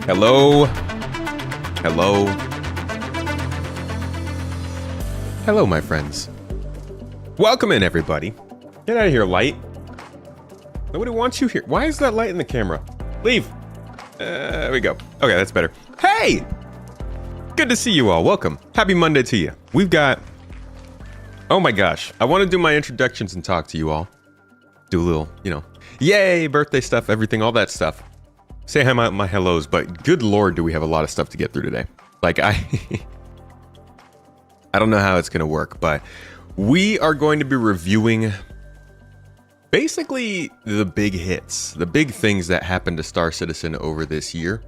Hello. Hello. Hello, my friends. Welcome in, everybody. Get out of here, light. Nobody wants you here. Why is that light in the camera? Leave. There we go. Okay, that's better. Hey! Good to see you all. Welcome. Happy Monday to you. We've got... Oh my gosh. I want to do my introductions and talk to you all. Do a little, yay, birthday stuff, everything, all that stuff. Say hi my hellos, but good lord, do we have a lot of stuff to get through today. Like, I don't know how it's going to work, but we are going to be reviewing basically the big hits, the big things that happened to Star Citizen over this year.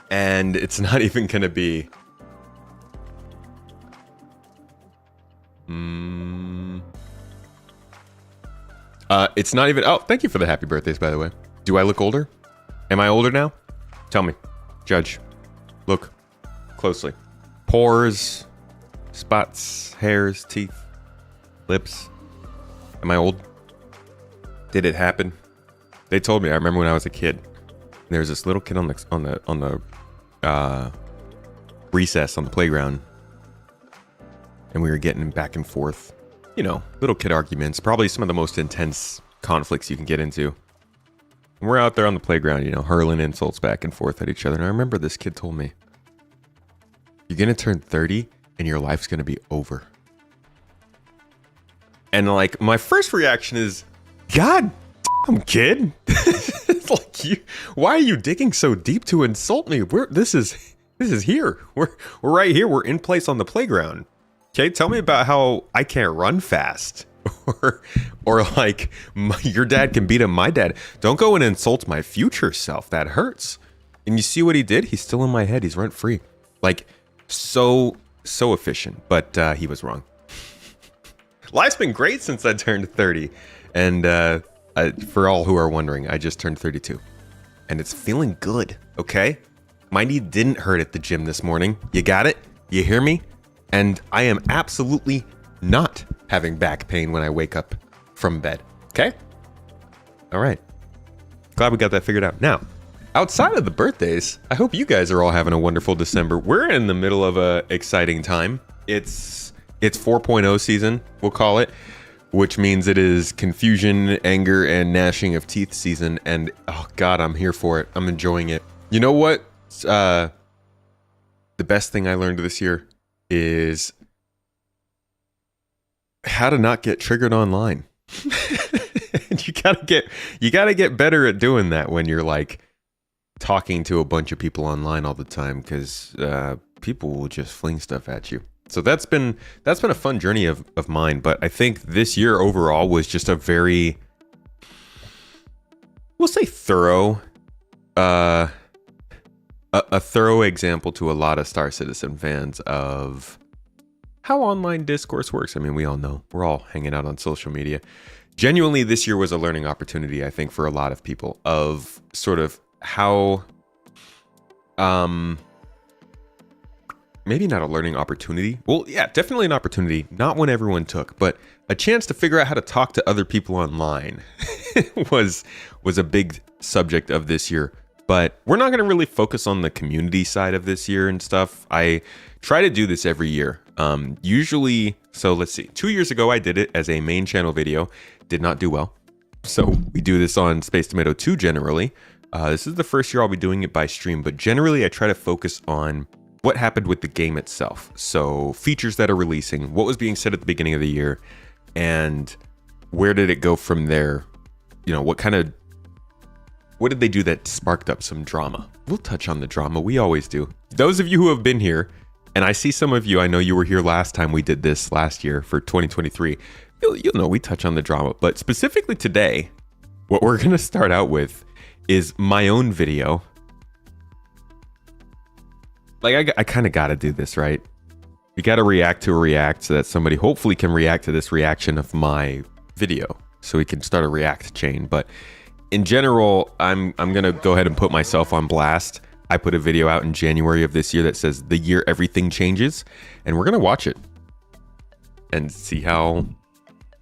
And it's not even going to be... it's not even... Oh, thank you for the happy birthdays, by the way. Do I look older? Am I older now? Tell me. Judge. Look closely. Pores, spots, hairs, teeth, lips. Am I old? Did it happen? They told me. I remember when I was a kid. There was this little kid on the recess on the playground, and we were getting back and forth. Little kid arguments. Probably some of the most intense conflicts you can get into. And we're out there on the playground, hurling insults back and forth at each other. And I remember this kid told me, "You're gonna turn 30 and your life's gonna be over." And like, my first reaction is, God damn, kid. It's like, why are you digging so deep to insult me? This is here. We're right here. We're in place on the playground. Okay, tell me about how I can't run fast. or like, your dad can beat up my dad. Don't go and insult my future self. That hurts. And you see what he did? He's still in my head. He's rent free. Like, so efficient. But he was wrong. Life's been great since I turned 30. And for all who are wondering, I just turned 32. And it's feeling good, okay? My knee didn't hurt at the gym this morning. You got it? You hear me? And I am absolutely not having back pain when I wake up from bed, okay? All right. Glad we got that figured out. Now, outside of the birthdays, I hope you guys are all having a wonderful December. We're in the middle of a exciting time. It's 4.0 season, we'll call it, which means it is confusion, anger, and gnashing of teeth season. And oh God, I'm here for it. I'm enjoying it. You know what? The best thing I learned this year is how to not get triggered online. And you gotta get better at doing that when you're like talking to a bunch of people online all the time, because people will just fling stuff at you. So that's been a fun journey of mine. But I think this year overall was just a very, we'll say, thorough, a thorough example to a lot of Star Citizen fans of how online discourse works. I mean, we all know. We're all hanging out on social media. Genuinely, this year was a learning opportunity, I think, for a lot of people, of sort of how, maybe not a learning opportunity. Well, yeah, definitely an opportunity. Not one everyone took, but a chance to figure out how to talk to other people online was a big subject of this year. But we're not going to really focus on the community side of this year and stuff. I try to do this every year. Usually, so let's see. 2 years ago, I did it as a main channel video. Did not do well. So we do this on Space Tomato 2 generally. This is the first year I'll be doing it by stream. But generally, I try to focus on what happened with the game itself. So features that are releasing, what was being said at the beginning of the year, and where did it go from there? What did they do that sparked up some drama? We'll touch on the drama. We always do. Those of you who have been here, and I see some of you, I know you were here last time we did this last year for 2023. You'll know we touch on the drama. But specifically today, what we're going to start out with is my own video. Like, I kind of got to do this, right? You got to react to a react so that somebody hopefully can react to this reaction of my video. So we can start a react chain. But in general, I'm going to go ahead and put myself on blast. I put a video out in January of this year that says the year everything changes, and we're going to watch it and see how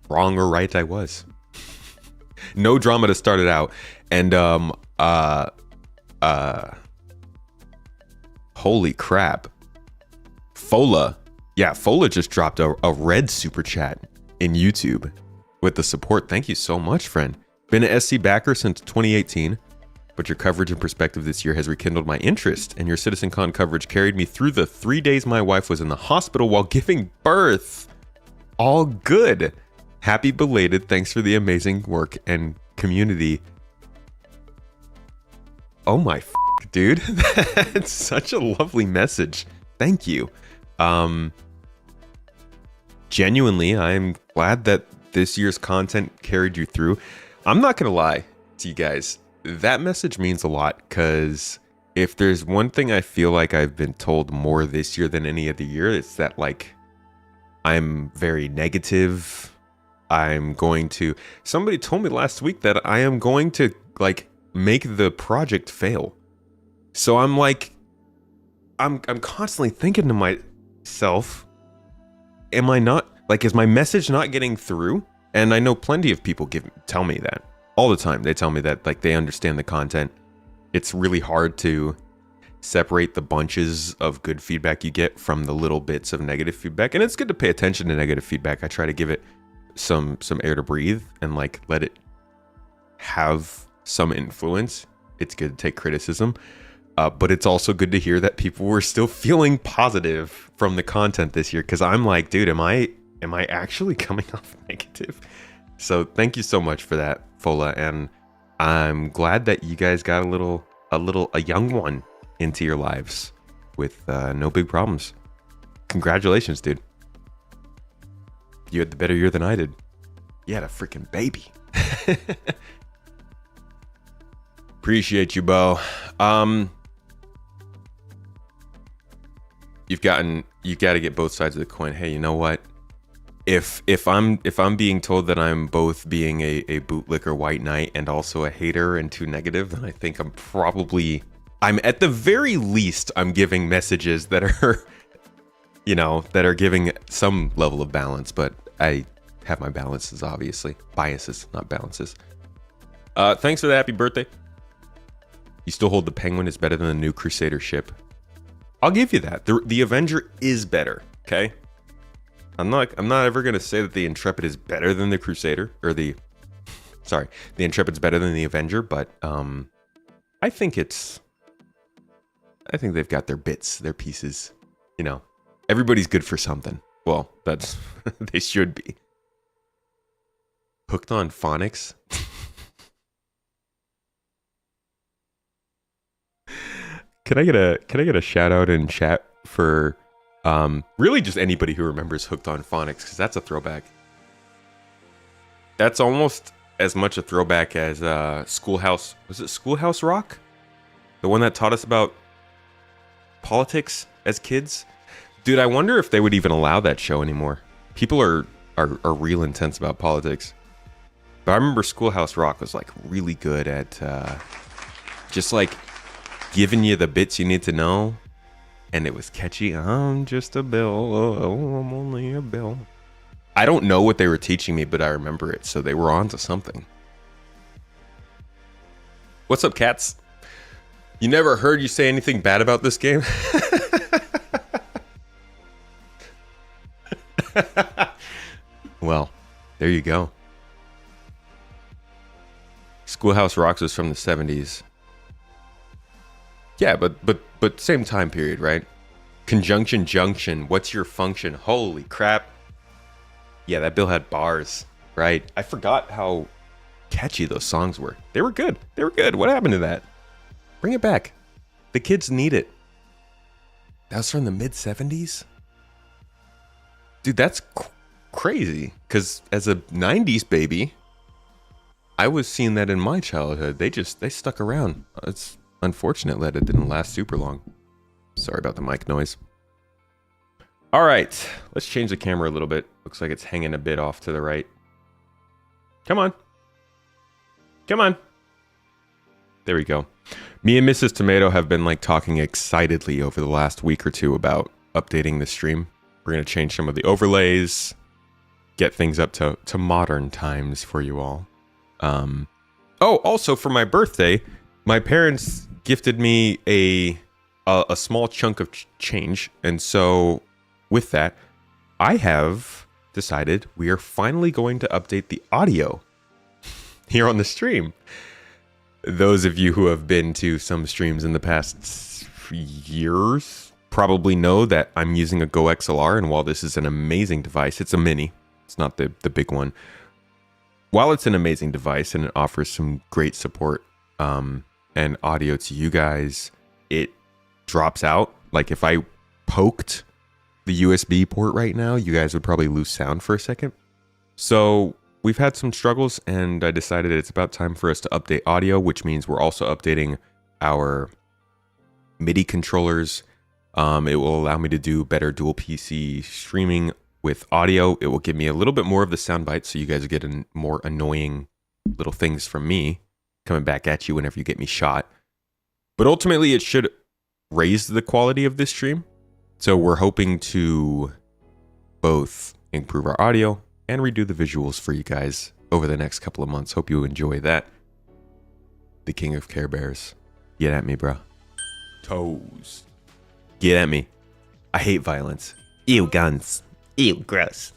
wrong or right I was. No drama to start it out. And Uh, holy crap. Fola. Yeah, Fola just dropped a red super chat in YouTube with the support. Thank you so much, friend. Been an SC backer since 2018, but your coverage and perspective this year has rekindled my interest, and your CitizenCon coverage carried me through the 3 days my wife was in the hospital while giving birth. All good. Happy belated. Thanks for the amazing work and community. Oh my dude. That's such a lovely message. Thank you. Genuinely, I'm glad that this year's content carried you through. I'm not gonna lie to you guys. That message means a lot, because if there's one thing I feel like I've been told more this year than any other year, it's that, like, I'm very negative. Somebody told me last week that I am going to, like, make the project fail. So I'm like, I'm constantly thinking to myself, am I not, like, is my message not getting through? And I know plenty of people tell me that all the time. They tell me that, like, they understand the content. It's really hard to separate the bunches of good feedback you get from the little bits of negative feedback. And it's good to pay attention to negative feedback. I try to give it some air to breathe and, like, let it have some influence. It's good to take criticism. But it's also good to hear that people were still feeling positive from the content this year. Because I'm like, dude, am I actually coming off negative? So thank you so much for that, Fola. And I'm glad that you guys got a young one into your lives with no big problems. Congratulations, dude. You had the better year than I did. You had a freaking baby. Appreciate you, Bo. You got to get both sides of the coin. Hey, you know what? If I'm being told that I'm both being a bootlicker white knight and also a hater and too negative, then I think I'm at the very least, I'm giving messages that are, that are giving some level of balance. But I have my balances, obviously. Biases, not balances. Thanks for the happy birthday. You still hold the Penguin is better than the new Crusader ship. I'll give you that. The Avenger is better, okay? I'm not ever gonna say that the Intrepid is better than the Crusader, or the Intrepid's better than the Avenger, but I think they've got their bits, their pieces. Everybody's good for something. Well, that's they should be. Hooked on phonics. Can I get a shout out in chat for really just anybody who remembers Hooked on Phonics, because that's a throwback. That's almost as much a throwback as Schoolhouse. Was it Schoolhouse Rock? The one that taught us about politics as kids? Dude, I wonder if they would even allow that show anymore. People are real intense about politics. But I remember Schoolhouse Rock was, like, really good at just, like, giving you the bits you need to know, and it was catchy. I'm just a bill. Oh, I'm only a bill. I don't know what they were teaching me, but I remember it, so they were on to something. What's up, cats? You never heard you say anything bad about this game? Well, there you go. Schoolhouse Rocks was from the 70s. Yeah, but same time period, right? Conjunction junction. What's your function? Holy crap. Yeah, that bill had bars, right? I forgot how catchy those songs were. They were good. They were good. What happened to that? Bring it back. The kids need it. That was from the mid 70s? Dude, that's crazy. Because as a 90s baby, I was seeing that in my childhood. They stuck around. It's unfortunate that it didn't last super long. Sorry about the mic noise. All right, let's change the camera a little bit. Looks like it's hanging a bit off to the right. Come on. Come on. There we go. Me and Mrs. Tomato have been, like, talking excitedly over the last week or two about updating the stream. We're going to change some of the overlays, get things up to modern times for you all. Oh, also for my birthday, my parents gifted me a small chunk of change, and so with that, I have decided we are finally going to update the audio here on the stream. Those of you who have been to some streams in the past years probably know that I'm using a Go XLR, and while this is an amazing device, it's a mini. It's not the big one. While it's an amazing device and it offers some great support and audio to you guys, it drops out. Like if I poked the USB port right now, you guys would probably lose sound for a second. So we've had some struggles, and I decided it's about time for us to update audio, which means we're also updating our MIDI controllers. It will allow me to do better dual PC streaming with audio. It will give me a little bit more of the sound bites, so you guys get more annoying little things from me coming back at you whenever you get me shot. But ultimately, it should raise the quality of this stream. So we're hoping to both improve our audio and redo the visuals for you guys over the next couple of months. Hope you enjoy that. The King of Care Bears. Get at me, bro. Toes. Get at me. I hate violence. Ew, guns. Ew, gross.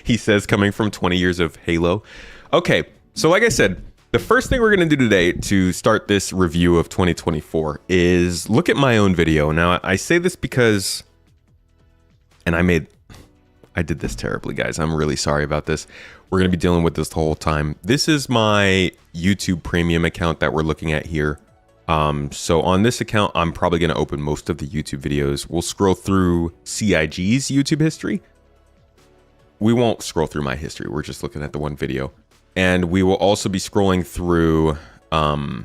He says, coming from 20 years of Halo. Okay, so like I said, the first thing we're going to do today to start this review of 2024 is look at my own video. Now, I say this because, and I did this terribly, guys. I'm really sorry about this. We're going to be dealing with this the whole time. This is my YouTube Premium account that we're looking at here. So on this account, I'm probably going to open most of the YouTube videos. We'll scroll through CIG's YouTube history. We won't scroll through my history. We're just looking at the one video. And we will also be scrolling through a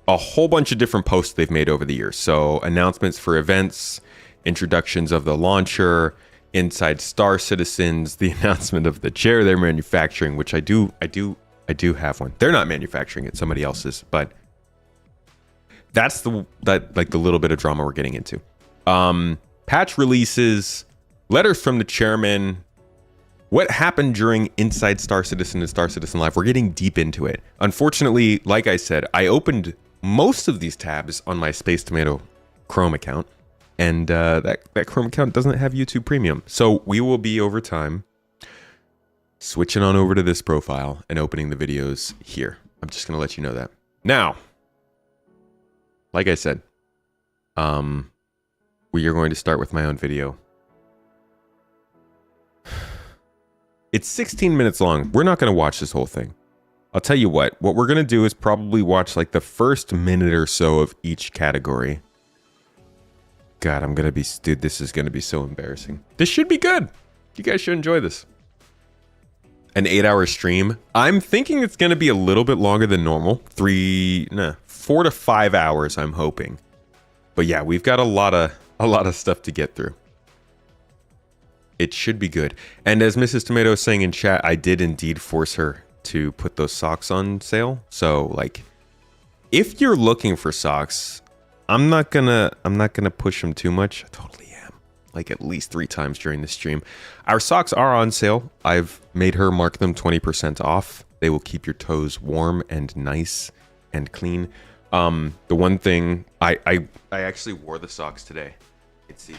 whole bunch of different posts they've made over the years. So announcements for events, introductions of the launcher, inside Star Citizens, the announcement of the chair they're manufacturing, which I do have one. They're not manufacturing it, somebody else's, but that's the little bit of drama we're getting into. Patch releases, letters from the chairman, what happened during Inside Star Citizen and Star Citizen Live. We're getting deep into it. Unfortunately, like I said, I opened most of these tabs on my Space Tomato Chrome account, and that Chrome account doesn't have YouTube Premium. So we will be, over time, switching on over to this profile and opening the videos here. I'm just going to let you know that. Now, like I said, we are going to start with my own video. It's 16 minutes long. We're not going to watch this whole thing. I'll tell you what we're going to do is probably watch like the first minute or so of each category. God, dude, this is going to be so embarrassing. This should be good. You guys should enjoy this. An 8-hour stream. I'm thinking it's going to be a little bit longer than normal. 4 to 5 hours, I'm hoping. But yeah, we've got a lot of stuff to get through. It should be good. And as Mrs. Tomato is saying in chat, I did indeed force her to put those socks on sale. So like, if you're looking for socks, I'm not gonna push them too much. I totally am. Like at least 3 times during the stream. Our socks are on sale. I've made her mark them 20% off. They will keep your toes warm and nice and clean. The one thing I actually wore the socks today. Let's see.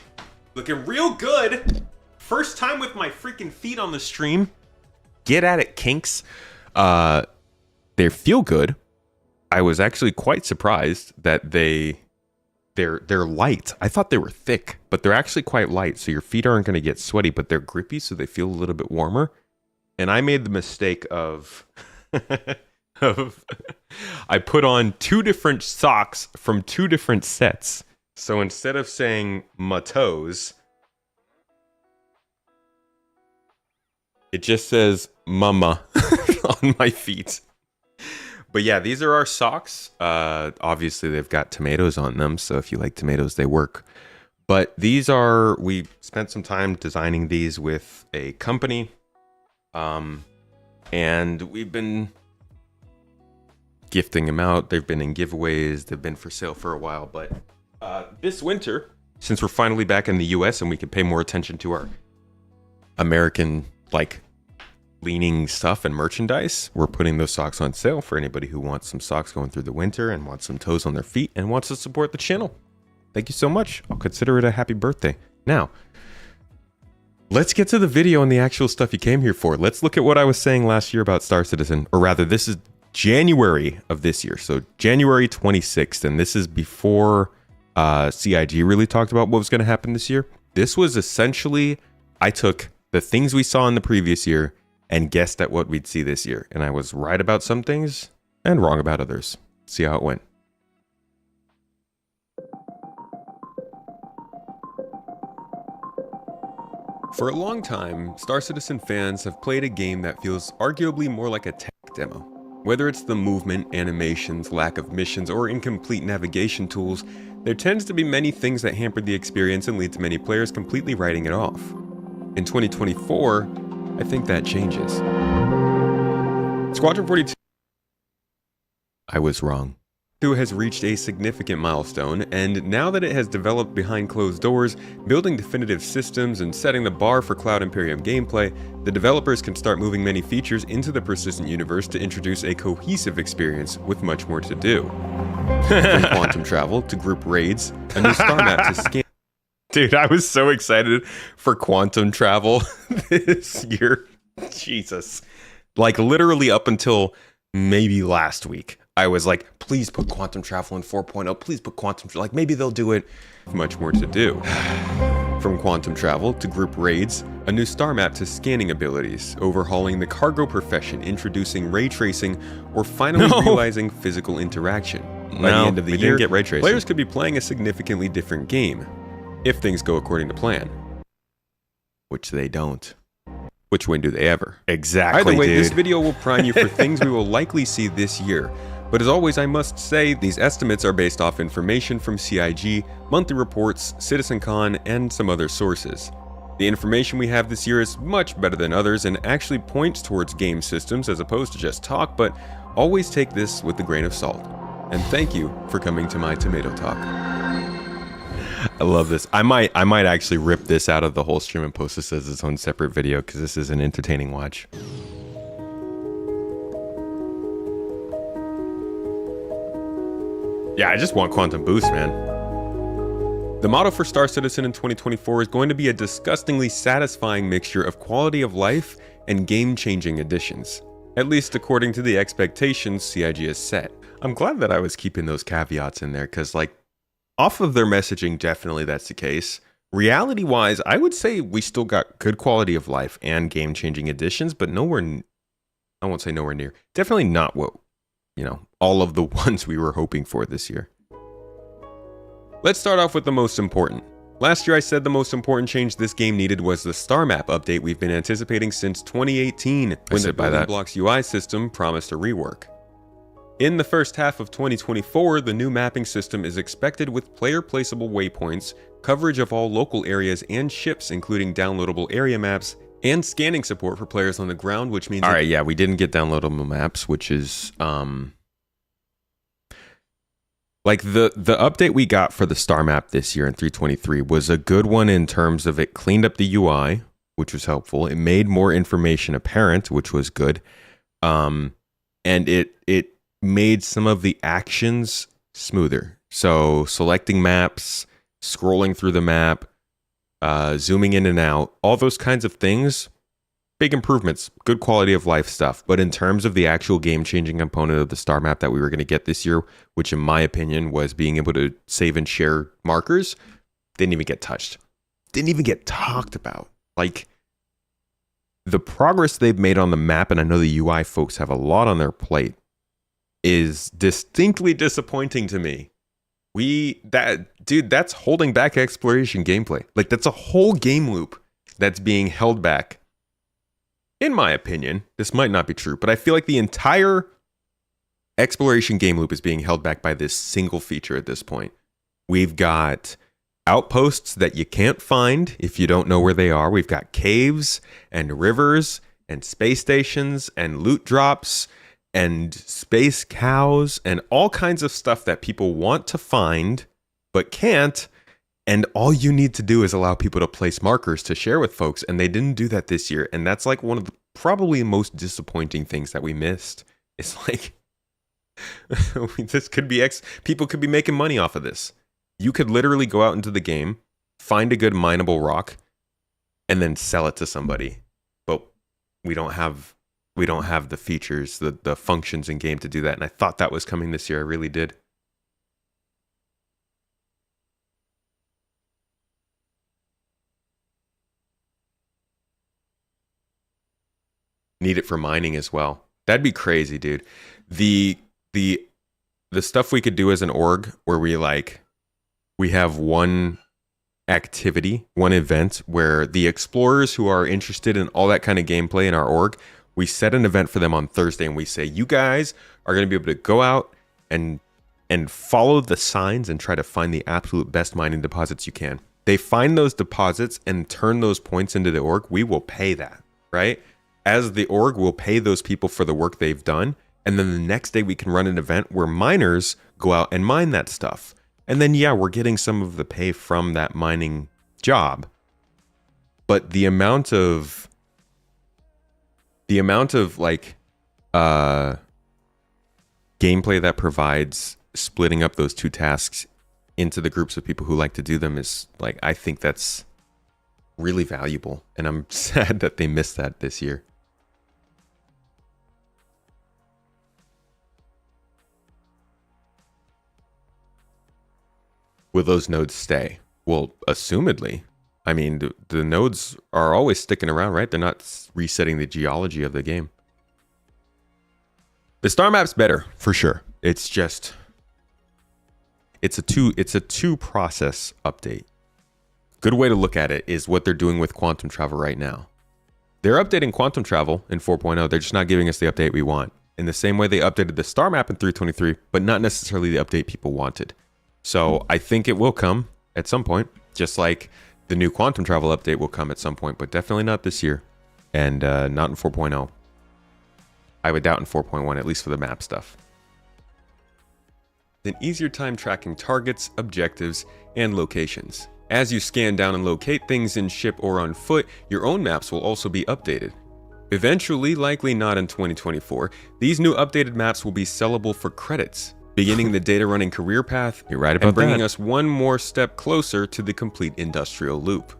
Looking real good. First time with my freaking feet on the stream. Get at it, kinks. They feel good. I was actually quite surprised that they're light. I thought they were thick, but they're actually quite light. So your feet aren't going to get sweaty, but they're grippy, so they feel a little bit warmer. And I made the mistake of I put on 2 different socks from 2 different sets. So instead of saying my toes, it just says mama on my feet. But yeah, these are our socks. Obviously, they've got tomatoes on them, so if you like tomatoes, they work. But we spent some time designing these with a company. And we've been gifting them out. They've been in giveaways. They've been for sale for a while. But this winter, since we're finally back in the US and we can pay more attention to our American, like, leaning stuff and merchandise. We're putting those socks on sale for anybody who wants some socks going through the winter and wants some toes on their feet and wants to support the channel. Thank you so much. I'll consider it a happy birthday. Now, let's get to the video and the actual stuff you came here for. Let's look at what I was saying last year about Star Citizen, or rather, this is January of this year. So January 26th, and this is before CIG really talked about what was going to happen this year. This was essentially, I took the things we saw in the previous year and guessed at what we'd see this year. And I was right about some things and wrong about others. See how it went. For a long time, Star Citizen fans have played a game that feels arguably more like a tech demo. Whether it's the movement, animations, lack of missions, or incomplete navigation tools, there tends to be many things that hamper the experience and lead to many players completely writing it off. In 2024, I think that changes. Squadron 42 I was wrong. Has reached a significant milestone, and now that it has developed behind closed doors, building definitive systems and setting the bar for Cloud Imperium gameplay, the developers can start moving many features into the persistent universe to introduce a cohesive experience with much more to do. From quantum travel to group raids, a new star map to scan. Dude, I was so excited for quantum travel this year. Jesus. Like literally up until maybe last week. I was like, please put quantum travel in 4.0. Please put quantum, like maybe they'll do it. Much more to do. From quantum travel to group raids, a new star map to scanning abilities, overhauling the cargo profession, introducing ray tracing, or finally realizing physical interaction. By the end of the year, players could be playing a significantly different game, if things go according to plan. Which they don't. Which when do they ever? Exactly, Either way, dude. This video will prime you for things we will likely see this year. But as always, I must say, these estimates are based off information from CIG, monthly reports, CitizenCon, and some other sources. The information we have this year is much better than others and actually points towards game systems as opposed to just talk, but always take this with a grain of salt. And thank you for coming to my tomato talk. I love this. I might actually rip this out of the whole stream and post this as its own separate video because this is an entertaining watch. Yeah, I just want quantum boost, man. The motto for Star Citizen in 2024 is going to be a disgustingly satisfying mixture of quality of life and game-changing additions. At least according to the expectations CIG has set. I'm glad that I was keeping those caveats in there because, like, off of their messaging, definitely that's the case. Reality-wise, I would say we still got good quality of life and game-changing additions, but nowhere, I won't say nowhere near. Definitely not what, you know, all of the ones we were hoping for this year. Let's start off with the most important. Last year I said the most important change this game needed was the star map update we've been anticipating since 2018, when the Building Blocks UI system promised a rework. In the first half of 2024, the new mapping system is expected with player-placeable waypoints, coverage of all local areas and ships including downloadable area maps, and scanning support for players on the ground, which means... Alright, yeah, we didn't get downloadable maps, which is... Like, the update we got for the star map this year in 3.23 was a good one in terms of it cleaned up the UI, which was helpful. It made more information apparent, which was good. And it made some of the actions smoother. So selecting maps, scrolling through the map, zooming in and out, all those kinds of things, big improvements, good quality of life stuff. But in terms of the actual game-changing component of the star map that we were going to get this year, which in my opinion was being able to save and share markers, didn't even get touched. Didn't even get talked about. Like, the progress they've made on the map, and I know the UI folks have a lot on their plate, is distinctly disappointing to me. Dude, that's holding back exploration gameplay. Like, that's a whole game loop that's being held back. In my opinion, this might not be true, but I feel like the entire exploration game loop is being held back by this single feature at this point. We've got outposts that you can't find if you don't know where they are. We've got caves and rivers and space stations and loot drops and space cows and all kinds of stuff that people want to find but can't. And all you need to do is allow people to place markers to share with folks. And they didn't do that this year. And that's like one of probably the most disappointing things that we missed. It's like, this could be people could be making money off of this. You could literally go out into the game, find a good mineable rock, and then sell it to somebody. But we don't have the features, the functions in game to do that. And I thought that was coming this year. I really did. Need it for mining as well. That'd be crazy, dude. The stuff we could do as an org where we have one activity, one event where the explorers who are interested in all that kind of gameplay in our org, we set an event for them on Thursday and we say, you guys are going to be able to go out and follow the signs and try to find the absolute best mining deposits you can. They find those deposits and turn those points into the org. We will pay that, right? As the org, we'll pay those people for the work they've done. And then the next day we can run an event where miners go out and mine that stuff. And then, yeah, we're getting some of the pay from that mining job. But the amount of like gameplay that provides splitting up those two tasks into the groups of people who like to do them is like, I think that's really valuable. And I'm sad that they missed that this year. Will those nodes stay? Well, assumedly. I mean, the nodes are always sticking around, right? They're not resetting the geology of the game. The star map's better, for sure. It's just... It's a two process update. Good way to look at it is what they're doing with quantum travel right now. They're updating quantum travel in 4.0. They're just not giving us the update we want. In the same way they updated the star map in 3.23, but not necessarily the update people wanted. So I think it will come at some point, just like the new quantum travel update will come at some point, but definitely not this year and not in 4.0. I would doubt in 4.1, at least for the map stuff. An easier time tracking targets, objectives, and locations. As you scan down and locate things in ship or on foot, your own maps will also be updated. Eventually, likely not in 2024, these new updated maps will be sellable for credits, beginning the data running career path. You're right about and bringing us one more step closer to the complete industrial loop.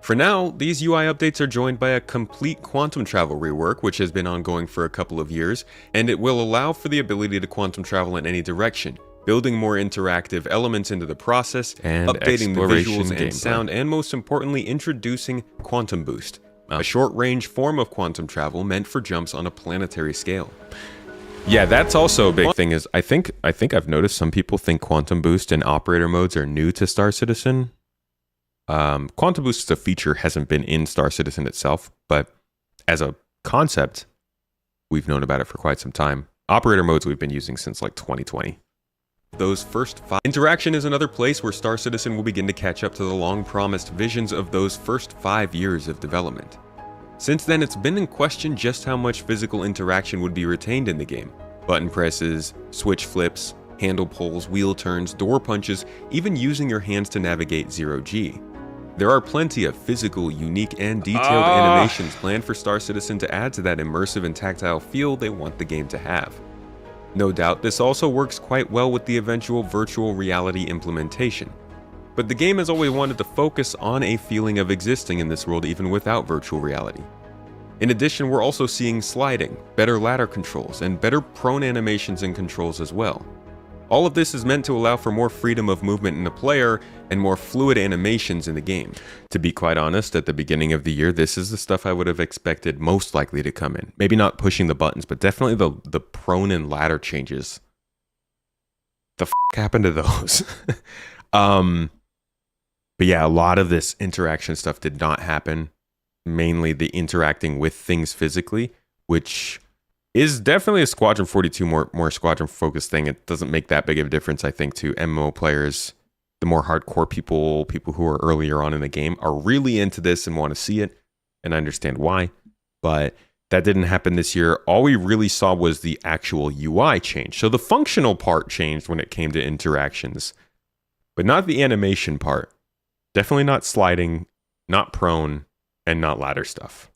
For now, these UI updates are joined by a complete quantum travel rework, which has been ongoing for a couple of years, and it will allow for the ability to quantum travel in any direction, building more interactive elements into the process, and updating the visuals and sound, and most importantly, introducing Quantum Boost, a short-range form of quantum travel meant for jumps on a planetary scale. Yeah, that's also a big thing. Is I think I've noticed some people think Quantum Boost and operator modes are new to Star Citizen. Quantum Boost as a feature hasn't been in Star Citizen itself, but as a concept, we've known about it for quite some time. Operator modes we've been using since like 2020. Those first 5... Interaction is another place where Star Citizen will begin to catch up to the long-promised visions of those first 5 years of development. Since then, it's been in question just how much physical interaction would be retained in the game. Button presses, switch flips, handle pulls, wheel turns, door punches, even using your hands to navigate 0G. There are plenty of physical, unique, and detailed animations planned for Star Citizen to add to that immersive and tactile feel they want the game to have. No doubt, this also works quite well with the eventual virtual reality implementation. But the game has always wanted to focus on a feeling of existing in this world even without virtual reality. In addition, we're also seeing sliding, better ladder controls, and better prone animations and controls as well. All of this is meant to allow for more freedom of movement in the player and more fluid animations in the game. To be quite honest, at the beginning of the year, this is the stuff I would have expected most likely to come in. Maybe not pushing the buttons, but definitely the prone and ladder changes. The f*** happened to those? But yeah, a lot of this interaction stuff did not happen. Mainly the interacting with things physically, which is definitely a Squadron 42 more Squadron focused thing. It doesn't make that big of a difference, I think, to MMO players. The more hardcore people who are earlier on in the game are really into this and want to see it, and I understand why. But that didn't happen this year. All we really saw was the actual UI change. So the functional part changed when it came to interactions, but not the animation part. Definitely not sliding, not prone, and not ladder stuff.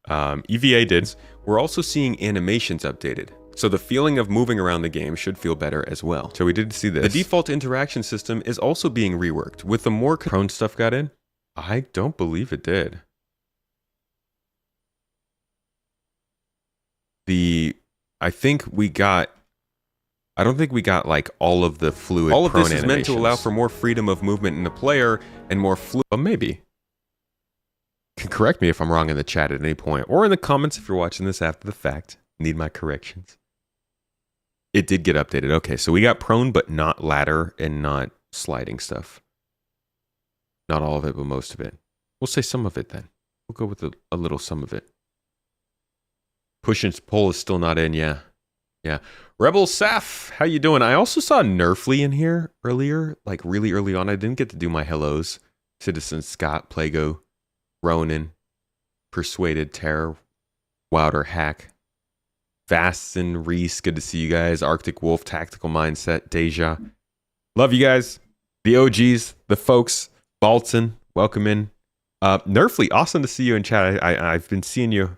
EVA did. We're also seeing animations updated, so the feeling of moving around the game should feel better as well. So we did see this. The default interaction system is also being reworked, with the more prone stuff got in. I don't believe it did. I don't think we got like all of the fluid. All of this is meant to allow for more freedom of movement in the player and more fluid. Well, maybe. Can correct me if I'm wrong in the chat at any point, or in the comments if you're watching this after the fact. Need my corrections. It did get updated. Okay, so we got prone, but not ladder and not sliding stuff. Not all of it, but most of it. We'll say some of it then. We'll go with a little some of it. Push and pull is still not in, yeah. Yeah. Rebel Saf, how you doing? I also saw Nerfly in here earlier, like really early on. I didn't get to do my hellos. Citizen Scott, Plago, Ronan, Persuaded, Terror, Wilder, Hack, Vastin, Reese, good to see you guys. Arctic Wolf, Tactical Mindset, Deja. Love you guys. The OGs, the folks, Balton, welcome in. Nerfly, awesome to see you in chat. I've been seeing you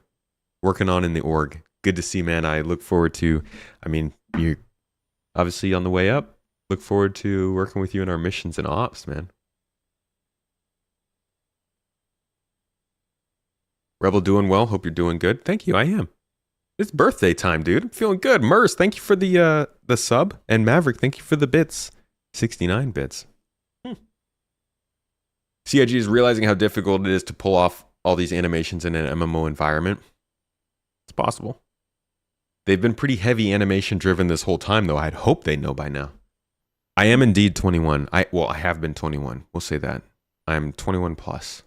working on in the org. Good to see, man. I look forward to, I mean, you're obviously on the way up. Look forward to working with you in our missions and ops, man. Rebel doing well. Hope you're doing good. Thank you. I am. It's birthday time, dude. I'm feeling good. Merce, thank you for the sub. And Maverick, thank you for the bits. 69 bits. CIG is realizing how difficult it is to pull off all these animations in an MMO environment. It's possible. They've been pretty heavy animation driven this whole time, though. I'd hope they know by now. I am indeed 21. I have been 21. We'll say that. I'm 21 plus.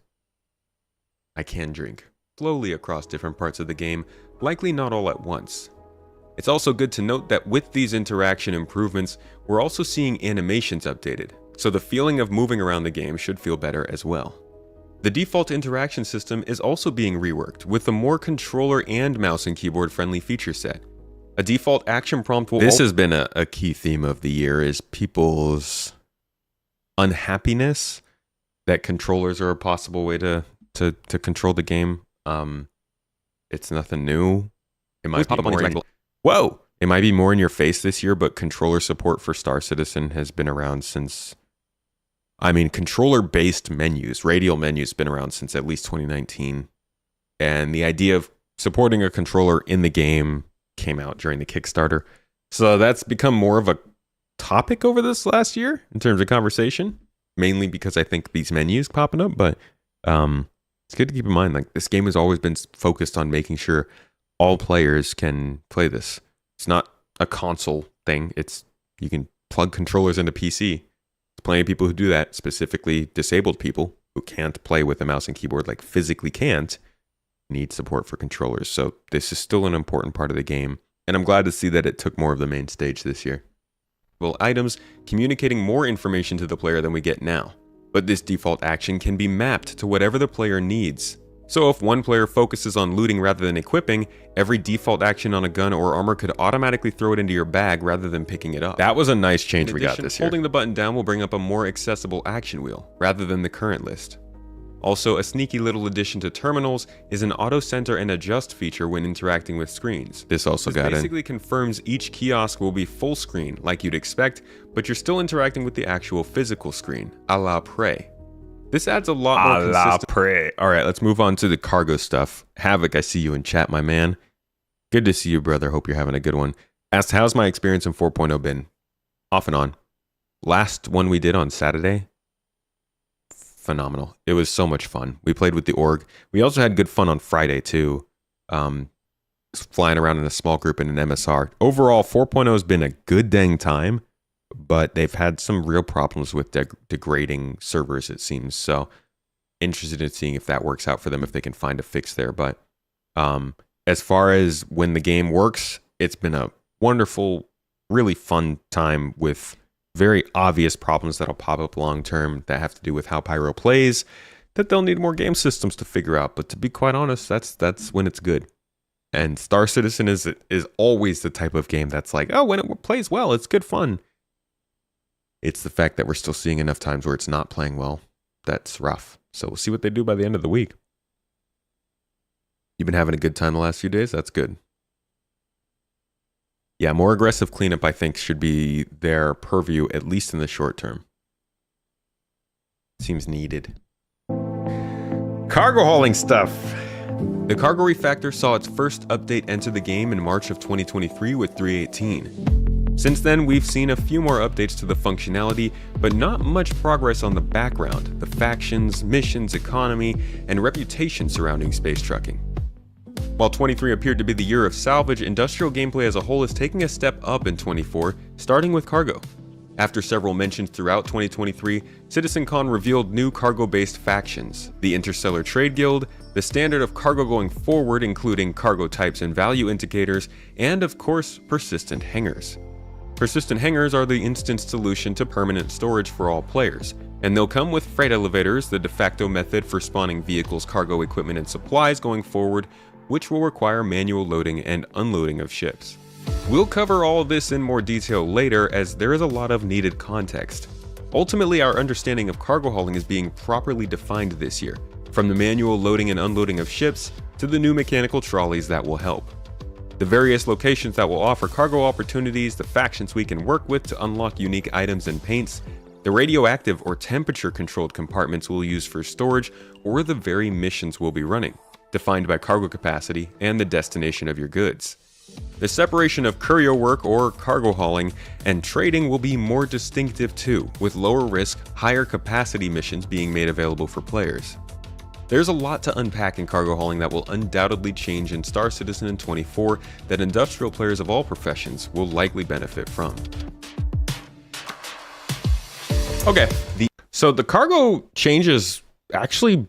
I can drink. Slowly across different parts of the game, likely not all at once. It's also good to note that with these interaction improvements, we're also seeing animations updated, so the feeling of moving around the game should feel better as well. The default interaction system is also being reworked with a more controller and mouse and keyboard friendly feature set. A default action prompt will... This has been a key theme of the year, is people's unhappiness that controllers are a possible way to control the game. It's nothing new. It might be more Whoa! It might be more in your face this year, but controller support for Star Citizen has been around since... I mean, controller-based menus, radial menus, been around since at least 2019. And the idea of supporting a controller in the game came out during the Kickstarter. So that's become more of a topic over this last year in terms of conversation. Mainly because I think these menus popping up, but it's good to keep in mind, like, this game has always been focused on making sure all players can play this. It's not a console thing. It's, you can plug controllers into PC. There's plenty of people who do that, specifically disabled people who can't play with a mouse and keyboard, like physically can't, need support for controllers. So this is still an important part of the game, and I'm glad to see that it took more of the main stage this year. Well, items communicating more information to the player than we get now, but this default action can be mapped to whatever the player needs. So if one player focuses on looting rather than equipping, every default action on a gun or armor could automatically throw it into your bag rather than picking it up. That was a nice change we got this year. Holding the button down will bring up a more accessible action wheel, rather than the current list. Also, a sneaky little addition to terminals is an auto center and adjust feature when interacting with screens. This basically confirms each kiosk will be full screen, like you'd expect, but you're still interacting with the actual physical screen, a la Prey. This adds a lot more consistency. All right, let's move on to the cargo stuff. Havoc, I see you in chat, my man. Good to see you, brother. Hope you're having a good one. Asked, how's my experience in 4.0 been? Off and on. Last one we did on Saturday, phenomenal. It was so much fun. We played with the org. We also had good fun on Friday, too. Flying around in a small group in an MSR. Overall, 4.0 has been a good dang time, but they've had some real problems with degrading servers, it seems. So interested in seeing if that works out for them, if they can find a fix there. But as far as when the game works, it's been a wonderful, really fun time with very obvious problems that'll pop up long term that have to do with how Pyro plays, that they'll need more game systems to figure out. But to be quite honest, that's when it's good. And Star Citizen is always the type of game that's like, oh, when it plays well, it's good fun. It's the fact that we're still seeing enough times where it's not playing well that's rough. So we'll see what they do by the end of the week. You've been having a good time the last few days? That's good. Yeah, more aggressive cleanup, I think, should be their purview, at least in the short term. Seems needed. Cargo hauling stuff. The cargo refactor saw its first update enter the game in March of 2023 with 3.18. Since then, we've seen a few more updates to the functionality, but not much progress on the background, the factions, missions, economy, and reputation surrounding space trucking. While 23 appeared to be the year of salvage, industrial gameplay as a whole is taking a step up in 24, starting with cargo. After several mentions throughout 2023, CitizenCon revealed new cargo-based factions, the Interstellar Trade Guild, the standard of cargo going forward including cargo types and value indicators, and of course, persistent hangars. Persistent hangars are the instant solution to permanent storage for all players, and they'll come with freight elevators, the de facto method for spawning vehicles, cargo equipment, and supplies going forward, which will require manual loading and unloading of ships. We'll cover all of this in more detail later, as there is a lot of needed context. Ultimately, our understanding of cargo hauling is being properly defined this year, from the manual loading and unloading of ships to the new mechanical trolleys that will help. The various locations that will offer cargo opportunities, the factions we can work with to unlock unique items and paints, the radioactive or temperature-controlled compartments we'll use for storage, or the very missions we'll be running, defined by cargo capacity and the destination of your goods. The separation of courier work or cargo hauling and trading will be more distinctive too, with lower risk, higher capacity missions being made available for players. There's a lot to unpack in cargo hauling that will undoubtedly change in Star Citizen in 24 that industrial players of all professions will likely benefit from. Okay, so the cargo changes actually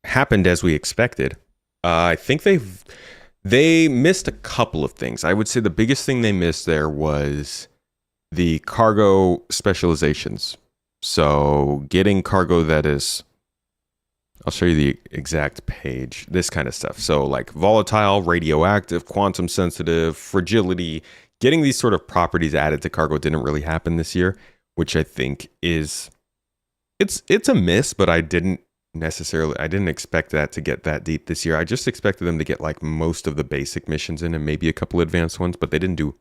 happened as we expected. I think they missed a couple of things. I would say the biggest thing they missed there was the cargo specializations. So getting cargo that is, I'll show you the exact page, this kind of stuff. So like volatile, radioactive, quantum sensitive, fragility, getting these sort of properties added to cargo didn't really happen this year, which I think is, it's a miss, but I didn't expect that to get that deep this year. I just expected them to get like most of the basic missions in and maybe a couple advanced ones, but they didn't do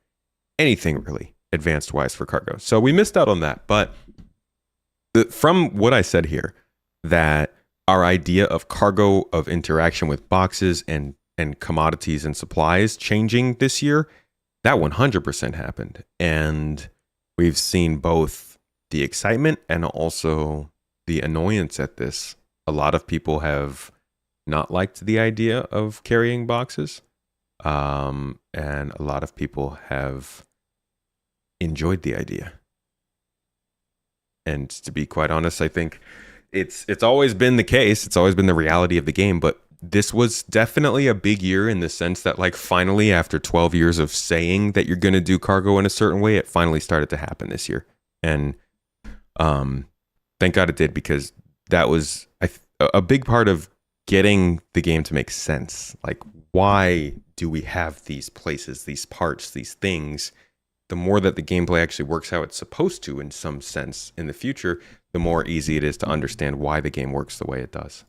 anything really advanced wise for cargo. So we missed out on that. But from what I said here, that our idea of cargo, of interaction with boxes and commodities and supplies changing this year, that 100% happened. And we've seen both the excitement and also the annoyance at this. A lot of people have not liked the idea of carrying boxes, and a lot of people have enjoyed the idea. And to be quite honest, I think it's always been the case. It's always been the reality of the game, but this was definitely a big year in the sense that, like, finally, after 12 years of saying that you're going to do cargo in a certain way, it finally started to happen this year. And thank God it did, because that was a big part of getting the game to make sense. Like, why do we have these places, these parts, these things? The more that the gameplay actually works how it's supposed to in some sense in the future, the more easy it is to understand why the game works the way it does.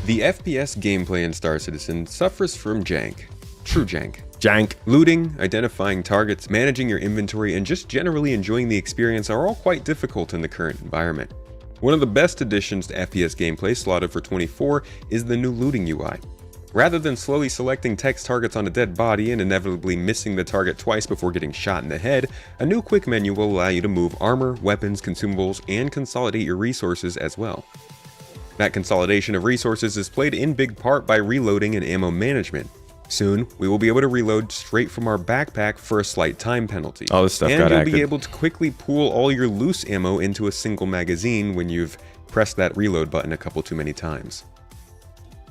The FPS gameplay in Star Citizen suffers from jank. True jank. Jank. Looting, identifying targets, managing your inventory, and just generally enjoying the experience are all quite difficult in the current environment. One of the best additions to FPS gameplay slotted for 24 is the new looting UI. Rather than slowly selecting text targets on a dead body and inevitably missing the target twice before getting shot in the head, a new quick menu will allow you to move armor, weapons, consumables, and consolidate your resources as well. That consolidation of resources is played in big part by reloading and ammo management. Soon, we will be able to reload straight from our backpack for a slight time penalty. All this stuff got active. And you'll acted. be able to quickly pool all your loose ammo into a single magazine when you've pressed that reload button a couple too many times.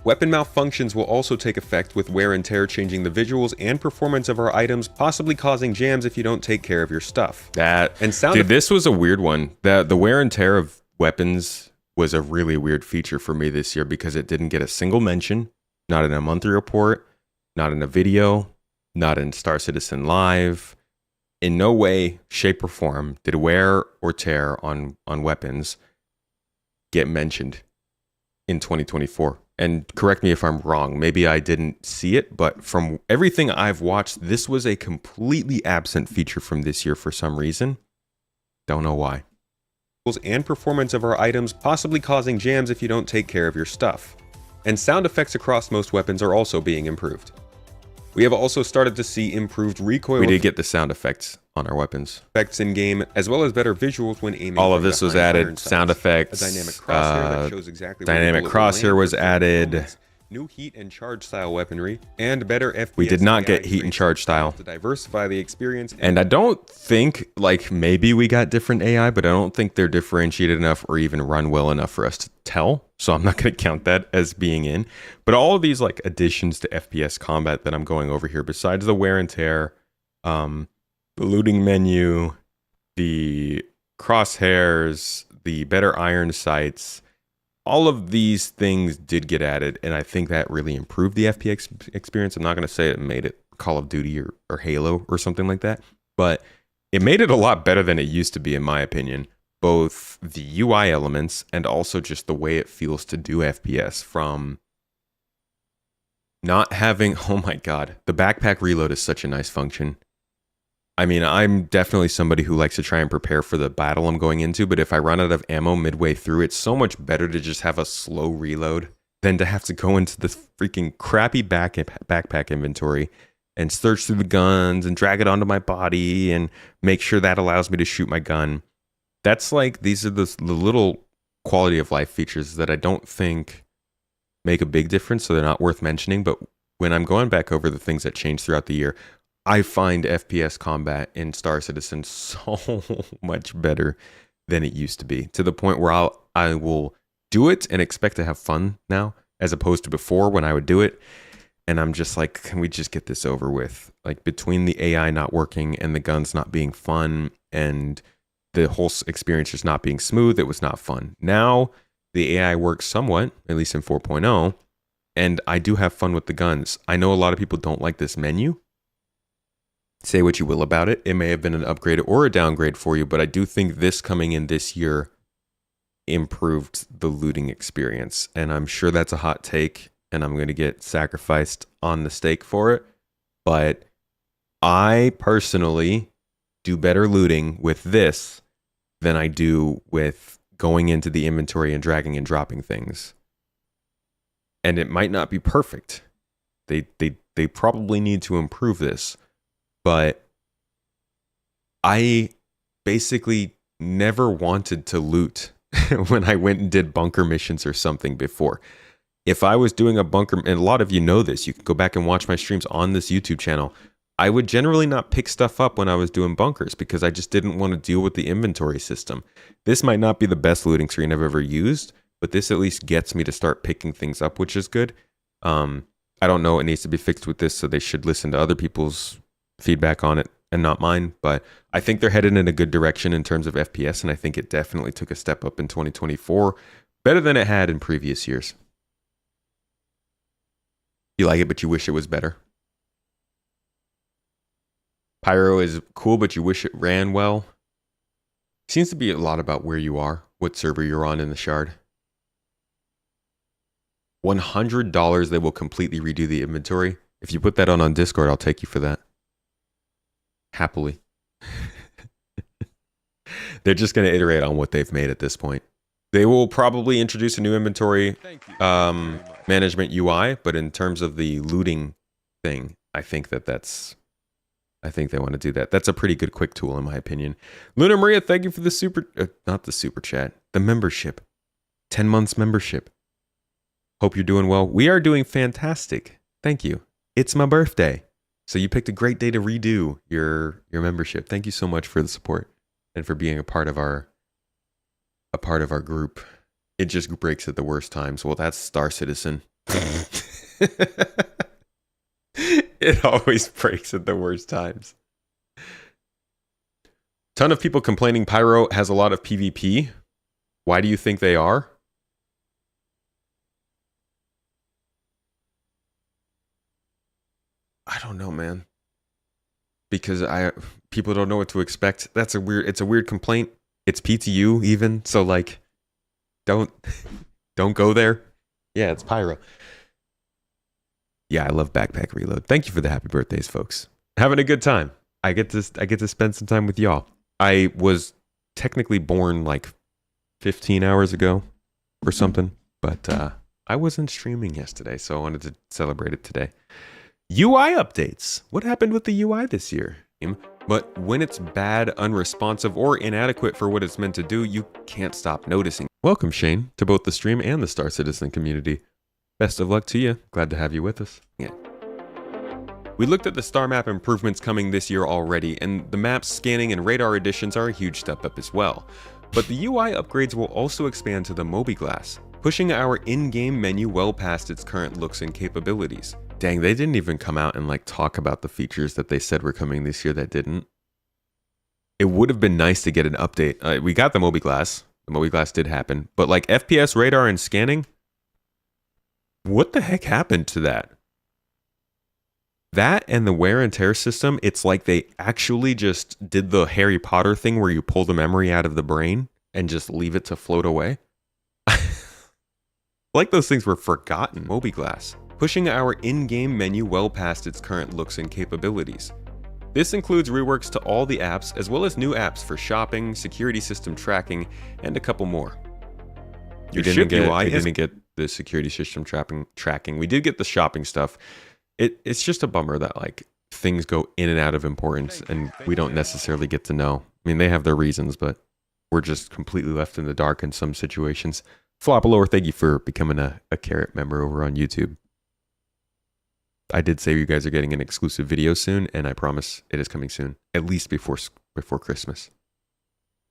Weapon malfunctions will also take effect, with wear and tear changing the visuals and performance of our items, possibly causing jams if you don't take care of your stuff. This was a weird one. The wear and tear of weapons was a really weird feature for me this year, because it didn't get a single mention, not in a monthly report, not in a video, not in Star Citizen Live. In no way, shape, or form did wear or tear on weapons get mentioned in 2024. and correct me if I'm wrong, maybe I didn't see it, but from everything I've watched, this was a completely absent feature from this year for some reason. Don't know why. And performance of our items, possibly causing jams if you don't take care of your stuff. And sound effects across most weapons are also being improved. We have also started to see improved recoil. We did get the sound effects on our weapons. Effects in game, as well as better visuals when aiming. All of this was added. Sound effects. A dynamic crosshair that shows exactly where dynamic the bullet will crosshair land was for added. moments. New heat and charge style weaponry, and better FPS. We did not AI get heat and charge style. to diversify the experience. And I don't think, like, maybe we got different AI, but I don't think they're differentiated enough or even run well enough for us to tell. So I'm not going to count that as being in. But all of these, like, additions to FPS combat that I'm going over here, besides the wear and tear, the looting menu, the crosshairs, the better iron sights, all of these things did get added, and I think that really improved the FPS experience. I'm not going to say it made it Call of Duty or Halo or something like that, but it made it a lot better than it used to be, in my opinion. Both the UI elements and also just the way it feels to do FPS, from not having, oh my god, the backpack reload is such a nice function. I mean, I'm definitely somebody who likes to try and prepare for the battle I'm going into, but if I run out of ammo midway through, it's so much better to just have a slow reload than to have to go into this freaking crappy backpack inventory and search through the guns and drag it onto my body and make sure that allows me to shoot my gun. That's like, these are the little quality of life features that I don't think make a big difference, so they're not worth mentioning, but when I'm going back over the things that changed throughout the year, I find FPS combat in Star Citizen so much better than it used to be, to the point where I will do it and expect to have fun now, as opposed to before when I would do it. And I'm just like, can we just get this over with? Like, between the AI not working and the guns not being fun and the whole experience just not being smooth, it was not fun. Now, the AI works somewhat, at least in 4.0, and I do have fun with the guns. I know a lot of people don't like this menu. Say what you will about it. It may have been an upgrade or a downgrade for you, but I do think this coming in this year improved the looting experience. And I'm sure that's a hot take, and I'm going to get sacrificed on the stake for it. But I personally do better looting with this than I do with going into the inventory and dragging and dropping things. And it might not be perfect. They probably need to improve this. But I basically never wanted to loot when I went and did bunker missions or something before. If I was doing a bunker, and a lot of you know this, you can go back and watch my streams on this YouTube channel, I would generally not pick stuff up when I was doing bunkers because I just didn't want to deal with the inventory system. This might not be the best looting screen I've ever used, but this at least gets me to start picking things up, which is good. I don't know what needs to be fixed with this, so they should listen to other people's feedback on it and not mine, but I think they're headed in a good direction in terms of FPS, and I think it definitely took a step up in 2024, better than it had in previous years. You like it, but you wish it was better. Pyro is cool, but you wish it ran well. Seems to be a lot about where you are, what server you're on in the shard. $100, they will completely redo the inventory. If you put that on Discord, I'll take you for that. Happily. They're just going to iterate on what they've made at this point. They will probably introduce a new inventory management UI, but in terms of the looting thing, I think they want to do that. That's a pretty good quick tool, in my opinion. Luna Maria, thank you for the not the super chat, the membership. 10 months membership. Hope you're doing well. We are doing fantastic. Thank you. It's my birthday. So you picked a great day to redo your membership. Thank you so much for the support and for being a part of our group. It just breaks at the worst times. Well, that's Star Citizen. It always breaks at the worst times. Ton of people complaining Pyro has a lot of PvP. Why do you think they are? I don't know, man. Because people don't know what to expect. It's a weird complaint. It's PTU even, so like don't go there. Yeah, it's Pyro. Yeah, I love Backpack Reload. Thank you for the happy birthdays, folks. Having a good time. I get to spend some time with y'all. I was technically born like 15 hours ago or something, but I wasn't streaming yesterday, so I wanted to celebrate it today. UI updates. What happened with the UI this year? But when it's bad, unresponsive, or inadequate for what it's meant to do, you can't stop noticing. Welcome, Shane, to both the stream and the Star Citizen community. Best of luck to you. Glad to have you with us. Yeah. We looked at the star map improvements coming this year already, and the map's scanning and radar additions are a huge step up as well. But the UI upgrades will also expand to the MobiGlas, pushing our in-game menu well past its current looks and capabilities. Dang, they didn't even come out and like talk about the features that they said were coming this year that didn't. It would have been nice to get an update. We got the MobiGlas. The MobiGlas did happen, but like FPS radar and scanning, what the heck happened to that? That and the wear and tear system, it's like they actually just did the Harry Potter thing where you pull the memory out of the brain and just leave it to float away. Like those things were forgotten. MobiGlas, pushing our in-game menu well past its current looks and capabilities. This includes reworks to all the apps, as well as new apps for shopping, security system tracking, and a couple more. We didn't get the security system tracking. We did get the shopping stuff. It's just a bummer that like things go in and out of importance and we don't necessarily get to know. I mean, they have their reasons, but we're just completely left in the dark in some situations. Flopalower, thank you for becoming a Carrot member over on YouTube. I did say you guys are getting an exclusive video soon, and I promise it is coming soon, at least before Christmas.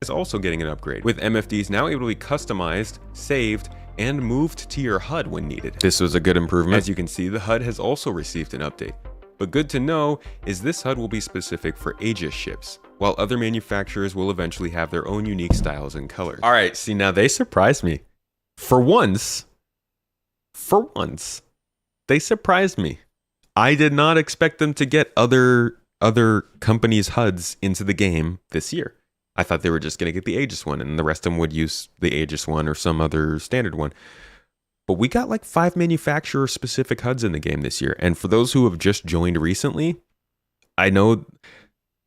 It's also getting an upgrade, with MFDs now able to be customized, saved, and moved to your HUD when needed. This was a good improvement. As you can see, the HUD has also received an update. But good to know is this HUD will be specific for Aegis ships, while other manufacturers will eventually have their own unique styles and colors. All right, see, now they surprised me. For once, they surprised me. I did not expect them to get other companies' HUDs into the game this year. I thought they were just going to get the Aegis one, and the rest of them would use the Aegis one or some other standard one. But we got like 5 manufacturer-specific HUDs in the game this year. And for those who have just joined recently, I know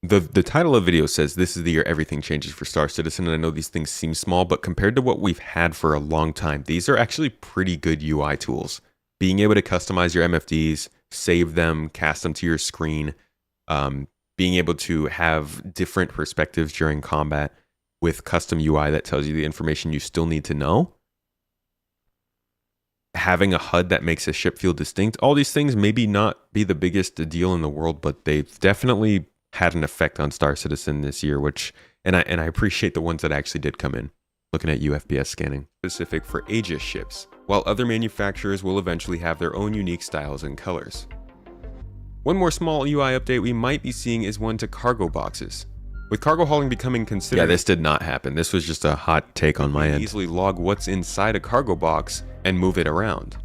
the title of the video says this is the year everything changes for Star Citizen, and I know these things seem small, but compared to what we've had for a long time, these are actually pretty good UI tools. Being able to customize your MFDs, save them, cast them to your screen, being able to have different perspectives during combat with custom UI that tells you the information you still need to know. Having a HUD that makes a ship feel distinct. All these things maybe not be the biggest deal in the world, but they've definitely had an effect on Star Citizen this year, and I appreciate the ones that actually did come in. Looking at UFPS scanning. Specific for Aegis ships, while other manufacturers will eventually have their own unique styles and colors. One more small UI update we might be seeing is one to cargo boxes. With cargo hauling becoming considered... Yeah, this did not happen. This was just a hot take on my end. Easily log what's inside a cargo box and move it around.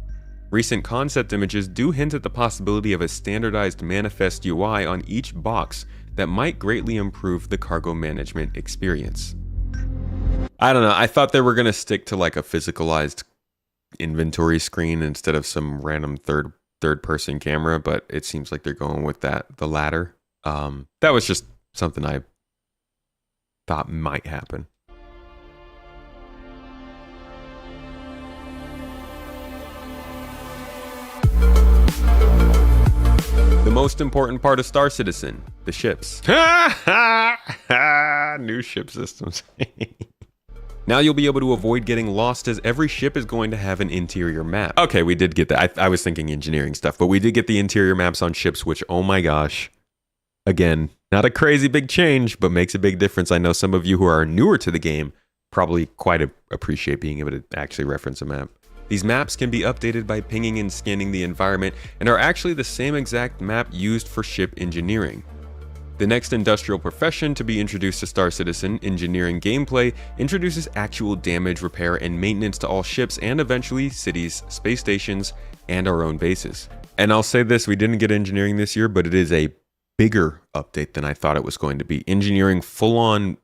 Recent concept images do hint at the possibility of a standardized manifest UI on each box that might greatly improve the cargo management experience. I don't know. I thought they were going to stick to like a physicalized inventory screen instead of some random third person camera, but it seems like they're going with the latter. That was just something I thought might happen. The most important part of Star Citizen, the ships. New ship systems. Now you'll be able to avoid getting lost, as every ship is going to have an interior map. Okay, we did get that. I was thinking engineering stuff, but we did get the interior maps on ships, which, oh my gosh. Again, not a crazy big change, but makes a big difference. I know some of you who are newer to the game probably quite appreciate being able to actually reference a map. These maps can be updated by pinging and scanning the environment, and are actually the same exact map used for ship engineering. The next industrial profession to be introduced to Star Citizen, engineering gameplay, introduces actual damage, repair, and maintenance to all ships, and eventually cities, space stations, and our own bases. And I'll say this, we didn't get engineering this year, but it is a bigger update than I thought it was going to be. Engineering full-on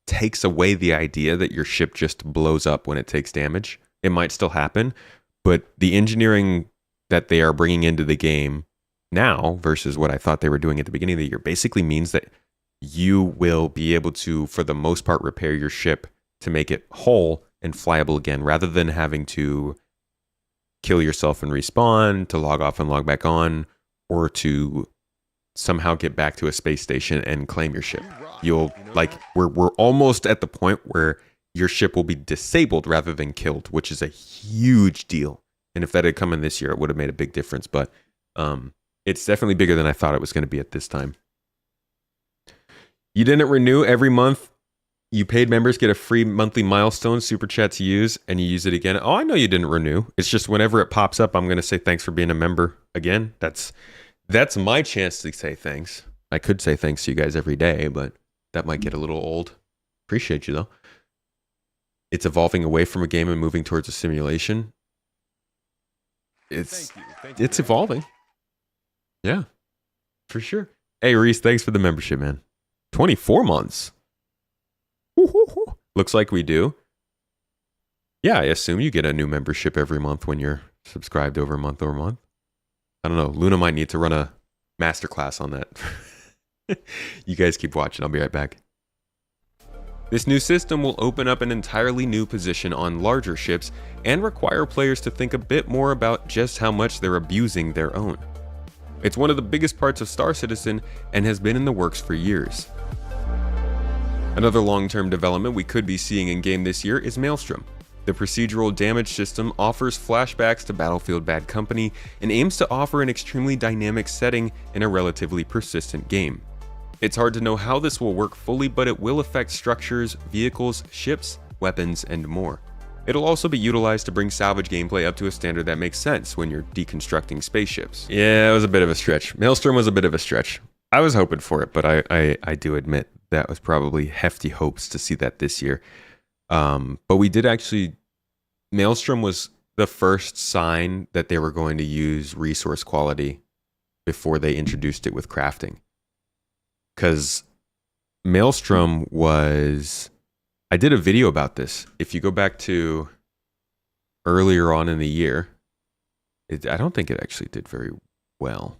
takes away the idea that your ship just blows up when it takes damage. It might still happen, But the engineering that they are bringing into the game now versus what I thought they were doing at the beginning of the year basically means that you will be able to, for the most part, repair your ship to make it whole and flyable again, rather than having to kill yourself and respawn, to log off and log back on, or to somehow get back to a space station and claim your ship. You'll, like, we're almost at the point where your ship will be disabled rather than killed, which is a huge deal. And if that had come in this year, it would have made a big difference. But it's definitely bigger than I thought it was going to be at this time. You didn't renew every month. You paid members get a free monthly milestone super chat to use, and you use it again. Oh, I know you didn't renew. It's just whenever it pops up, I'm going to say thanks for being a member again. That's my chance to say thanks. I could say thanks to you guys every day, but that might get a little old. Appreciate you, though. It's evolving away from a game and moving towards a simulation. It's evolving. Yeah, for sure. Hey, Reese, thanks for the membership, man. 24 months. Looks like we do. Yeah, I assume you get a new membership every month when you're subscribed over month over month. I don't know. Luna might need to run a masterclass on that. You guys keep watching. I'll be right back. This new system will open up an entirely new position on larger ships and require players to think a bit more about just how much they're abusing their own. It's one of the biggest parts of Star Citizen and has been in the works for years. Another long-term development we could be seeing in game this year is Maelstrom. The procedural damage system offers flashbacks to Battlefield Bad Company and aims to offer an extremely dynamic setting in a relatively persistent game. It's hard to know how this will work fully, but it will affect structures, vehicles, ships, weapons, and more. It'll also be utilized to bring salvage gameplay up to a standard that makes sense when you're deconstructing spaceships. Yeah, it was a bit of a stretch. Maelstrom was a bit of a stretch. I was hoping for it, but I do admit that was probably hefty hopes to see that this year. But we did actually... Maelstrom was the first sign that they were going to use resource quality before they introduced it with crafting. Because Maelstrom was... I did a video about this. If you go back to earlier on in the year, I don't think it actually did very well.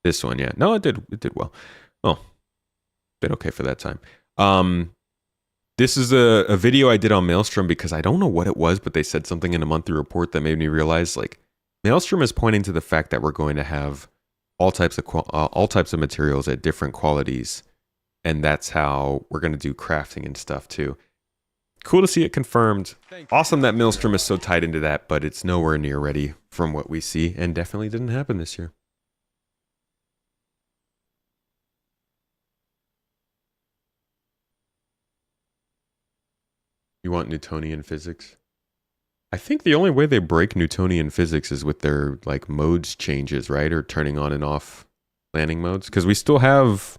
This one, yeah. No, it did well. Oh, been okay for that time. This is a video I did on Maelstrom because I don't know what it was, but they said something in a monthly report that made me realize, like, Maelstrom is pointing to the fact that we're going to have all types of materials at different qualities, and that's how we're going to do crafting and stuff too. Cool to see it confirmed. Awesome that Maelstrom is so tied into that, but it's nowhere near ready from what we see, and definitely didn't happen this year. You want Newtonian physics? I think the only way they break Newtonian physics is with their, like, modes changes, right? Or turning on and off landing modes. Because we still have...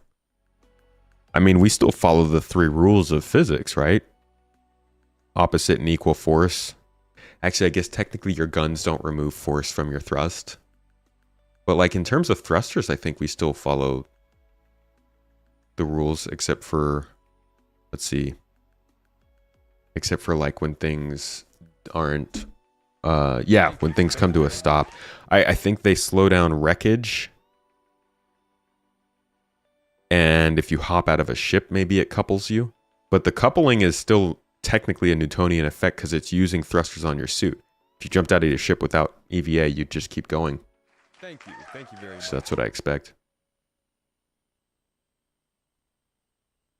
I mean, we still follow the 3 rules of physics, right? Opposite and equal force. Actually, I guess technically your guns don't remove force from your thrust. But, like, in terms of thrusters, I think we still follow the rules, except for... Let's see... Except for, like, when things aren't... yeah, when things come to a stop. I think they slow down wreckage. And if you hop out of a ship, maybe it couples you. But the coupling is still technically a Newtonian effect because it's using thrusters on your suit. If you jumped out of your ship without EVA, you'd just keep going. Thank you very much. So that's what I expect.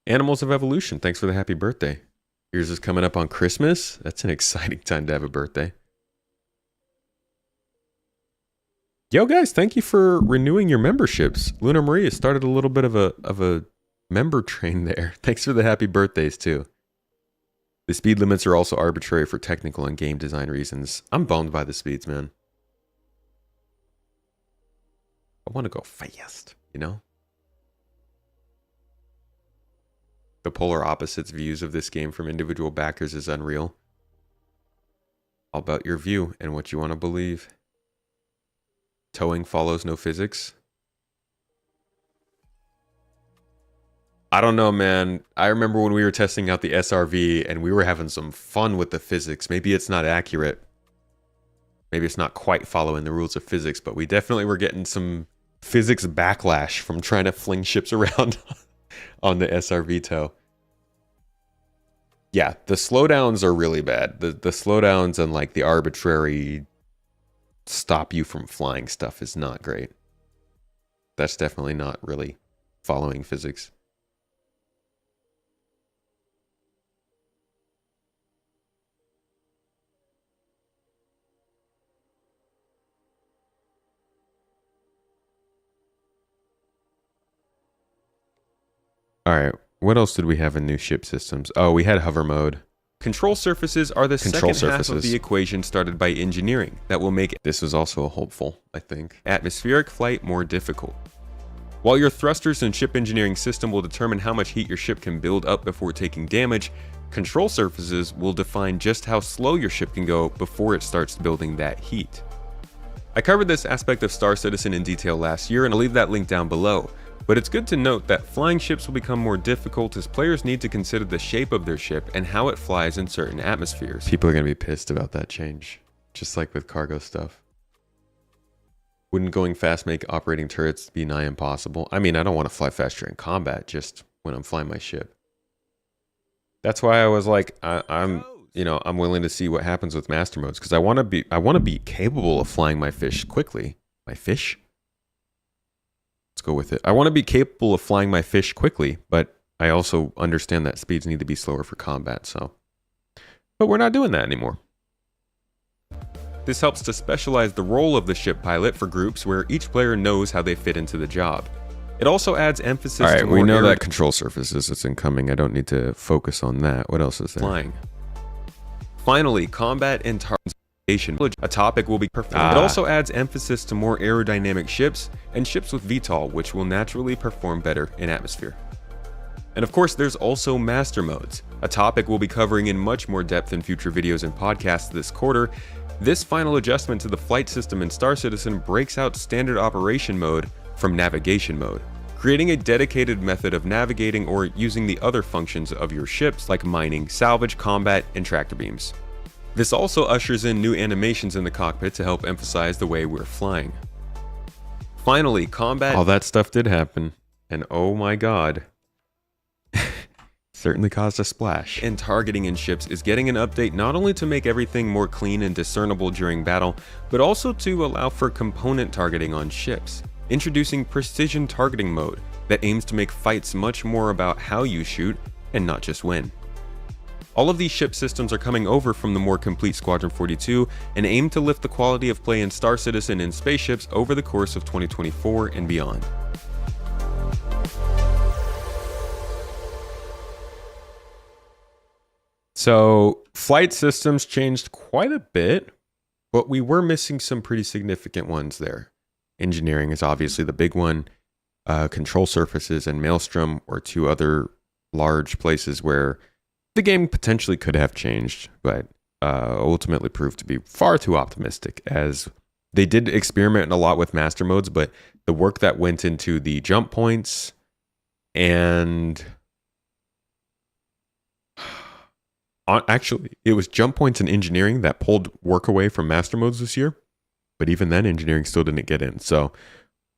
Animals of Evolution, thanks for the happy birthday. Yours is coming up on Christmas. That's an exciting time to have a birthday. Yo, guys, thank you for renewing your memberships. Luna Maria started a little bit of a member train there. Thanks for the happy birthdays, too. The speed limits are also arbitrary for technical and game design reasons. I'm bummed by the speeds, man. I want to go fast, you know? The polar opposites views of this game from individual backers is unreal. All about your view and what you want to believe. Towing follows no physics. I don't know, man. I remember when we were testing out the SRV and we were having some fun with the physics. Maybe it's not accurate. Maybe it's not quite following the rules of physics, but we definitely were getting some physics backlash from trying to fling ships around on the SRV tow. Yeah, the slowdowns are really bad. The slowdowns and like the arbitrary stop you from flying stuff is not great. That's definitely not really following physics. All right, what else did we have in new ship systems? Oh, we had hover mode. Control surfaces are the second half of the equation started by engineering that will make this was also hopeful, I think, atmospheric flight more difficult. While your thrusters and ship engineering system will determine how much heat your ship can build up before taking damage, control surfaces will define just how slow your ship can go before it starts building that heat. I covered this aspect of Star Citizen in detail last year, and I'll leave that link down below. But it's good to note that flying ships will become more difficult as players need to consider the shape of their ship and how it flies in certain atmospheres. People are going to be pissed about that change, just like with cargo stuff. Wouldn't going fast make operating turrets be nigh impossible? I mean, I don't want to fly faster in combat, just when I'm flying my ship. That's why I was like, I'm willing to see what happens with master modes, because I want to be capable of flying my fish quickly. My fish? Let's go with it. I want to be capable of flying my fish quickly, but I also understand that speeds need to be slower for combat, so. But we're not doing that anymore. This helps to specialize the role of the ship pilot for groups where each player knows how they fit into the job. It also adds emphasis to more. Alright, we know that control surfaces is incoming. I don't need to focus on that. What else is there? Flying. Finally, combat and target. A topic will be perfect. It also adds emphasis to more aerodynamic ships and ships with VTOL, which will naturally perform better in atmosphere. And of course, there's also master modes, a topic we'll be covering in much more depth in future videos and podcasts this quarter. This final adjustment to the flight system in Star Citizen breaks out standard operation mode from navigation mode, creating a dedicated method of navigating or using the other functions of your ships like mining, salvage, combat, and tractor beams. This also ushers in new animations in the cockpit to help emphasize the way we're flying. Finally, combat. All that stuff did happen, and oh my god. Certainly caused a splash. And targeting in ships is getting an update not only to make everything more clean and discernible during battle, but also to allow for component targeting on ships, introducing precision targeting mode that aims to make fights much more about how you shoot and not just when. All of these ship systems are coming over from the more complete Squadron 42 and aim to lift the quality of play in Star Citizen and spaceships over the course of 2024 and beyond. So, flight systems changed quite a bit, but we were missing some pretty significant ones there. Engineering is obviously the big one. Control surfaces and Maelstrom were two other large places where the game potentially could have changed, but ultimately proved to be far too optimistic, as they did experiment a lot with master modes, but the work that went into the jump points and actually, it was jump points and engineering that pulled work away from master modes this year, but even then engineering still didn't get in. So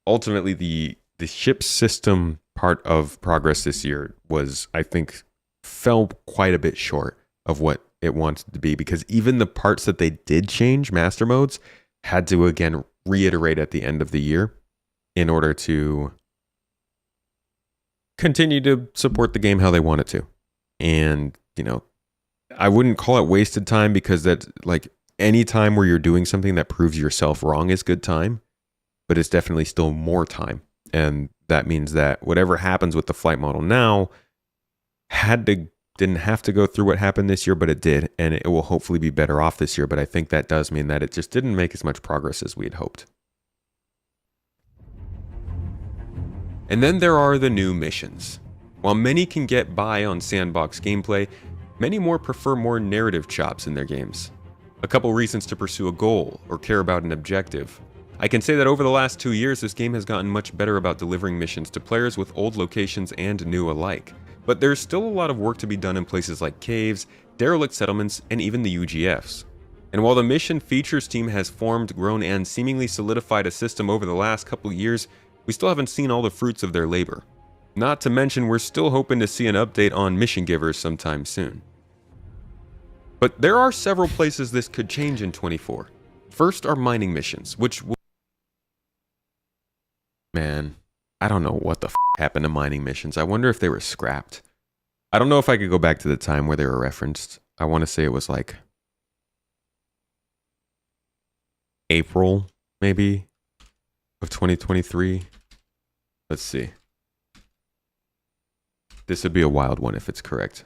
ultimately the ship system part of progress this year was, I think, fell quite a bit short of what it wanted to be, because even the parts that they did change, master modes, had to again reiterate at the end of the year in order to continue to support the game how they want it to. And, I wouldn't call it wasted time, because that's like any time where you're doing something that proves yourself wrong is good time, but it's definitely still more time. And that means that whatever happens with the flight model now didn't have to go through what happened this year, but it did, and it will hopefully be better off this year. But I think that does mean that it just didn't make as much progress as we had hoped. And then there are the new missions. While many can get by on sandbox gameplay, many more prefer more narrative chops in their games. A couple reasons to pursue a goal or care about an objective. I can say that over the last 2 years, this game has gotten much better about delivering missions to players with old locations and new alike. But there's still a lot of work to be done in places like caves, derelict settlements, and even the UGFs. And while the mission features team has formed, grown, and seemingly solidified a system over the last couple years, we still haven't seen all the fruits of their labor. Not to mention, we're still hoping to see an update on mission givers sometime soon. But there are several places this could change in 24. First are mining missions, which will... Man, I don't know what the happened to mining missions. I wonder if they were scrapped. I don't know if I could go back to the time where they were referenced. I want to say it was like April, maybe, of 2023. Let's see. This would be a wild one if it's correct.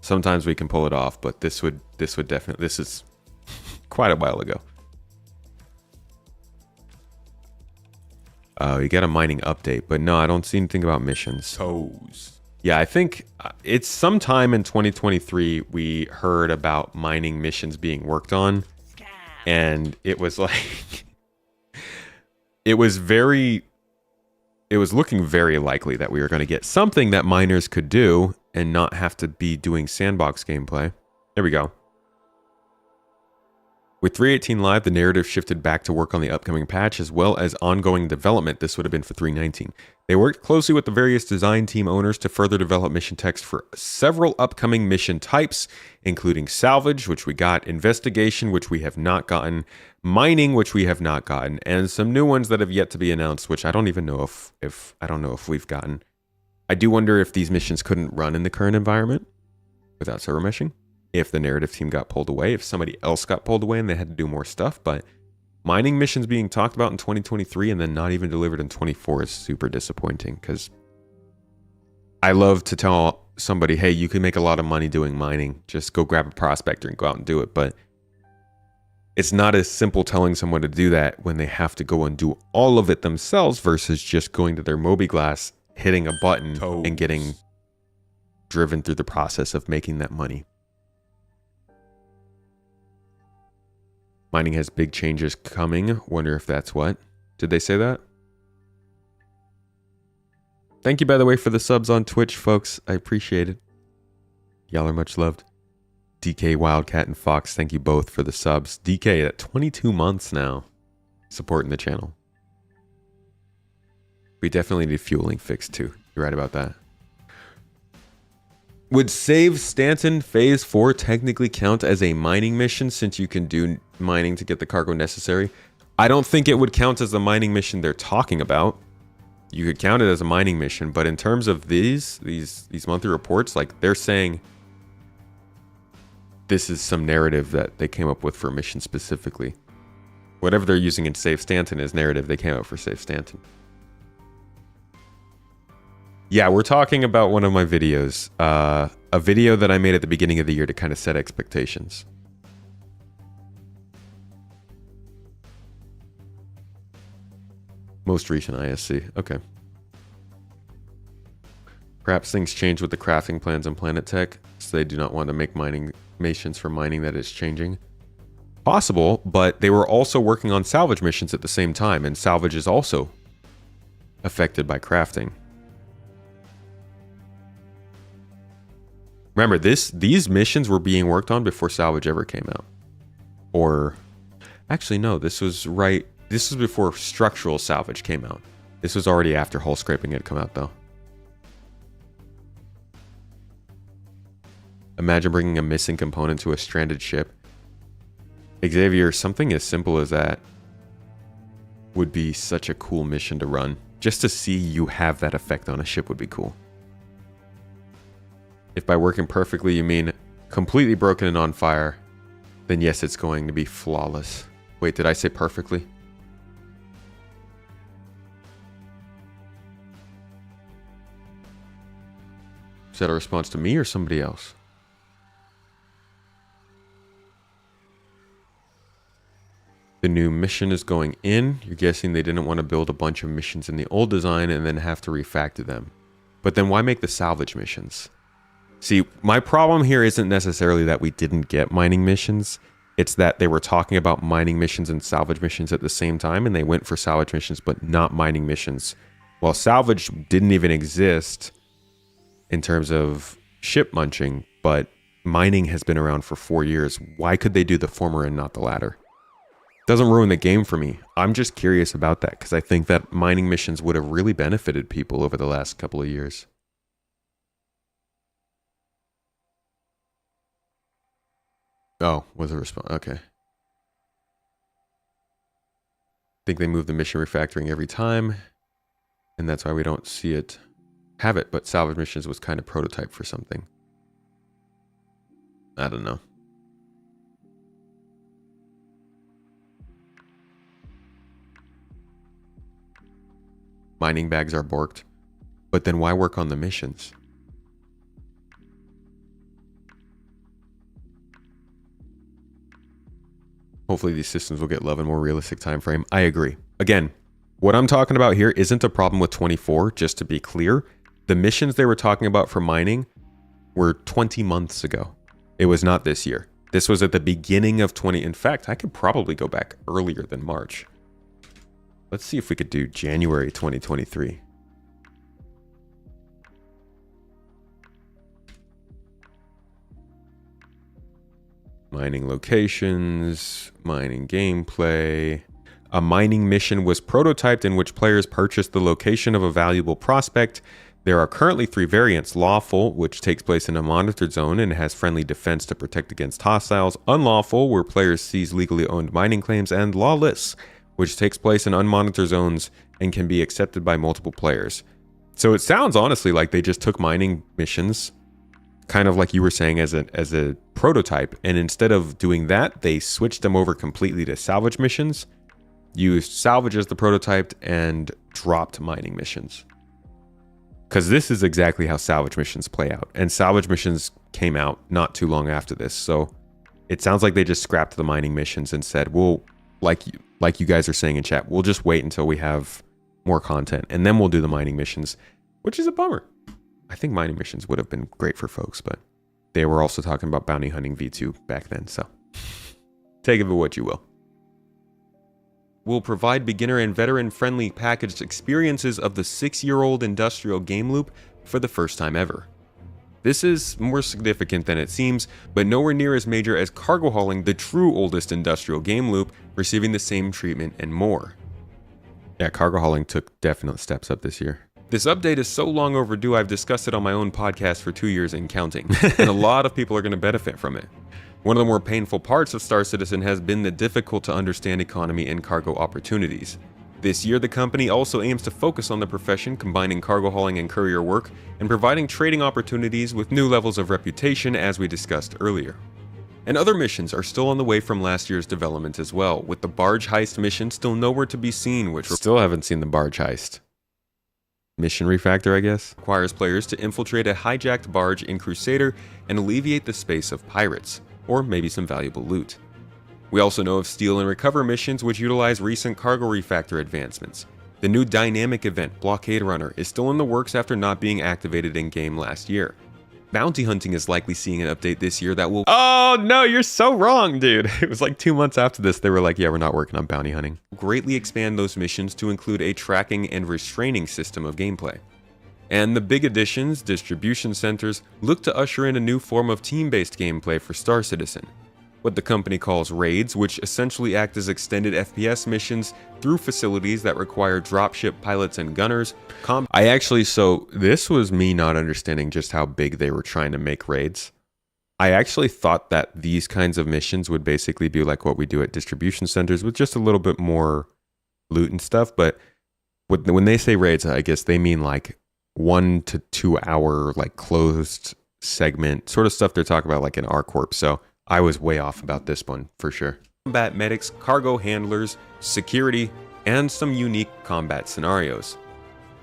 Sometimes we can pull it off, but this would definitely, this is quite a while ago. Oh, you got a mining update, but no, I don't see anything about missions. Toes. Yeah, I think it's sometime in 2023 we heard about mining missions being worked on, and it was like, it was looking very likely that we were going to get something that miners could do and not have to be doing sandbox gameplay. There we go. With 3.18 live, the narrative shifted back to work on the upcoming patch as well as ongoing development. This would have been for 3.19. They worked closely with the various design team owners to further develop mission text for several upcoming mission types, including salvage, which we got, investigation, which we have not gotten, mining, which we have not gotten, and some new ones that have yet to be announced, which I don't even know if we've gotten. I do wonder if these missions couldn't run in the current environment without server meshing. If the narrative team got pulled away, if somebody else got pulled away and they had to do more stuff. But mining missions being talked about in 2023 and then not even delivered in 24 is super disappointing, because I love to tell somebody, hey, you can make a lot of money doing mining. Just go grab a prospector and go out and do it. But it's not as simple telling someone to do that when they have to go and do all of it themselves versus just going to their MobiGlas, hitting a button, and getting driven through the process of making that money. Mining has big changes coming. Wonder if that's what. Did they say that? Thank you, by the way, for the subs on Twitch, folks. I appreciate it. Y'all are much loved. DK, Wildcat, and Fox, thank you both for the subs. DK at 22 months now, supporting the channel. We definitely need fueling fixed too. You're right about that. Would Save Stanton Phase 4 technically count as a mining mission since you can do mining to get the cargo necessary? I don't think it would count as the mining mission they're talking about. You could count it as a mining mission, but in terms of these monthly reports, like they're saying this is some narrative that they came up with for a mission specifically. Whatever they're using in Save Stanton is narrative they came up for Save Stanton. Yeah, we're talking about one of my videos. A video that I made at the beginning of the year to kind of set expectations. Most recent ISC. Okay. Perhaps things change with the crafting plans and Planet Tech, so they do not want to make mining missions for mining that is changing. Possible, but they were also working on salvage missions at the same time, and salvage is also affected by crafting. Remember, these missions were being worked on before salvage ever came out. Or, actually no, this was before structural salvage came out. This was already after hull scraping had come out though. Imagine bringing a missing component to a stranded ship. Xavier, something as simple as that would be such a cool mission to run. Just to see you have that effect on a ship would be cool. If by working perfectly you mean completely broken and on fire, then yes, it's going to be flawless. Wait, did I say perfectly? Is that a response to me or somebody else? The new mission is going in. You're guessing they didn't want to build a bunch of missions in the old design and then have to refactor them. But then why make the salvage missions? See, my problem here isn't necessarily that we didn't get mining missions. It's that they were talking about mining missions and salvage missions at the same time, and they went for salvage missions, but not mining missions. While salvage didn't even exist in terms of ship munching, but mining has been around for 4 years. Why could they do the former and not the latter? Doesn't ruin the game for me. I'm just curious about that because I think that mining missions would have really benefited people over the last couple of years. Oh, was a response. Okay. Think they move the mission refactoring every time, and that's why we don't see it have it, but salvage missions was kind of prototype for something. I don't know. Mining bags are borked, but then why work on the missions? Hopefully these systems will get love in a more realistic time frame. I agree. Again, what I'm talking about here isn't a problem with 24, just to be clear. The missions they were talking about for mining were 20 months ago. It was not this year. This was at the beginning of 20. In fact, I could probably go back earlier than March. Let's see if we could do January 2023. Mining locations, mining gameplay. A mining mission was prototyped in which players purchased the location of a valuable prospect. There are currently 3 variants: lawful, which takes place in a monitored zone and has friendly defense to protect against hostiles; unlawful, where players seize legally owned mining claims; and lawless, which takes place in unmonitored zones and can be accepted by multiple players. So it sounds honestly like they just took mining missions, kind of like you were saying, as a prototype, and instead of doing that, they switched them over completely to salvage missions, used salvage as the prototype, and dropped mining missions. Because this is exactly how salvage missions play out, and salvage missions came out not too long after this, so it sounds like they just scrapped the mining missions and said, well, like you guys are saying in chat, we'll just wait until we have more content, and then we'll do the mining missions, which is a bummer. I think mining missions would have been great for folks, but they were also talking about bounty hunting V2 back then, so take of it what you will. Will provide beginner and veteran-friendly packaged experiences of the 6-year-old industrial game loop for the first time ever. This is more significant than it seems, but nowhere near as major as cargo hauling, the true oldest industrial game loop, receiving the same treatment and more. Yeah, cargo hauling took definite steps up this year. This update is so long overdue, I've discussed it on my own podcast for 2 years and counting, and a lot of people are going to benefit from it. One of the more painful parts of Star Citizen has been the difficult to understand economy and cargo opportunities. This year, the company also aims to focus on the profession, combining cargo hauling and courier work, and providing trading opportunities with new levels of reputation, as we discussed earlier. And other missions are still on the way from last year's development as well, with the barge heist mission still nowhere to be seen, which still haven't seen the barge heist. Mission refactor, I guess, requires players to infiltrate a hijacked barge in Crusader and alleviate the space of pirates, or maybe some valuable loot. We also know of steal and recover missions which utilize recent cargo refactor advancements. The new dynamic event, Blockade Runner, is still in the works after not being activated in-game last year. Bounty hunting is likely seeing an update this year that will— Oh no, you're so wrong, dude. It was like 2 months after this, they were like, yeah, we're not working on bounty hunting. Greatly expand those missions to include a tracking and restraining system of gameplay. And the big additions, distribution centers, look to usher in a new form of team-based gameplay for Star Citizen. What the company calls raids, which essentially act as extended FPS missions through facilities that require dropship pilots and gunners. So this was me not understanding just how big they were trying to make raids. I actually thought that these kinds of missions would basically be like what we do at distribution centers with just a little bit more loot and stuff, but when they say raids, I guess they mean like 1 to 2 hour like closed segment sort of stuff they're talking about like in R-Corp. So I was way off about this one for sure. Combat medics, cargo handlers, security, and some unique combat scenarios.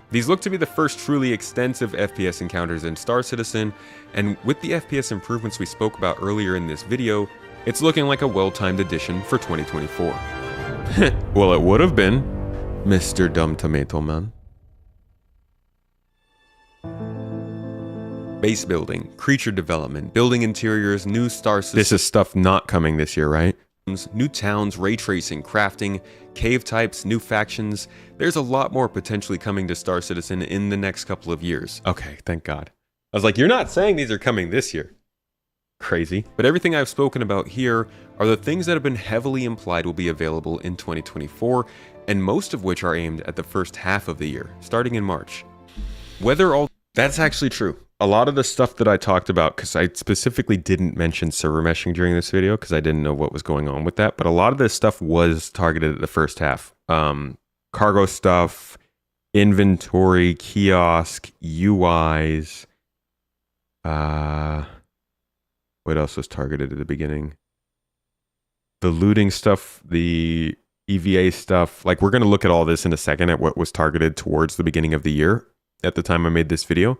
These look to be the first truly extensive FPS encounters in Star Citizen, and with the FPS improvements we spoke about earlier in this video, it's looking like a well-timed addition for 2024. Well, it would have been, Mr. Dumb Tomato Man. Base building, creature development, building interiors, new star systems. This is stuff not coming this year, right? New towns, ray tracing, crafting, cave types, new factions. There's a lot more potentially coming to Star Citizen in the next couple of years. Okay, thank God. I was like, you're not saying these are coming this year. crazy. But everything I've spoken about here are the things that have been heavily implied will be available in 2024, and most of which are aimed at the first half of the year, starting in March. That's actually true. A lot of the stuff that I talked about, because I specifically didn't mention server meshing during this video because I didn't know what was going on with that, but a lot of this stuff was targeted at the first half. Cargo stuff, inventory, kiosk, UIs. What else was targeted at the beginning? The looting stuff, the EVA stuff. Like, we're going to look at all this in a second at what was targeted towards the beginning of the year at the time I made this video.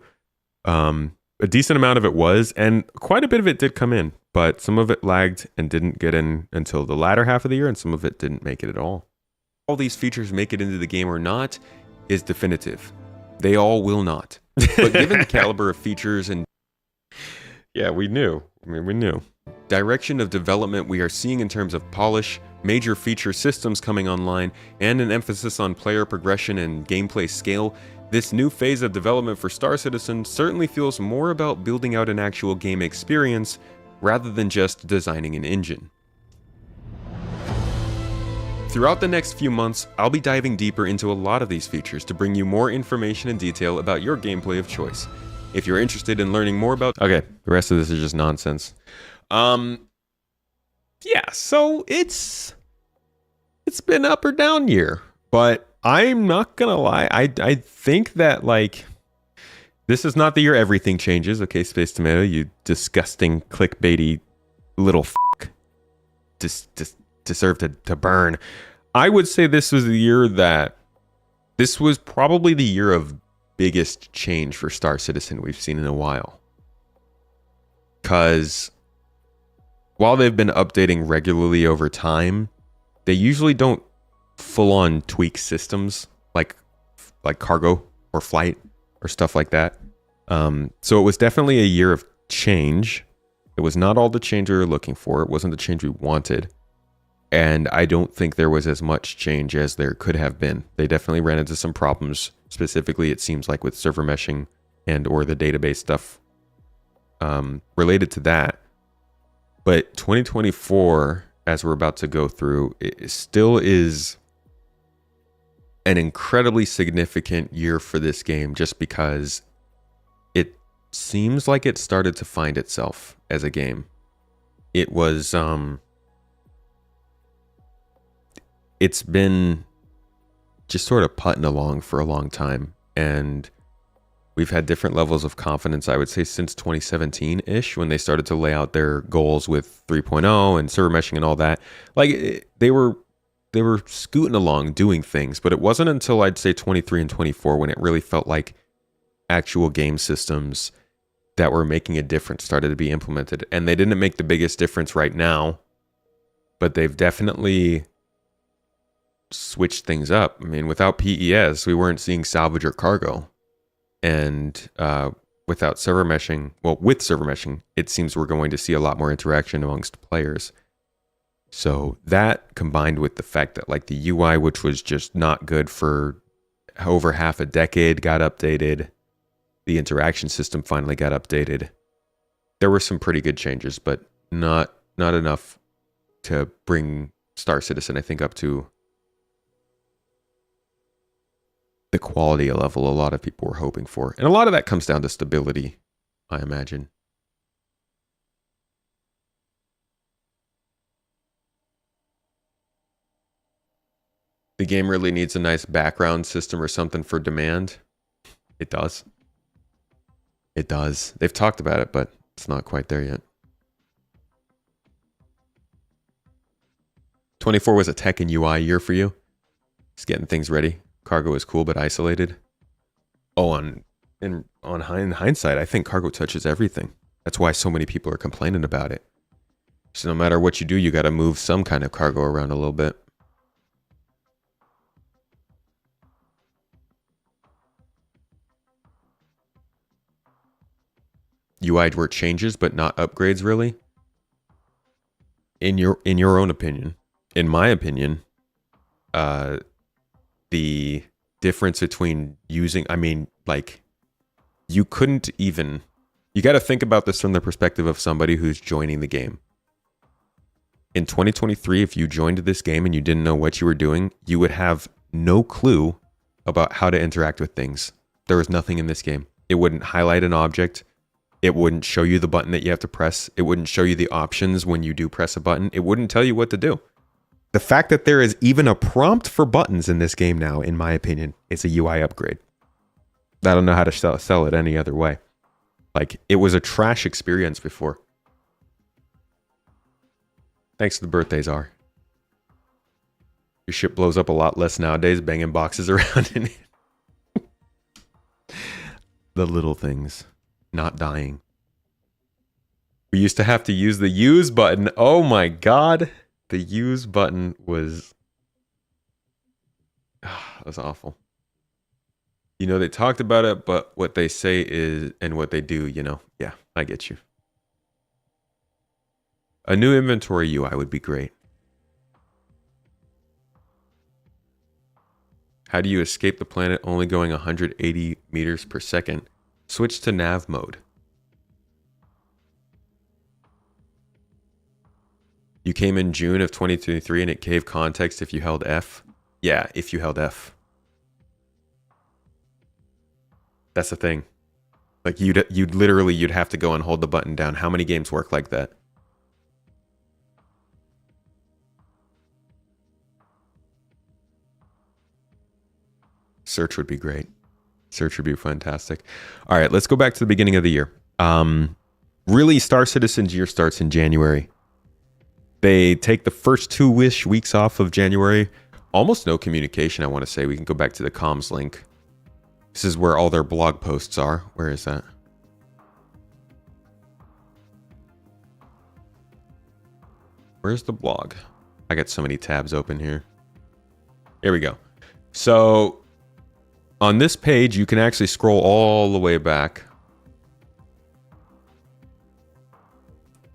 A decent amount of it was, and quite a bit of it did come in, but some of it lagged and didn't get in until the latter half of the year, and some of it didn't make it at all. All these features make it into the game or not is definitive. They all will not. But given the caliber of features and yeah, we knew. We knew. Direction of development we are seeing in terms of polish, major feature systems coming online, and an emphasis on player progression and gameplay scale, this new phase of development for Star Citizen certainly feels more about building out an actual game experience rather than just designing an engine. Throughout the next few months, I'll be diving deeper into a lot of these features to bring you more information and detail about your gameplay of choice. If you're interested in learning more about... Okay, the rest of this is just nonsense. Yeah, so it's been up or down year, but I'm not gonna lie. I think that, like, this is not the year everything changes. Okay, Space Tomato, you disgusting clickbaity little f***. Just deserve to burn. I would say this was the year that... This was probably the year of biggest change for Star Citizen we've seen in a while. Because while they've been updating regularly over time, they usually don't full-on tweak systems like cargo or flight or stuff like that. So it was definitely a year of change. It was not all the change we were looking for. It wasn't the change we wanted. And I don't think there was as much change as there could have been. They definitely ran into some problems. Specifically, it seems like with server meshing and or the database stuff related to that. But 2024, as we're about to go through, it still is an incredibly significant year for this game just because it seems like it started to find itself as a game. It was... It's been just sort of putting along for a long time, and we've had different levels of confidence, I would say, since 2017-ish, when they started to lay out their goals with 3.0 and server meshing and all that. Like, they were scooting along doing things, but it wasn't until I'd say 23 and 24 when it really felt like actual game systems that were making a difference started to be implemented. And they didn't make the biggest difference right now, but they've definitely switched things up. I mean, without PES, we weren't seeing salvage or cargo. And without server meshing, well, with server meshing, it seems we're going to see a lot more interaction amongst players. So that combined with the fact that, like, the UI, which was just not good for over half a decade, got updated. The interaction system finally got updated. There were some pretty good changes, but not enough to bring Star Citizen, I think, up to the quality level a lot of people were hoping for. And a lot of that comes down to stability, I imagine. The game really needs a nice background system or something for demand. It does. It does. They've talked about it, but it's not quite there yet. 24 was a tech and UI year for you. Just getting things ready. Cargo is cool, but isolated. Oh, in hindsight, I think cargo touches everything. That's why so many people are complaining about it. So no matter what you do, you got to move some kind of cargo around a little bit. UI were changes, but not upgrades, really. In your own opinion, in my opinion, the difference between using, I mean, like, you couldn't even You got to think about this from the perspective of somebody who's joining the game. In 2023, if you joined this game and you didn't know what you were doing, you would have no clue about how to interact with things. There was nothing in this game. It wouldn't highlight an object. It wouldn't show you the button that you have to press. It wouldn't show you the options when you do press a button. It wouldn't tell you what to do. The fact that there is even a prompt for buttons in this game now, in my opinion, is a UI upgrade. I don't know how to sell it any other way. Like, it was a trash experience before. Thanks to the birthdays, R. Your ship blows up a lot less nowadays, banging boxes around in it. The little things. Not dying. We used to have to use the use button. Oh my god. The use button was... that was awful. You know, they talked about it, but what they say is, and what they do, you know. Yeah, I get you. A new inventory UI would be great. How do you escape the planet only going 180 meters per second? Switch to nav mode. You came in June of 2023 and it gave context if you held F. Yeah, if you held F. That's the thing. Like you'd have to go and hold the button down. How many games work like that? Search would be great. Search would be fantastic. All right, let's go back to the beginning of the year. Really, Star Citizen's year starts in January. They take the first 2-ish weeks off of January. Almost no communication, I want to say. We can go back to the comms link. This is where all their blog posts are. Where is that? Where's the blog? I got so many tabs open here. Here we go. So on this page, you can actually scroll all the way back.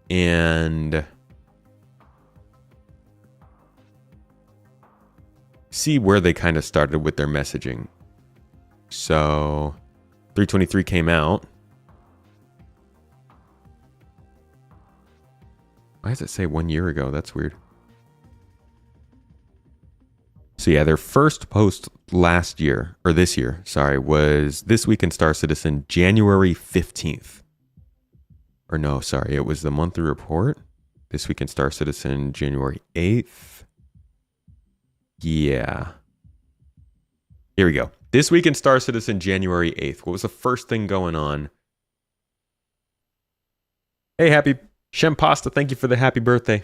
And see where they kind of started with their messaging. So 323 came out. Why does it say 1 year ago? That's weird. So yeah, their first post last year, or this year, sorry, was This Week in Star Citizen, January 15th. Or no, sorry, it was the monthly report. This Week in Star Citizen, January 8th. Yeah. Here we go. This Week in Star Citizen, January 8th. What was the first thing going on? Hey, happy Shem Pasta, thank you for the happy birthday.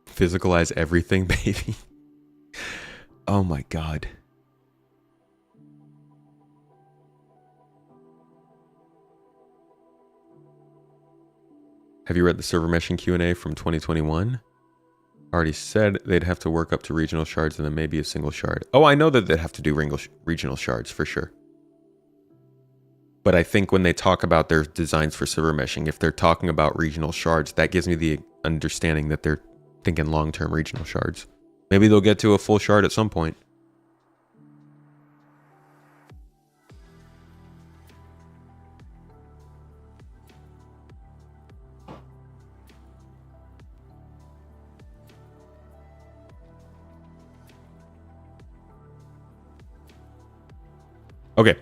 Physicalize everything, baby. Oh my god. Have you read the server meshing Q&A from 2021? Already said they'd have to work up to regional shards and then maybe a single shard. Oh, I know that they'd have to do regional shards for sure. But I think when they talk about their designs for server meshing, if they're talking about regional shards, that gives me the understanding that they're thinking long-term regional shards. Maybe they'll get to a full shard at some point. Okay,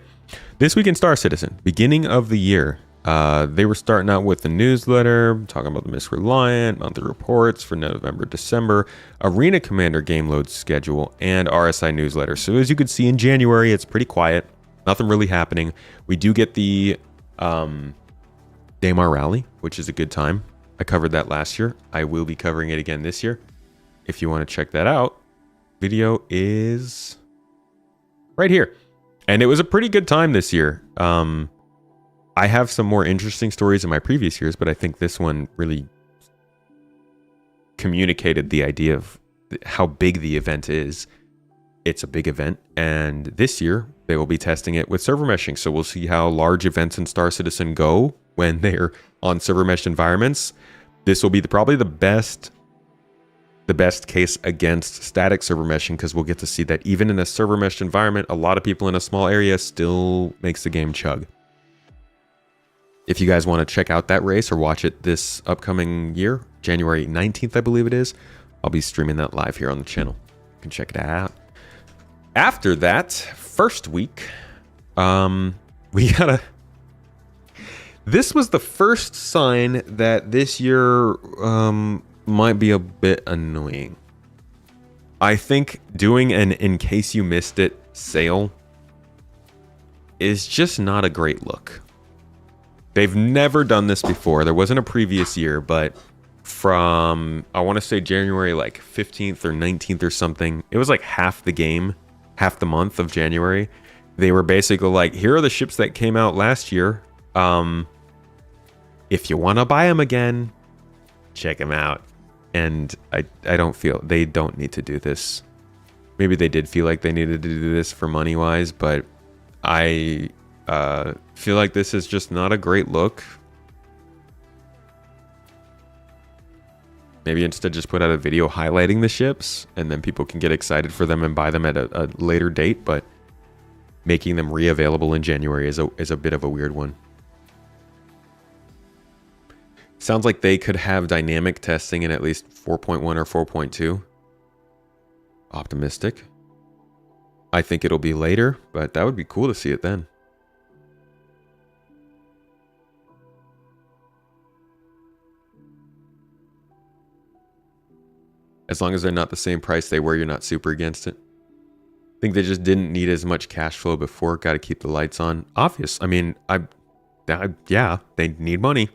This Week in Star Citizen, beginning of the year. They were starting out with the newsletter, talking about the Misreliant, monthly reports for November, December, Arena Commander game load schedule, and RSI newsletter. So as you can see in January, it's pretty quiet. Nothing really happening. We do get the Daymar Rally, which is a good time. I covered that last year. I will be covering it again this year. If you want to check that out, video is right here. And it was a pretty good time this year. I have some more interesting stories in my previous years, but I think this one really communicated the idea of how big the event is. It's a big event, and this year they will be testing it with server meshing. So we'll see how large events in Star Citizen go when they're on server meshed environments. This will be probably the best the best case against static server meshing, because we'll get to see that even in a server meshed environment, a lot of people in a small area still makes the game chug. If you guys want to check out that race or watch it this upcoming year, January 19th, I believe it is, I'll be streaming that live here on the channel. You can check it out. After that, first week, we gotta... This was the first sign that this year might be a bit annoying. I think doing an in case you missed it sale is just not a great look. They've never done this before. There wasn't a previous year, but from, I want to say January like 15th or 19th or something, it was like half the game, half the month of January. They were basically like, here are the ships that came out last year. If you want to buy them again, check them out. And I don't feel, they don't need to do this. Maybe they did feel like they needed to do this for money wise, but I feel like this is just not a great look. Maybe instead just put out a video highlighting the ships, and then people can get excited for them and buy them at a later date, but making them re-available in January is a bit of a weird one. Sounds like they could have dynamic testing in at least 4.1 or 4.2. Optimistic. I think it'll be later, but that would be cool to see it then. As long as they're not the same price they were, you're not super against it. I think they just didn't need as much cash flow before. Got to keep the lights on. Obvious. I mean, yeah, they need money.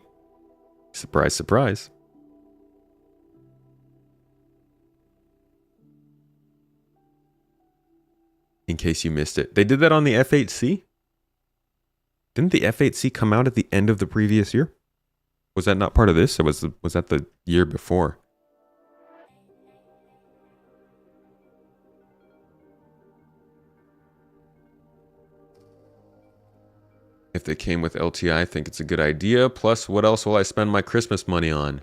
Surprise, surprise. In case you missed it. They did that on the F8C? Didn't the F8C come out at the end of the previous year? Was that not part of this? Or was that the year before? If they came with LTI, I think it's a good idea. Plus, what else will I spend my Christmas money on?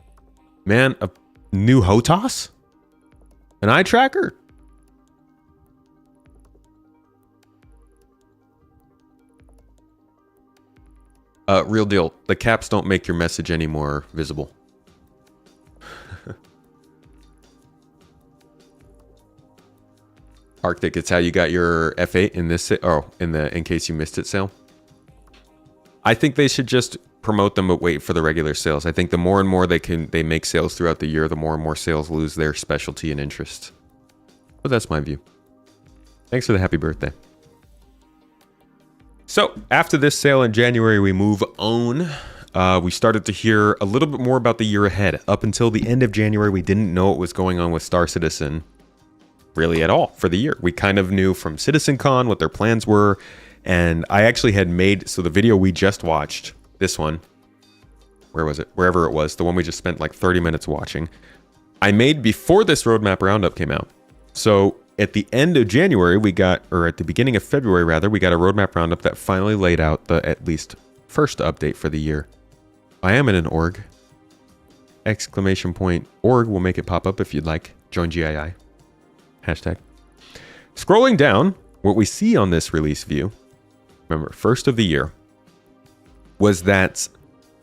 Man, a new HOTAS? An eye tracker? Real deal. The caps don't make your message any more visible. Arctic, it's how you got your F8 in this, in case you missed it sale. I think they should just promote them but wait for the regular sales. I think the more and more they make sales throughout the year, the more and more sales lose their specialty and interest. But that's my view. Thanks for the happy birthday. So after this sale in January, we move on. We started to hear a little bit more about the year ahead. Up until the end of January, we didn't know what was going on with Star Citizen really at all for the year. We kind of knew from CitizenCon what their plans were. And I actually had made, so the video we just watched, this one, where was it? Wherever it was, the one we just spent like 30 minutes watching, I made before this roadmap roundup came out. So at the end of January, or at the beginning of February rather, we got a roadmap roundup that finally laid out the at least first update for the year. I am in an org. ! Org will make it pop up if you'd like. Join GII. Hashtag. Scrolling down, what we see on this release view, remember, first of the year, was that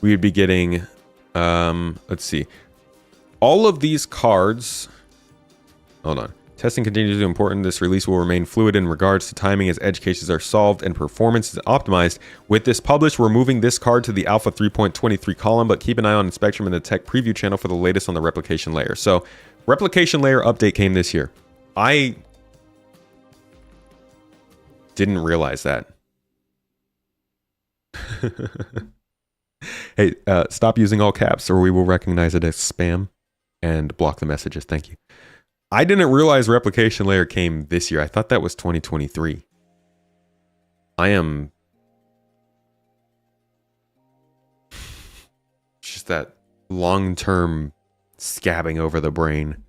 we would be getting, let's see, all of these cards. Hold on. Testing continues to be important. This release will remain fluid in regards to timing as edge cases are solved and performance is optimized. With this published, we're moving this card to the Alpha 3.23 column, but keep an eye on Spectrum and the tech preview channel for the latest on the replication layer. So, replication layer update came this year. I didn't realize that. Hey, stop using all caps or we will recognize it as spam and block the messages. Thank you. I didn't realize replication layer came this year. I thought that was 2023. I am just that long-term scabbing over the brain.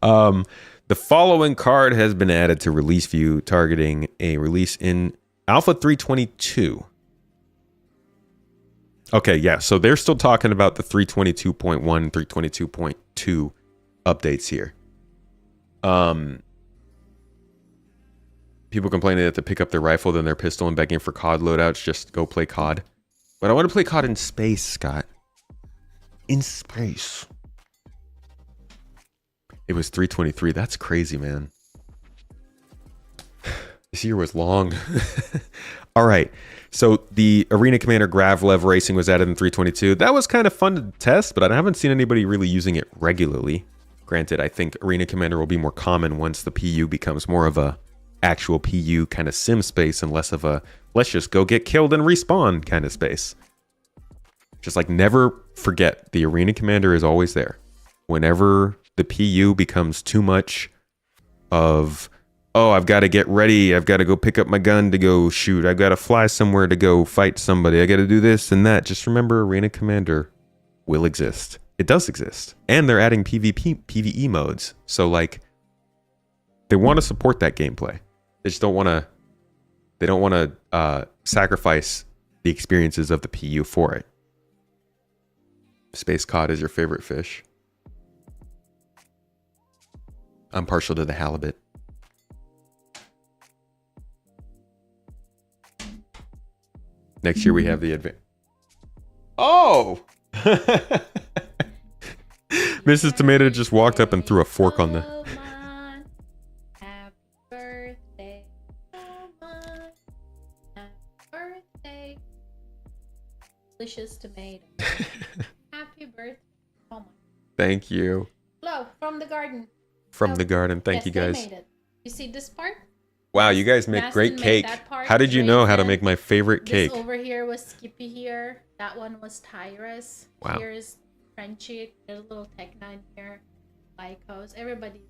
The following card has been added to release view, targeting a release in Alpha 3.22. Okay, yeah. So they're still talking about the 322.1, 322.2 updates here. People complaining that to pick up their rifle, then their pistol, and begging for COD loadouts. Just go play COD. But I want to play COD in space, Scott. In space. It was 323. That's crazy, man. This year was long. All right. So the Arena Commander Gravlev Racing was added in 322. That was kind of fun to test, but I haven't seen anybody really using it regularly. Granted, I think Arena Commander will be more common once the PU becomes more of a actual PU kind of sim space and less of a let's just go get killed and respawn kind of space. Just like never forget, the Arena Commander is always there. Whenever the PU becomes too much of, oh, I've got to get ready, I've got to go pick up my gun to go shoot, I've got to fly somewhere to go fight somebody, I got to do this and that, just remember Arena Commander will exist. It does exist. And they're adding PvE modes. So like, they want to support that gameplay. They just don't want to, they don't want to sacrifice the experiences of the PU for it. Space cod is your favorite fish. I'm partial to the halibut. Next year we have the advance. Oh! Mrs. Tomato just walked up and threw a fork on the... Happy birthday. Happy birthday. Delicious tomato. Happy birthday. Oh my. Thank you. Hello, from the garden. From the garden. Thank you guys. They made it. You see this part? Wow, you guys make great cake. How did you know how to make my favorite cake? This over here was Skippy here. That one was Tyrus. Wow. Here's Frenchie. There's a little Tech9 here. Lycos. Everybody.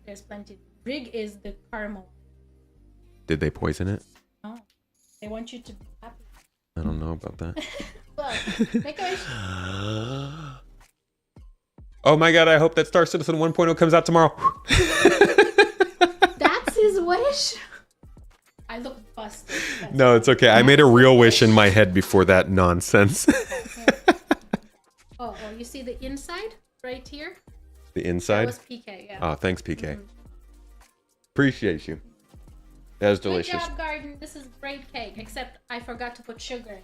There's plenty. Brig is the caramel. Did they poison it? No. They want you to be happy. I don't know about that. Well, make a wish. Oh my god, I hope that Star Citizen 1.0 comes out tomorrow. That's his wish? I look busted. No, it's okay. I made a real wish in my head before that nonsense. Oh, well, you see the inside right here? The inside? That was PK, yeah. Oh, thanks, PK. Appreciate you. That was delicious. Good job, Garden. This is great cake, except I forgot to put sugar in.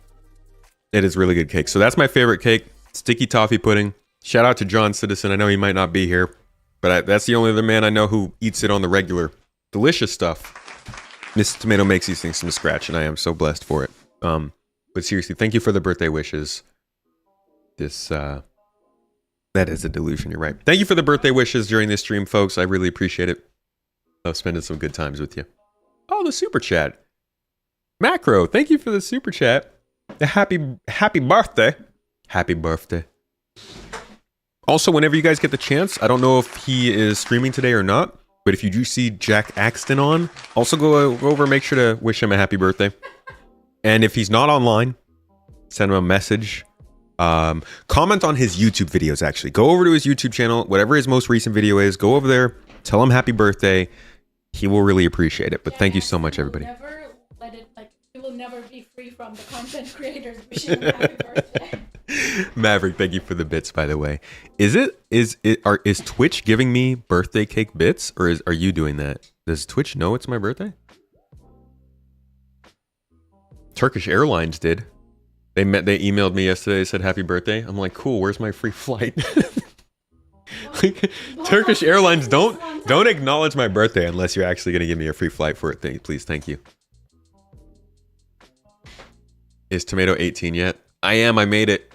It is really good cake. So that's my favorite cake. Sticky toffee pudding. Shout out to John Citizen. I know he might not be here, but that's the only other man I know who eats it on the regular. Delicious stuff. Mrs. Tomato makes these things from scratch, and I am so blessed for it. But seriously, thank you for the birthday wishes. This, that is a delusion, you're right. Thank you for the birthday wishes during this stream, folks. I really appreciate it. Love spending some good times with you. Oh, the super chat. Macro, thank you for the super chat. Happy birthday. Happy birthday. Also, whenever you guys get the chance, I don't know if he is streaming today or not, but if you do see Jack Axton on, also go over and make sure to wish him a happy birthday. And if he's not online, send him a message. Comment on his YouTube videos, actually. Go over to his YouTube channel, whatever his most recent video is, go over there, tell him happy birthday. He will really appreciate it. But thank you so much, everybody. Never let it, like, you will never be free from the content creators wishing you happy birthday. Maverick, thank you for the bits, by the way. Is Twitch giving me birthday cake bits, or are you doing that? Does Twitch know it's my birthday? Turkish Airlines did. They emailed me yesterday, said happy birthday. I'm like, cool, where's my free flight? Like, Turkish Airlines, don't acknowledge my birthday unless you're actually gonna give me a free flight for it. Please, thank you. Is Tomato 18 yet? I am, I made it.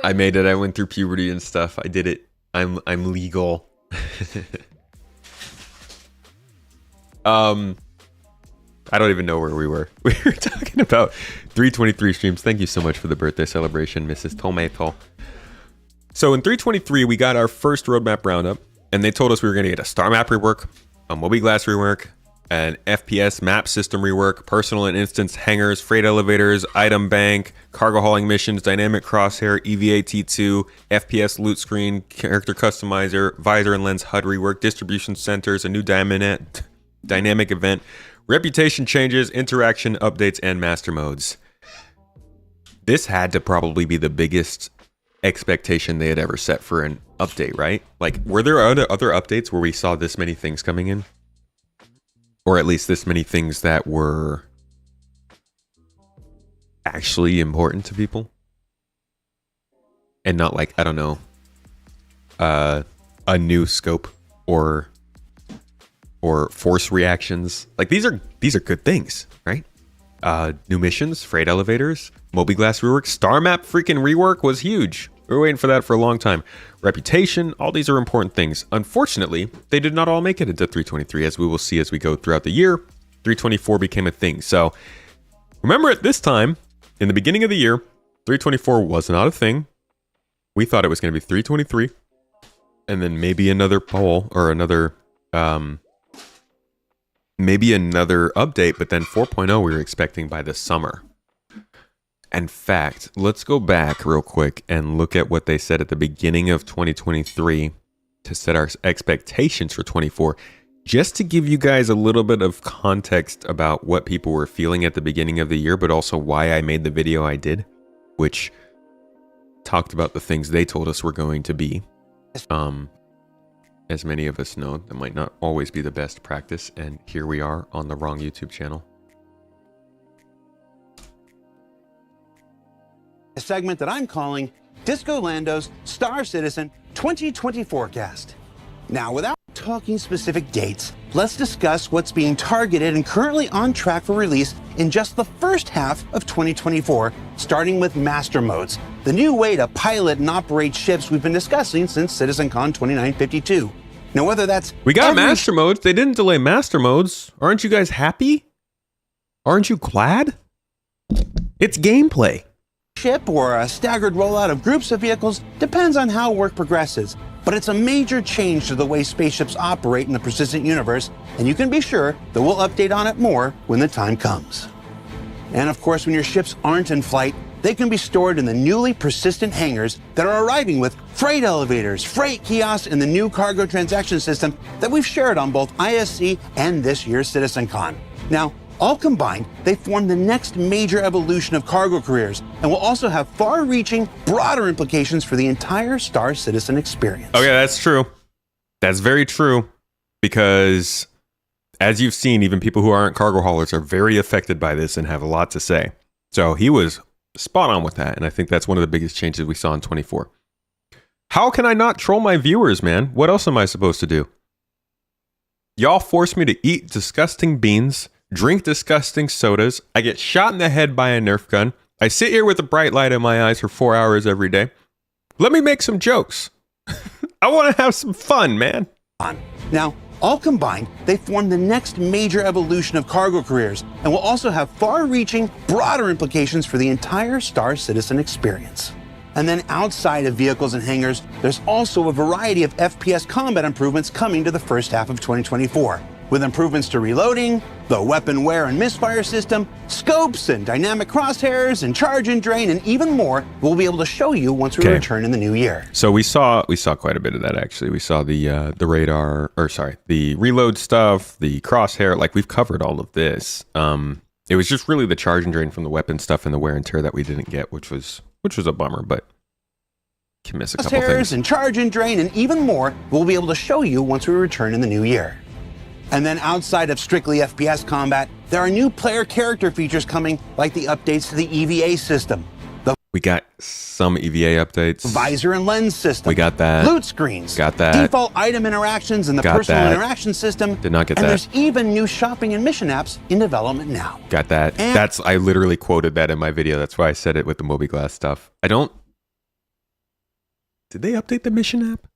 I made it. I went through puberty and stuff. I did it. I'm legal. I don't even know where we were. We were talking about 323 streams. Thank you so much for the birthday celebration, Mrs. Tomato. So in 323, we got our first roadmap roundup, and they told us we were going to get a star map rework, a MobiGlas rework, an FPS map system rework, personal and instance hangars, freight elevators, item bank, cargo hauling missions, dynamic crosshair, EVA T2, FPS loot screen, character customizer, visor and lens HUD rework, distribution centers, a new dynamic event, reputation changes, interaction updates, and master modes. this had to probably be the biggest expectation they had ever set for an update, right? Like, were there other updates where we saw this many things coming in? Or at least this many things that were actually important to people? And not like, I don't know, a new scope or force reactions. Like, these are good things, right? New missions, freight elevators, MobiGlas rework, star map freaking rework was huge. We were waiting for that for a long time. Reputation, all these are important things. Unfortunately, they did not all make it into 323, as we will see as we go throughout the year. 324 became a thing. So remember at this time, in the beginning of the year, 324 was not a thing. We thought it was going to be 323. And then maybe another poll or another maybe another update, but then 4.0 we were expecting by the summer. In fact, let's go back real quick and look at what they said at the beginning of 2023 to set our expectations for 24, just to give you guys a little bit of context about what people were feeling at the beginning of the year, but also why I made the video I did, which talked about the things they told us were going to be. As many of us know, that might not always be the best practice, and here we are on the wrong YouTube channel. A segment that I'm calling Disco Lando's Star Citizen 2020 Forecast. Now, without talking specific dates, let's discuss what's being targeted and currently on track for release in just the first half of 2024, starting with Master Modes, the new way to pilot and operate ships we've been discussing since CitizenCon 2952. Now, whether that's... We got Master Modes. They didn't delay Master Modes. Aren't you guys happy? Aren't you glad? It's gameplay. Ship or a staggered rollout of groups of vehicles depends on how work progresses, but it's a major change to the way spaceships operate in the persistent universe, and you can be sure that we'll update on it more when the time comes. And of course, when your ships aren't in flight, they can be stored in the newly persistent hangars that are arriving with freight elevators, freight kiosks, and the new cargo transaction system that we've shared on both ISC and this year's CitizenCon. Now, all combined, they form the next major evolution of cargo careers and will also have far-reaching, broader implications for the entire Star Citizen experience. Okay, that's true. That's very true. Because, as you've seen, even people who aren't cargo haulers are very affected by this and have a lot to say. So he was spot on with that, and I think that's one of the biggest changes we saw in 24. How can I not troll my viewers, man? What else am I supposed to do? Y'all force me to eat disgusting beans, drink disgusting sodas. I get shot in the head by a Nerf gun. I sit here with a bright light in my eyes for 4 hours every day. Let me make some jokes. I want to have some fun, man. Now, all combined, they form the next major evolution of cargo careers and will also have far-reaching, broader implications for the entire Star Citizen experience. And then outside of vehicles and hangars, there's also a variety of FPS combat improvements coming to the first half of 2024. With improvements to reloading, the weapon wear and misfire system, scopes and dynamic crosshairs and charge and drain, and even more we'll be able to show you once we return in the new year. So we saw quite a bit of that, actually. We saw the radar, the reload stuff, the crosshair. Like, we've covered all of this. It was just really the charge and drain from the weapon stuff and the wear and tear that we didn't get, which was a bummer, but can miss a couple things. And charge and drain, and even more we'll be able to show you once we return in the new year. And then outside of strictly FPS combat, there are new player character features coming, like the updates to the EVA system. We got some EVA updates. Visor and lens system. We got that. Loot screens. Got that. Default item interactions and the personal interaction system. Did not get that. And there's even new shopping and mission apps in development now. Got that. I literally quoted that in my video. That's why I said it with the MobiGlas stuff. Did they update the mission app?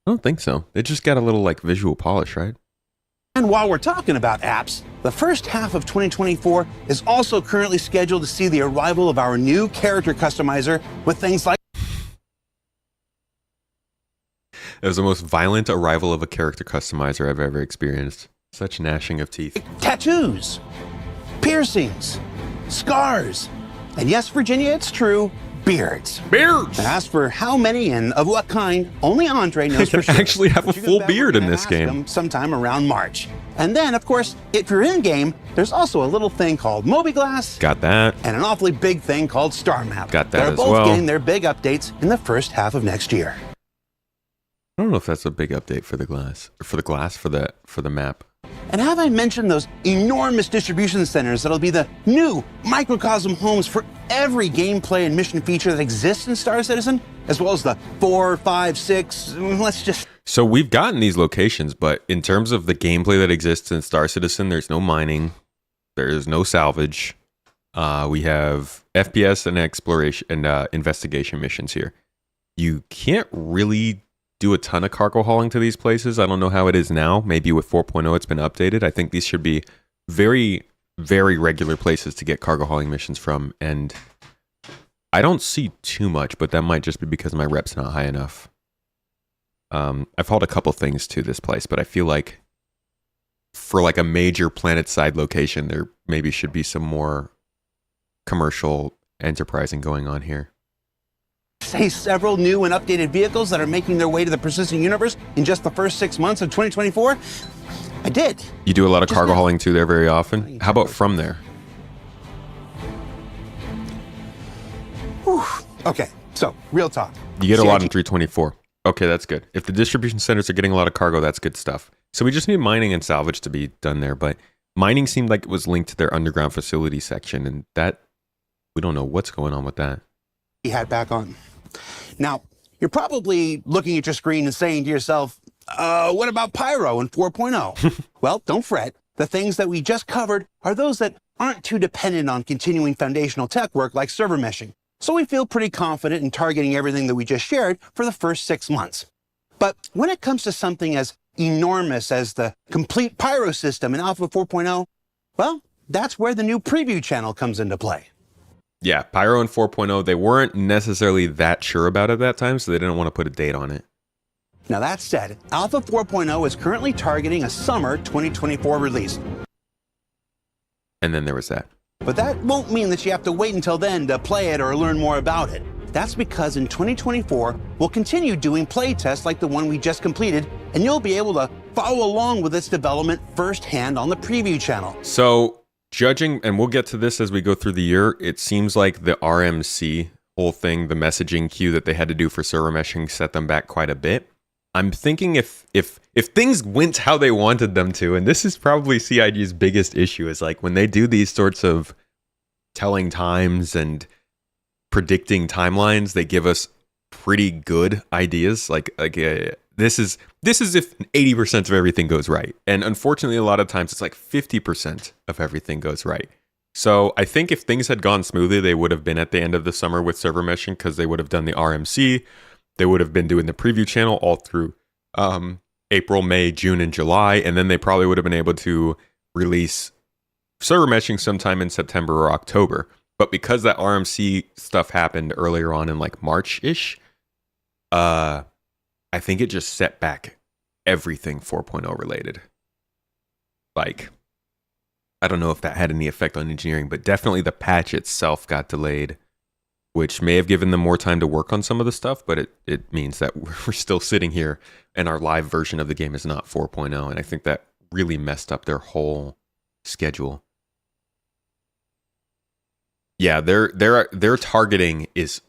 I don't think so. They just got a little like visual polish, right? And while we're talking about apps, the first half of 2024 is also currently scheduled to see the arrival of our new character customizer with things like... It was the most violent arrival of a character customizer I've ever experienced. Such gnashing of teeth. Tattoos, piercings, scars, and yes, Virginia, it's true, beards. Beards! And as for how many and of what kind, only Andre knows for sure. Actually have a full beard in this game. Sometime around March. And then, of course, if you're in-game, there's also a little thing called MobiGlas. Got that. And an awfully big thing called Star Map. Got that They're as both well. getting their big updates in the first half of next year. I don't know if that's a big update for the map. And have I mentioned those enormous distribution centers that'll be the new microcosm homes for every gameplay and mission feature that exists in Star Citizen, as well as the 4, 5, 6, let's just... So we've gotten these locations, but in terms of the gameplay that exists in Star Citizen, there's no mining, there's no salvage. We have FPS and exploration and investigation missions here. You can't really do a ton of cargo hauling to these places. I don't know how it is now. Maybe with 4.0 it's been updated. I think these should be very, very regular places to get cargo hauling missions from, and I don't see too much, but that might just be because my rep's not high enough. I've hauled a couple things to this place, but I feel like for like a major planet side location, there maybe should be some more commercial enterprising going on here. Say several new and updated vehicles that are making their way to the persistent universe in just the first 6 months of 2024? I did. You do a lot of Just cargo now. hauling too there very often. How about from there? Whew. Okay, so real talk. You get a lot in CIG 324. Okay, that's good. If the distribution centers are getting a lot of cargo, that's good stuff. So we just need mining and salvage to be done there, but mining seemed like it was linked to their underground facility section, and that, we don't know what's going on with that. hat back on. Now, you're probably looking at your screen and saying to yourself, what about Pyro and 4.0? Well, don't fret. The things that we just covered are those that aren't too dependent on continuing foundational tech work like server meshing. So we feel pretty confident in targeting everything that we just shared for the first 6 months. But when it comes to something as enormous as the complete Pyro system in Alpha 4.0, well, that's where the new preview channel comes into play. Yeah, Pyro and 4.0, they weren't necessarily that sure about it at that time, so they didn't want to put a date on it. Now that said, Alpha 4.0 is currently targeting a summer 2024 release. And then there was that. But that won't mean that you have to wait until then to play it or learn more about it. That's because in 2024, we'll continue doing play tests like the one we just completed, and you'll be able to follow along with its development firsthand on the preview channel. So, judging, and we'll get to this as we go through the year, it seems like the RMC whole thing, the messaging queue that they had to do for server meshing set them back quite a bit. I'm thinking if things went how they wanted them to, and this is probably CIG's biggest issue, is like when they do these sorts of telling times and predicting timelines, they give us pretty good ideas. This is if 80% of everything goes right, and unfortunately, a lot of times it's like 50% of everything goes right. So I think if things had gone smoothly, they would have been at the end of the summer with server meshing because they would have done the RMC. They would have been doing the preview channel all through April, May, June, and July, and then they probably would have been able to release server meshing sometime in September or October. But because that RMC stuff happened earlier on in like March-ish, I think it just set back everything 4.0 related. Like, I don't know if that had any effect on engineering, but definitely the patch itself got delayed, which may have given them more time to work on some of the stuff, but it means that we're still sitting here and our live version of the game is not 4.0, and I think that really messed up their whole schedule. Yeah, their targeting is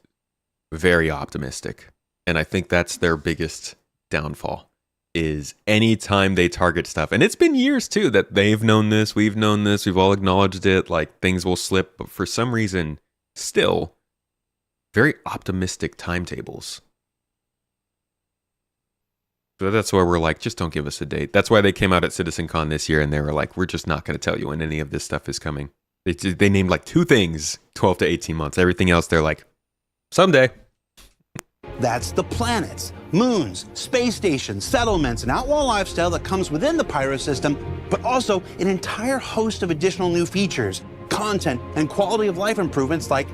very optimistic, and I think that's their biggest downfall, is anytime they target stuff, and it's been years too that they've known this, we've known this, we've all acknowledged it, like things will slip, but for some reason, still, very optimistic timetables. So that's why we're like, just don't give us a date. That's why they came out at CitizenCon this year and they were like, we're just not going to tell you when any of this stuff is coming. They named like 2 things, 12 to 18 months. Everything else, they're like, someday. That's the planets, moons, space stations, settlements, and outlaw lifestyle that comes within the Pyro system, but also an entire host of additional new features, content, and quality of life improvements like,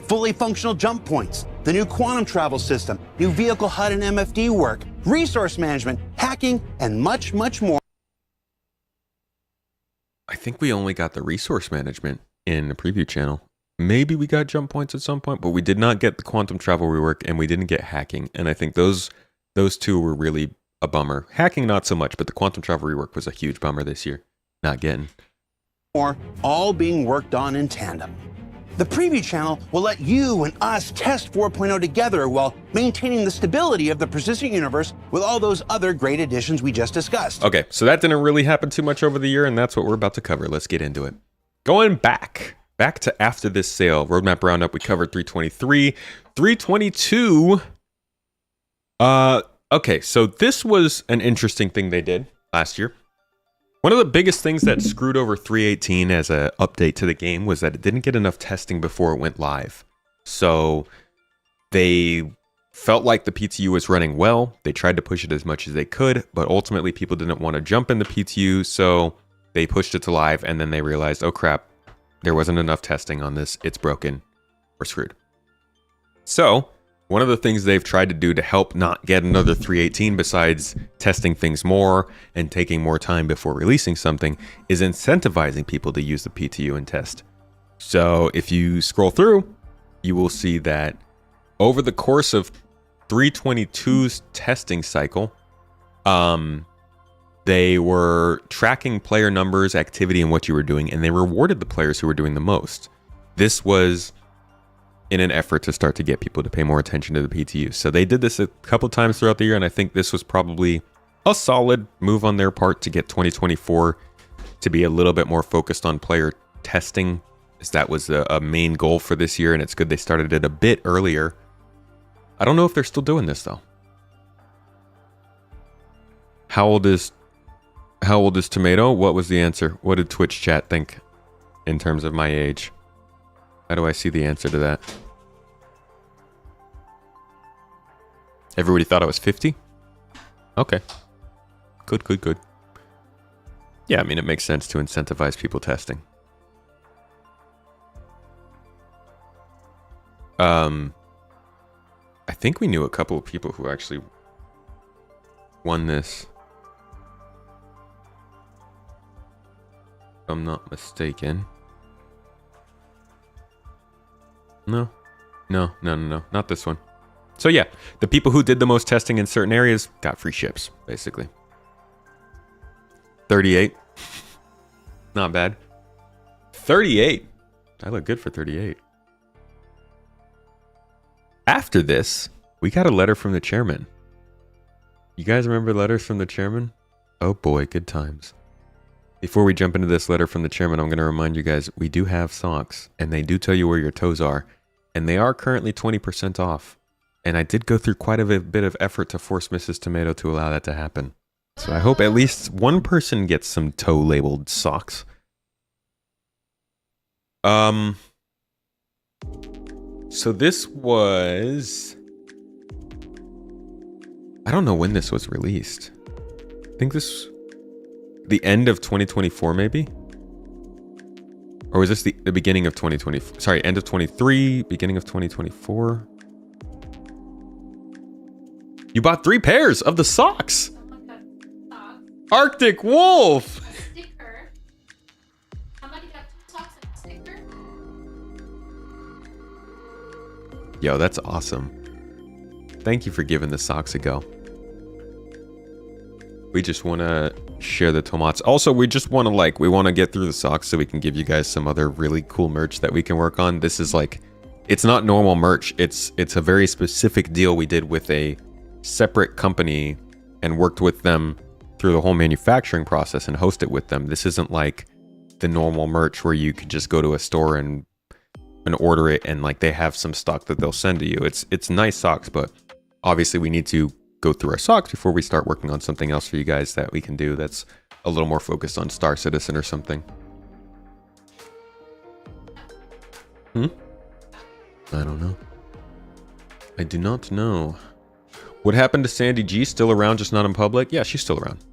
fully functional jump points, the new quantum travel system, new vehicle HUD and MFD work, resource management, hacking, and much, much more. I think we only got the resource management in the preview channel. Maybe we got jump points at some point, but we did not get the quantum travel rework and we didn't get hacking. And I think those two were really a bummer. Hacking, not so much, but the quantum travel rework was a huge bummer this year. Not getting. More, all being worked on in tandem. The preview channel will let you and us test 4.0 together while maintaining the stability of the persistent universe with all those other great additions we just discussed. Okay, so that didn't really happen too much over the year, and that's what we're about to cover. Let's get into it. Going back to after this sale, roadmap roundup, we covered 323, 322. Okay, so this was an interesting thing they did last year. One of the biggest things that screwed over 318 as an update to the game was that it didn't get enough testing before it went live. So they felt like the PTU was running well. They tried to push it as much as they could, but ultimately people didn't want to jump in the PTU, so they pushed it to live, and then they realized, oh crap, there wasn't enough testing on this. It's broken. We're screwed. So one of the things they've tried to do to help not get another 318, besides testing things more and taking more time before releasing something, is incentivizing people to use the PTU and test. So if you scroll through, you will see that over the course of 322's testing cycle, they were tracking player numbers, activity, and what you were doing, and they rewarded the players who were doing the most. This was in an effort to start to get people to pay more attention to the PTU. So they did this a couple times throughout the year, and I think this was probably a solid move on their part to get 2024 to be a little bit more focused on player testing, as that was a main goal for this year, and it's good they started it a bit earlier. I don't know if they're still doing this, though. How old is Tomato? What was the answer? What did Twitch chat think in terms of my age? How do I see the answer to that? Everybody thought I was 50? Okay. Good. Yeah, I mean, it makes sense to incentivize people testing. I think we knew a couple of people who actually won this. If I'm not mistaken. No, not this one. So yeah, the people who did the most testing in certain areas got free ships, basically. 38. Not bad. 38. I look good for 38. After this, we got a letter from the chairman. You guys remember letters from the chairman? Oh boy, good times. Before we jump into this letter from the chairman, I'm going to remind you guys, we do have socks, and they do tell you where your toes are, and they are currently 20% off. And I did go through quite a bit of effort to force Mrs. Tomato to allow that to happen. So I hope at least one person gets some toe-labeled socks. So this was... I don't know when this was released. I think this... the end of 2024, maybe? Or was this the beginning of 2024? Sorry, end of 23, beginning of 2024. You bought 3 pairs of the socks. Someone got socks, Arctic Wolf. a sticker. Somebody got 2 socks and a sticker. Yo, that's awesome. Thank you for giving the socks a go. We just want to share the tomats. Also, we just want to we want to get through the socks so we can give you guys some other really cool merch that we can work on. This is it's not normal merch. It's a very specific deal we did with a separate company and worked with them through the whole manufacturing process and host it with them. This isn't like the normal merch where you could just go to a store and order it and they have some stock that they'll send to you. It's nice socks, but obviously we need to go through our socks before we start working on something else for you guys that we can do that's a little more focused on Star Citizen or something. I don't know. I do not know. What happened to Sandy G? Still around, just not in public? Yeah, she's still around.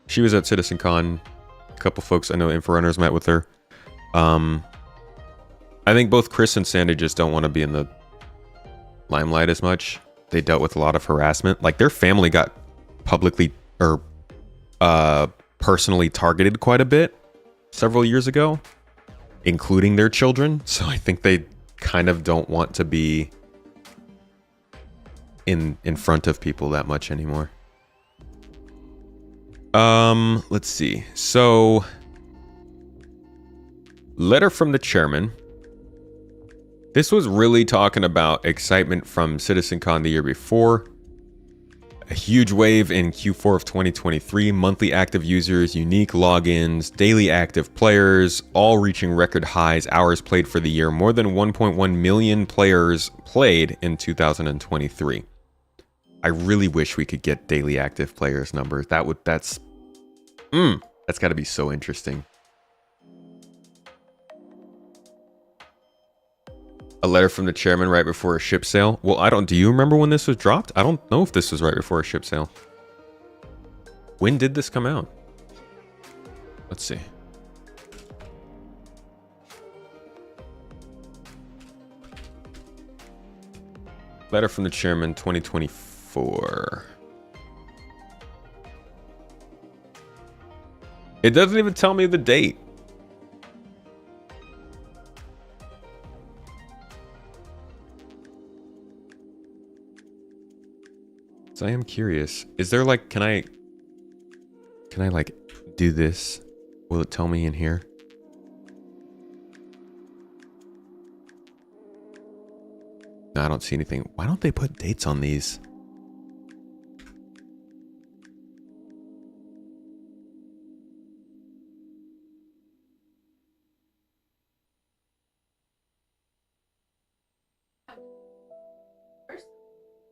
She was at CitizenCon. A couple folks I know, Inforunners, met with her. I think both Chris and Sandy just don't want to be in the limelight as much. They dealt with a lot of harassment. Their family got publicly or personally targeted quite a bit several years ago, including their children. So I think they kind of don't want to be in front of people that much anymore. Let's see. So, letter from the chairman. This was really talking about excitement from CitizenCon the year before. A huge wave in Q4 of 2023. Monthly active users, unique logins, daily active players, all reaching record highs. Hours played for the year. More than 1.1 million players played in 2023. I really wish we could get daily active players numbers. That's got to be so interesting. A letter from the chairman right before a ship sale. Well, do you remember when this was dropped? I don't know if this was right before a ship sale. When did this come out? Let's see. Letter from the chairman, 2024. It doesn't even tell me the date. So I am curious. Is there like, can I like do this? Will it tell me in here? No, I don't see anything. Why don't they put dates on these?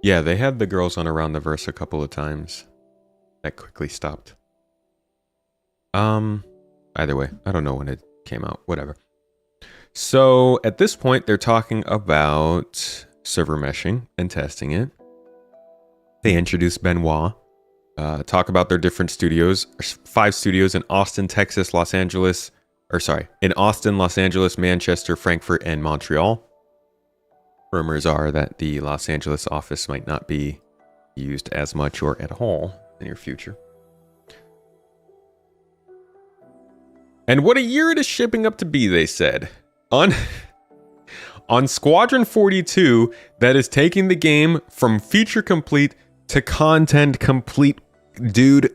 Yeah, they had the girls on Around the Verse a couple of times. That quickly stopped. Either way, I don't know when it came out. Whatever. So at this point, they're talking about server meshing and testing it. They introduce Benoit. Talk about their different studios. 5 studios in Austin, Texas, in Austin, Los Angeles, Manchester, Frankfurt, and Montreal. Rumors are that the Los Angeles office might not be used as much or at all in the near future. And what a year it is shaping up to be, they said. On Squadron 42, that is taking the game from feature complete to content complete. Dude.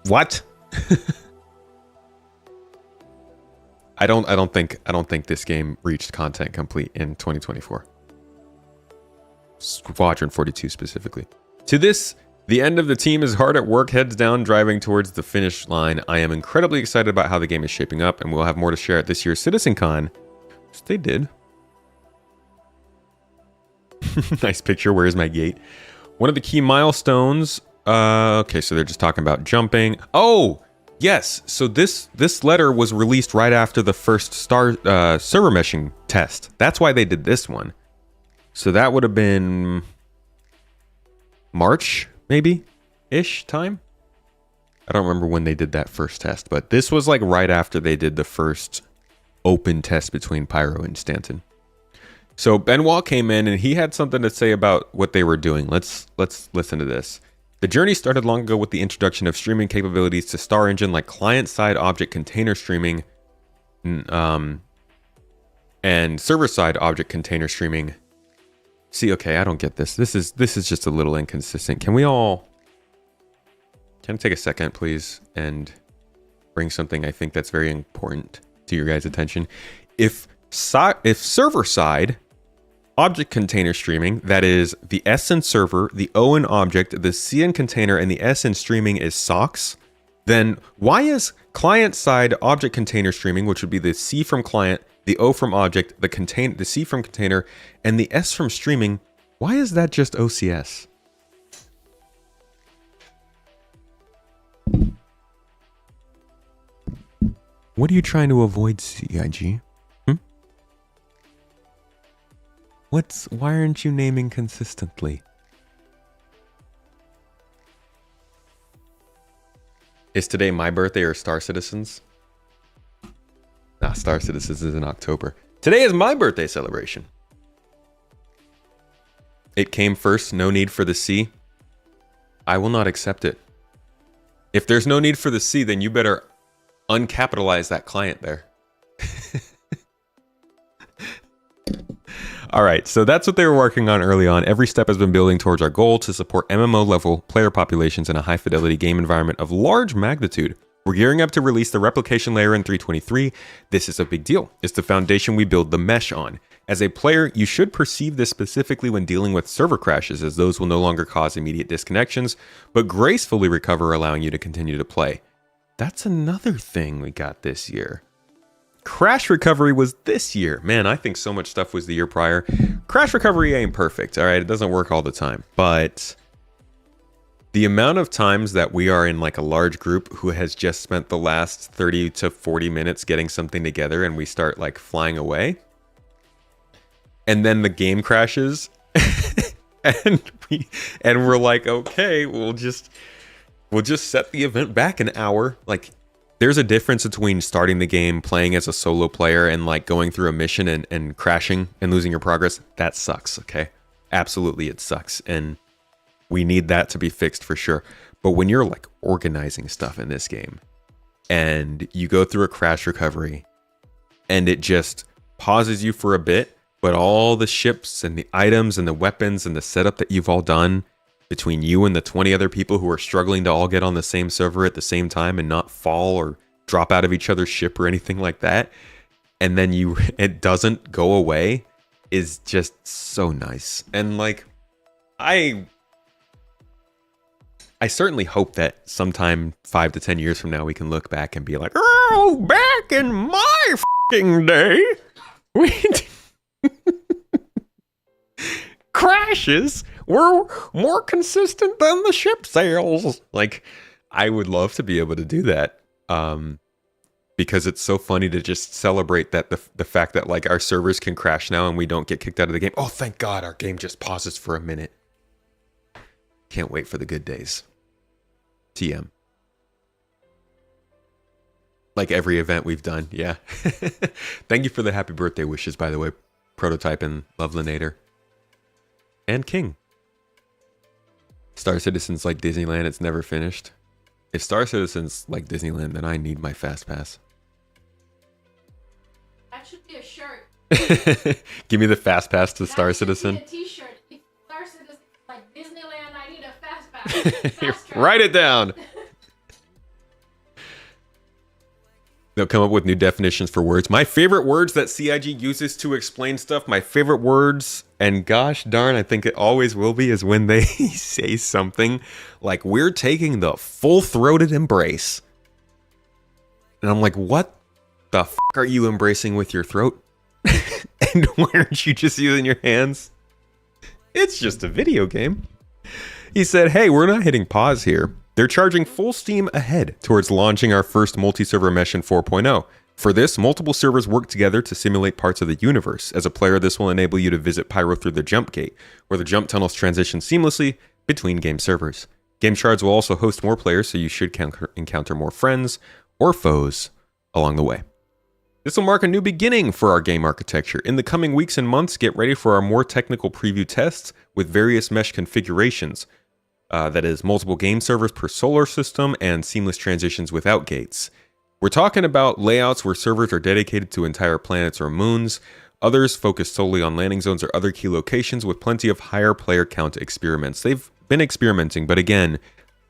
What? I don't think this game reached content complete in 2024. Squadron 42 specifically. To this, the end of the team is hard at work, heads down, driving towards the finish line. I am incredibly excited about how the game is shaping up, and we'll have more to share at this year's CitizenCon. Which they did. Nice picture. Where's my gate? One of the key milestones. Okay, so they're just talking about jumping. Oh! Yes, so this letter was released right after the first server meshing test. That's why they did this one. So that would have been March, maybe, ish time. I don't remember when they did that first test, but this was like right after they did the first open test between Pyro and Stanton. So Benoit came in and he had something to say about what they were doing. Let's listen to this. The journey started long ago with the introduction of streaming capabilities to Star Engine, like client-side object container streaming, and server-side object container streaming. See, okay, I don't get this. This is just a little inconsistent. Can I take a second, please, and bring something I think that's very important to your guys' attention? If server-side object container streaming, that is the S in server, the O in object, the C in container, and the S in streaming is socks, then why is client-side object container streaming, which would be the C from client, the O from object, the C from container, and the S from streaming, why is that just OCS? What are you trying to avoid, CIG? Why aren't you naming consistently? Is today my birthday or Star Citizens? Nah, Star Citizens is in October. Today is my birthday celebration. It came first, no need for the C. I will not accept it. If there's no need for the C, then you better uncapitalize that client there. All right, so that's what they were working on early on. Every step has been building towards our goal to support MMO level player populations in a high fidelity game environment of large magnitude. We're gearing up to release the replication layer in 3.23. This is a big deal. It's the foundation we build the mesh on. As a player, you should perceive this specifically when dealing with server crashes, as those will no longer cause immediate disconnections, but gracefully recover, allowing you to continue to play. That's another thing we got this year. Crash recovery was this year. Man, I think so much stuff was the year prior. Crash recovery ain't perfect, all right? It doesn't work all the time, but the amount of times that we are in like a large group who has just spent the last 30 to 40 minutes getting something together and we start like flying away, and then the game crashes and we're like, okay, we'll just set the event back an hour. Like, there's a difference between starting the game, playing as a solo player, and like going through a mission and crashing and losing your progress. That sucks, okay? Absolutely, it sucks. And we need that to be fixed for sure. But when you're like organizing stuff in this game and you go through a crash recovery and it just pauses you for a bit, but all the ships and the items and the weapons and the setup that you've all done between you and the 20 other people who are struggling to all get on the same server at the same time and not fall or drop out of each other's ship or anything like that, and then it doesn't go away, is just so nice. And like, I certainly hope that sometime 5 to 10 years from now we can look back and be like, oh, back in my f***ing day, we crashes were more consistent than the ship sales. Like, I would love to be able to do that, because it's so funny to just celebrate that the fact that like our servers can crash now and we don't get kicked out of the game. Oh, thank God, our game just pauses for a minute. Can't wait for the good days. TM. Like every event we've done, yeah. Thank you for the happy birthday wishes, by the way, Prototype and Lovelinator. And King. Star Citizen's like Disneyland, it's never finished. If Star Citizen's like Disneyland, then I need my Fast Pass. That should be a shirt. Give me the Fast Pass to That Star should Citizen. be a t-shirt. If Star Citizen is like Disneyland, I need a Fast Pass. Fast track. Write it down. They'll come up with new definitions for words. My favorite words that CIG uses to explain stuff, my favorite words, and gosh darn, I think it always will be, is when they say something like, we're taking the full-throated embrace. And I'm like, what the f*** are you embracing with your throat? And why aren't you just using your hands? It's just a video game. He said, hey, we're not hitting pause here. They're charging full steam ahead towards launching our first multi-server mesh in 4.0. For this, multiple servers work together to simulate parts of the universe. As a player, this will enable you to visit Pyro through the jump gate, where the jump tunnels transition seamlessly between game servers. Game Shards will also host more players, so you should encounter more friends or foes along the way. This will mark a new beginning for our game architecture. In the coming weeks and months, get ready for our more technical preview tests with various mesh configurations. That is multiple game servers per solar system and seamless transitions without gates. We're talking about layouts where servers are dedicated to entire planets or moons. Others focus solely on landing zones or other key locations with plenty of higher player count experiments. They've been experimenting, but again,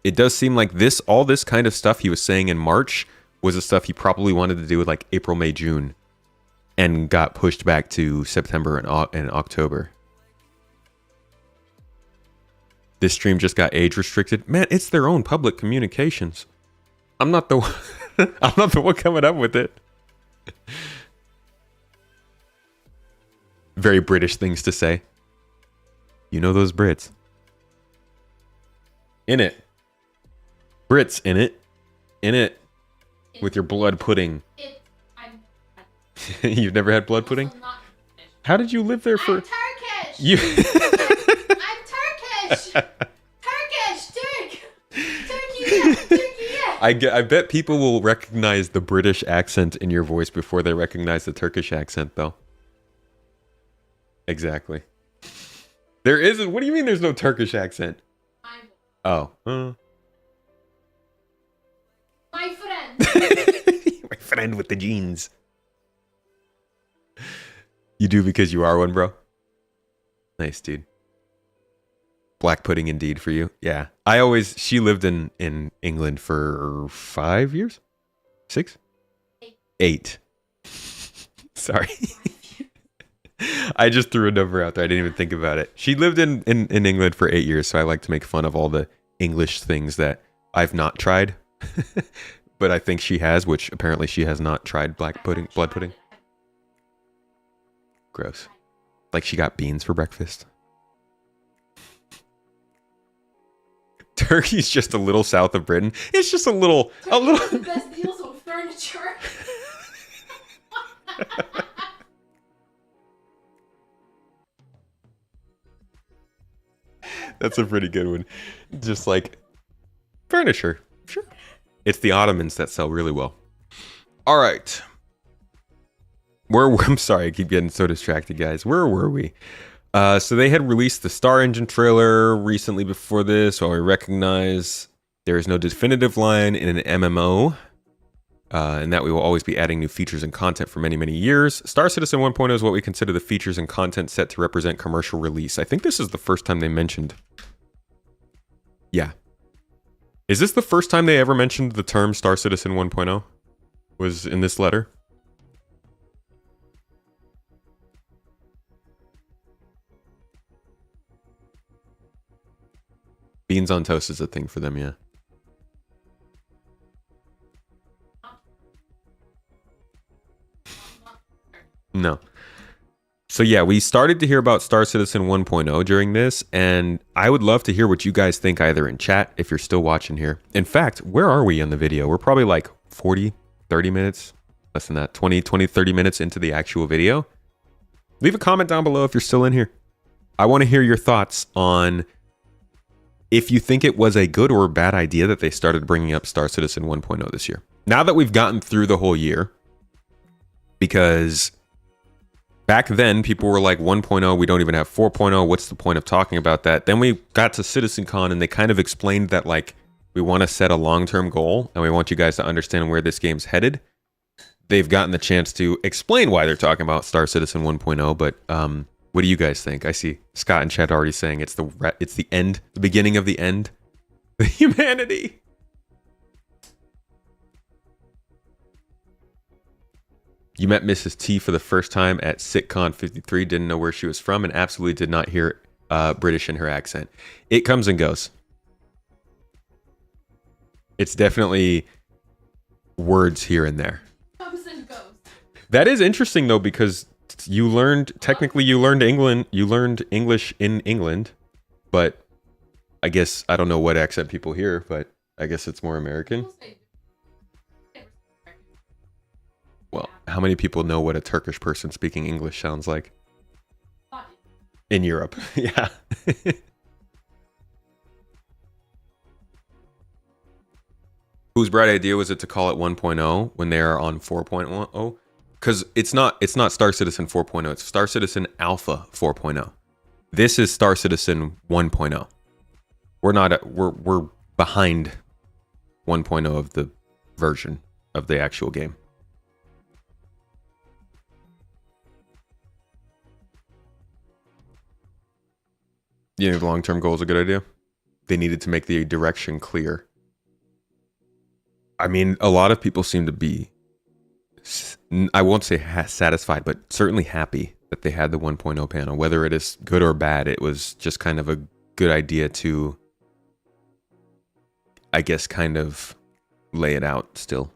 it does seem like all this kind of stuff he was saying in March was the stuff he probably wanted to do with like April, May, June, and got pushed back to September and October. This stream just got age restricted. Man, it's their own public communications. I'm not the one, I'm not the one coming up with it. Very British things to say. You know those Brits. In it. Brits in it. In it. With your blood pudding. You've never had blood pudding? How did you live there for... I'm Turkish! You... I'm Turkish! Turkish! Turkey, yeah. I bet people will recognize the British accent in your voice before they recognize the Turkish accent, though. Exactly. There isn't... What do you mean there's no Turkish accent? Oh. My friend. My friend with the jeans. You do because you are one, bro? Nice, dude. Black pudding indeed for you. Yeah. She lived in England for 5 years? 6? 8. Sorry. I just threw a number out there. I didn't even think about it. She lived in England for 8 years, so I like to make fun of all the English things that I've not tried. But I think she has, which apparently she has not tried blood pudding. Gross. Like she got beans for breakfast. Turkey's just a little south of Britain. It's just a little. The best deals with furniture. That's a pretty good one. Just like furniture. Sure. It's the Ottomans that sell really well. All right. I'm sorry, I keep getting so distracted, guys. Where were we? So they had released the Star Engine trailer recently before this, while we recognize there is no definitive line in an MMO, and that we will always be adding new features and content for many, many years. Star Citizen 1.0 is what we consider the features and content set to represent commercial release. I think this is the first time they mentioned. Yeah. Is this the first time they ever mentioned the term Star Citizen 1.0? Was in this letter? Beans on toast is a thing for them, yeah. No. So yeah, we started to hear about Star Citizen 1.0 during this, and I would love to hear what you guys think either in chat, if you're still watching here. In fact, where are we on the video? We're probably like 40, 30 minutes, less than that, 20, 30 minutes into the actual video. Leave a comment down below if you're still in here. I want to hear your thoughts on if you think it was a good or a bad idea that they started bringing up Star Citizen 1.0 this year. Now that we've gotten through the whole year, because back then people were like 1.0, we don't even have 4.0, what's the point of talking about that? Then we got to CitizenCon and they kind of explained that like we want to set a long-term goal and we want you guys to understand where this game's headed. They've gotten the chance to explain why they're talking about Star Citizen 1.0, but what do you guys think? I see Scott in chat already saying it's the end, the beginning of the end. The humanity. You met Mrs. T for the first time at SitCon 53, didn't know where she was from, and absolutely did not hear British in her accent. It comes and goes. It's definitely words here and there. Comes and goes. That is interesting though, because you learned English in England, but I guess I don't know what accent people hear, but I guess it's more American. Well, how many people know what a Turkish person speaking English sounds like? In Europe, yeah. Whose bright idea was it to call it 1.0 when they are on 4.0? Because it's not Star Citizen 4.0, it's Star Citizen Alpha 4.0. This is Star Citizen 1.0. We're behind 1.0 of the version of the actual game. You know, the long-term goal is a good idea. They needed to make the direction clear. I mean, a lot of people seem to be, I won't say satisfied, but certainly happy that they had the 1.0 panel. Whether it is good or bad, it was just kind of a good idea to, I guess, kind of lay it out still.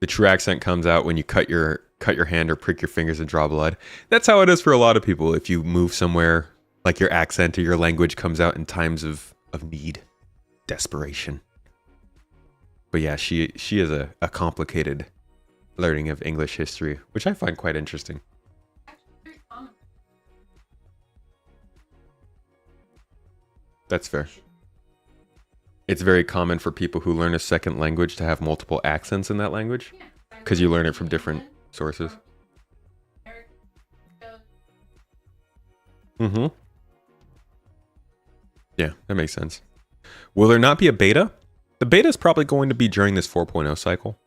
The true accent comes out when you cut your hand or prick your fingers and draw blood. That's how it is for a lot of people. If you move somewhere, like your accent or your language comes out in times of need, desperation. But yeah, she is a complicated learning of English history, which I find quite interesting. That's fair. It's very common for people who learn a second language to have multiple accents in that language, because you learn it from different sources. Mm-hmm. Yeah, that makes sense. Will there not be a beta? The beta is probably going to be during this 4.0 cycle.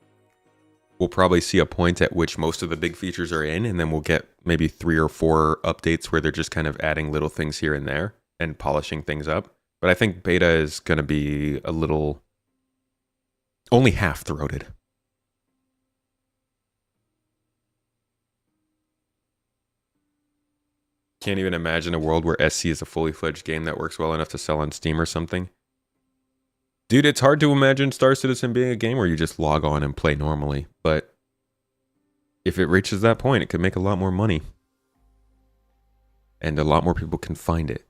we'll probably see a point at which most of the big features are in, and then we'll get maybe 3 or 4 updates where they're just kind of adding little things here and there and polishing things up. But I think beta is going to be a little only half-throated. Can't even imagine a world where SC is a fully fledged game that works well enough to sell on Steam or something. Dude, it's hard to imagine Star Citizen being a game where you just log on and play normally, but if it reaches that point, it could make a lot more money. And a lot more people can find it.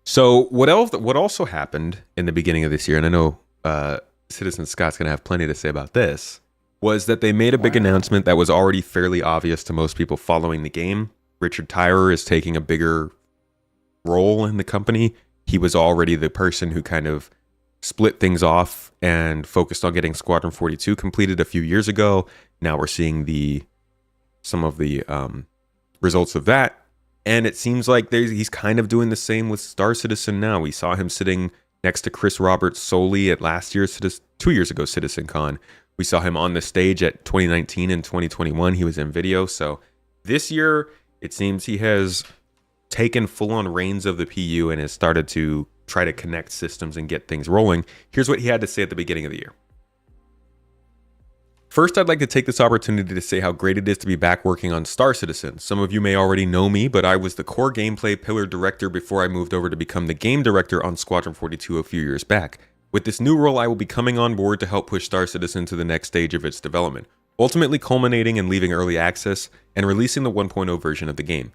So what also happened in the beginning of this year, and I know Citizen Scott's going to have plenty to say about this, was that they made a big announcement that was already fairly obvious to most people following the game. Richard Tyrer is taking a bigger role in the company. He was already the person who kind of split things off and focused on getting Squadron 42 completed a few years ago. Now we're seeing some of the results of that. And it seems like he's kind of doing the same with Star Citizen now. We saw him sitting next to Chris Roberts solely at last year's 2 years ago CitizenCon. We saw him on the stage at 2019 and 2021. He was in video. So this year, it seems he has taken full-on reins of the PU and has started to try to connect systems and get things rolling. Here's what he had to say at the beginning of the year. First, I'd like to take this opportunity to say how great it is to be back working on Star Citizen. Some of you may already know me, but I was the core gameplay pillar director before I moved over to become the game director on Squadron 42 a few years back. With this new role, I will be coming on board to help push Star Citizen to the next stage of its development, ultimately culminating in leaving early access and releasing the 1.0 version of the game.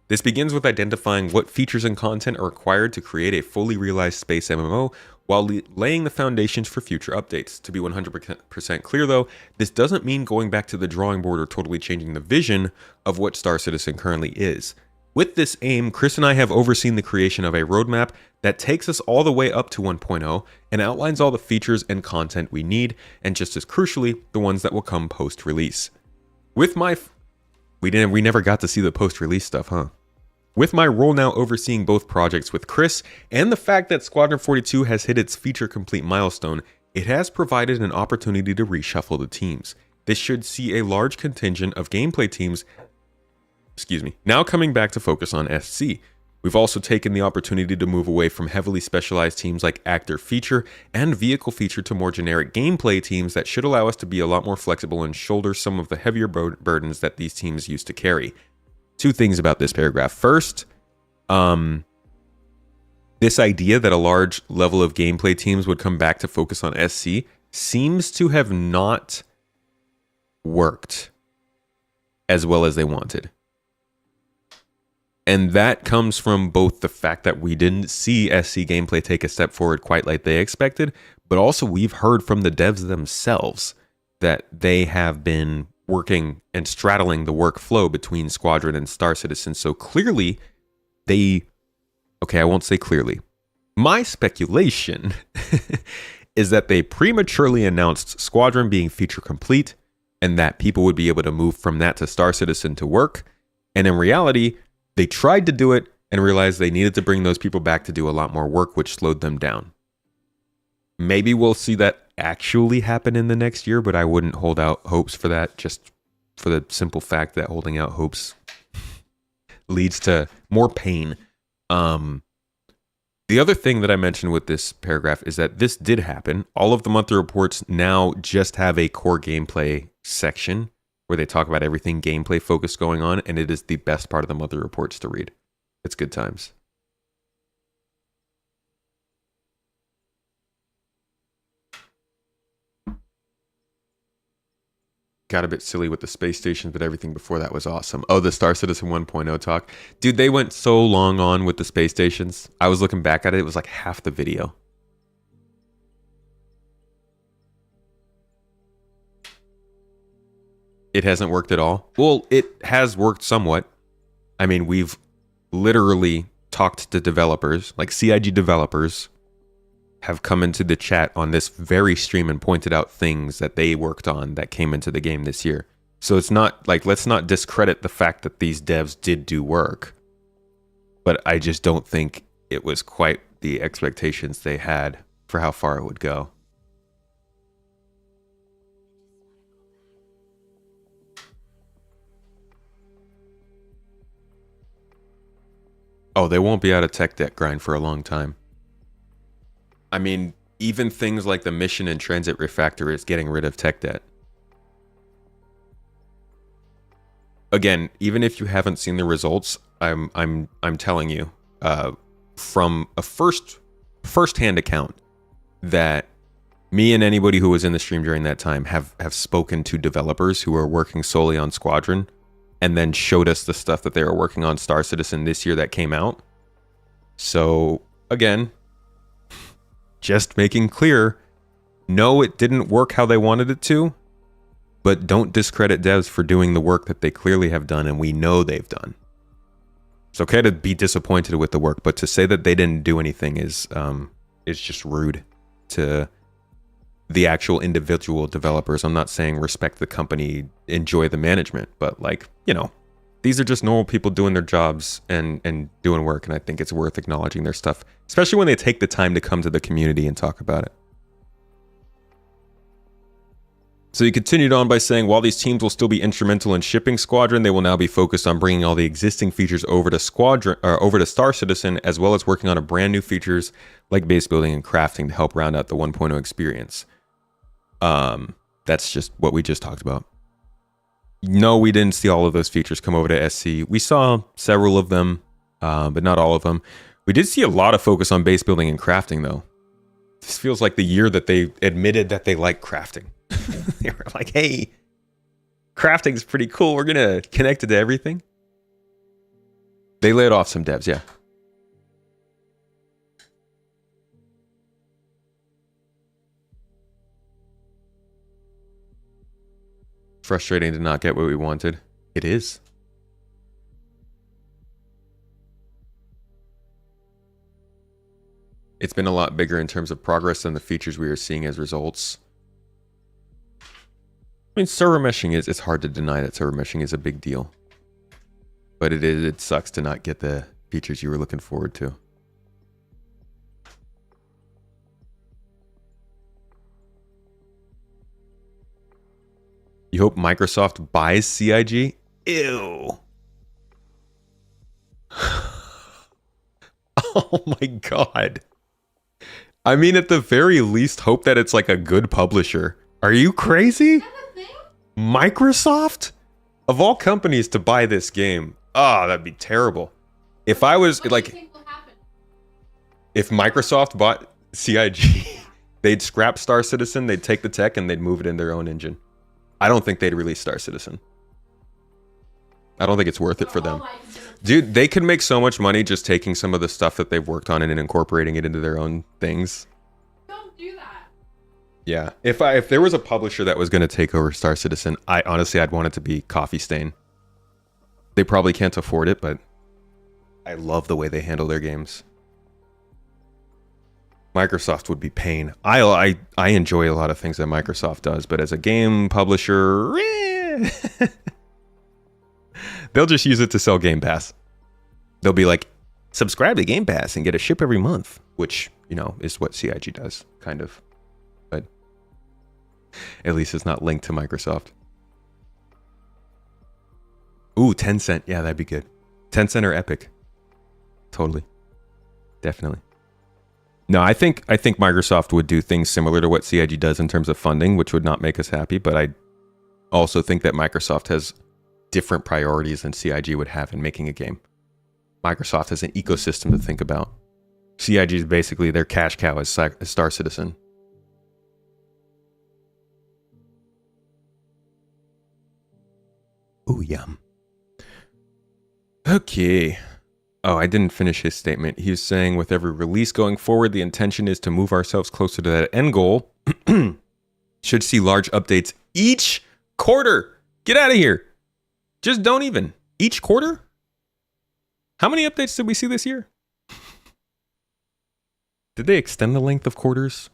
This begins with identifying what features and content are required to create a fully realized space MMO while laying the foundations for future updates. To be 100% clear though, this doesn't mean going back to the drawing board or totally changing the vision of what Star Citizen currently is. With this aim, Chris and I have overseen the creation of a roadmap that takes us all the way up to 1.0 and outlines all the features and content we need, and just as crucially, the ones that will come post-release. We never got to see the post-release stuff, huh? With my role now overseeing both projects with Chris, and the fact that Squadron 42 has hit its feature complete milestone, it has provided an opportunity to reshuffle the teams. This should see a large contingent of gameplay teams, now coming back to focus on SC. We've also taken the opportunity to move away from heavily specialized teams like actor feature and vehicle feature to more generic gameplay teams that should allow us to be a lot more flexible and shoulder some of the heavier burdens that these teams used to carry. 2 things about this paragraph. First, this idea that a large level of gameplay teams would come back to focus on SC seems to have not worked as well as they wanted. And that comes from both the fact that we didn't see SC gameplay take a step forward quite like they expected, but also we've heard from the devs themselves that they have been working and straddling the workflow between Squadron and Star Citizen. So clearly I won't say clearly. My speculation is that they prematurely announced Squadron being feature complete and that people would be able to move from that to Star Citizen to work. And in reality, they tried to do it and realized they needed to bring those people back to do a lot more work, which slowed them down. Maybe we'll see that actually happen in the next year, but I wouldn't hold out hopes for that, just for the simple fact that holding out hopes leads to more pain. The other thing that I mentioned with this paragraph is that this did happen. All of the monthly reports now just have a core gameplay section where they talk about everything gameplay focused going on, and it is the best part of the monthly reports to read. It's good times. Got a bit silly with the space station, but everything before that was awesome. Oh, the Star Citizen 1.0 talk. Dude, they went so long on with the space stations. I was looking back at it. It was like half the video. It hasn't worked at all. Well, it has worked somewhat. I mean, we've literally talked to developers, like CIG developers, have come into the chat on this very stream and pointed out things that they worked on that came into the game this year. So it's not like, let's not discredit the fact that these devs did do work, but I just don't think it was quite the expectations they had for how far it would go. Oh, they won't be out of tech debt grind for a long time. I mean, even things like the mission and transit refactor is getting rid of tech debt. Again, even if you haven't seen the results, I'm telling you, from a first-hand account, that me and anybody who was in the stream during that time have spoken to developers who are working solely on Squadron, and then showed us the stuff that they were working on Star Citizen this year that came out. So again, just making clear, no, it didn't work how they wanted it to. But don't discredit devs for doing the work that they clearly have done and we know they've done. It's okay to be disappointed with the work, but to say that they didn't do anything is just rude to the actual individual developers. I'm not saying respect the company, enjoy the management, but like, you know, these are just normal people doing their jobs and doing work, and I think it's worth acknowledging their stuff, especially when they take the time to come to the community and talk about it. So he continued on by saying, while these teams will still be instrumental in shipping Squadron, they will now be focused on bringing all the existing features over to Squadron, or over to Star Citizen, as well as working on a brand new features like base building and crafting to help round out the 1.0 experience. That's just what we just talked about. No, we didn't see all of those features come over to SC. We saw several of them, but not all of them. We did see a lot of focus on base building and crafting, though. This feels like the year that they admitted that they like crafting. They were like, hey, crafting is pretty cool. We're going to connect it to everything. They laid off some devs, yeah. Frustrating to not get what we wanted. It is. It's been a lot bigger in terms of progress than the features we are seeing as results. I mean, server meshing it's hard to deny that server meshing is a big deal. But it sucks to not get the features you were looking forward to. You hope Microsoft buys CIG? Ew. Oh my god. I mean, at the very least, hope that it's like a good publisher. Are you crazy? Microsoft? Of all companies to buy this game, that'd be terrible. If I was like, if Microsoft bought CIG, they'd scrap Star Citizen, they'd take the tech, and they'd move it in their own engine. I don't think they'd release Star Citizen. I don't think it's worth it for them. Dude, they could make so much money just taking some of the stuff that they've worked on and incorporating it into their own things. Don't do that. Yeah, if there was a publisher that was going to take over Star Citizen, I'd want it to be Coffee Stain. They probably can't afford it, but I love the way they handle their games. Microsoft would be pain. I enjoy a lot of things that Microsoft does, but as a game publisher, they'll just use it to sell Game Pass. They'll be like, subscribe to Game Pass and get a ship every month, which, you know, is what CIG does, kind of. But at least it's not linked to Microsoft. Ooh, Tencent. Yeah, that'd be good. Tencent or Epic. Totally. Definitely. No, I think Microsoft would do things similar to what CIG does in terms of funding, which would not make us happy, but I also think that Microsoft has different priorities than CIG would have in making a game. Microsoft has an ecosystem to think about. CIG is basically their cash cow as Star Citizen. Ooh, yum. Okay. Oh, I didn't finish his statement. He was saying with every release going forward, the intention is to move ourselves closer to that end goal. Should see large updates each quarter. Get out of here. Just don't even. Each quarter? How many updates did we see this year? Did they extend the length of quarters?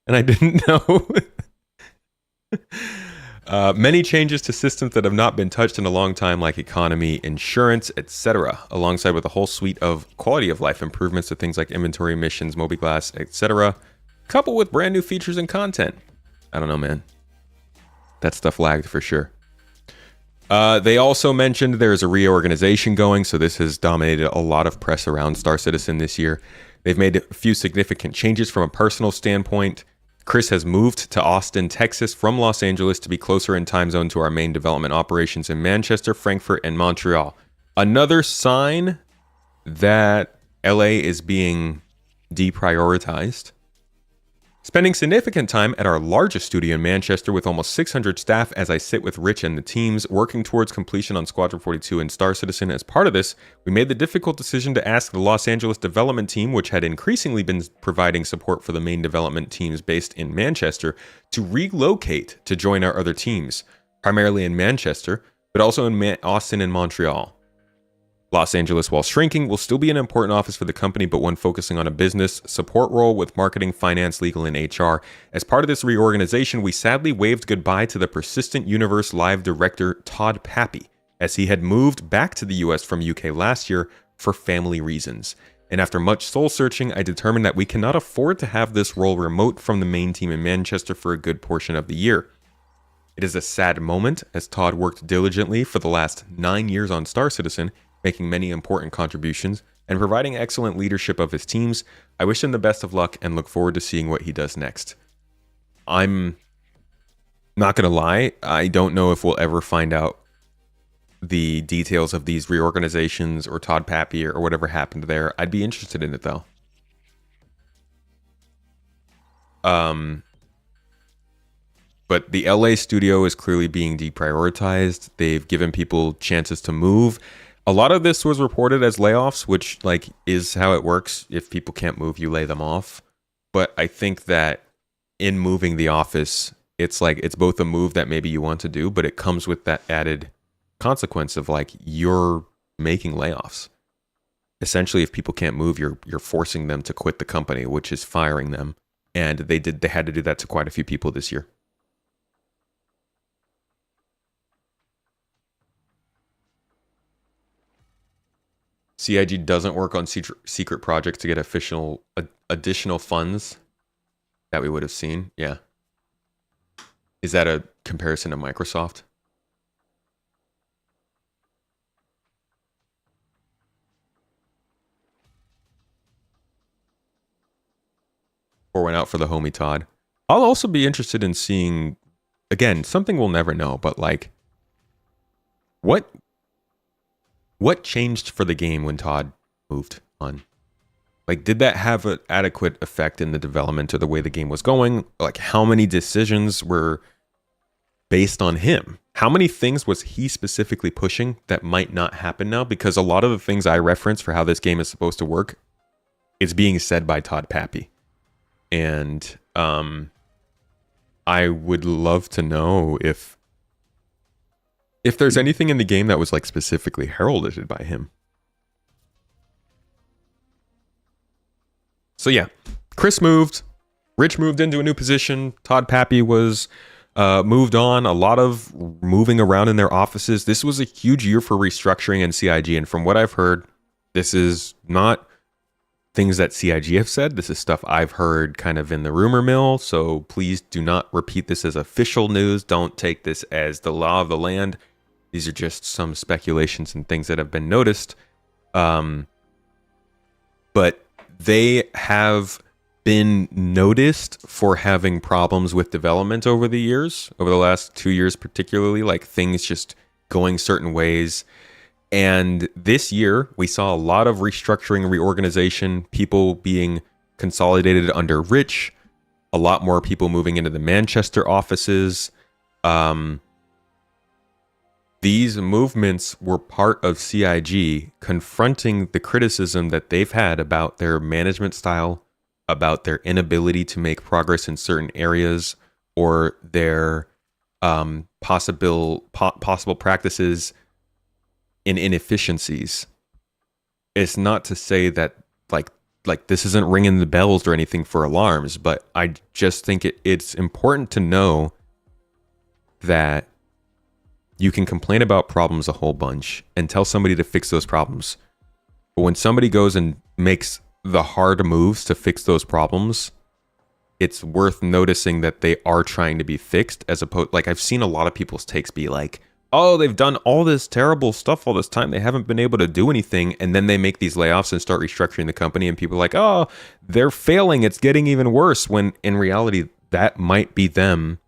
And I didn't know. Many changes to systems that have not been touched in a long time, like economy, insurance, etc., alongside with a whole suite of quality of life improvements to things like inventory, missions, MobiGlas, etc., coupled with brand new features and content. I don't know, man. That stuff lagged for sure. They also mentioned there's a reorganization going, so this has dominated a lot of press around Star Citizen this year. They've made a few significant changes from a personal standpoint. Chris has moved to Austin, Texas from Los Angeles to be closer in time zone to our main development operations in Manchester, Frankfurt, and Montreal. Another sign that LA is being deprioritized. Spending significant time at our largest studio in Manchester with almost 600 staff as I sit with Rich and the teams working towards completion on Squadron 42 and Star Citizen. As part of this, we made the difficult decision to ask the Los Angeles development team, which had increasingly been providing support for the main development teams based in Manchester, to relocate to join our other teams, primarily in Manchester, but also in Austin and Montreal. Los Angeles, while shrinking, will still be an important office for the company, but one focusing on a business support role with marketing, finance, legal, and HR. As part of this reorganization, we sadly waved goodbye to the Persistent Universe live director Todd Pappy, as he had moved back to the US from UK last year for family reasons. And after much soul searching, I determined that we cannot afford to have this role remote from the main team in Manchester for a good portion of the year. It is a sad moment, as Todd worked diligently for the last 9 years on Star Citizen, making many important contributions and providing excellent leadership of his teams. I wish him the best of luck and look forward to seeing what he does next. I'm not going to lie, I don't know if we'll ever find out the details of these reorganizations or Todd Pappy or whatever happened there. I'd be interested in it though. But the LA studio is clearly being deprioritized. They've given people chances to move. A lot of this was reported as layoffs, which is how it works. If people can't move, you lay them off. But I think that in moving the office, it's both a move that maybe you want to do, but it comes with that added consequence of you're making layoffs. Essentially, if people can't move, you're forcing them to quit the company, which is firing them. And they had to do that to quite a few people this year. CIG doesn't work on secret projects to get additional funds that we would have seen. Yeah. Is that a comparison to Microsoft? Or went out for the homie Todd. I'll also be interested in seeing, again, something we'll never know, but what changed for the game when Todd moved on? Did that have an adequate effect in the development or the way the game was going? How many decisions were based on him? How many things was he specifically pushing that might not happen now? Because a lot of the things I reference for how this game is supposed to work is being said by Todd Pappy. And I would love to know if there's anything in the game that was specifically heralded by him. So yeah, Chris moved, Rich moved into a new position, Todd Pappy was moved on, a lot of moving around in their offices. This was a huge year for restructuring in CIG, and from what I've heard, this is not things that CIG have said. This is stuff I've heard kind of in the rumor mill, so please do not repeat this as official news. Don't take this as the law of the land. These are just some speculations and things that have been noticed. But they have been noticed for having problems with development over the years, over the last 2 years particularly, things just going certain ways. And this year, we saw a lot of restructuring, reorganization, people being consolidated under Rich, a lot more people moving into the Manchester offices. These movements were part of CIG confronting the criticism that they've had about their management style, about their inability to make progress in certain areas, or their possible practices in inefficiencies. It's not to say that this isn't ringing the bells or anything for alarms, but I just think it's important to know that you can complain about problems a whole bunch and tell somebody to fix those problems. But when somebody goes and makes the hard moves to fix those problems, it's worth noticing that they are trying to be fixed, as opposed, I've seen a lot of people's takes be oh, they've done all this terrible stuff all this time. They haven't been able to do anything. And then they make these layoffs and start restructuring the company. And people are like, oh, they're failing. It's getting even worse. When in reality, that might be them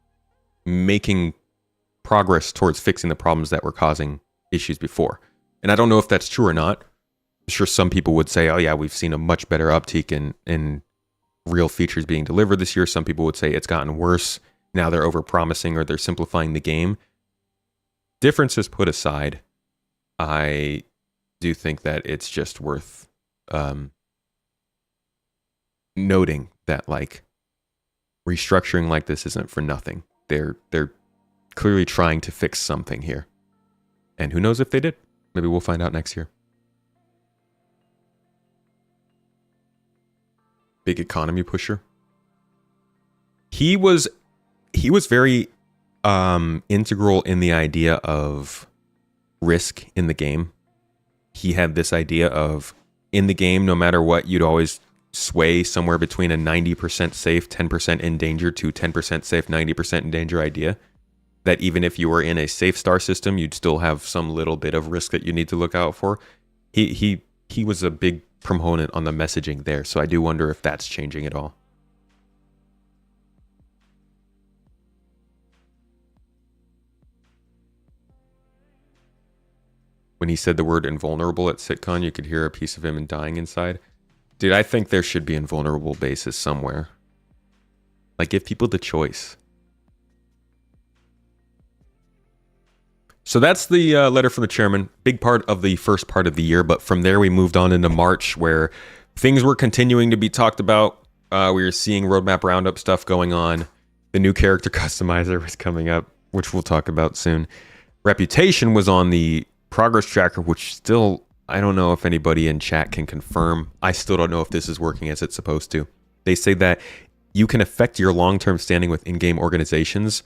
making progress towards fixing the problems that were causing issues before. And I don't know if that's true or not. I'm sure some people would say, oh yeah, we've seen a much better uptick in real features being delivered this year. Some people would say it's gotten worse. Now they're overpromising or they're simplifying the game. Differences put aside, I do think that it's just worth noting that like restructuring like this isn't for nothing. They're clearly trying to fix something here. And who knows if they did? Maybe we'll find out next year. Big economy pusher. He was very integral in the idea of risk in the game. He had this idea of in the game, no matter what, you'd always sway somewhere between a 90% safe, 10% in danger to 10% safe, 90% in danger idea. That even if you were in a safe star system, you'd still have some little bit of risk that you need to look out for. He was a big proponent on the messaging there, so I do wonder if that's changing at all. When he said the word invulnerable at SitCon, you could hear a piece of him dying inside. Dude, I think there should be invulnerable bases somewhere. Like, give people the choice. So that's the letter from the chairman. Big part of the first part of the year, but from there we moved on into March, where things were continuing to be talked about. We were seeing roadmap roundup stuff going on. The new character customizer was coming up, which we'll talk about soon. Reputation was on the progress tracker, which still, I don't know if anybody in chat can confirm. I still don't know if this is working as it's supposed to. They say that you can affect your long-term standing with in-game organizations,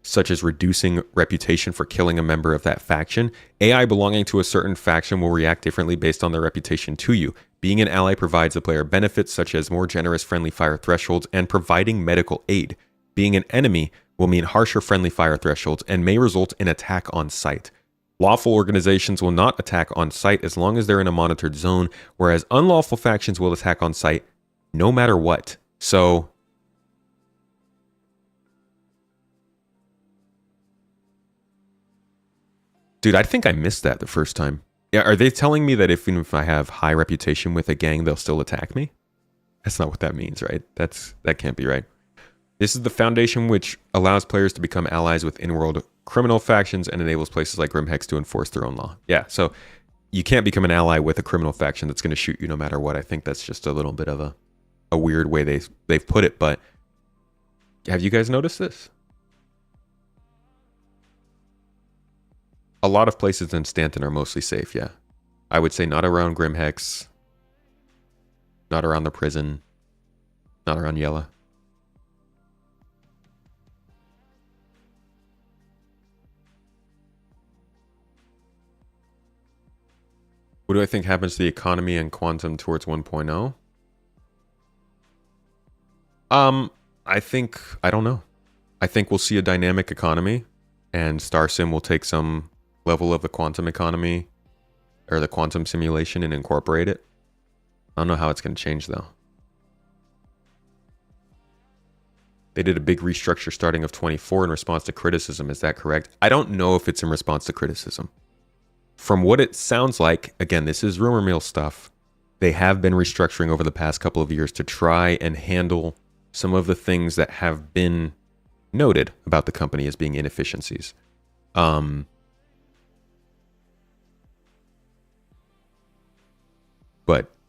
such as reducing reputation for killing a member of that faction. AI belonging to a certain faction will react differently based on their reputation to you. Being an ally provides the player benefits such as more generous friendly fire thresholds and providing medical aid. Being an enemy will mean harsher friendly fire thresholds and may result in attack on sight. Lawful organizations will not attack on sight as long as they're in a monitored zone, whereas unlawful factions will attack on sight no matter what. So dude, I think I missed that the first time. Yeah, are they telling me that even if I have high reputation with a gang, they'll still attack me? That's not what that means, right? That can't be right. This is the foundation which allows players to become allies with in-world criminal factions and enables places like Grimhex to enforce their own law. Yeah, so you can't become an ally with a criminal faction that's going to shoot you no matter what. I think that's just a little bit of a weird way they've put it, but have you guys noticed this? A lot of places in Stanton are mostly safe, yeah. I would say not around Grimhex, not around the prison, not around Yella. What do I think happens to the economy and quantum towards 1.0? I don't know. I think we'll see a dynamic economy and StarSim will take some level of the quantum economy or the quantum simulation and incorporate it. I don't know how it's going to change though. They did a big restructure starting of 24 in response to criticism. Is that correct? I don't know if it's in response to criticism. From what it sounds like, again, this is rumor mill stuff. They have been restructuring over the past couple of years to try and handle some of the things that have been noted about the company as being inefficiencies. But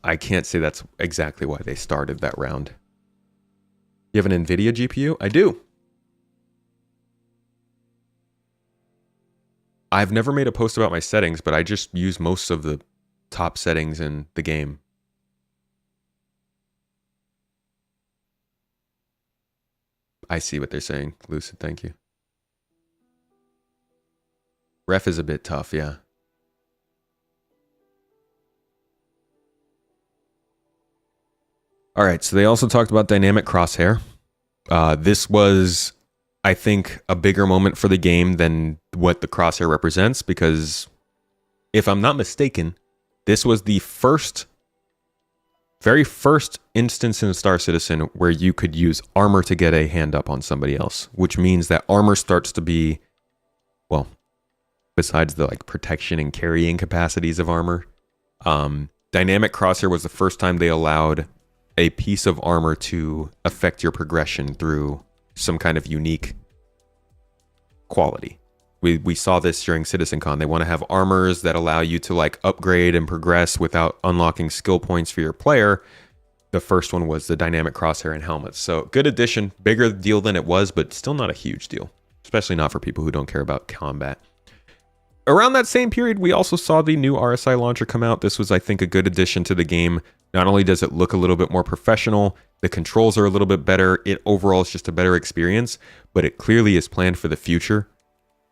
I can't say that's exactly why they started that round. You have an NVIDIA GPU? I do. I've never made a post about my settings, but I just use most of the top settings in the game. I see what they're saying, Lucid, thank you. Ref is a bit tough, yeah. All right, so they also talked about dynamic crosshair. This was I think, a bigger moment for the game than what the crosshair represents, because if I'm not mistaken, this was the very first instance in Star Citizen where you could use armor to get a hand up on somebody else, which means that armor starts to be, well, besides the like protection and carrying capacities of armor, dynamic crosshair was the first time they allowed a piece of armor to affect your progression through some kind of unique quality. We saw this during CitizenCon. They want to have armors that allow you to like upgrade and progress without unlocking skill points for your player. The first one was the dynamic crosshair and helmets. So good addition, bigger deal than it was, but still not a huge deal, especially not for people who don't care about combat. Around that same period, we also saw the new RSI launcher come out. This was, I think, a good addition to the game. Not only does it look a little bit more professional, the controls are a little bit better. It overall is just a better experience, but it clearly is planned for the future.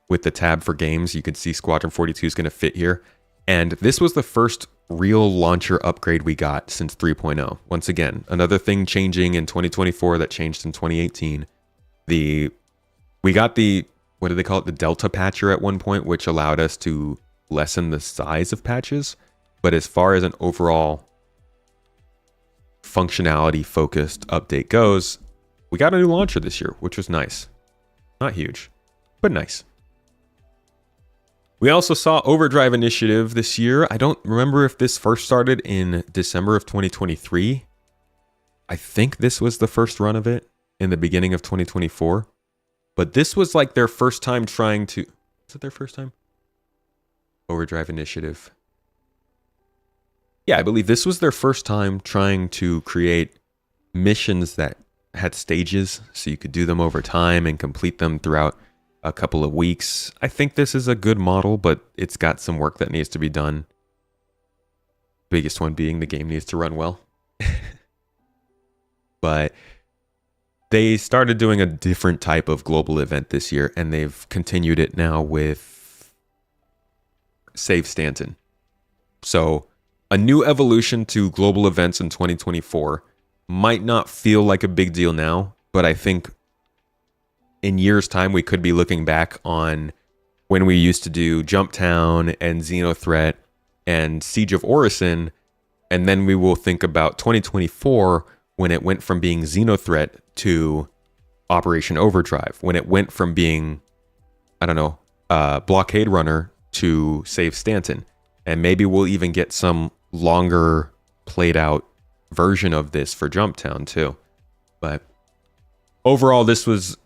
With the tab for games, you can see Squadron 42 is going to fit here. And this was the first real launcher upgrade we got since 3.0. Once again, another thing changing in 2024 that changed in 2018. We got the, what do they call it? The Delta Patcher at one point, which allowed us to lessen the size of patches. But as far as an overall functionality focused update goes, we got a new launcher this year, which was nice. Not huge, but nice. We also saw Overdrive Initiative this year. I don't remember if this first started in December of 2023. I think this was the first run of it in the beginning of 2024. But this was like their first time trying to... Was it their first time? Overdrive Initiative. Yeah, I believe this was their first time trying to create missions that had stages, so you could do them over time and complete them throughout a couple of weeks. I think this is a good model, but it's got some work that needs to be done. Biggest one being the game needs to run well. But they started doing a different type of global event this year, and they've continued it now with Save Stanton. So a new evolution to global events in 2024 might not feel like a big deal now, but I think in years' time, we could be looking back on when we used to do Jumptown and Xenothreat and Siege of Orison, and then we will think about 2024 when it went from being Xenothreat to Operation Overdrive, when it went from being, I don't know, Blockade Runner to Save Stanton. And maybe we'll even get some longer played out version of this for Jumptown too. But overall, this was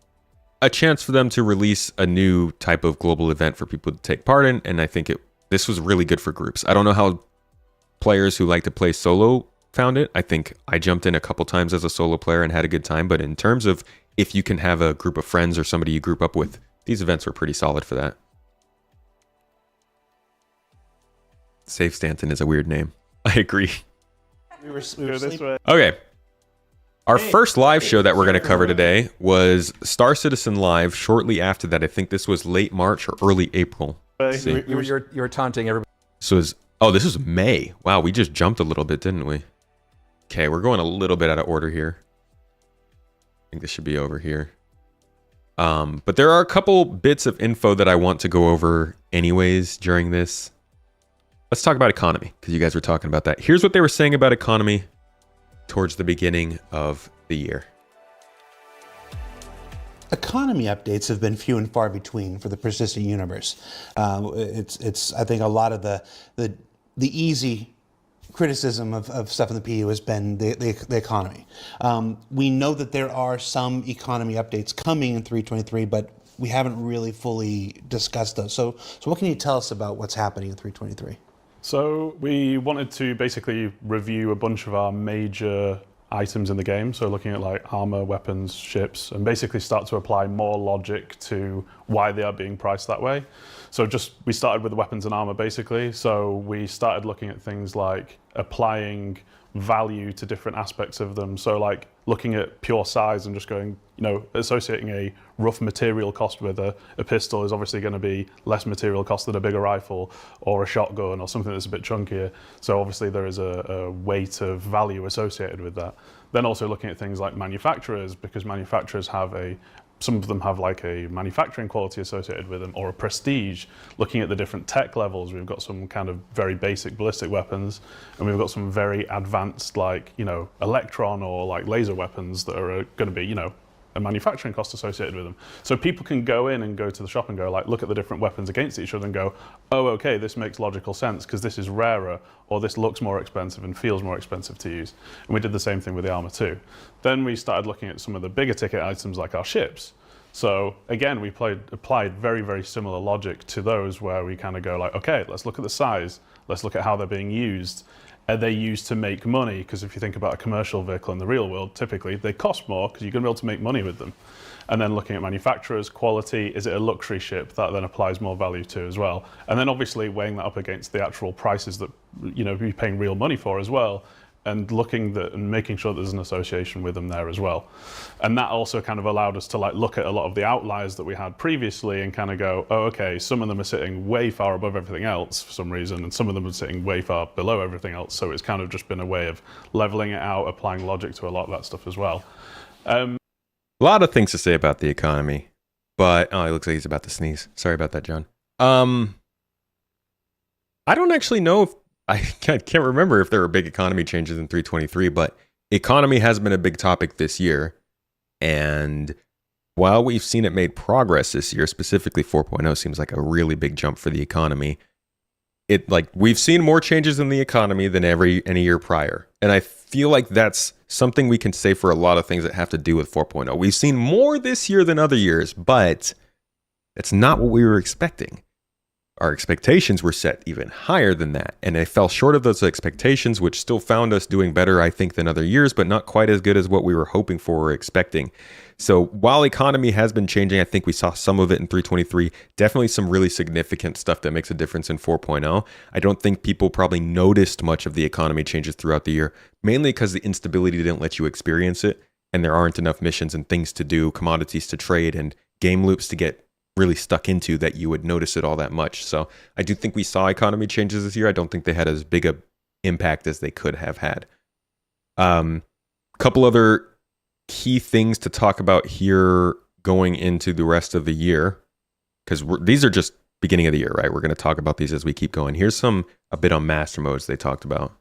a chance for them to release a new type of global event for people to take part in, and I think this was really good for groups. I don't know how players who like to play solo found it. I think I jumped in a couple times as a solo player and had a good time, but in terms of if you can have a group of friends or somebody you group up with, these events were pretty solid for that. Save Stanton is a weird name. I agree. We were Go this way. Okay. Our first live show that we're going to cover today was Star Citizen Live. Shortly after that, I think this was late March or early April. Let's see. You were taunting everybody. So this was May. Wow, we just jumped a little bit, didn't we? Okay, we're going a little bit out of order here. I think this should be over here. But there are a couple bits of info that I want to go over anyways during this. Let's talk about economy, because you guys were talking about that. Here's what they were saying about economy towards the beginning of the year. Economy updates have been few and far between for the persistent universe. It's I think a lot of the easy criticism of stuff in the PU has been the economy. We know that there are some economy updates coming in 3.23, but we haven't really fully discussed those. So what can you tell us about what's happening in 3.23? So we wanted to basically review a bunch of our major items in the game. So looking at like armor, weapons, ships, and basically start to apply more logic to why they are being priced that way. So we started with the weapons and armor basically. So we started looking at things like applying value to different aspects of them. So like looking at pure size and just going, associating a rough material cost with a pistol is obviously going to be less material cost than a bigger rifle or a shotgun or something that's a bit chunkier. So obviously there is a weight of value associated with that. Then also looking at things like manufacturers, because manufacturers have a some of them have like a manufacturing quality associated with them, or a prestige. Looking at the different tech levels, we've got some kind of very basic ballistic weapons, and we've got some very advanced, like, you know, electron or like laser weapons that are going to be, you know, a manufacturing cost associated with them. So people can go in and go to the shop and go, like, look at the different weapons against each other and go, oh, okay, this makes logical sense because this is rarer, or this looks more expensive and feels more expensive to use. And we did the same thing with the armor too. Then we started looking at some of the bigger ticket items like our ships. So again, we applied very, very similar logic to those, where we kind of go like, okay, let's look at the size, let's look at how they're being used. Are they used to make money? Because if you think about a commercial vehicle in the real world, typically they cost more because you're going to be able to make money with them. And then looking at manufacturers, quality, is it a luxury ship? That then applies more value to as well. And then obviously weighing that up against the actual prices that, you know, you're paying real money for as well, and looking that and making sure there's an association with them there as well. And that also kind of allowed us to like look at a lot of the outliers that we had previously and kind of go, oh, okay, some of them are sitting way far above everything else for some reason, and some of them are sitting way far below everything else. So it's kind of just been a way of leveling it out, applying logic to a lot of that stuff as well. A lot of things to say about the economy, but oh, it looks like he's about to sneeze. Sorry about that, John. I don't actually know if I can't remember if there were big economy changes in 323, but economy has been a big topic this year. And while we've seen it made progress this year, specifically 4.0 seems like a really big jump for the economy. We've seen more changes in the economy than any year prior. And I feel like that's something we can say for a lot of things that have to do with 4.0. We've seen more this year than other years, but that's not what we were expecting. Our expectations were set even higher than that, and they fell short of those expectations, which still found us doing better, I think, than other years, but not quite as good as what we were hoping for or expecting. So while economy has been changing, I think we saw some of it in 323, definitely some really significant stuff that makes a difference in 4.0. I don't think people probably noticed much of the economy changes throughout the year, mainly because the instability didn't let you experience it, and there aren't enough missions and things to do, commodities to trade, and game loops to get really stuck into that you would notice it all that much. So I do think we saw economy changes this year. I don't think they had as big a impact as they could have had. Couple other key things to talk about here going into the rest of the year, because these are just beginning of the year, right? We're going to talk about these as we keep going. Here's a bit on master modes they talked about.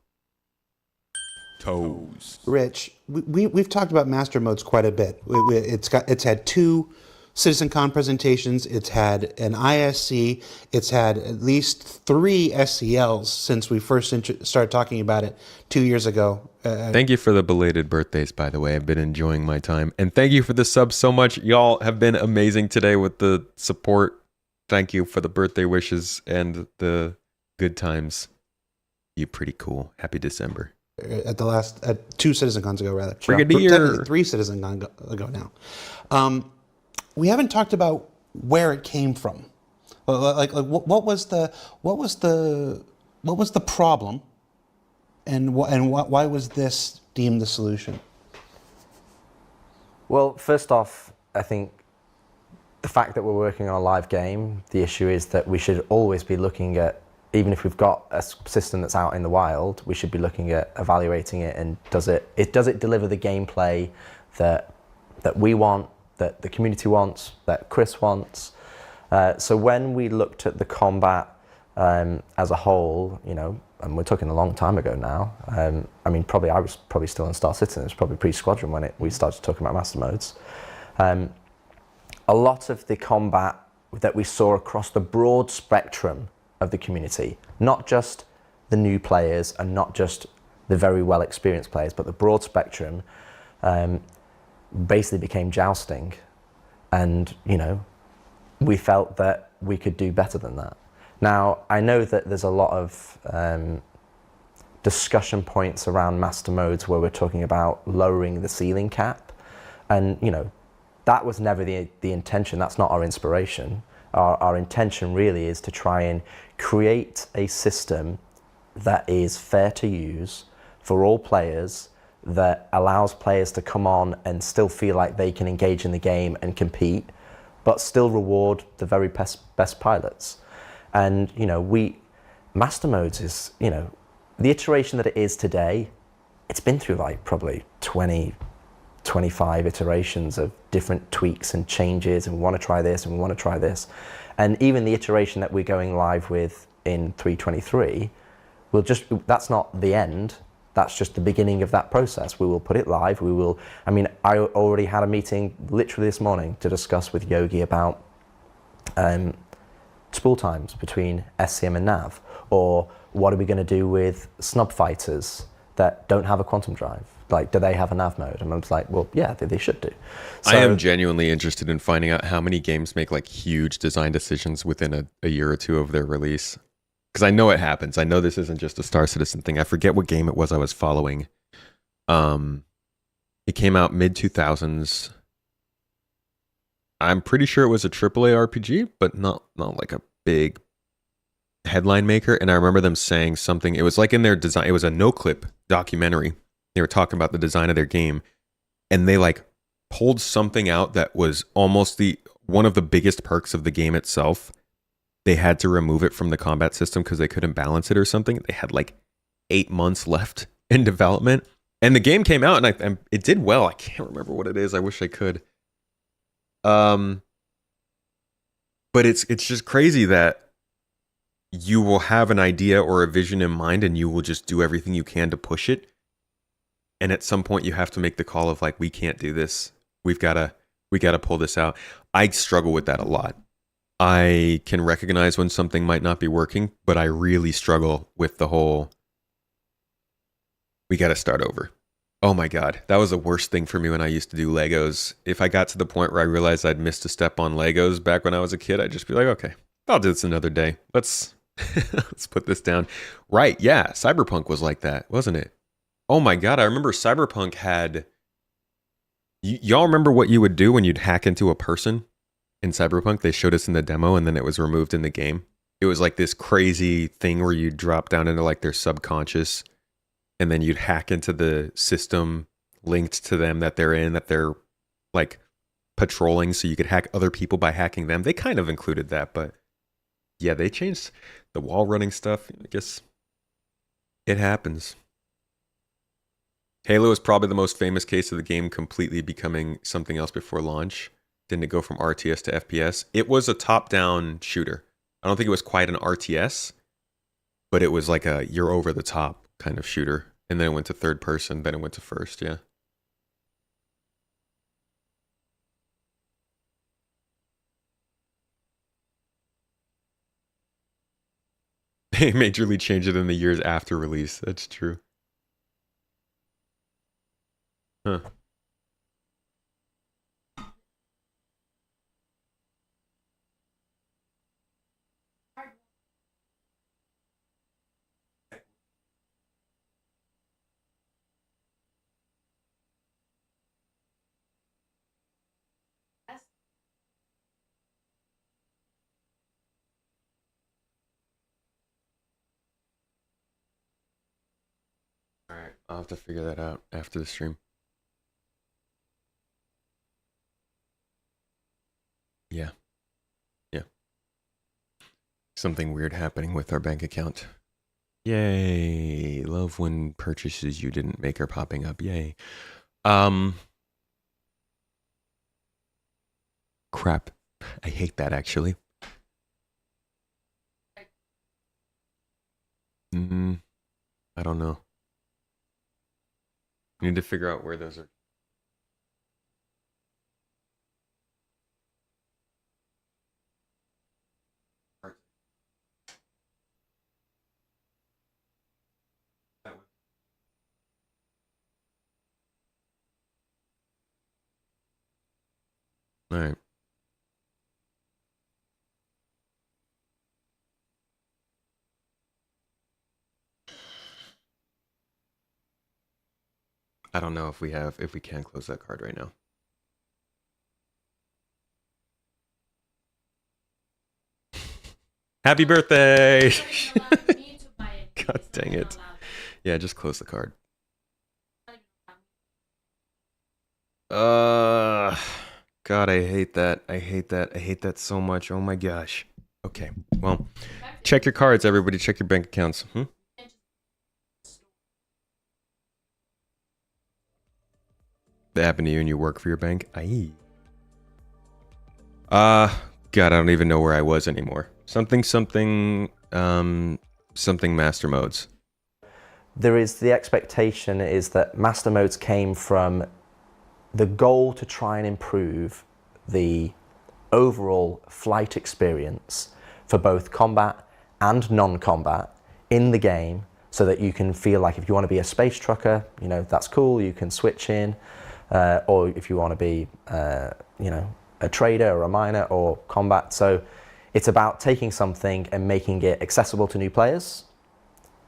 Toes. Rich, we've talked about master modes quite a bit. It's had 2 CitizenCon presentations, it's had an ISC, it's had at least 3 SCLs since we first started talking about it 2 years ago. Thank you for the belated birthdays, by the way. I've been enjoying my time. And thank you for the subs so much. Y'all have been amazing today with the support. Thank you for the birthday wishes and the good times. You're pretty cool. Happy December. At 2 CitizenCons ago, rather. Brigadier. Technically 3 CitizenCon ago now. We haven't talked about where it came from. Like what was the problem, and why was this deemed the solution? Well, first off, I think the fact that we're working on a live game, the issue is that we should always be looking at, even if we've got a system that's out in the wild, we should be looking at evaluating it and does it deliver the gameplay that we want, that the community wants, that Chris wants. So when we looked at the combat as a whole, you know, and we're talking a long time ago now. I mean, I was probably still in Star Citizen. It was probably pre-Squadron when we started talking about master modes. A lot of the combat that we saw across the broad spectrum of the community, not just the new players and not just the very well experienced players, but the broad spectrum, basically became jousting, and you know, we felt that we could do better than that. Now, I know that there's a lot of discussion points around master modes where we're talking about lowering the ceiling cap, and you know, that was never the intention. That's not our inspiration. Our intention really is to try and create a system that is fair to use for all players, that allows players to come on and still feel like they can engage in the game and compete, but still reward the very best pilots. And you know, master modes is, you know, the iteration that it is today, it's been through like probably 20 25 iterations of different tweaks and changes, and we want to try this and we want to try this. And even the iteration that we're going live with in 3.23, that's not the end. That's just the beginning of that process. We will put it live. I already had a meeting literally this morning to discuss with Yogi about spool times between SCM and nav, or what are we going to do with snub fighters that don't have a quantum drive? Like, do they have a nav mode? And I was like, well, yeah, they should do. So, I am genuinely interested in finding out how many games make like huge design decisions within a year or two of their release. Because I know it happens. I know this isn't just a Star Citizen thing. I forget what game it was I was following. It came out mid-2000s. I'm pretty sure it was a AAA RPG, but not like a big headline maker. And I remember them saying something. It was like in their design. It was a no-clip documentary. They were talking about the design of their game. And they like pulled something out that was almost one of the biggest perks of the game itself. They had to remove it from the combat system because they couldn't balance it or something. They had like 8 months left in development. And the game came out and it did well. I can't remember what it is. I wish I could. But it's just crazy that you will have an idea or a vision in mind and you will just do everything you can to push it. And at some point you have to make the call of like, we can't do this. We gotta pull this out. I struggle with that a lot. I can recognize when something might not be working, but I really struggle with the whole, we got to start over. Oh my God. That was the worst thing for me when I used to do Legos. If I got to the point where I realized I'd missed a step on Legos back when I was a kid, I'd just be like, okay, I'll do this another day. Let's put this down. Right. Yeah. Cyberpunk was like that, wasn't it? Oh my God. I remember Cyberpunk had, y'all remember what you would do when you'd hack into a person? In Cyberpunk, they showed us in the demo and then it was removed in the game. It was like this crazy thing where you drop down into like their subconscious and then you'd hack into the system linked to them that they're like patrolling, so you could hack other people by hacking them. They kind of included that, but yeah, they changed the wall running stuff. I guess it happens. Halo is probably the most famous case of the game completely becoming something else before launch. Didn't it go from RTS to FPS? It was a top-down shooter. I don't think it was quite an RTS, but it was like a you're over the top kind of shooter. And then it went to third person, then it went to first, yeah. They majorly changed it in the years after release. That's true. Huh. All right, I'll have to figure that out after the stream. Yeah. Yeah. Something weird happening with our bank account. Yay. Love when purchases you didn't make are popping up. Yay. Crap. I hate that actually. I don't know. Need to figure out where those are. All right. I don't know if we can close that card right now. Happy birthday! God dang it. Yeah, just close the card. God, I hate that. I hate that. I hate that so much. Oh my gosh. Okay, well, check your cards, everybody. Check your bank accounts. That happened to you and you work for your bank? Aye. God, I don't even know where I was anymore. Something master modes. There is the expectation is that master modes came from the goal to try and improve the overall flight experience for both combat and non-combat in the game, so that you can feel like if you want to be a space trucker, you know, that's cool, you can switch in, or if you want to be, you know, a trader or a miner or combat. So it's about taking something and making it accessible to new players,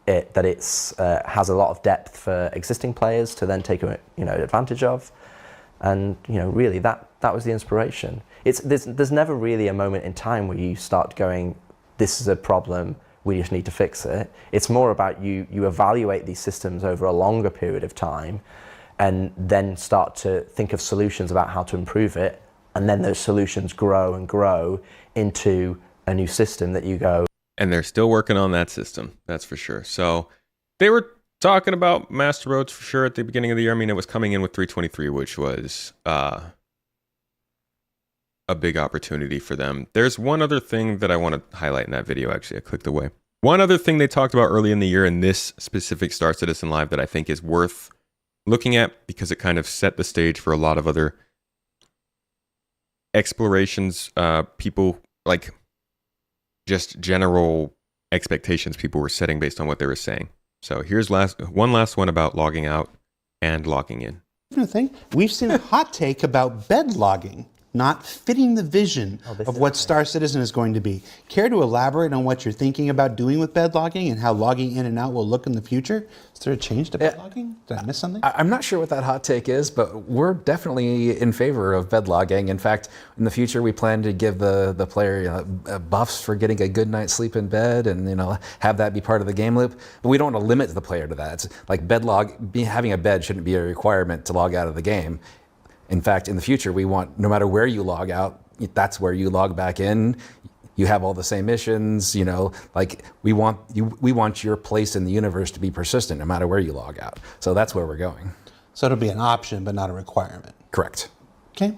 that it's has a lot of depth for existing players to then take, you know, advantage of. And, you know, really that was the inspiration. There's never really a moment in time where you start going, this is a problem, we just need to fix it. It's more about you evaluate these systems over a longer period of time and then start to think of solutions about how to improve it. And then those solutions grow and grow into a new system that you go. And they're still working on that system, that's for sure. So they were talking about master modes for sure at the beginning of the year. I mean, it was coming in with 3.23, which was a big opportunity for them. There's one other thing that I want to highlight in that video. Actually, I clicked away. One other thing they talked about early in the year in this specific Star Citizen Live that I think is worth looking at, because it kind of set the stage for a lot of other explorations, people, like just general expectations people were setting based on what they were saying. So here's one last one about logging out and logging in. Thing. We've seen a hot take about bed logging not fitting the vision of what Star Citizen is going to be. Care to elaborate on what you're thinking about doing with bed logging and how logging in and out will look in the future? Is there a change to bed logging? Did I miss something? I'm not sure what that hot take is, but we're definitely in favor of bed logging. In fact, in the future, we plan to give the player buffs for getting a good night's sleep in bed, and have that be part of the game loop. But we don't want to limit the player to that. It's like having a bed shouldn't be a requirement to log out of the game. In fact, in the future, we want, no matter where you log out, that's where you log back in. You have all the same missions, like we want your place in the universe to be persistent no matter where you log out. So that's where we're going. So it'll be an option, but not a requirement. Correct. Okay.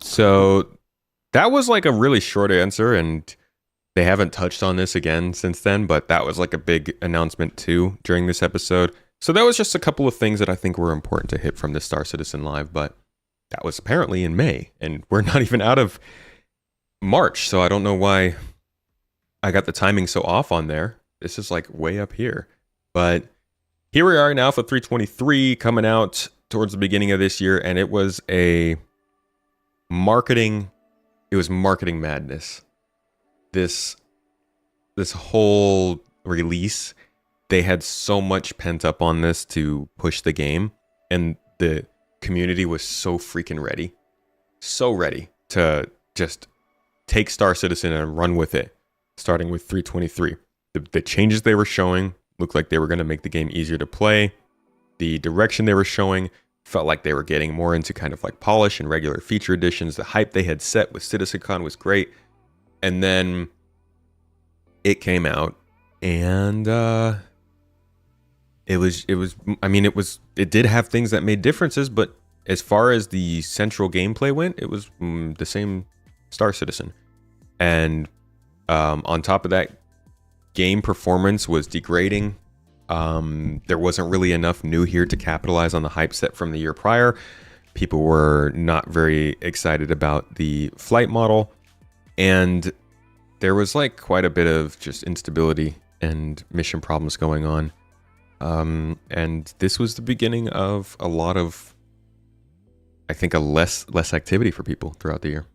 So that was like a really short answer, and they haven't touched on this again since then, but that was like a big announcement too during this episode. So that was just a couple of things that I think were important to hit from the Star Citizen Live, but that was apparently in May, and we're not even out of March, so I don't know why I got the timing so off on there. This is like way up here. But here we are now for 3.23 coming out towards the beginning of this year, and it was marketing madness. This whole release, they had so much pent up on this to push the game, and the community was so freaking ready. So ready to just take Star Citizen and run with it, starting with 3.23. The changes they were showing looked like they were going to make the game easier to play. The direction they were showing felt like they were getting more into kind of like polish and regular feature additions. The hype they had set with CitizenCon was great. And then it came out, and it did have things that made differences, but as far as the central gameplay went, it was the same Star Citizen. And on top of that, game performance was degrading. There wasn't really enough new here to capitalize on the hype set from the year prior. People were not very excited about the flight model, and there was like quite a bit of just instability and mission problems going on. And this was the beginning of a lot of, I think, a less activity for people throughout the year.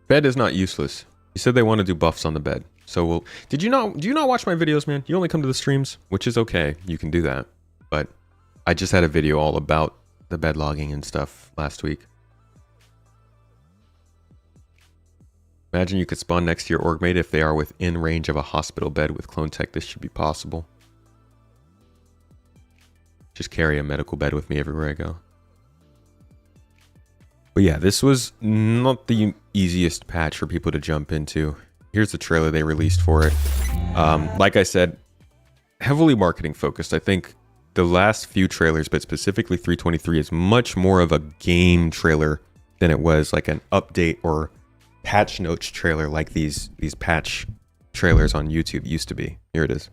Bed is not useless. You said they want to do buffs on the bed. So do you not watch my videos, man? You only come to the streams, which is okay. You can do that. But I just had a video all about the bed logging and stuff last week. Imagine you could spawn next to your org mate if they are within range of a hospital bed with clone tech. This should be possible. Just carry a medical bed with me everywhere I go. But yeah, this was not the easiest patch for people to jump into. Here's the trailer they released for it. Like I said, heavily marketing focused. I think the last few trailers, but specifically 323, is much more of a game trailer than it was like an update or patch notes trailer like these patch trailers on YouTube used to be. Here it is.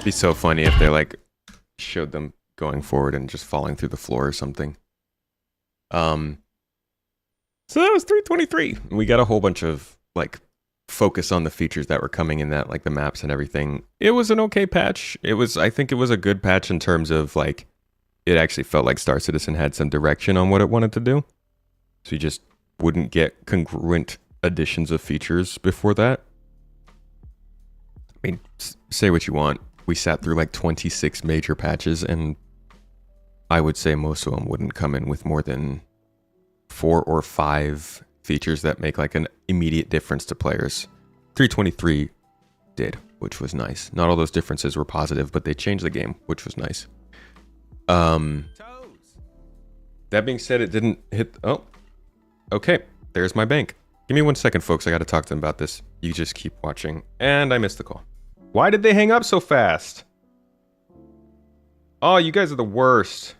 Be so funny if they like showed them going forward and just falling through the floor or something. So that was 323. We got a whole bunch of like focus on the features that were coming in that, like the maps and everything. It was an okay patch. I think it was a good patch in terms of like it actually felt like Star Citizen had some direction on what it wanted to do. So you just wouldn't get congruent additions of features before that. I mean, say what you want. We sat through like 26 major patches, and I would say most of them wouldn't come in with more than 4 or 5 features that make like an immediate difference to players. 323 did, which was nice. Not all those differences were positive, but they changed the game, which was nice. That being said, it didn't hit... Oh, okay. There's my bank. Give me 1 second, folks. I got to talk to them about this. You just keep watching. And I missed the call. Why did they hang up so fast? Oh, you guys are the worst.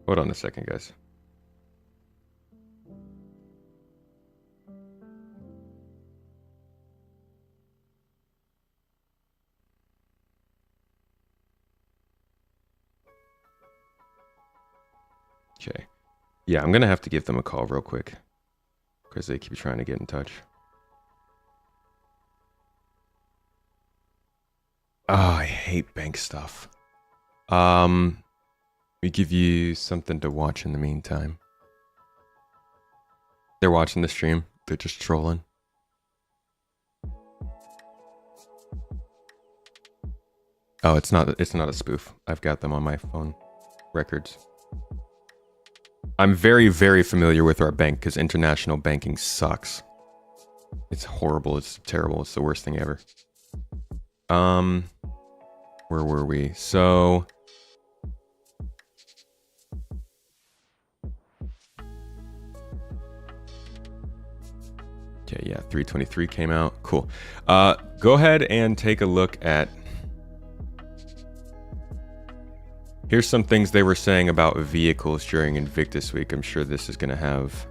Hold on a second, guys. Okay. Yeah, I'm going to have to give them a call real quick because they keep trying to get in touch. Oh, I hate bank stuff. We give you something to watch in the meantime. They're watching the stream. They're just trolling. Oh, it's not a spoof. I've got them on my phone records. I'm very, very familiar with our bank because international banking sucks. It's horrible. It's terrible. It's the worst thing ever. Where were we? So... Okay, yeah, 323 came out. Cool. Go ahead and take a look at... Here's some things they were saying about vehicles during Invictus Week. I'm sure this is going to have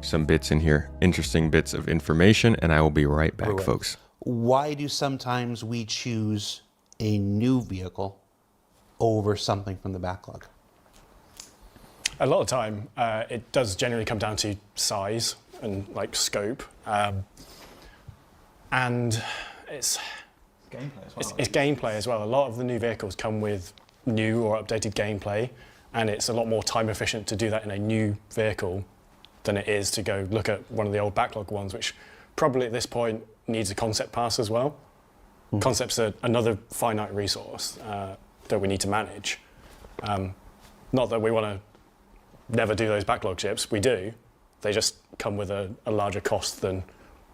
some bits in here. Interesting bits of information, and I will be right back, folks. Why do sometimes we choose a new vehicle over something from the backlog? A lot of time, it does generally come down to size and like scope, and it's gameplay as well. It's gameplay as well. A lot of the new vehicles come with new or updated gameplay, and it's a lot more time efficient to do that in a new vehicle than it is to go look at one of the old backlog ones, which probably at this point needs a concept pass as well. Concepts are another finite resource that we need to manage. Not that we want to never do those backlog ships, we do. They just come with a larger cost than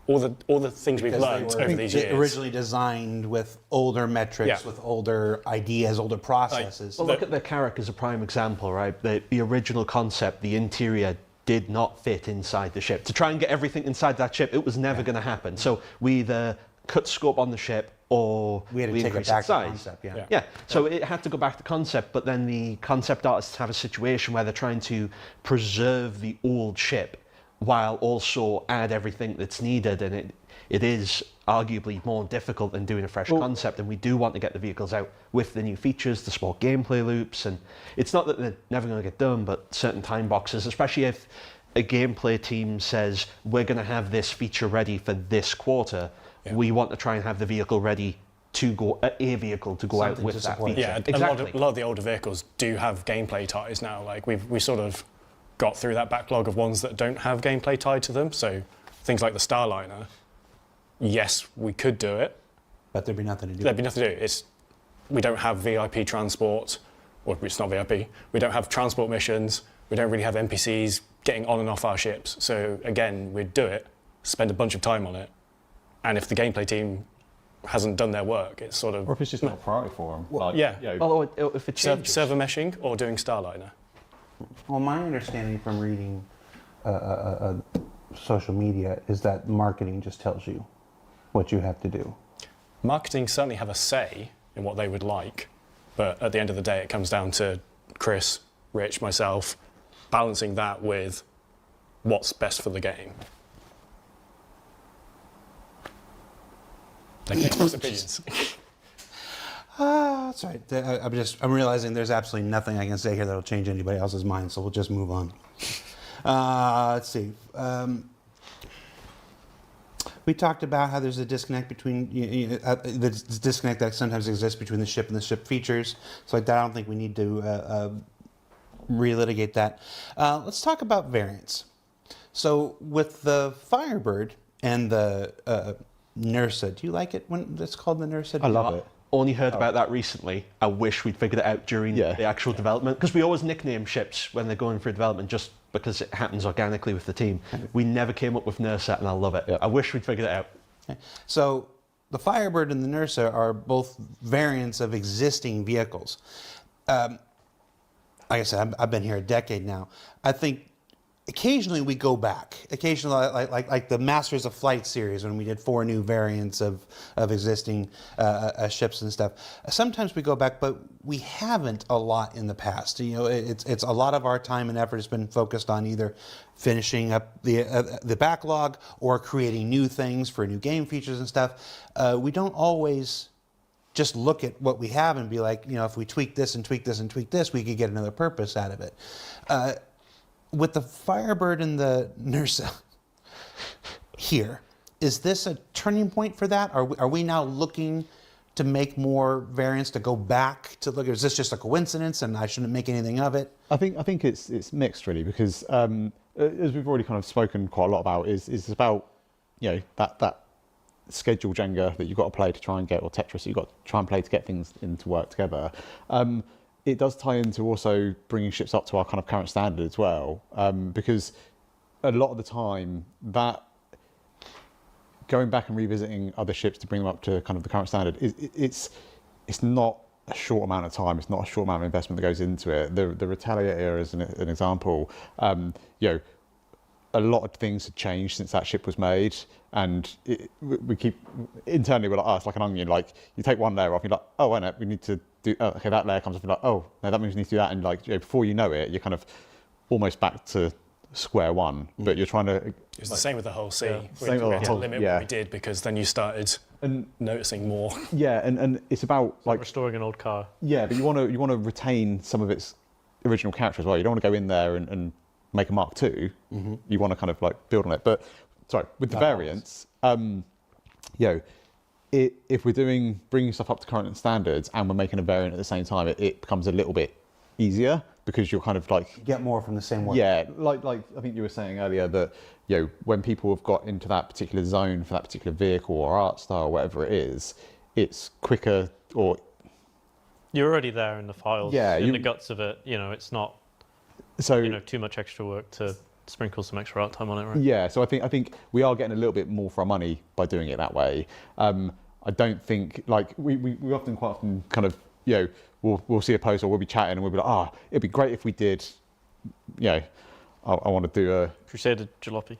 all the things we've learned over these years. Originally designed with older metrics, with older ideas, older processes. Well, look at the Carrack as a prime example, right? The original concept, the interior did not fit inside the ship. To try and get everything inside that ship, it was never going to happen. So we either cut scope on the ship or we had to take it increase back its to size. concept, So it had to go back to concept, but then the concept artists have a situation where they're trying to preserve the old ship while also add everything that's needed, and it is arguably more difficult than doing a fresh concept, and we do want to get the vehicles out with the new features, the small gameplay loops, and it's not that they're never going to get done, but certain time boxes, especially if a gameplay team says we're going to have this feature ready for this quarter, we want to try and have the vehicle ready to go, a vehicle to go out with that feature. Yeah, exactly. a lot of the older vehicles do have gameplay ties now. Like we sort of got through that backlog of ones that don't have gameplay tied to them. So things like the Starliner, yes, we could do it, but there'd be nothing to do. There'd be nothing to do. We don't have VIP transport, or it's not VIP. We don't have transport missions. We don't really have NPCs getting on and off our ships. So again, we'd do it, spend a bunch of time on it, and if the gameplay team hasn't done their work, it's sort of... Or if it's just not a priority for them. Like, Although if it changes. Server meshing or doing Starliner. Well, my understanding from reading social media is that marketing just tells you what you have to do. Marketing certainly have a say in what they would like, but at the end of the day, it comes down to Chris, Rich, myself, balancing that with what's best for the game. Thank you for those opinions. That's right. I'm realizing there's absolutely nothing I can say here that'll change anybody else's mind, so we'll just move on. Let's see. We talked about how there's a disconnect between the disconnect that sometimes exists between the ship and the ship features. So I don't think we need to relitigate that. Let's talk about variants. So with the Firebird and the Nursa, do you like it when it's called the Nursa? I love it. Only heard about that recently. I wish we'd figured it out during the actual development, because we always nickname ships when they're going through development just because it happens organically with the team. We never came up with Nursa, and I love it. I wish we'd figured it out. Okay. So the Firebird and the Nursa are both variants of existing vehicles. Like I said, I've been here a decade now. I think occasionally we go back. Occasionally, like the Masters of Flight series, when we did 4 new variants of existing ships and stuff. Sometimes we go back, but we haven't a lot in the past. You know, it's a lot of our time and effort has been focused on either finishing up the backlog or creating new things for new game features and stuff. We don't always just look at what we have and be like, you know, if we tweak this and tweak this and tweak this, we could get another purpose out of it. With the Firebird and the Nursa here, is this a turning point for that? Are we now looking to make more variants to go back to look? Is this just a coincidence and I shouldn't make anything of it? I think it's mixed really, because as we've already kind of spoken quite a lot about, is about, you know, that schedule Jenga that you've got to play to try and get, or Tetris that you've got to try and play to get things into work together. It does tie into also bringing ships up to our kind of current standard as well, because a lot of the time that going back and revisiting other ships to bring them up to kind of the current standard, it's not a short amount of time. It's not a short amount of investment that goes into it. The Retaliator is an example. You know, a lot of things have changed since that ship was made, and we keep internally we're like, oh, it's like an onion. Like you take one layer off, you're like, oh, wait, no, we need to do. Oh, okay, that layer comes off, you're like, oh, no, that means we need to do that, and like, you know, before you know it, you're kind of almost back to square one. But you're trying to. It's the same with the whole sea. We Same with had the to whole- limit what we did, because then you started noticing more. Yeah, and it's about like restoring an old car. Yeah, but you want to retain some of its original character as well. You don't want to go in there and make a Mark II. You want to kind of like build on it. But sorry, with the variants, you know, if we're bringing stuff up to current standards and we're making a variant at the same time, it becomes a little bit easier because you're kind of like You get more from the same work. yeah, like I think you were saying earlier that when people have got into that particular zone for that particular vehicle or art style, or whatever it is, it's quicker or you're already there in the files, in the guts of it. It's not too much extra work to sprinkle some extra art time on it, right? Yeah, so I think we are getting a little bit more for our money by doing it that way. I don't think like we quite often kind of we'll see a post or we'll be chatting and we'll be like, it'd be great if we did, I want to do a Crusader Jalopy.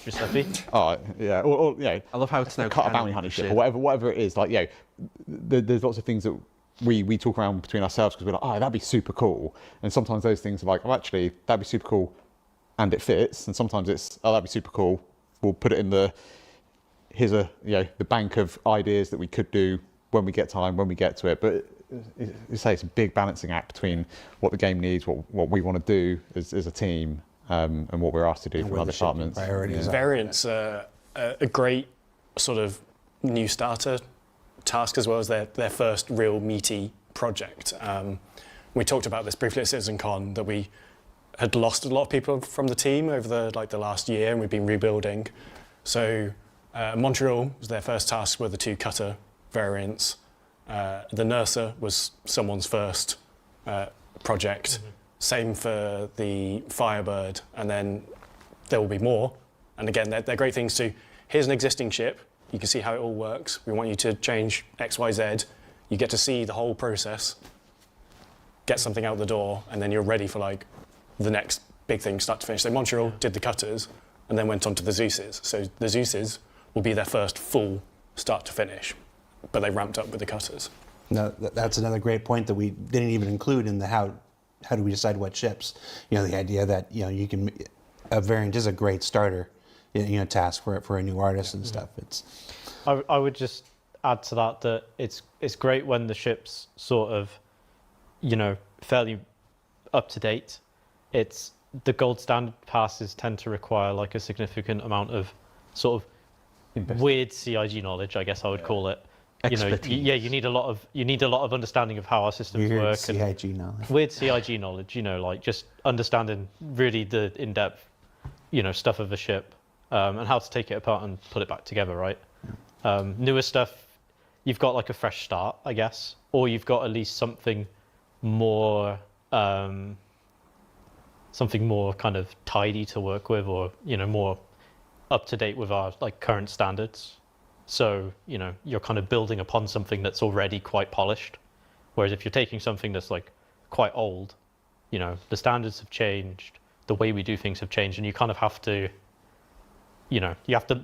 Giuseppe. or I love how it's now cut a bounty hunter ship or whatever it is. Like there's lots of things that we talk around between ourselves because we're like, that'd be super cool. And sometimes those things are like, actually, that'd be super cool, and it fits. And sometimes it's, that'd be super cool. We'll put it in the bank of ideas that we could do when we get time, when we get to it. But it's a big balancing act between what the game needs, what we want to do as a team, and what we're asked to do from other departments. Variants are a great sort of new starter task as well as their first real meaty project. We talked about this briefly at CitizenCon that we had lost a lot of people from the team over the last year, and we've been rebuilding. So Montreal was their first task were the 2 cutter variants. The Nurser was someone's first project. Mm-hmm. Same for the Firebird, and then there will be more. And again, they're great things to, here's an existing ship, you can see how it all works. We want you to change X, Y, Z. You get to see the whole process, get something out the door, and then you're ready for like the next big thing start to finish. So Montreal did the cutters and then went on to the Zeuses. So the Zeuses will be their first full start to finish, but they ramped up with the cutters. No, that's another great point that we didn't even include in the how do we decide what ships. The idea that a variant is a great starter task for a new artist and stuff. I would just add to that it's great when the ship's sort of fairly up to date. It's the gold standard passes tend to require like a significant amount of sort of weird CIG knowledge, I guess I would call it. Expertise. You need a lot of understanding of how our systems work. CIG knowledge. Weird CIG knowledge, like just understanding really the in-depth, stuff of a ship, and how to take it apart and put it back together, right? Newer stuff, you've got like a fresh start, I guess, or you've got at least something more kind of tidy to work with, or more up to date with our like current standards. So you're kind of building upon something that's already quite polished. Whereas if you're taking something that's like quite old, the standards have changed, the way we do things have changed, and you kind of have to, you have to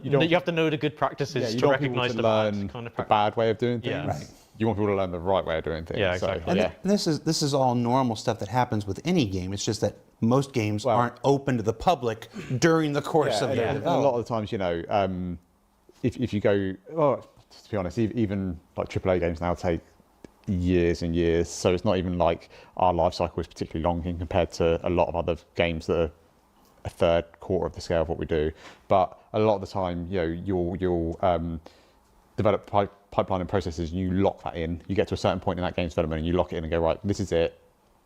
know the good practices to recognize the bad kind of the bad way of doing things. Yeah. Right. You want people to learn the right way of doing things. Yeah, exactly. And this is all normal stuff that happens with any game. It's just that most games aren't open to the public during the course of their development. A lot of the times, if you go, to be honest, even like AAA games now take years and years. So it's not even like our life cycle is particularly long in compared to a lot of other games that are a third, quarter of the scale of what we do. But a lot of the time, you'll develop pipeline and processes, and you lock that in. You get to a certain point in that game's development and you lock it in and go, right, this is it,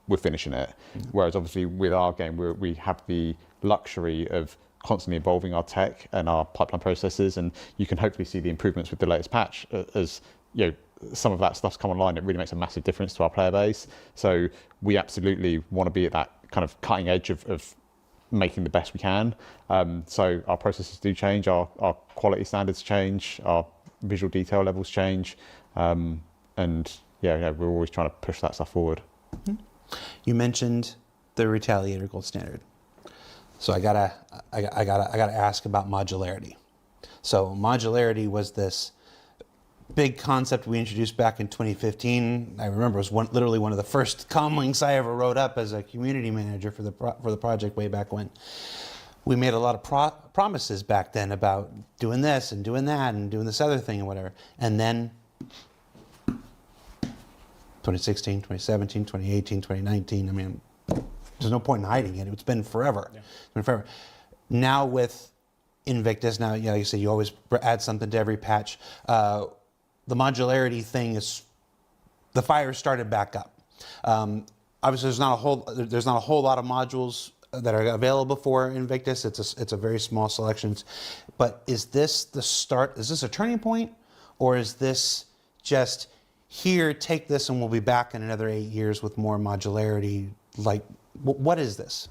we're finishing it. Mm-hmm. Whereas obviously with our game, we have the luxury of constantly evolving our tech and our pipeline processes, and you can hopefully see the improvements with the latest patch as some of that stuff's come online. It really makes a massive difference to our player base. So we absolutely want to be at that kind of cutting edge of making the best we can. So our processes do change, our quality standards change, our visual detail levels change, and we're always trying to push that stuff forward. Mm-hmm. You mentioned the Retaliator gold standard. So I gotta ask about modularity. So modularity was this big concept we introduced back in 2015. I remember it was literally one of the first comlinks I ever wrote up as a community manager for the project way back when. We made a lot of promises back then about doing this and doing that and doing this other thing and whatever. And then 2016, 2017, 2018, 2019, I mean, there's no point in hiding it. It's been forever. Yeah. It's been forever. Now with Invictus, now, like you say, you always add something to every patch. the modularity thing is, the fire started back up. Obviously, there's not a whole lot of modules that are available for Invictus. It's a very small selection. But is this the start? Is this a turning point, or is this just here? Take this, and we'll be back in another 8 years with more modularity. Like, what is this?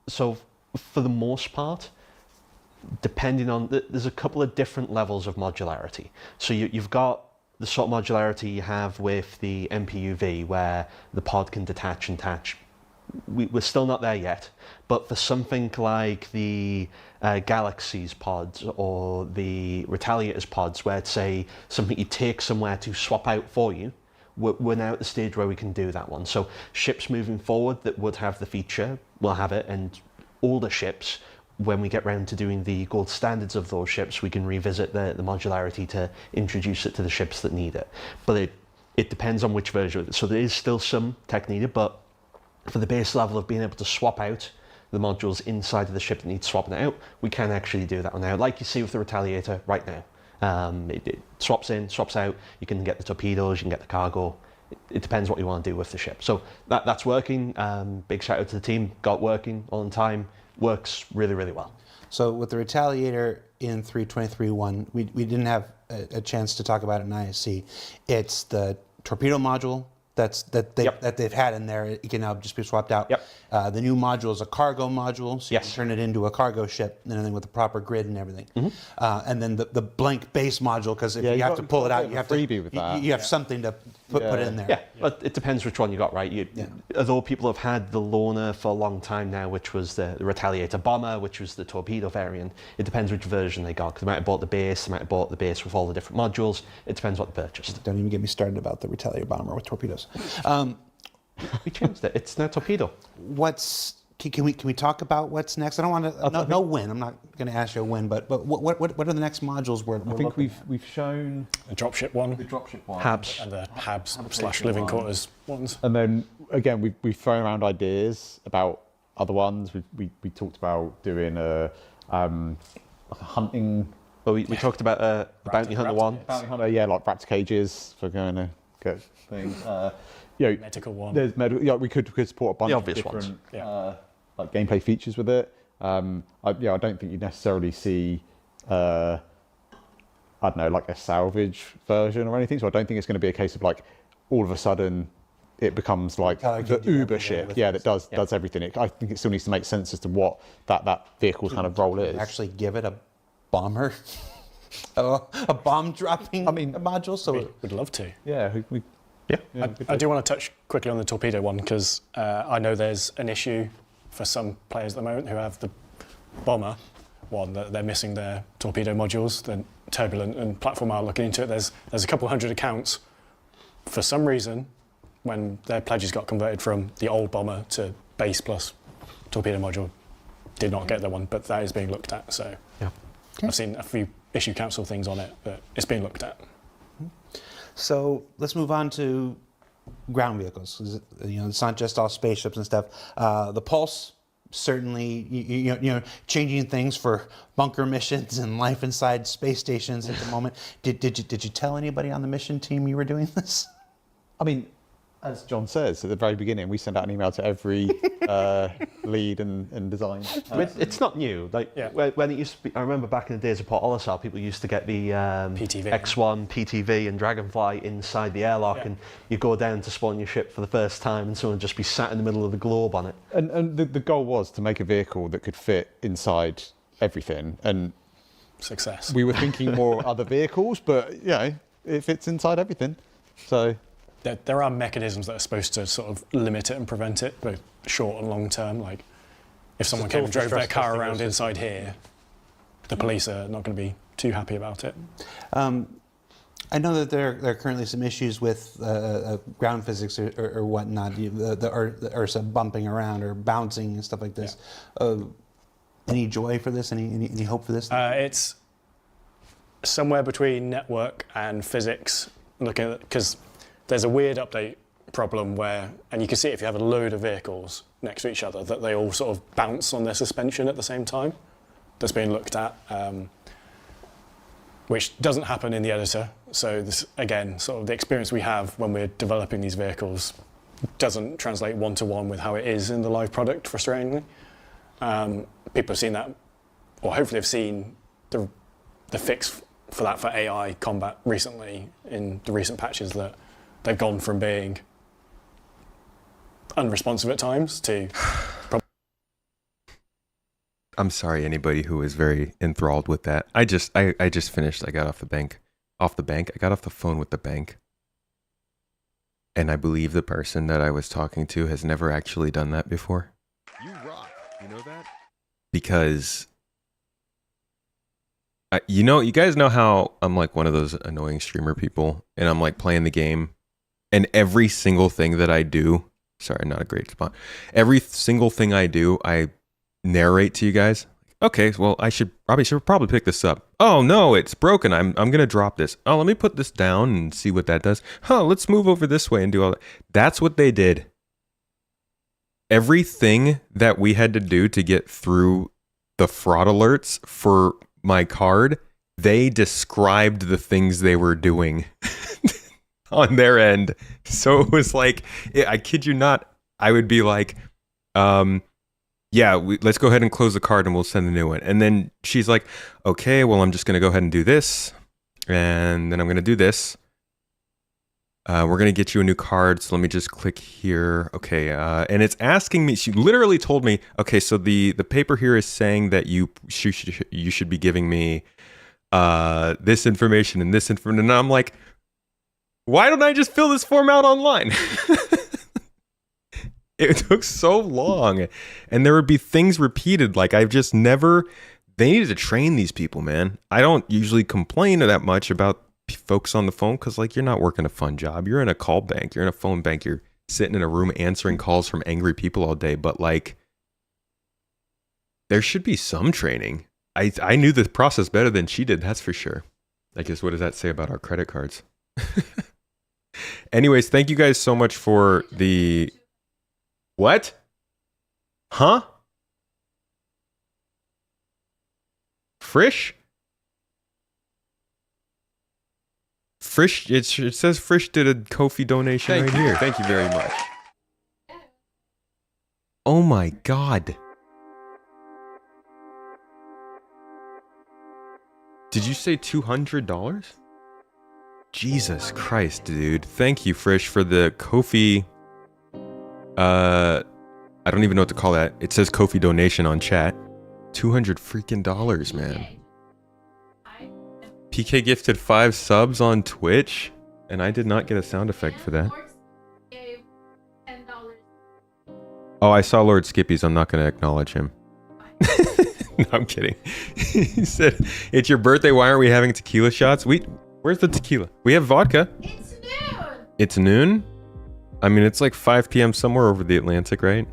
So, for the most part, depending on there's a couple of different levels of modularity. So you've got the sort of modularity you have with the MPUV, where the pod can detach and attach. We're still not there yet, but for something like the Galaxy's pods or the Retaliator's pods, where it's something you take somewhere to swap out for you, we're now at the stage where we can do that one. So ships moving forward that would have the feature will have it, and older ships, when we get round to doing the gold standards of those ships, we can revisit the modularity to introduce it to the ships that need it. But it depends on which version of it. So there is still some tech needed, but for the base level of being able to swap out the modules inside of the ship that needs swapping out, we can actually do that one now, like you see with the Retaliator right now. It swaps in, swaps out, you can get the torpedoes, you can get the cargo. It depends what you want to do with the ship. So that's working. Big shout out to the team, got it working on time, works really, really well. So with the Retaliator in 323.1, we didn't have a chance to talk about it in ISC. It's the torpedo module that they've had in there. It can now just be swapped out. Yep. The new module is a cargo module, so you can turn it into a cargo ship, and then with the proper grid and everything. And then the blank base module, because if you have to pull it out, you have freebie with that. You have something to put in there. Yeah, but it depends which one you got, right? Although people have had the loaner for a long time now, which was the Retaliator bomber, which was the torpedo variant, it depends which version they got, because they might have bought the base, they might have bought the base with all the different modules. It depends what they purchased. Don't even get me started about the Retaliator bomber with torpedoes. We changed it. It's now torpedo. Can we talk about what's next? I don't want to no win. I'm not going to ask you a win, but what are the next modules we're I think we've shown The dropship one. the dropship one. HUDs. And the HABs / living quarters ones. And then again, we've thrown around ideas about other ones. We talked about doing a hunting. Well, we talked about the bounty hunter one. Bounty hunter, yeah, like raptor cages for going to get things. Medical one. There's medical. Yeah, we could support a bunch The of obvious different ones. like gameplay features with it. I don't think you necessarily see. I don't know, like a salvage version or anything. So I don't think it's going to be a case of like all of a sudden it becomes like the Uber ship, that does everything. I think it still needs to make sense as to what that vehicle's kind of role is. actually give it a bomber, a bomb dropping module. So We'd love to. Yeah, I do want to touch quickly on the torpedo one, because I know there's an issue for some players at the moment who have the bomber one, that they're missing their torpedo modules. Then Turbulent and Platform are looking into it. There's a couple hundred accounts. For some reason, when their pledges got converted from the old bomber to base plus torpedo module, did not get the one, but that is being looked at. So I've seen a few issue council things on it, but it's being looked at. So let's move on to ground vehicles. 'Cause, it's not just all spaceships and stuff. The Pulse, certainly, changing things for bunker missions and life inside space stations at the moment. Did you tell anybody on the mission team you were doing this? I mean, as John says at the very beginning, we send out an email to every lead and design. It's not new. When it used to be, I remember back in the days of Port Olisar, people used to get the PTV. X1, PTV, and Dragonfly inside the airlock, and you go down to spawn your ship for the first time, and someone would just be sat in the middle of the globe on it. And the goal was to make a vehicle that could fit inside everything. And success. We were thinking more other vehicles, but it fits inside everything. So. There are mechanisms that are supposed to sort of limit it and prevent it, both short and long term. Like, if someone came and drove their car around inside here, the police are not going to be too happy about it. I know that there are currently some issues with ground physics or whatnot, the Ursa bumping around or bouncing and stuff like this. Any joy for this? Any hope for this? It's somewhere between network and physics, looking at, because there's a weird update problem where, and you can see it if you have a load of vehicles next to each other, that they all sort of bounce on their suspension at the same time. That's being looked at. which doesn't happen in the editor. So this, again, sort of the experience we have when we're developing these vehicles doesn't translate one-to-one with how it is in the live product, frustratingly. People have seen that, or hopefully have seen the fix for that for AI combat recently in the recent patches, that they've gone from being unresponsive at times to... I'm sorry, anybody who is very enthralled with that. I just finished. I got off the bank. I got off the phone with the bank. And I believe the person that I was talking to has never actually done that before. You rock. You know that? Because, you guys know how I'm like one of those annoying streamer people, and I'm like playing the game, and every single thing that I do, sorry, not a great spot. Every single thing I do, I narrate to you guys. Okay, well, I should probably pick this up. Oh no, it's broken. I'm gonna drop this. Oh, let me put this down and see what that does. Let's move over this way and do all that. That's what they did. Everything that we had to do to get through the fraud alerts for my card, they described the things they were doing on their end. So it was like, I kid you not, I would be like, yeah, let's go ahead and close the card and we'll send a new one. And then she's like, okay, well, I'm just going to go ahead and do this. And then I'm going to do this. We're going to get you a new card. So let me just click here. Okay. And it's asking me, she literally told me, okay, so the paper here is saying that you should be giving me this information and this information. And I'm like, why don't I just fill this form out online? It took so long, and there would be things repeated. Like I've just never, they needed to train these people, man. I don't usually complain that much about folks on the phone because like you're not working a fun job. You're in a call bank, you're in a phone bank, you're sitting in a room answering calls from angry people all day. But like, there should be some training. I knew the process better than she did, that's for sure. I guess what does that say about our credit cards? Anyways, thank you guys so much for the... What? Huh? Frisch? Frisch, it says Frisch did a Ko-fi donation right here. Thank you very much. Oh my God. Did you say $200? Jesus Christ, dude. Thank you, Frisch, for the Ko-fi... I don't even know what to call that. It says Ko-fi donation on chat. $200 freaking dollars, man. PK gifted 5 subs on Twitch, and I did not get a sound effect for that. Oh, I saw Lord Skippy's. I'm not going to acknowledge him. No, I'm kidding. He said, it's your birthday. Why aren't we having tequila shots? Where's the tequila? We have vodka. It's noon. It's noon? I mean, it's like 5 p.m. somewhere over the Atlantic, right?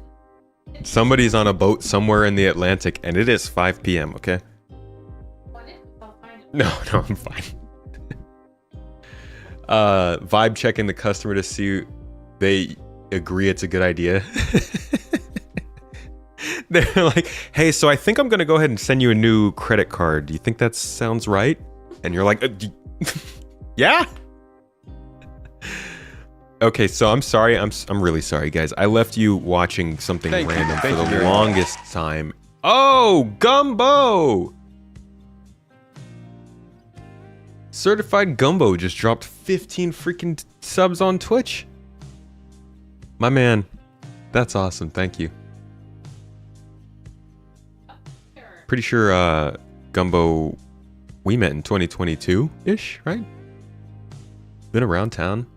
Somebody's on a boat somewhere in the Atlantic, and it is 5 p.m., okay? No, I'm fine. Vibe checking the customer to see they agree it's a good idea. They're like, hey, so I think I'm going to go ahead and send you a new credit card. Do you think that sounds right? And you're like, yeah? Okay, so I'm sorry. I'm really sorry, guys. I left you watching something random for the longest time. Oh, Gumbo! Certified Gumbo just dropped 15 freaking subs on Twitch. My man, that's awesome. Thank you. Pretty sure Gumbo, we met in 2022-ish, right? Been around town.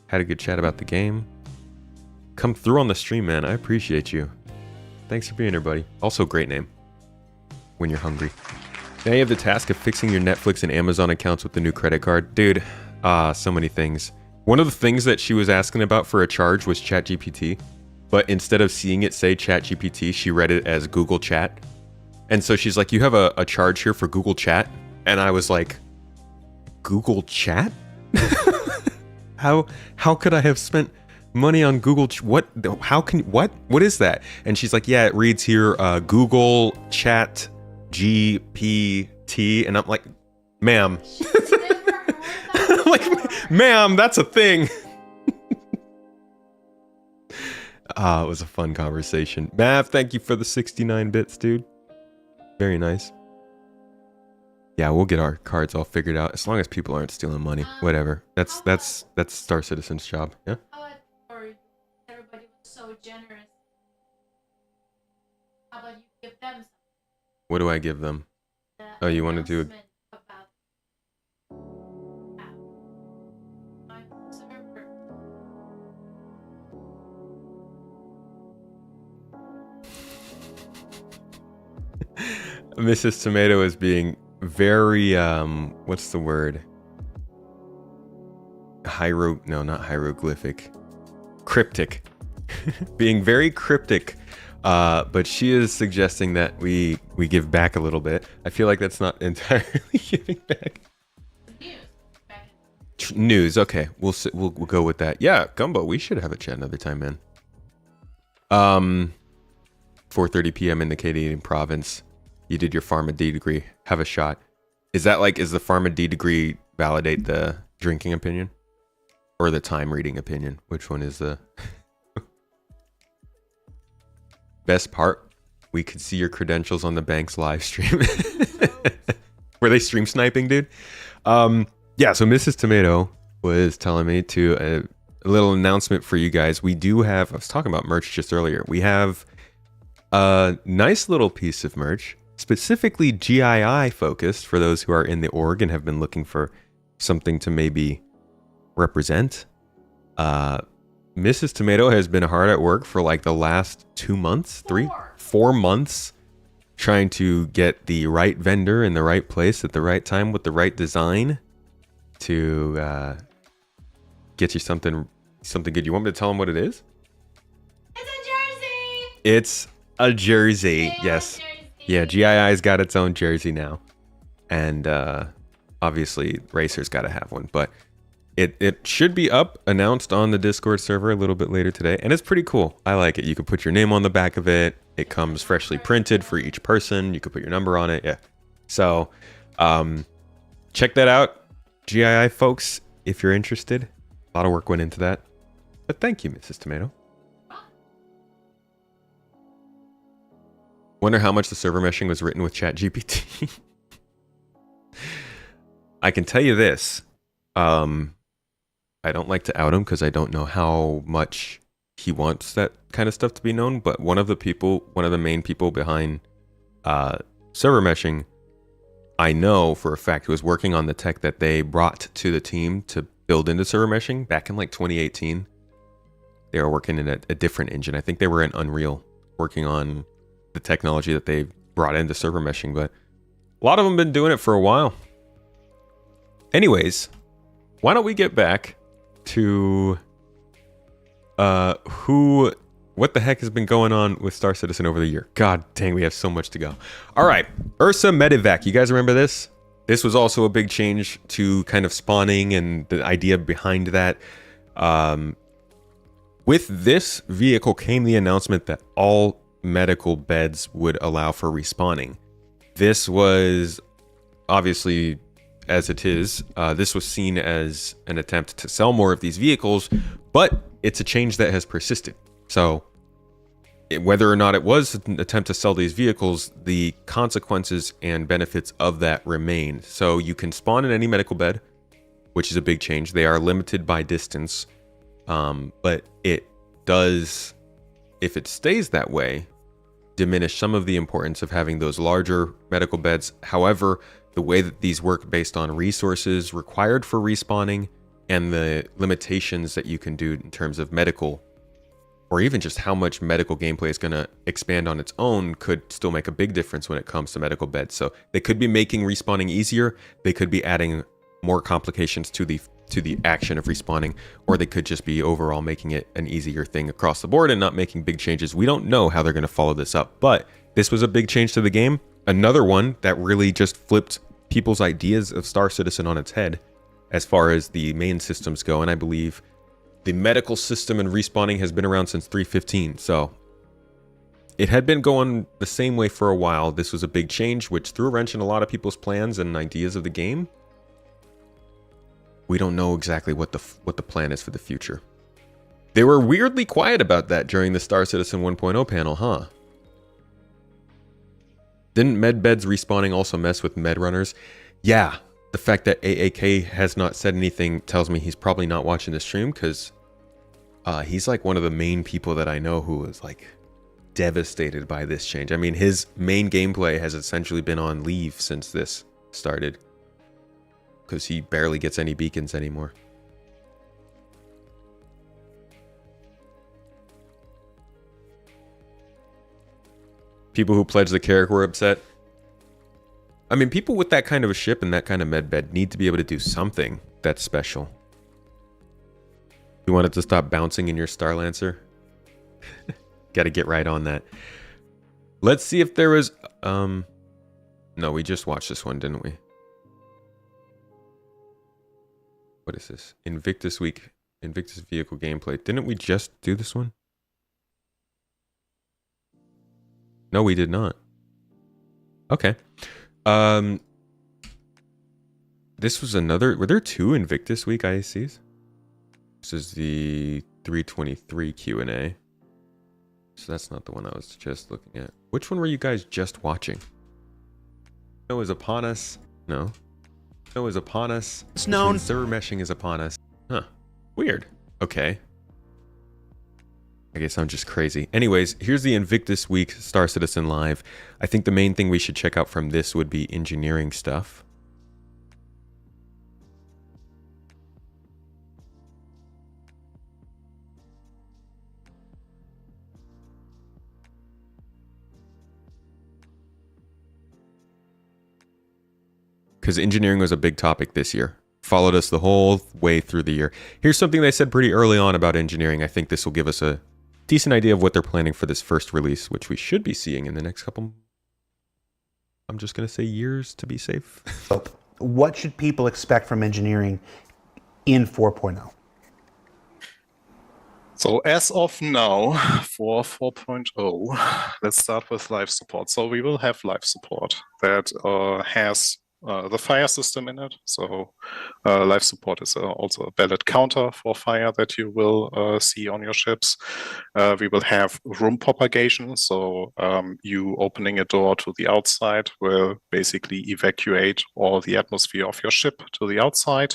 Had a good chat about the game. Come through on the stream, man. I appreciate you. Thanks for being here, buddy. Also, great name. When you're hungry. Now you have the task of fixing your Netflix and Amazon accounts with the new credit card. Dude, so many things. One of the things that she was asking about for a charge was ChatGPT. But instead of seeing it say ChatGPT, she read it as Google Chat. And so she's like, you have a charge here for Google Chat? And I was like, Google Chat? How could I have spent money on Google? What is that? And she's like, yeah, it reads here, Google Chat GPT. And I'm like, Ma'am. She's never heard that Like, before. ma'am, that's a thing. It was a fun conversation. Mav, thank you for the 69 bits, dude. Very nice. Yeah, we'll get our cards all figured out as long as people aren't stealing money. Whatever. That's Star Citizen's job. Yeah. How about for you? Everybody was so generous. How about you give them some? What do I give them? The Oh, you wanna do it? announcement about my server. Mrs. Tomato is being very what's the word? Not hieroglyphic. Cryptic. Being very cryptic. But she is suggesting that we give back a little bit. I feel like that's not entirely giving back. News. Okay, we'll go with that. Yeah, Gumbo, we should have a chat another time, man. 4:30 p.m. in the Canadian province. You did your Pharma D degree. Have a shot. Is that like, is the Pharma D degree validate the drinking opinion? Or the time reading opinion? Which one is the best part? We could see your credentials on the bank's live stream. Were they stream sniping, dude? Yeah, so Mrs. Tomato was telling me to a little announcement for you guys. We do have, I was talking about merch just earlier. We have a nice little piece of merch, specifically GII focused for those who are in the org and have been looking for something to maybe represent. Mrs. Tomato has been hard at work for like the last 2 months, 4 months, trying to get the right vendor in the right place at the right time with the right design to get you something good. You want me to tell them what it is? It's a jersey. It's a jersey. Yes. Yeah, GII's got its own jersey now. And obviously Racer's got to have one, but it should be up, announced on the Discord server a little bit later today, and it's pretty cool. I like it. You can put your name on the back of it. It comes freshly printed for each person. You can put your number on it. Yeah. So check that out, GII folks, if you're interested. A lot of work went into that. But thank you, Mrs. Tomato. Wonder how much the server meshing was written with ChatGPT. I can tell you this. I don't like to out him because I don't know how much he wants that kind of stuff to be known. But one of the main people behind server meshing, I know for a fact, who was working on the tech that they brought to the team to build into server meshing back in like 2018. They were working in a different engine. I think they were in Unreal, working on the technology that they brought into server meshing. But a lot of them been doing it for a while. Anyways, why don't we get back to what the heck has been going on with Star Citizen over the year? God dang, we have so much to go. All right, Ursa Medivac. You guys remember this? This was also a big change to kind of spawning and the idea behind that. With this vehicle came the announcement that all medical beds would allow for respawning. This was obviously, as it is, this was seen as an attempt to sell more of these vehicles, but it's a change that has persisted. So whether or not it was an attempt to sell these vehicles, the consequences and benefits of that remain. So you can spawn in any medical bed, which is a big change. They are limited by distance, but it does, if it stays that way, diminish some of the importance of having those larger medical beds. However, the way that these work based on resources required for respawning and the limitations that you can do in terms of medical, or even just how much medical gameplay is going to expand on its own, could still make a big difference when it comes to medical beds. So they could be making respawning easier, they could be adding more complications to the action of respawning, or they could just be overall making it an easier thing across the board and not making big changes. We don't know how they're going to follow this up, but this was a big change to the game. Another one that really just flipped people's ideas of Star Citizen on its head as far as the main systems go. And I believe the medical system and respawning has been around since 3.15. So it had been going the same way for a while. This was a big change, which threw a wrench in a lot of people's plans and ideas of the game. We don't know exactly what the plan is for the future. They were weirdly quiet about that during the Star Citizen 1.0 panel, huh? Didn't medbeds respawning also mess with med runners? Yeah, the fact that AAK has not said anything tells me he's probably not watching the stream, because he's like one of the main people that I know who was like devastated by this change. I mean, his main gameplay has essentially been on leave since this started, because he barely gets any beacons anymore. People who pledged the character were upset. I mean, people with that kind of a ship and that kind of medbed need to be able to do something that's special. You want it to stop bouncing in your Star Lancer? Gotta get right on that. Let's see if there was... No, we just watched this one, didn't we? What is this? Invictus Week. Invictus Vehicle Gameplay. Didn't we just do this one? No, we did not. Okay. This was another... Were there 2 Invictus Week IACs? This is the 323 Q&A. So that's not the one I was just looking at. Which one were you guys just watching? Snow is upon us. No. Snow is upon us. It's known. Server meshing is upon us. Huh. Weird. Okay. I guess I'm just crazy. Anyways, here's the Invictus Week Star Citizen Live. I think the main thing we should check out from this would be engineering stuff. Because engineering was a big topic this year. Followed us the whole way through the year. Here's something they said pretty early on about engineering. I think this will give us a decent idea of what they're planning for this first release, which we should be seeing in the next couple... I'm just going to say years to be safe. What should people expect from engineering in 4.0? So as of now, for 4.0, let's start with live support. So we will have live support that has the fire system in it. So live support is also a valid counter for fire that you will see on your ships. We will have room propagation. So you opening a door to the outside will basically evacuate all the atmosphere of your ship to the outside.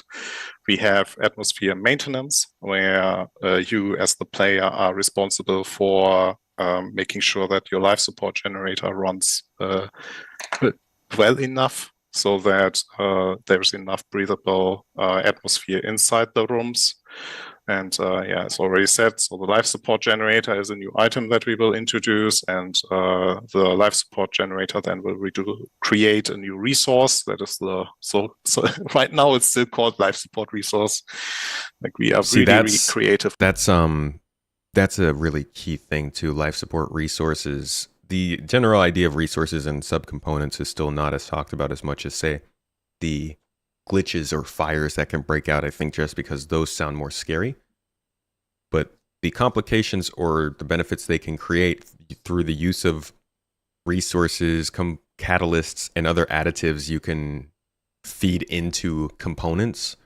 We have atmosphere maintenance, where you as the player are responsible for making sure that your life support generator runs well enough so that there's enough breathable atmosphere inside the rooms. And yeah, as already said, so the life support generator is a new item that we will introduce, and the life support generator then will create a new resource that is the so right now it's still called life support resource. Like we are really creative. That's a really key thing too. Life support resources. The general idea of resources and subcomponents is still not as talked about as much as, say, the glitches or fires that can break out. I think just because those sound more scary. But the complications or the benefits they can create through the use of resources, catalysts, and other additives you can feed into components,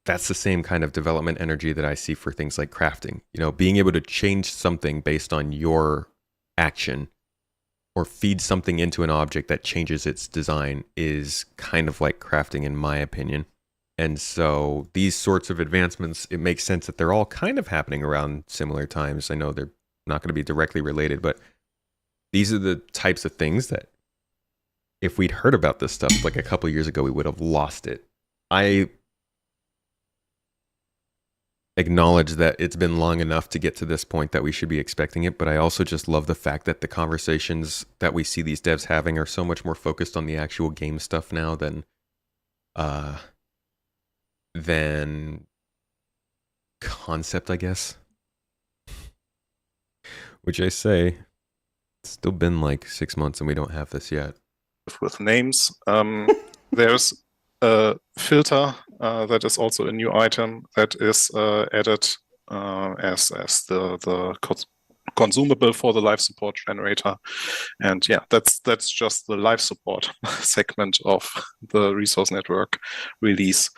that's the same kind of development energy that I see for things like crafting. You know, being able to change something based on your action or feed something into an object that changes its design is kind of like crafting, in my opinion. And so these sorts of advancements, it makes sense that they're all kind of happening around similar times. I know they're not going to be directly related, but these are the types of things that if we'd heard about this stuff like a couple years ago, we would have lost it. I acknowledge that it's been long enough to get to this point that we should be expecting it, but I also just love the fact that the conversations that we see these devs having are so much more focused on the actual game stuff now than concept, I guess. Which I say, it's still been like 6 months and we don't have this yet. With names, there's a filter that is also a new item that is added as the consumable for the life support generator. And yeah, that's just the life support segment of the resource network release.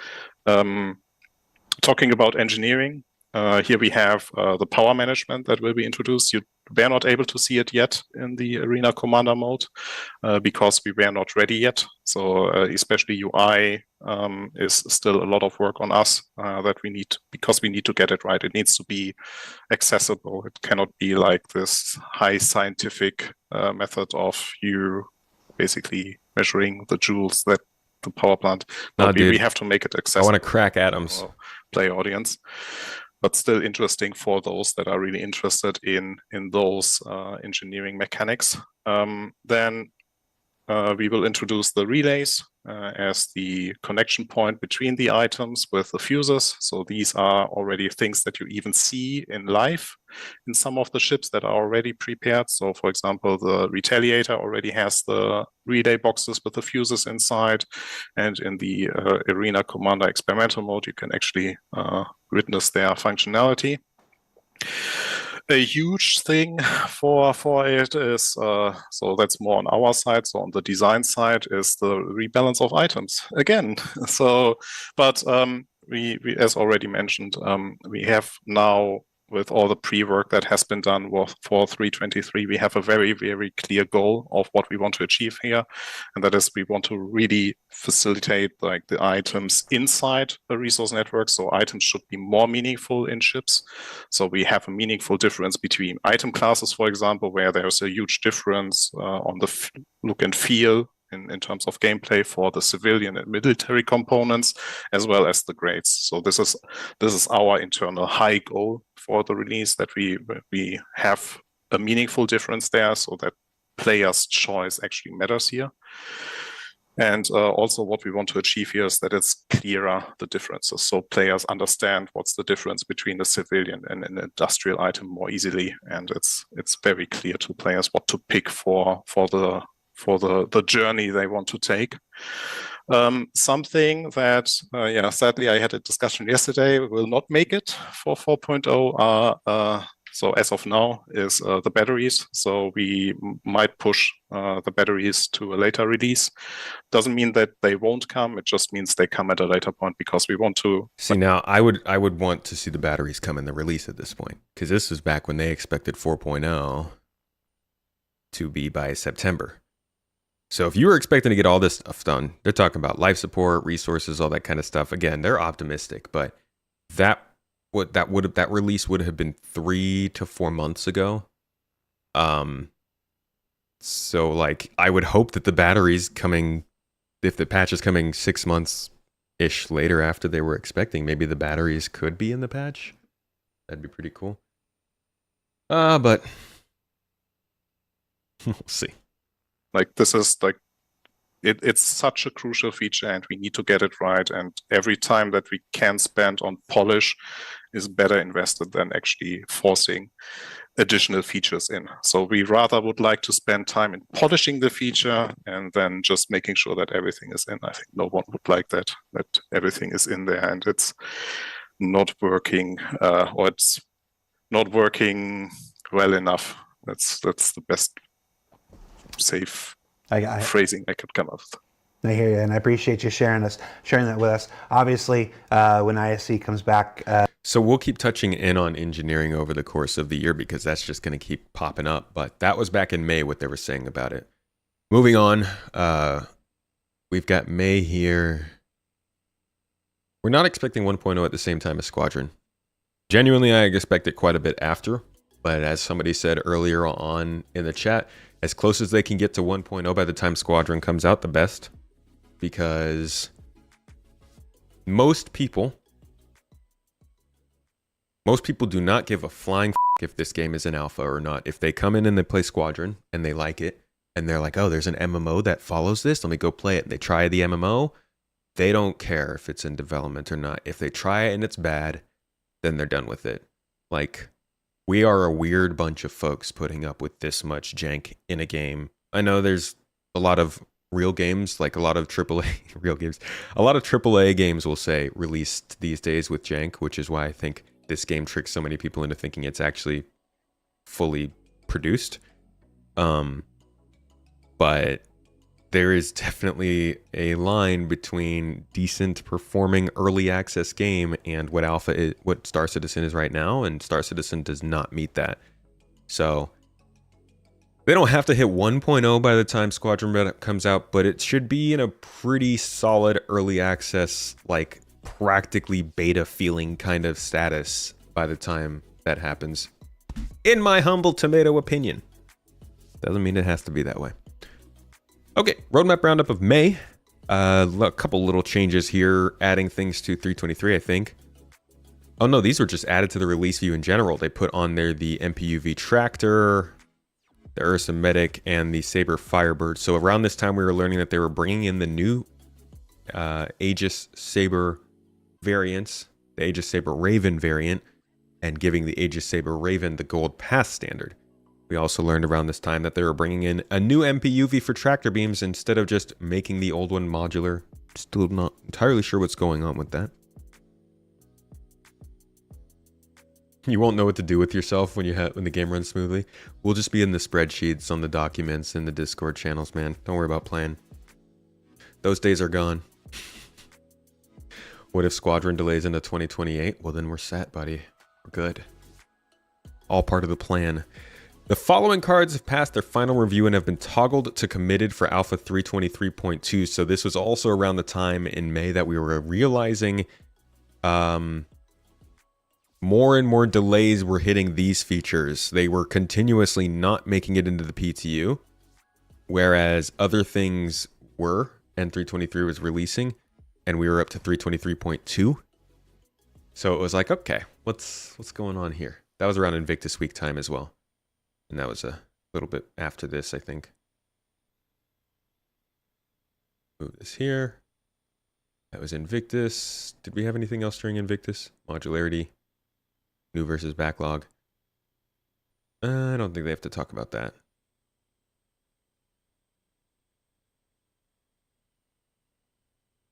Talking about engineering, here we have the power management that will be introduced. You were not able to see it yet in the Arena Commander mode because we were not ready yet. So especially UI is still a lot of work on us that we need, because we need to get it right. It needs to be accessible. It cannot be like this high scientific method of you basically measuring the joules that the power plant. No, we dude, have to make it accessible. I want to crack atoms. Play audience, but still interesting for those that are really interested in those engineering mechanics. Then we will introduce the relays as the connection point between the items with the fuses. So these are already things that you even see in live in some of the ships that are already prepared. So for example, the Retaliator already has the relay boxes with the fuses inside. And in the Arena Commander experimental mode, you can actually witness their functionality. A huge thing for it is, so that's more on our side. So on the design side is the rebalance of items again. So, but we as already mentioned, we have now, with all the pre-work that has been done for 323, we have a very, very clear goal of what we want to achieve here. And that is, we want to really facilitate like the items inside the resource network. So items should be more meaningful in ships. So we have a meaningful difference between item classes, for example, where there's a huge difference on the look and feel in terms of gameplay for the civilian and military components, as well as the grades. So this is our internal high goal for the release, that we have a meaningful difference there, so that players' choice actually matters here. And also what we want to achieve here is that it's clearer, the differences, so players understand what's the difference between a civilian and an industrial item more easily, and it's very clear to players what to pick for the journey they want to take. Something that, sadly I had a discussion yesterday, will not make it for 4.0 so as of now is the batteries. So we might push the batteries to a later release. Doesn't mean that they won't come. It just means they come at a later point, because we want to see. Now I would want to see the batteries come in the release at this point, because this was back when they expected 4.0 to be by September. So if you were expecting to get all this stuff done, they're talking about life support, resources, all that kind of stuff. Again, they're optimistic, but that release would have been 3 to 4 months ago. So like I would hope that the batteries coming, if the patch is coming 6 months ish later after they were expecting, maybe the batteries could be in the patch. That'd be pretty cool. But we'll see. Like this is like it's such a crucial feature, and we need to get it right. And every time that we can spend on polish is better invested than actually forcing additional features in. So we rather would like to spend time in polishing the feature and then just making sure that everything is in. I think no one would like that everything is in there and it's not working or it's not working well enough. That's the best safe phrasing I could come up with. I hear you, and I appreciate you sharing that with us. Obviously, when ISC comes back, so we'll keep touching in on engineering over the course of the year, because that's just going to keep popping up. But that was back in May, what they were saying about it. Moving on, we've got May here. We're not expecting 1.0 at the same time as Squadron. Genuinely, I expect it quite a bit after. But as somebody said earlier on in the chat, as close as they can get to 1.0 by the time Squadron comes out, the best. Because most people do not give a flying if this game is an alpha or not. If they come in and they play Squadron and they like it, and they're like, oh, there's an MMO that follows this, let me go play it. And they try the MMO, they don't care if it's in development or not. If they try it and it's bad, then they're done with it. Like, we are a weird bunch of folks putting up with this much jank in a game. I know there's a lot of real games, like a lot of AAA games will say released these days with jank, which is why I think this game tricks so many people into thinking it's actually fully produced. But there is definitely a line between decent performing early access game and what what Star Citizen is right now, and Star Citizen does not meet that. So they don't have to hit 1.0 by the time Squadron comes out, but it should be in a pretty solid early access, like practically beta feeling kind of status by the time that happens. In my humble tomato opinion. Doesn't mean it has to be that way. Okay, roadmap roundup of May. A couple little changes here, adding things to 323, I think. Oh no, these were just added to the release view in general. They put on there the MPUV tractor, the Ursa Medic, and the Saber Firebird. So around this time, we were learning that they were bringing in the new Aegis Saber variants, the Aegis Saber Raven variant, and giving the Aegis Saber Raven the Gold Pass standard. We also learned around this time that they were bringing in a new MPUV for tractor beams instead of just making the old one modular. Still not entirely sure what's going on with that. You won't know what to do with yourself when the game runs smoothly. We'll just be in the spreadsheets, on the documents, in the Discord channels, man. Don't worry about playing. Those days are gone. What if Squadron delays into 2028? Well, then we're set, buddy. We're good. All part of the plan. The following cards have passed their final review and have been toggled to committed for Alpha 323.2. So this was also around the time in May that we were realizing more and more delays were hitting these features. They were continuously not making it into the PTU, whereas other things were, and 323 was releasing, and we were up to 323.2. So it was like, okay, what's going on here? That was around Invictus Week time as well. And that was a little bit after this, I think. Move this here. That was Invictus. Did we have anything else during Invictus? Modularity. New versus backlog. I don't think they have to talk about that.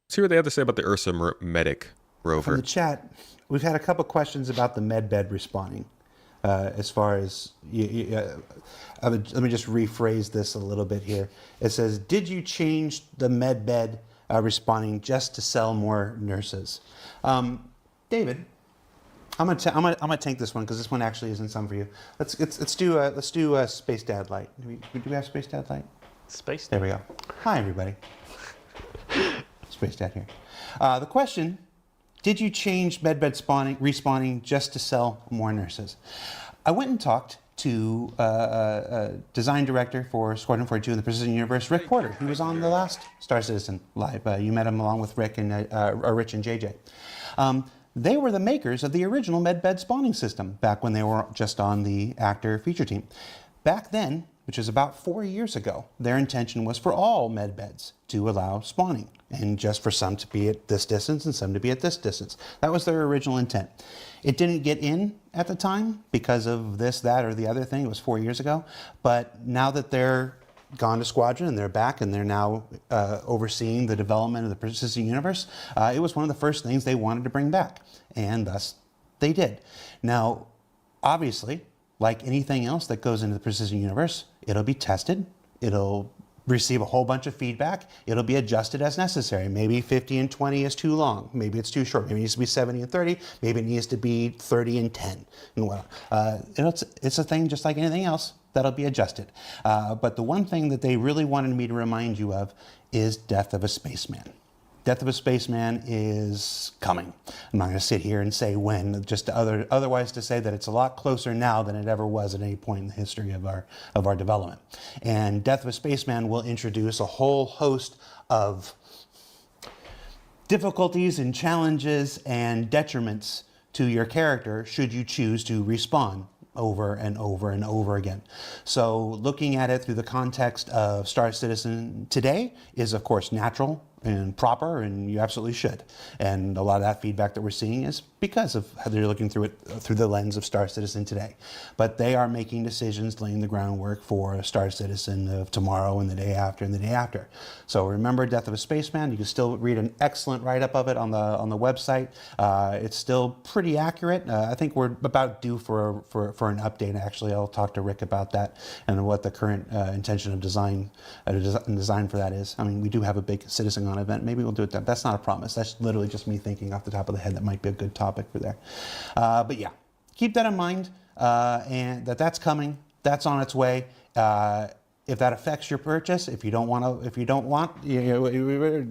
Let's hear what they have to say about the Ursa Medic rover. From the chat, we've had a couple questions about the medbed respawning. As far as, let me just rephrase this a little bit here. It says, did you change the medbed respawning just to sell more nurses? David, I'm gonna take this one because this one actually isn't some for you. Let's do Space Dad Light. Do we have Space Dad Light? Space. There we go. Hi everybody. Space Dad here. The question. Did you change medbed respawning just to sell more nurses? I went and talked to design director for Squadron 42 in the Precision Universe, Rick Porter. He was on the last Star Citizen Live. You met him along with Rick and Rich and JJ. They were the makers of the original medbed spawning system back when they were just on the actor feature team. Back then, which is about 4 years ago, their intention was for all medbeds to allow spawning, and just for some to be at this distance and some to be at this distance. That was their original intent. It didn't get in at the time because of this, that, or the other thing. It was 4 years ago. But now that they're gone to Squadron and they're back and they're now overseeing the development of the Precision Universe, it was one of the first things they wanted to bring back, and thus they did. Now, obviously, like anything else that goes into the Precision Universe, it'll be tested, it'll receive a whole bunch of feedback, it'll be adjusted as necessary. Maybe 50 and 20 is too long, maybe it's too short, maybe it needs to be 70 and 30, maybe it needs to be 30 and 10. And well, it's a thing just like anything else that'll be adjusted. But the one thing that they really wanted me to remind you of is Death of a Spaceman. Death of a Spaceman is coming. I'm not going to sit here and say when, just otherwise to say that it's a lot closer now than it ever was at any point in the history of our development. And Death of a Spaceman will introduce a whole host of difficulties and challenges and detriments to your character should you choose to respawn over and over and over again. So looking at it through the context of Star Citizen today is of course natural and proper, and you absolutely should. And a lot of that feedback that we're seeing is because of how they're looking through it through the lens of Star Citizen today. But they are making decisions, laying the groundwork for Star Citizen of tomorrow and the day after and the day after. So remember Death of a Spaceman. You can still read an excellent write-up of it on the website. It's still pretty accurate. I think we're about due for an update. Actually, I'll talk to Rick about that and what the current intention of design for that is. I mean, we do have a big CitizenCon event. Maybe we'll do it then. That's not a promise. That's literally just me thinking off the top of the head. That might be a good topic for there. But yeah, keep that in mind, and that's coming. That's on its way. If that affects your purchase, if you don't want,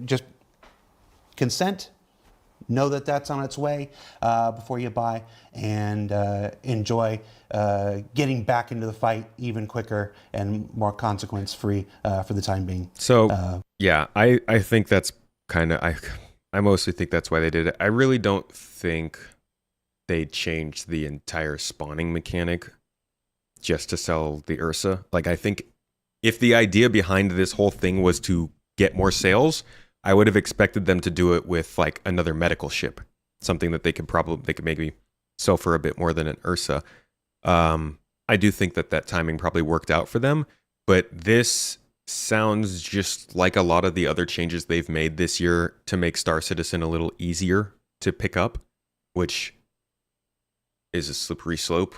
just consent. Know that that's on its way before you buy, and enjoy getting back into the fight even quicker and more consequence-free for the time being. So, yeah, I think that's kind of, I mostly think that's why they did it. I really don't think they changed the entire spawning mechanic just to sell the Ursa. Like, I think if the idea behind this whole thing was to get more sales, I would have expected them to do it with like another medical ship, something that they could maybe sell for a bit more than an Ursa. I do think that timing probably worked out for them, but this sounds just like a lot of the other changes they've made this year to make Star Citizen a little easier to pick up, which is a slippery slope,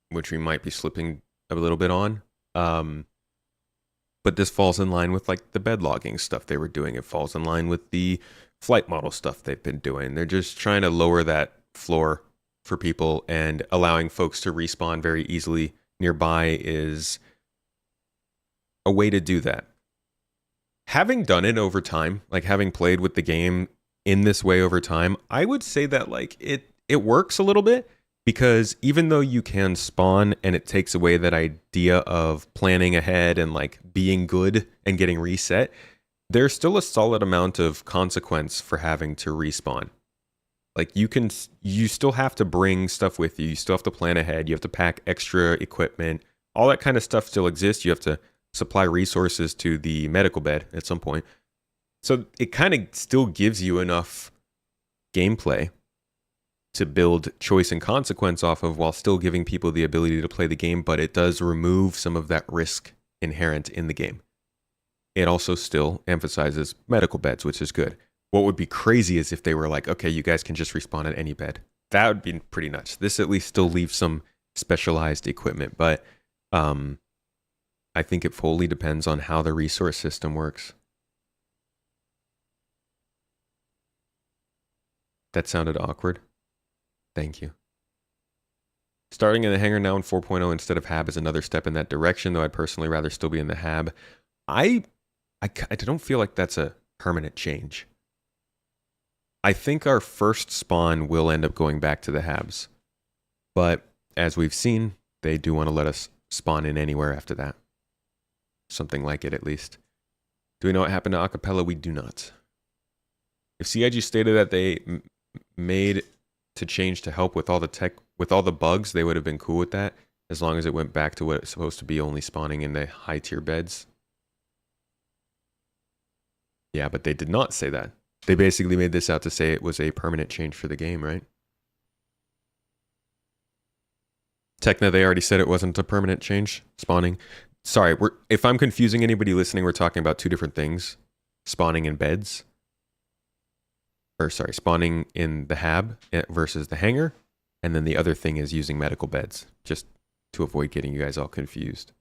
which we might be slipping a little bit on. But this falls in line with like the bed logging stuff they were doing. It falls in line with the flight model stuff they've been doing. They're just trying to lower that floor for people, and allowing folks to respawn very easily nearby is a way to do that. Having done it over time, like having played with the game in this way over time, I would say that like it works a little bit. Because even though you can spawn and it takes away that idea of planning ahead and like being good and getting reset, there's still a solid amount of consequence for having to respawn. Like you still have to bring stuff with you. You still have to plan ahead. You have to pack extra equipment. All that kind of stuff still exists. You have to supply resources to the medical bed at some point. So it kind of still gives you enough gameplay to build choice and consequence off of, while still giving people the ability to play the game, but it does remove some of that risk inherent in the game. It also still emphasizes medical beds, which is good. What would be crazy is if they were like, okay, you guys can just respawn at any bed. That would be pretty nuts. This at least still leaves some specialized equipment, but I think it fully depends on how the resource system works. That sounded awkward. Thank you. Starting in the hangar now in 4.0 instead of HAB is another step in that direction, though I'd personally rather still be in the HAB. I don't feel like that's a permanent change. I think our first spawn will end up going back to the HABs. But as we've seen, they do want to let us spawn in anywhere after that. Something like it, at least. Do we know what happened to Acapella? We do not. If CIG stated that they made to change to help with all the tech, with all the bugs, they would have been cool with that, as long as it went back to what it's supposed to be, only spawning in the high tier beds. Yeah, but they did not say that. They basically made this out to say it was a permanent change for the game, right? Techna, they already said it wasn't a permanent change, spawning. Sorry, if I'm confusing anybody listening, we're talking about two different things. Spawning in beds. Or sorry, spawning in the HAB versus the hangar. And then the other thing is using medical beds, just to avoid getting you guys all confused.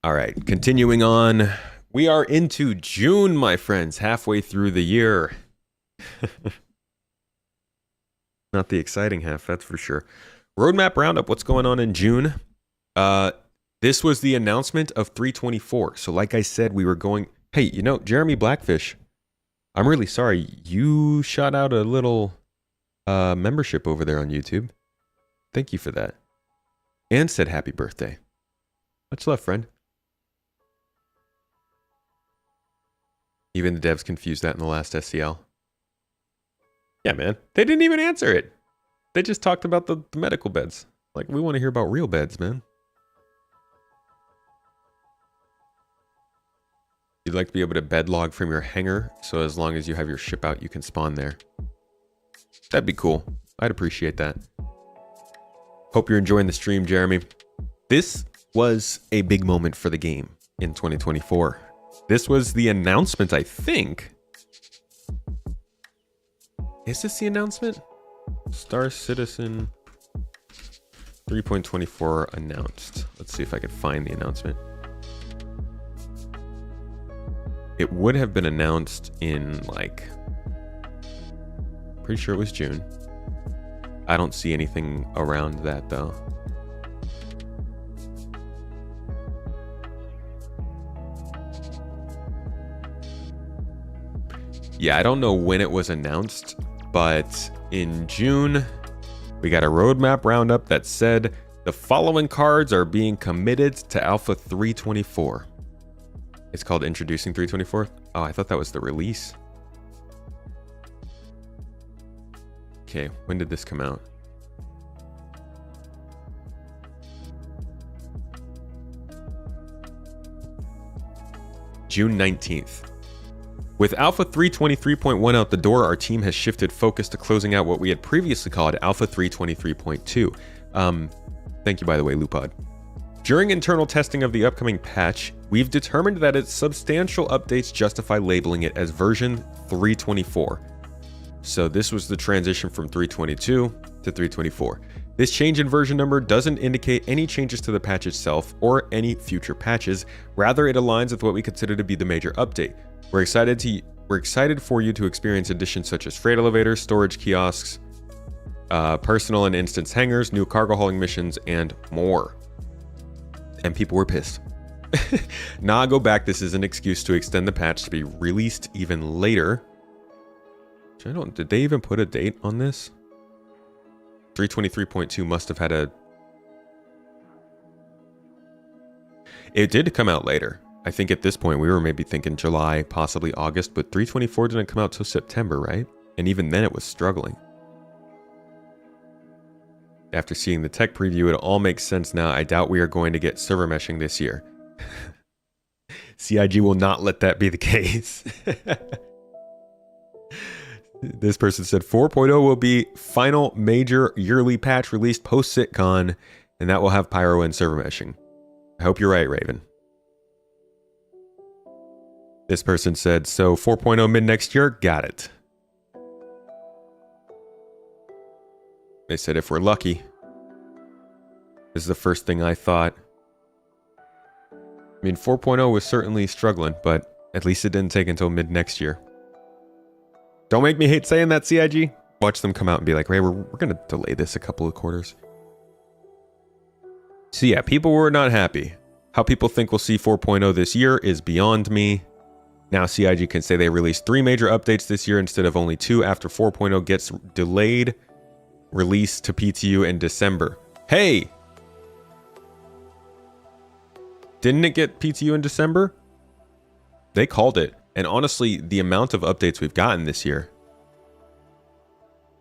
All right, continuing on. We are into June, my friends, halfway through the year. Not the exciting half, that's for sure. Roadmap roundup, what's going on in June? This was the announcement of 324. So like I said, we were going... Hey, you know, Jeremy Blackfish, I'm really sorry. You shot out a little membership over there on YouTube. Thank you for that. And said happy birthday. Much love, friend. Even the devs confused that in the last SCL. Yeah, man. They didn't even answer it. They just talked about the medical beds. Like, we want to hear about real beds, man. You'd like to be able to bed log from your hangar, so as long as you have your ship out, you can spawn there. That'd be cool. I'd appreciate that. Hope you're enjoying the stream, Jeremy. This was a big moment for the game in 2024. This was the announcement, I think. Is this the announcement? Star Citizen 3.24 announced. Let's see if I can find the announcement. It would have been announced in, like, pretty sure it was June. I don't see anything around that though. Yeah, I don't know when it was announced, but in June, we got a roadmap roundup that said the following cards are being committed to Alpha 324. It's called Introducing 324. Oh, I thought that was the release. Okay, when did this come out? June 19th. With Alpha 323.1 out the door, our team has shifted focus to closing out what we had previously called Alpha 323.2. Thank you, by the way, Lupod. During internal testing of the upcoming patch, we've determined that its substantial updates justify labeling it as version 324. So this was the transition from 322 to 324. This change in version number doesn't indicate any changes to the patch itself or any future patches. Rather, it aligns with what we consider to be the major update. We're excited for you to experience additions such as freight elevators, storage kiosks, personal and instance hangars, new cargo hauling missions, and more. And people were pissed. Nah, go back. This is an excuse to extend the patch to be released even later. Did they even put a date on this? 323.2 must have had a... It did come out later. I think at this point we were maybe thinking July, possibly August, but 324 didn't come out till September, right? And even then it was struggling. After seeing the tech preview, it all makes sense now. I doubt we are going to get server meshing this year. CIG will not let that be the case. This person said 4.0 will be final major yearly patch released post SitCon, and that will have Pyro and server meshing. I hope you're right, Raven. This person said, so 4.0 mid next year? Got it. They said if we're lucky. This is the first thing I thought. I mean, 4.0 was certainly struggling, but at least it didn't take until mid next year. Don't make me hate saying that, CIG. Watch them come out and be like, Ray, we're going to delay this a couple of quarters. So yeah, people were not happy. How people think we'll see 4.0 this year is beyond me. Now CIG can say they released 3 major updates this year instead of only 2 after 4.0 gets delayed. Release to PTU in December. Hey! Didn't it get PTU in December? They called it. And honestly, the amount of updates we've gotten this year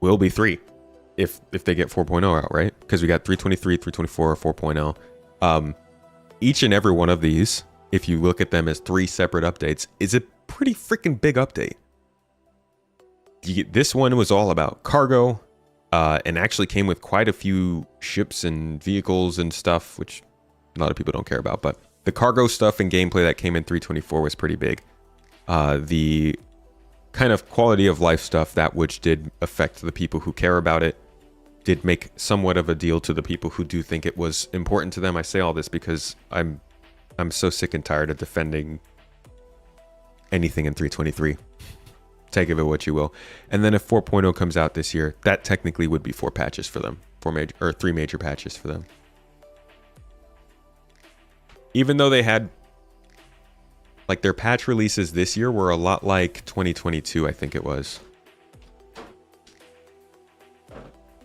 will be 3 if they get 4.0 out, right? Because we got 323, 324, 4.0. Each and every one of these, if you look at them as 3 separate updates, is a pretty freaking big update. This one was all about cargo, and actually came with quite a few ships and vehicles and stuff, which a lot of people don't care about. But the cargo stuff and gameplay that came in 324 was pretty big. The kind of quality of life stuff, that which did affect the people who care about it, did make somewhat of a deal to the people who do think it was important to them. I say all this because I'm so sick and tired of defending anything in 323. Take of it what you will. And then if 4.0 comes out this year, that technically would be 4 patches for them, 3 major patches for them. Even though they had, like, their patch releases this year were a lot like 2022, I think it was.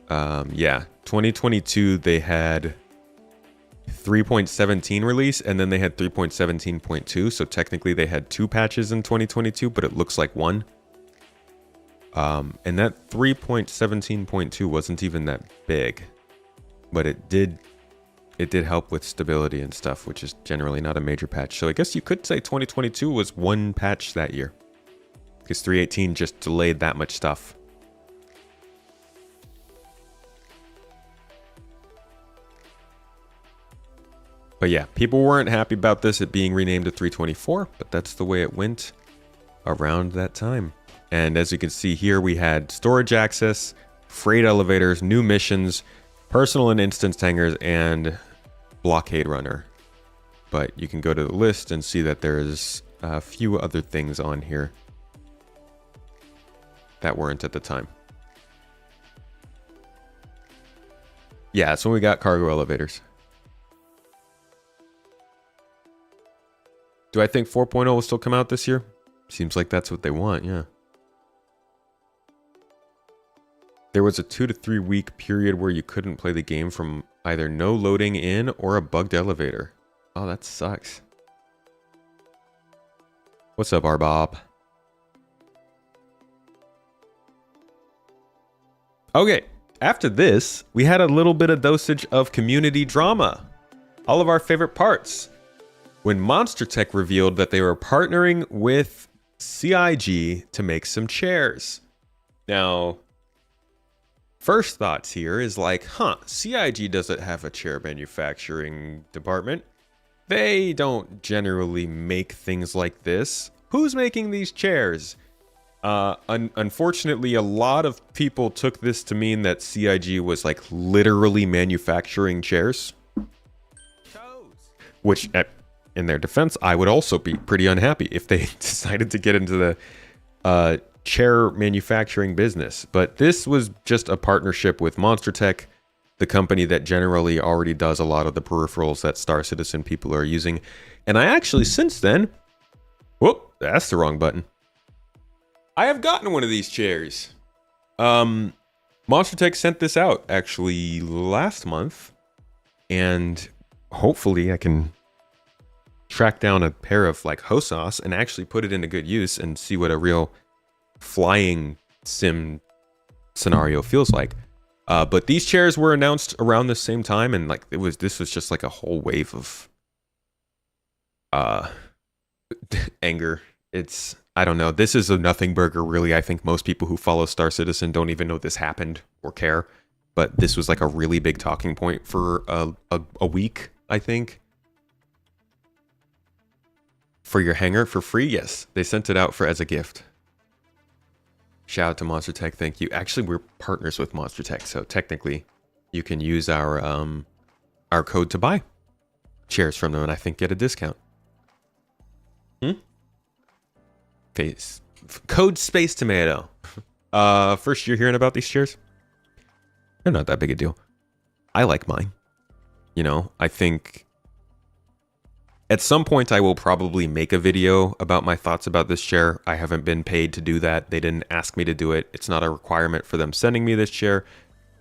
Yeah, 2022 they had 3.17 release, and then they had 3.17.2, so technically they had 2 patches in 2022, but it looks like 1. And that 3.17.2 wasn't even that big, but it did it did help with stability and stuff, which is generally not a major patch. So I guess you could say 2022 was one patch that year, because 3.18 just delayed that much stuff. But yeah, people weren't happy about this, it being renamed to 3.24, but that's the way it went around that time. And as you can see here, we had storage access, freight elevators, new missions, personal and instance hangars, and blockade runner. But you can go to the list and see that there's a few other things on here that weren't at the time. Yeah, that's when we got cargo elevators. Do I think 4.0 will still come out this year? Seems like that's what they want, yeah. There was a 2 to 3 week period where you couldn't play the game from either no loading in or a bugged elevator. Oh, that sucks. What's up, Arbob? Okay, after this, we had a little bit of dosage of community drama. All of our favorite parts. When Monster Tech revealed that they were partnering with CIG to make some chairs. Now, first thoughts here is like, CIG doesn't have a chair manufacturing department. They don't generally make things like this. Who's making these chairs? Unfortunately, a lot of people took this to mean that CIG was like literally manufacturing chairs. Which, in their defense, I would also be pretty unhappy if they decided to get into the chair manufacturing business. But this was just a partnership with Monster Tech, the company that generally already does a lot of the peripherals that Star Citizen people are using. And I actually, since then, whoop, that's the wrong button. I have gotten one of these chairs. Monster Tech sent this out actually last month, and hopefully I can track down a pair of like Hosos and actually put it into good use and see what a real flying sim scenario feels like. But these chairs were announced around the same time, and like this was just like a whole wave of anger. It's, I don't know. This is a nothing burger, really. I think most people who follow Star Citizen don't even know this happened or care. But this was like a really big talking point for a week, I think. For your hangar for free? Yes. They sent it out as a gift. Shout out to Monster Tech. Thank you. Actually, we're partners with Monster Tech, so technically you can use our code to buy chairs from them and I think get a discount. Code Space Tomato. First you're hearing about these chairs? They're not that big a deal. I like mine. You know, I think at some point I will probably make a video about my thoughts about this chair. I haven't been paid to do that. They didn't ask me to do it. It's not a requirement for them sending me this chair.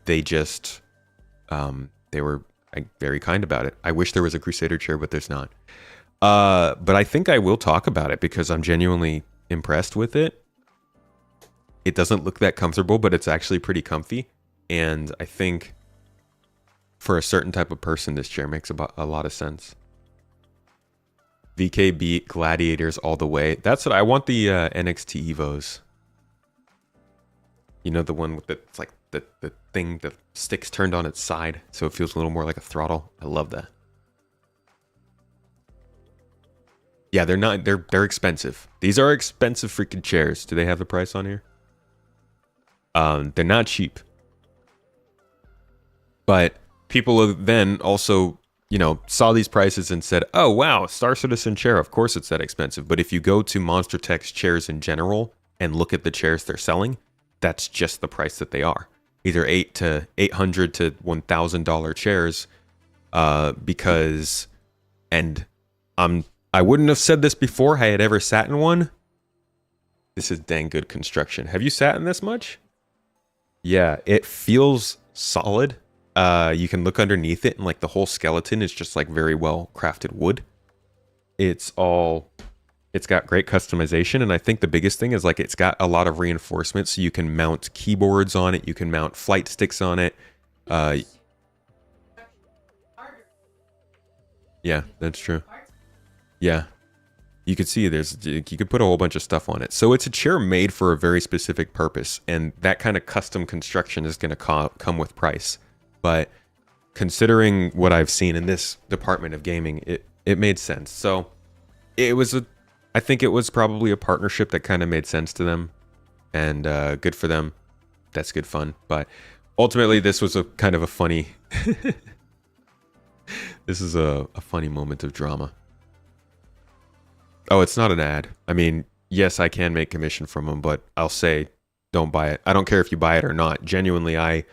They just, they were very kind about it. I wish there was a Crusader chair, but there's not. But I think I will talk about it because I'm genuinely impressed with it. It doesn't look that comfortable, but it's actually pretty comfy. And I think for a certain type of person, this chair makes a lot of sense. VKB Gladiators all the way. That's what I want, the NXT Evos. You know, the one with the, it's like the thing, the stick's turned on its side, so it feels a little more like a throttle. I love that. Yeah, they're expensive. These are expensive freaking chairs. Do they have the price on here? They're not cheap. But people then also, you know, saw these prices and said, oh wow, Star Citizen chair, of course it's that expensive. But if you go to Monster Tech's chairs in general and look at the chairs they're selling, that's just the price that they are. Either $800 to $1,000 chairs, because, and I wouldn't have said this before I had ever sat in one. This is dang good construction. Have you sat in this much? Yeah, it feels solid. You can look underneath it and like the whole skeleton is just like very well crafted wood. It's got great customization, and I think the biggest thing is like it's got a lot of reinforcements, so you can mount keyboards on it, you can mount flight sticks on it. Yeah, that's true. Yeah. You could see you could put a whole bunch of stuff on it. So it's a chair made for a very specific purpose, and that kind of custom construction is going to come with price. But considering what I've seen in this department of gaming, it made sense. So I think it was probably a partnership that kind of made sense to them, and good for them. That's good fun. But ultimately, this was a kind of a funny. This is a funny moment of drama. Oh, it's not an ad. I mean, yes, I can make commission from them, but I'll say, don't buy it. I don't care if you buy it or not. Genuinely, I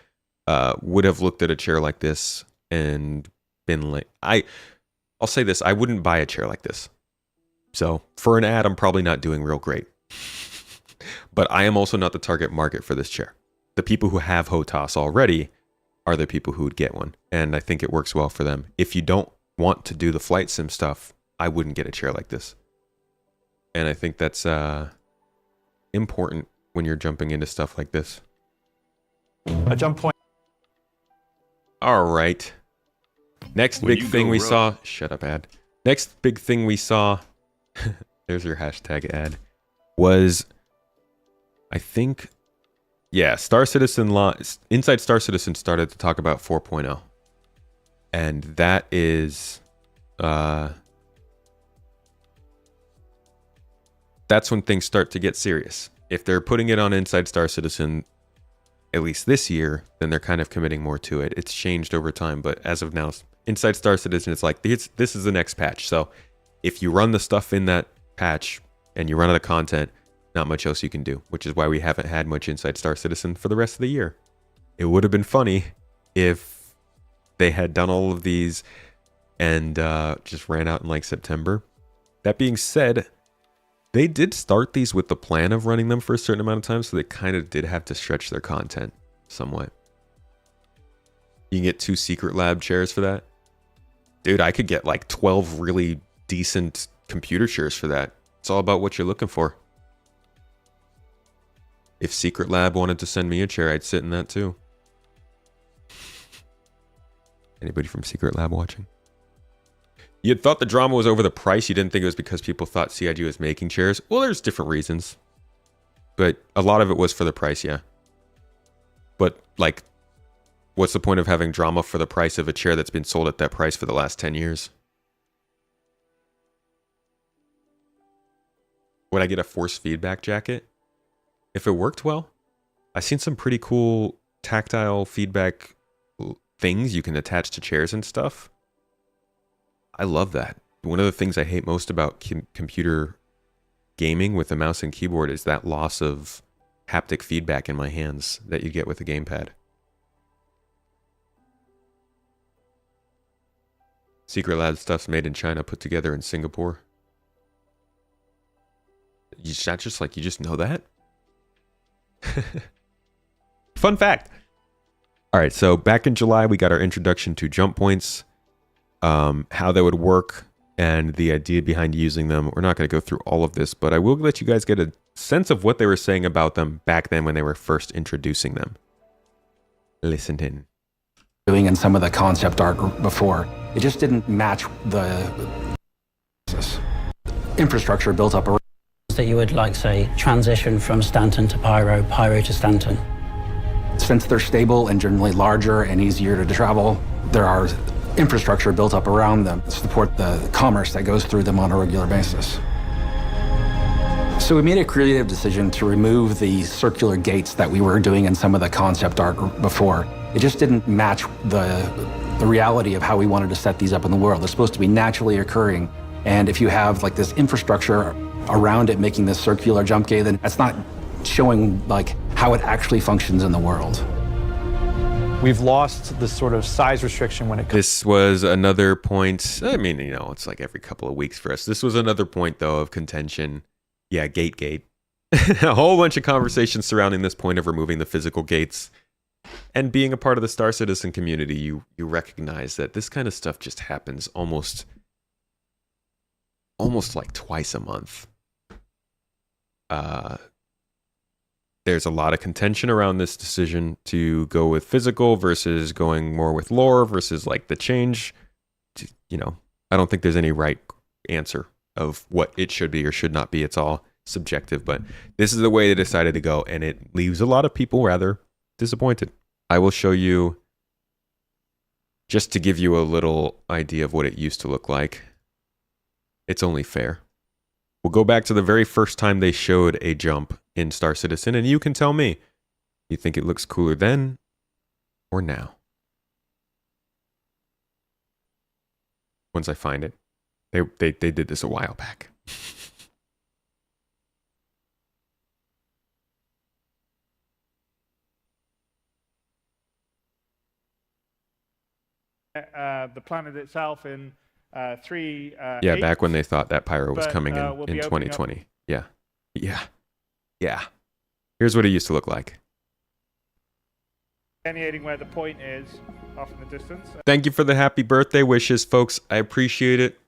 would have looked at a chair like this and been like, I'll say this, I wouldn't buy a chair like this. So for an ad, I'm probably not doing real great. But I am also not the target market for this chair. The people who have HOTAS already are the people who would get one. And I think it works well for them. If you don't want to do the flight sim stuff, I wouldn't get a chair like this. And I think that's important when you're jumping into stuff like this. A jump point. All right. Next big thing we saw. Shut up, ad. Next big thing we saw. There's your hashtag ad. Was, I think, yeah, Star Citizen Inside Star Citizen started to talk about 4.0. And that is that's when things start to get serious. If they're putting it on Inside Star Citizen, at least this year, then they're kind of committing more to it. It's changed over time, but as of now, Inside Star Citizen, it's like, this is the next patch. So if you run the stuff in that patch and you run out of content, not much else you can do, which is why we haven't had much Inside Star Citizen for the rest of the year. It would have been funny if they had done all of these and just ran out in like September. That being said, they did start these with the plan of running them for a certain amount of time, so they kind of did have to stretch their content somewhat. You can get 2 Secret Lab chairs for that. Dude, I could get like 12 really decent computer chairs for that. It's all about what you're looking for. If Secret Lab wanted to send me a chair, I'd sit in that too. Anybody from Secret Lab watching? You had thought the drama was over the price. You didn't think it was because people thought CIG was making chairs. Well, there's different reasons. But a lot of it was for the price, yeah. But, like, what's the point of having drama for the price of a chair that's been sold at that price for the last 10 years? Would I get a force feedback jacket? If it worked well? I've seen some pretty cool tactile feedback things you can attach to chairs and stuff. I love that. One of the things I hate most about computer gaming with a mouse and keyboard is that loss of haptic feedback in my hands that you get with a gamepad. Secret Lab stuff's made in China, put together in Singapore. You just know that? Fun fact. All right, so back in July, we got our introduction to jump points. How they would work and the idea behind using them. We're not going to go through all of this, but I will let you guys get a sense of what they were saying about them back then when they were first introducing them. Listen in. Doing in some of the concept art before, it just didn't match the infrastructure built up around. That you would like, say, transition from Stanton to Pyro, Pyro to Stanton. Since they're stable and generally larger and easier to travel, there are infrastructure built up around them to support the commerce that goes through them on a regular basis. So we made a creative decision to remove the circular gates that we were doing in some of the concept art before. It just didn't match the reality of how we wanted to set these up in the world. They're supposed to be naturally occurring. And if you have like this infrastructure around it making this circular jump gate, then that's not showing like how it actually functions in the world. We've lost the sort of size restriction when it comes. This was another point. I mean, you know, it's like every couple of weeks for us. This was another point, though, of contention. Yeah, gate. A whole bunch of conversations surrounding this point of removing the physical gates. And being a part of the Star Citizen community, you recognize that this kind of stuff just happens almost like twice a month. There's a lot of contention around this decision to go with physical versus going more with lore versus like the change. To, you know, I don't think there's any right answer of what it should be or should not be. It's all subjective, but this is the way they decided to go, and it leaves a lot of people rather disappointed. I will show you, just to give you a little idea of what it used to look like. It's only fair. We'll go back to the very first time they showed a jump in Star Citizen, and you can tell me, you think it looks cooler then or now? Once I find it. They did this a while back. The planet itself in 3. Yeah, back when they thought that Pyro was coming in we'll in be 2020. Yeah. Here's what it used to look like. Delineating where the point is off in the distance. Thank you for the happy birthday wishes, folks. I appreciate it.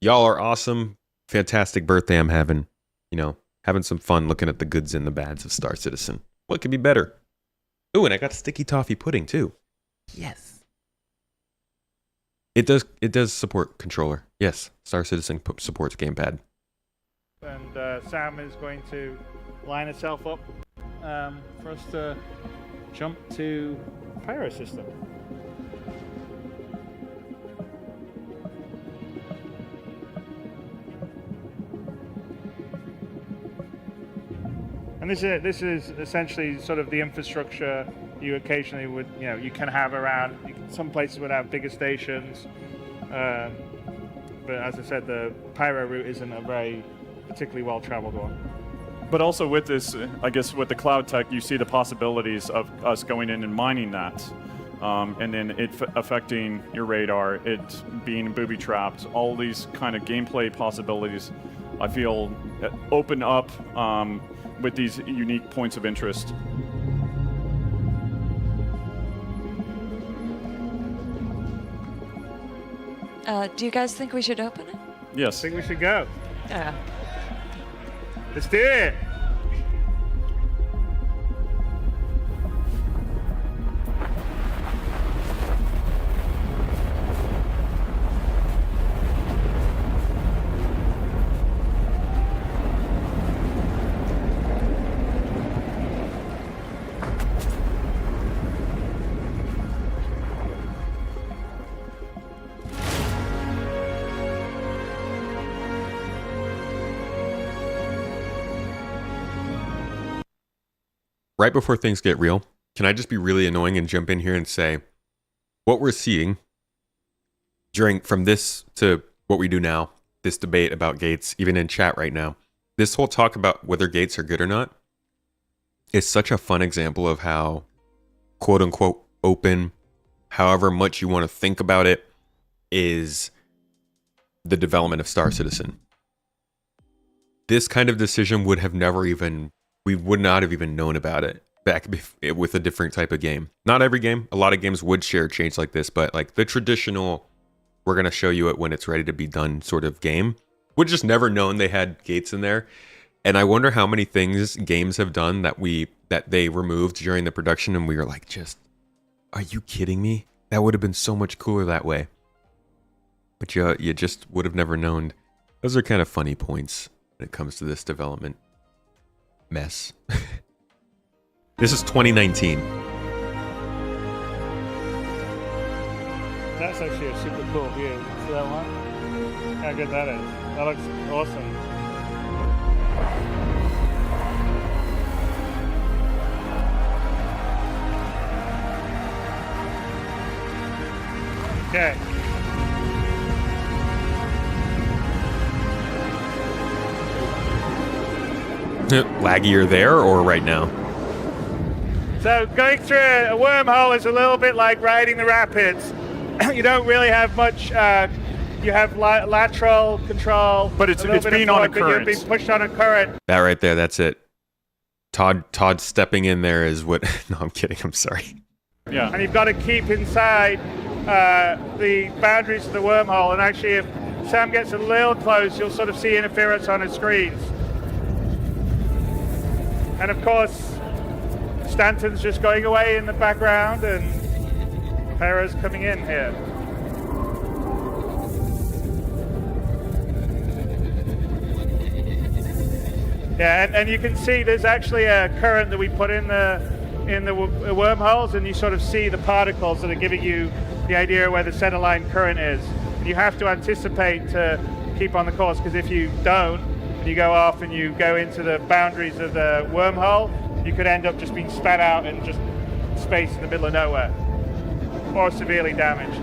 Y'all are awesome. Fantastic birthday I'm having. You know, having some fun looking at the goods and the bads of Star Citizen. What could be better? Ooh, and I got sticky toffee pudding too. Yes. It does support controller. Yes, Star Citizen supports gamepad. And Sam is going to line itself up for us to jump to Pyro system. And this is essentially sort of the infrastructure you occasionally would, you can have around. Some places would have bigger stations, but as I said, the Pyro route isn't a very particularly well-traveled one. But also with this, I guess with the cloud tech, you see the possibilities of us going in and mining that, and then it affecting your radar, it being booby-trapped, all these kind of gameplay possibilities, I feel open up with these unique points of interest. Do you guys think we should open it? Yes. I think we should go. Yeah. Let's do it. Right before things get real, can I just be really annoying and jump in here and say what we're seeing from this to what we do now, this debate about gates, even in chat right now, this whole talk about whether gates are good or not is such a fun example of how quote unquote open, however much you want to think about it, is the development of Star Citizen. This kind of decision would have never even, we would not have even known about it back with a different type of game. Not every game. A lot of games would share change like this, but like the traditional, we're going to show you it when it's ready to be done sort of game, would just never known they had gates in there. And I wonder how many things games have done that they removed during the production and we were like, just, are you kidding me? That would have been so much cooler that way. But you just would have never known. Those are kind of funny points when it comes to this development mess. This is 2019. That's actually a super cool view. See that one? How good that is. That looks awesome. Okay. Laggier there or right now? So going through a wormhole is a little bit like riding the rapids. You don't really have much. You have lateral control, but it's being on a current. You're being pushed on a current. That right there, that's it. Todd stepping in there is what. No, I'm kidding. I'm sorry. Yeah. And you've got to keep inside the boundaries of the wormhole. And actually, if Sam gets a little close, you'll sort of see interference on his screens. And of course, Stanton's just going away in the background, and Pyro's coming in here. Yeah, and you can see there's actually a current that we put in the wormholes, and you sort of see the particles that are giving you the idea where the centerline current is. And you have to anticipate to keep on the course, because if you don't, and you go off and you go into the boundaries of the wormhole, you could end up just being spat out in just space in the middle of nowhere, or severely damaged.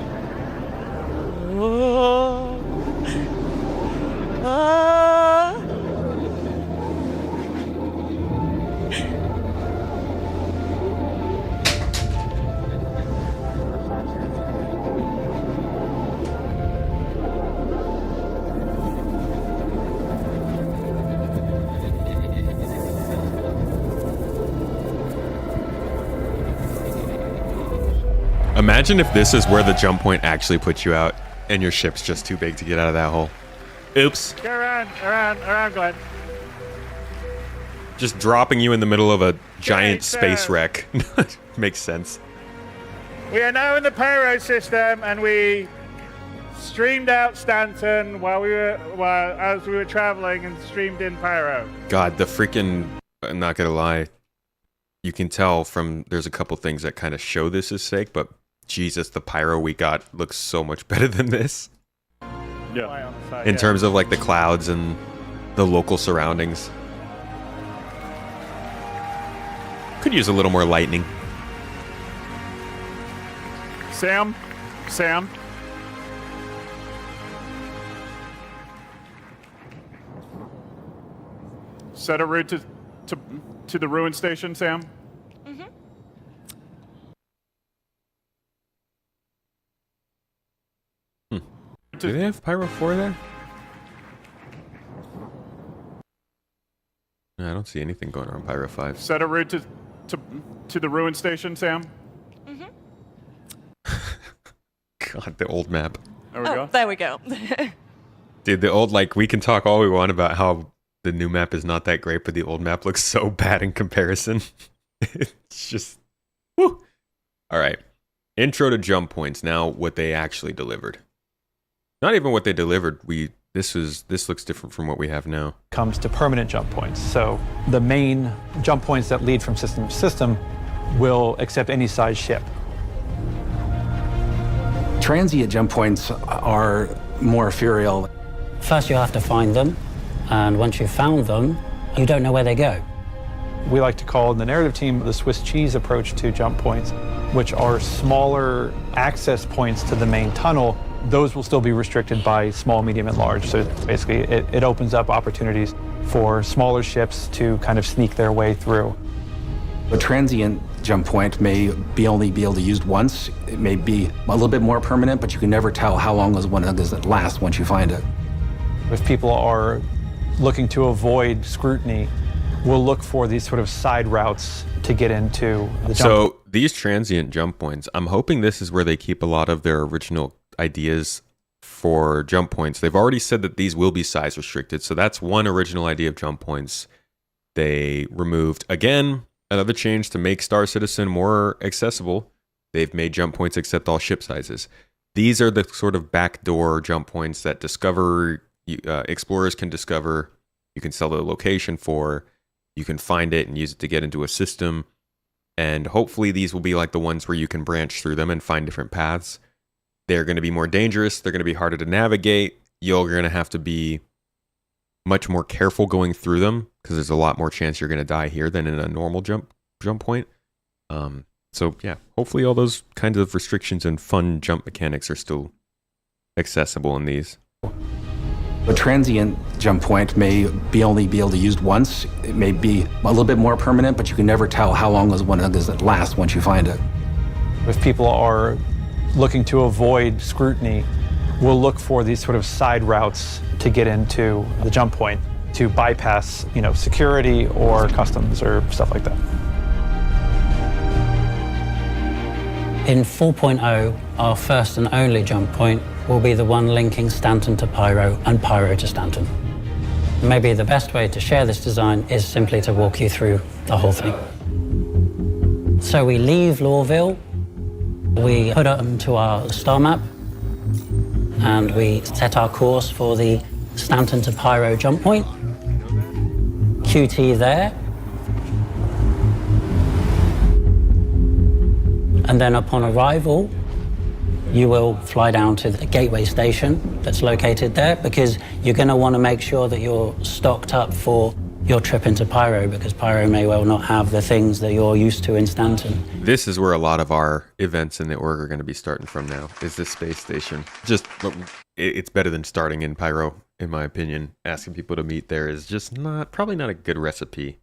Imagine if this is where the jump point actually puts you out and your ship's just too big to get out of that hole. Oops. Go around, Glenn. Just dropping you in the middle of a giant space wreck. Makes sense. We are now in the Pyro system, and we streamed out Stanton as we were traveling, and streamed in Pyro. God, the freaking... I'm not gonna lie. You can tell from... There's a couple things that kind of show this is fake, but Jesus, the Pyro we got looks so much better than this. Yeah. In terms of like the clouds and the local surroundings. Could use a little more lightning. Sam. Set a route to the ruin station, Sam. Do they have Pyro 4 there? No, I don't see anything going on Pyro 5. Set a route to the ruin station, Sam. God, the old map. There we go. There we go. Dude, the old, like, we can talk all we want about how the new map is not that great, but the old map looks so bad in comparison. It's just, woo. All right. Intro to jump points. Now, what they actually delivered. Not even what they delivered. This looks different from what we have now. Comes to permanent jump points. So the main jump points that lead from system to system will accept any size ship. Transient jump points are more ethereal. First you have to find them, and once you've found them, you don't know where they go. We like to call in the narrative team the Swiss cheese approach to jump points, which are smaller access points to the main tunnel. Those will still be restricted by small, medium, and large. So basically, it opens up opportunities for smaller ships to kind of sneak their way through. A transient jump point may only be able to be used once. It may be a little bit more permanent, but you can never tell how long does it last once you find it. If people are looking to avoid scrutiny, we'll look for these sort of side routes to get into the jump. So these transient jump points, I'm hoping this is where they keep a lot of their original ideas for jump points. They've already said that these will be size restricted, so that's one original idea of jump points they removed. Again, another change to make Star Citizen more accessible. They've made jump points accept all ship sizes. These are the sort of backdoor jump points that explorers can discover. You can sell the location for. You can find it and use it to get into a system. And hopefully these will be like the ones where you can branch through them and find different paths. They're going to be more dangerous. They're going to be harder to navigate. You're going to have to be much more careful going through them because there's a lot more chance you're going to die here than in a normal jump point. So yeah, hopefully all those kinds of restrictions and fun jump mechanics are still accessible in these. A transient jump point may only be able to be used once. It may be a little bit more permanent, but you can never tell how long does it last once you find it. If people are looking to avoid scrutiny, we'll look for these sort of side routes to get into the jump point to bypass, security or customs or stuff like that. In 4.0, our first and only jump point will be the one linking Stanton to Pyro and Pyro to Stanton. Maybe the best way to share this design is simply to walk you through the whole thing. So we leave Lawville, we put it onto our star map, and we set our course for the Stanton to Pyro jump point. QT there. And then upon arrival, you will fly down to the gateway station that's located there, because you're going to want to make sure that you're stocked up for your trip into Pyro, because Pyro may well not have the things that you're used to in Stanton. This is where a lot of our events in the org are going to be starting from now, is this space station. Just, it's better than starting in Pyro, in my opinion. Asking people to meet there is just probably not a good recipe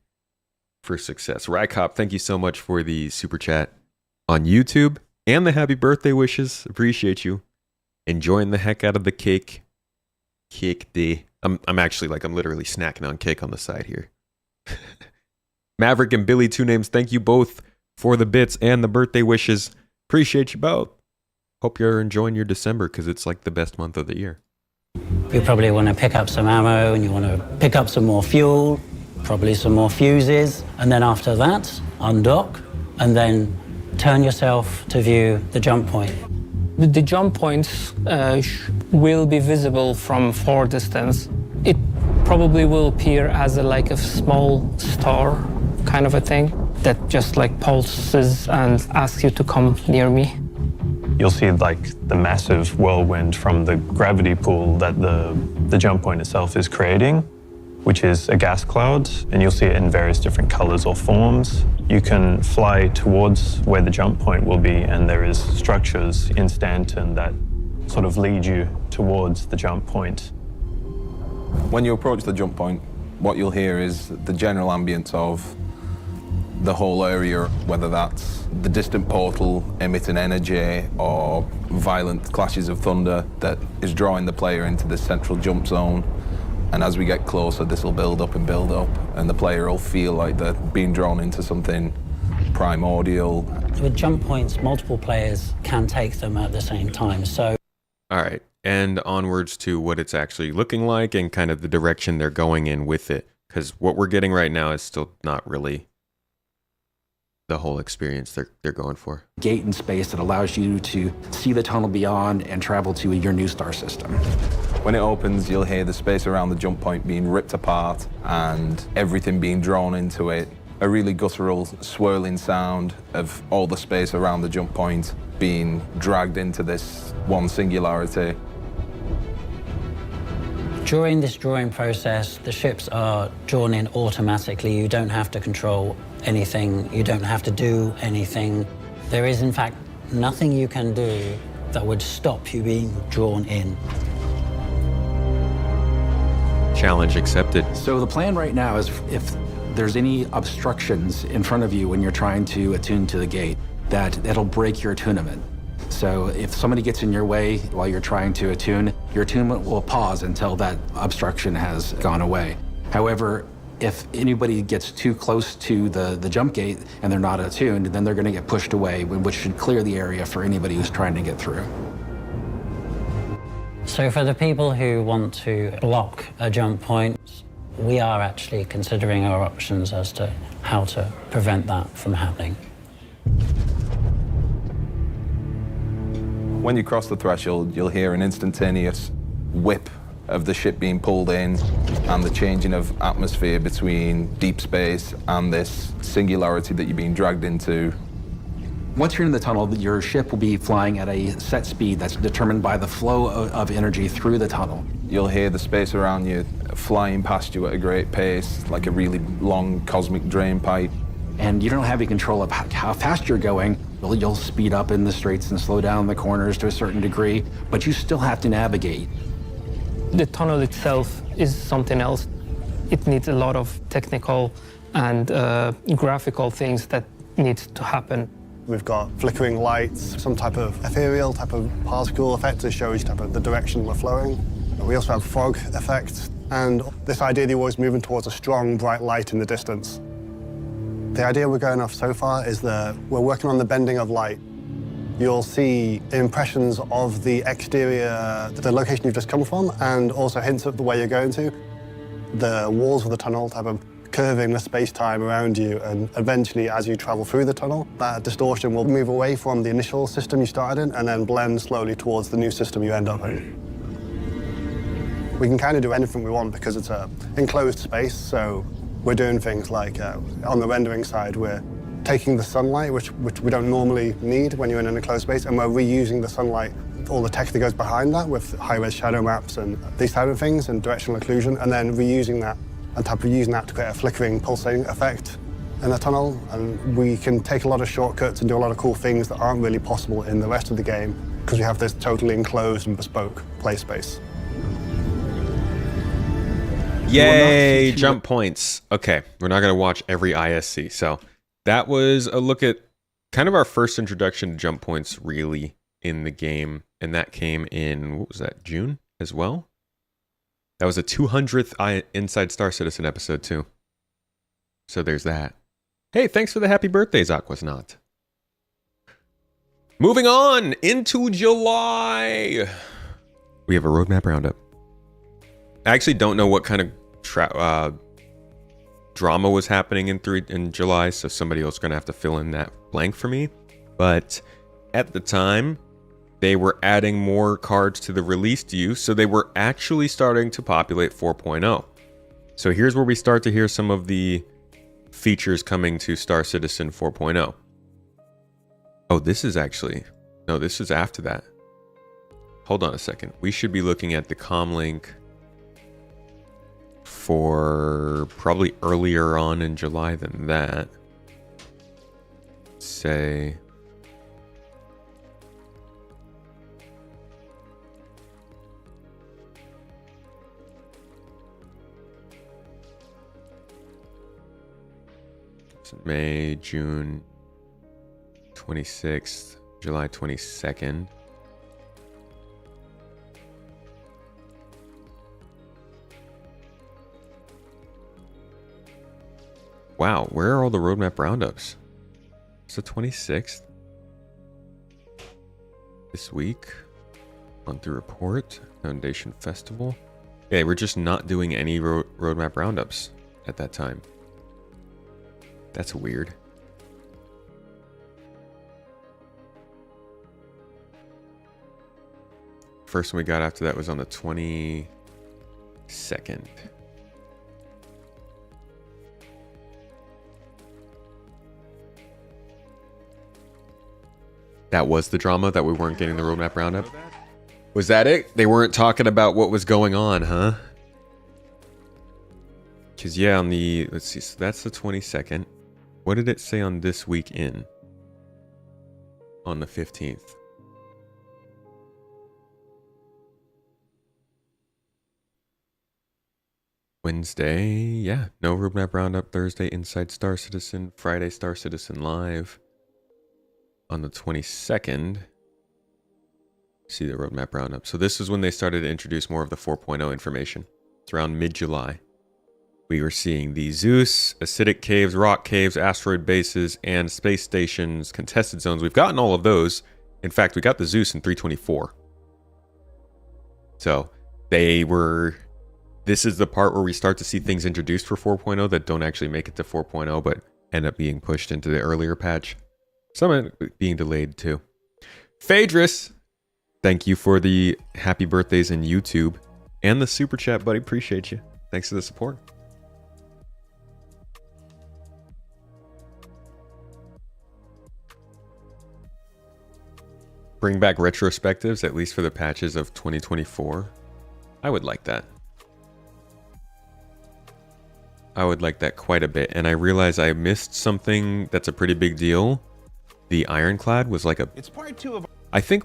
for success. Rycop, thank you so much for the super chat on YouTube and the happy birthday wishes. Appreciate you. Enjoying the heck out of the cake. Cake day. I'm actually I'm literally snacking on cake on the side here. Maverick and Billy, 2 names, thank you both for the bits and the birthday wishes. Appreciate you both. Hope you're enjoying your December, because it's like the best month of the year. You probably want to pick up some ammo, and you want to pick up some more fuel, probably some more fuses, and then after that, undock, and then turn yourself to view the jump point. The jump points will be visible from far distance. It probably will appear as a small star kind of a thing that just pulses and asks you to come near me. You'll see the massive whirlwind from the gravity pool that the jump point itself is creating, which is a gas cloud, and you'll see it in various different colors or forms. You can fly towards where the jump point will be, and there is structures in Stanton that sort of lead you towards the jump point. When you approach the jump point, what you'll hear is the general ambience of the whole area, whether that's the distant portal emitting energy or violent clashes of thunder that is drawing the player into the central jump zone. And as we get closer, this will build up, and the player will feel like they're being drawn into something primordial. With jump points, multiple players can take them at the same time, so... All right, and onwards to what it's actually looking like and kind of the direction they're going in with it. Because what we're getting right now is still not really the whole experience they're going for. Gate in space that allows you to see the tunnel beyond and travel to your new star system. When it opens, you'll hear the space around the jump point being ripped apart and everything being drawn into it. A really guttural, swirling sound of all the space around the jump point being dragged into this one singularity. During this drawing process, the ships are drawn in automatically. You don't have to control anything. You don't have to do anything. There is, in fact, nothing you can do that would stop you being drawn in. Challenge accepted. So the plan right now is if there's any obstructions in front of you when you're trying to attune to the gate, that'll break your attunement. So if somebody gets in your way while you're trying to attune, your attunement will pause until that obstruction has gone away. However, if anybody gets too close to the jump gate and they're not attuned, then they're going to get pushed away, which should clear the area for anybody who's trying to get through. So for the people who want to block a jump point, we are actually considering our options as to how to prevent that from happening. When you cross the threshold, you'll hear an instantaneous whip of the ship being pulled in and the changing of atmosphere between deep space and this singularity that you're being dragged into. Once you're in the tunnel, your ship will be flying at a set speed that's determined by the flow of energy through the tunnel. You'll hear the space around you flying past you at a great pace, like a really long cosmic drain pipe. And you don't have any control of how fast you're going. You'll speed up in the straights and slow down the corners to a certain degree, but you still have to navigate. The tunnel itself is something else. It needs a lot of technical and graphical things that need to happen. We've got flickering lights, some type of ethereal type of particle effect to show you type of the direction we're flowing. We also have fog effects, and this idea that you're always moving towards a strong, bright light in the distance. The idea we're going off so far is that we're working on the bending of light. You'll see impressions of the exterior, the location you've just come from, and also hints of the way you're going to. The walls of the tunnel type of curving the space-time around you, and eventually, as you travel through the tunnel, that distortion will move away from the initial system you started in and then blend slowly towards the new system you end up in. We can kind of do anything we want because it's an enclosed space, so we're doing things like on the rendering side, we're taking the sunlight, which we don't normally need when you're in an enclosed space, and we're reusing the sunlight, all the text that goes behind that with high-res shadow maps and these type of things and directional occlusion, and then reusing that on top of using that to create a flickering, pulsating effect in the tunnel. And we can take a lot of shortcuts and do a lot of cool things that aren't really possible in the rest of the game because we have this totally enclosed and bespoke play space. Yay, jump points. Okay, we're not going to watch every ISC. So that was a look at kind of our first introduction to jump points really in the game. And that came in, what was that, June as well? That was a 200th Inside Star Citizen episode too. So there's that. Hey, thanks for the happy birthdays, Aquasnaut. Moving on into July. We have a roadmap roundup. I actually don't know what kind of drama was happening in July, so somebody else is going to have to fill in that blank for me. But at the time, they were adding more cards to the released use, so they were actually starting to populate 4.0. So here's where we start to hear some of the features coming to Star Citizen 4.0. Oh, this is actually... No, this is after that. Hold on a second. We should be looking at the comlink for probably earlier on in July than that. Say... May, June 26th, July 22nd. Wow, where are all the roadmap roundups? It's the 26th. This week. Monthly report. Foundation Festival. Yeah, we're just not doing any roadmap roundups at that time. That's weird. First one we got after that was on the 22nd. That was the drama that we weren't getting the roadmap roundup? Was that it? They weren't talking about what was going on, huh? Because yeah, on the... Let's see, so that's the 22nd. What did it say on this week in? On the 15th. Wednesday, yeah, no roadmap roundup. Thursday, Inside Star Citizen. Friday, Star Citizen Live. On the 22nd, see the roadmap roundup. So this is when they started to introduce more of the 4.0 information. It's around mid-July. We were seeing the Zeus, acidic caves, rock caves, asteroid bases, and space stations, contested zones. We've gotten all of those. In fact, we got the Zeus in 324. So they were... This is the part where we start to see things introduced for 4.0 that don't actually make it to 4.0, but end up being pushed into the earlier patch. Some of it being delayed too. Phaedrus, thank you for the happy birthdays in YouTube and the super chat, buddy. Appreciate you. Thanks for the support. Bring back retrospectives, at least for the patches of 2024. I would like that. I would like that quite a bit. And I realize I missed something that's a pretty big deal. The Ironclad was like a... It's part 2 of... I think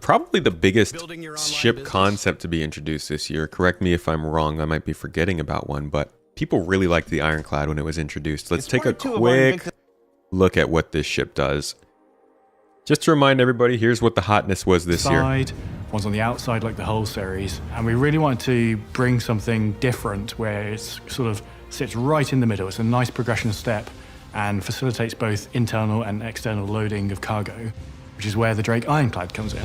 probably the biggest ship concept to be introduced this year. Correct me if I'm wrong. I might be forgetting about one, but people really liked the Ironclad when it was introduced. Let's take a quick look at what this ship does. Just to remind everybody, here's what the hotness was this year. One's on the outside like the whole series. And we really wanted to bring something different where it sort of sits right in the middle. It's a nice progression step and facilitates both internal and external loading of cargo, which is where the Drake Ironclad comes in.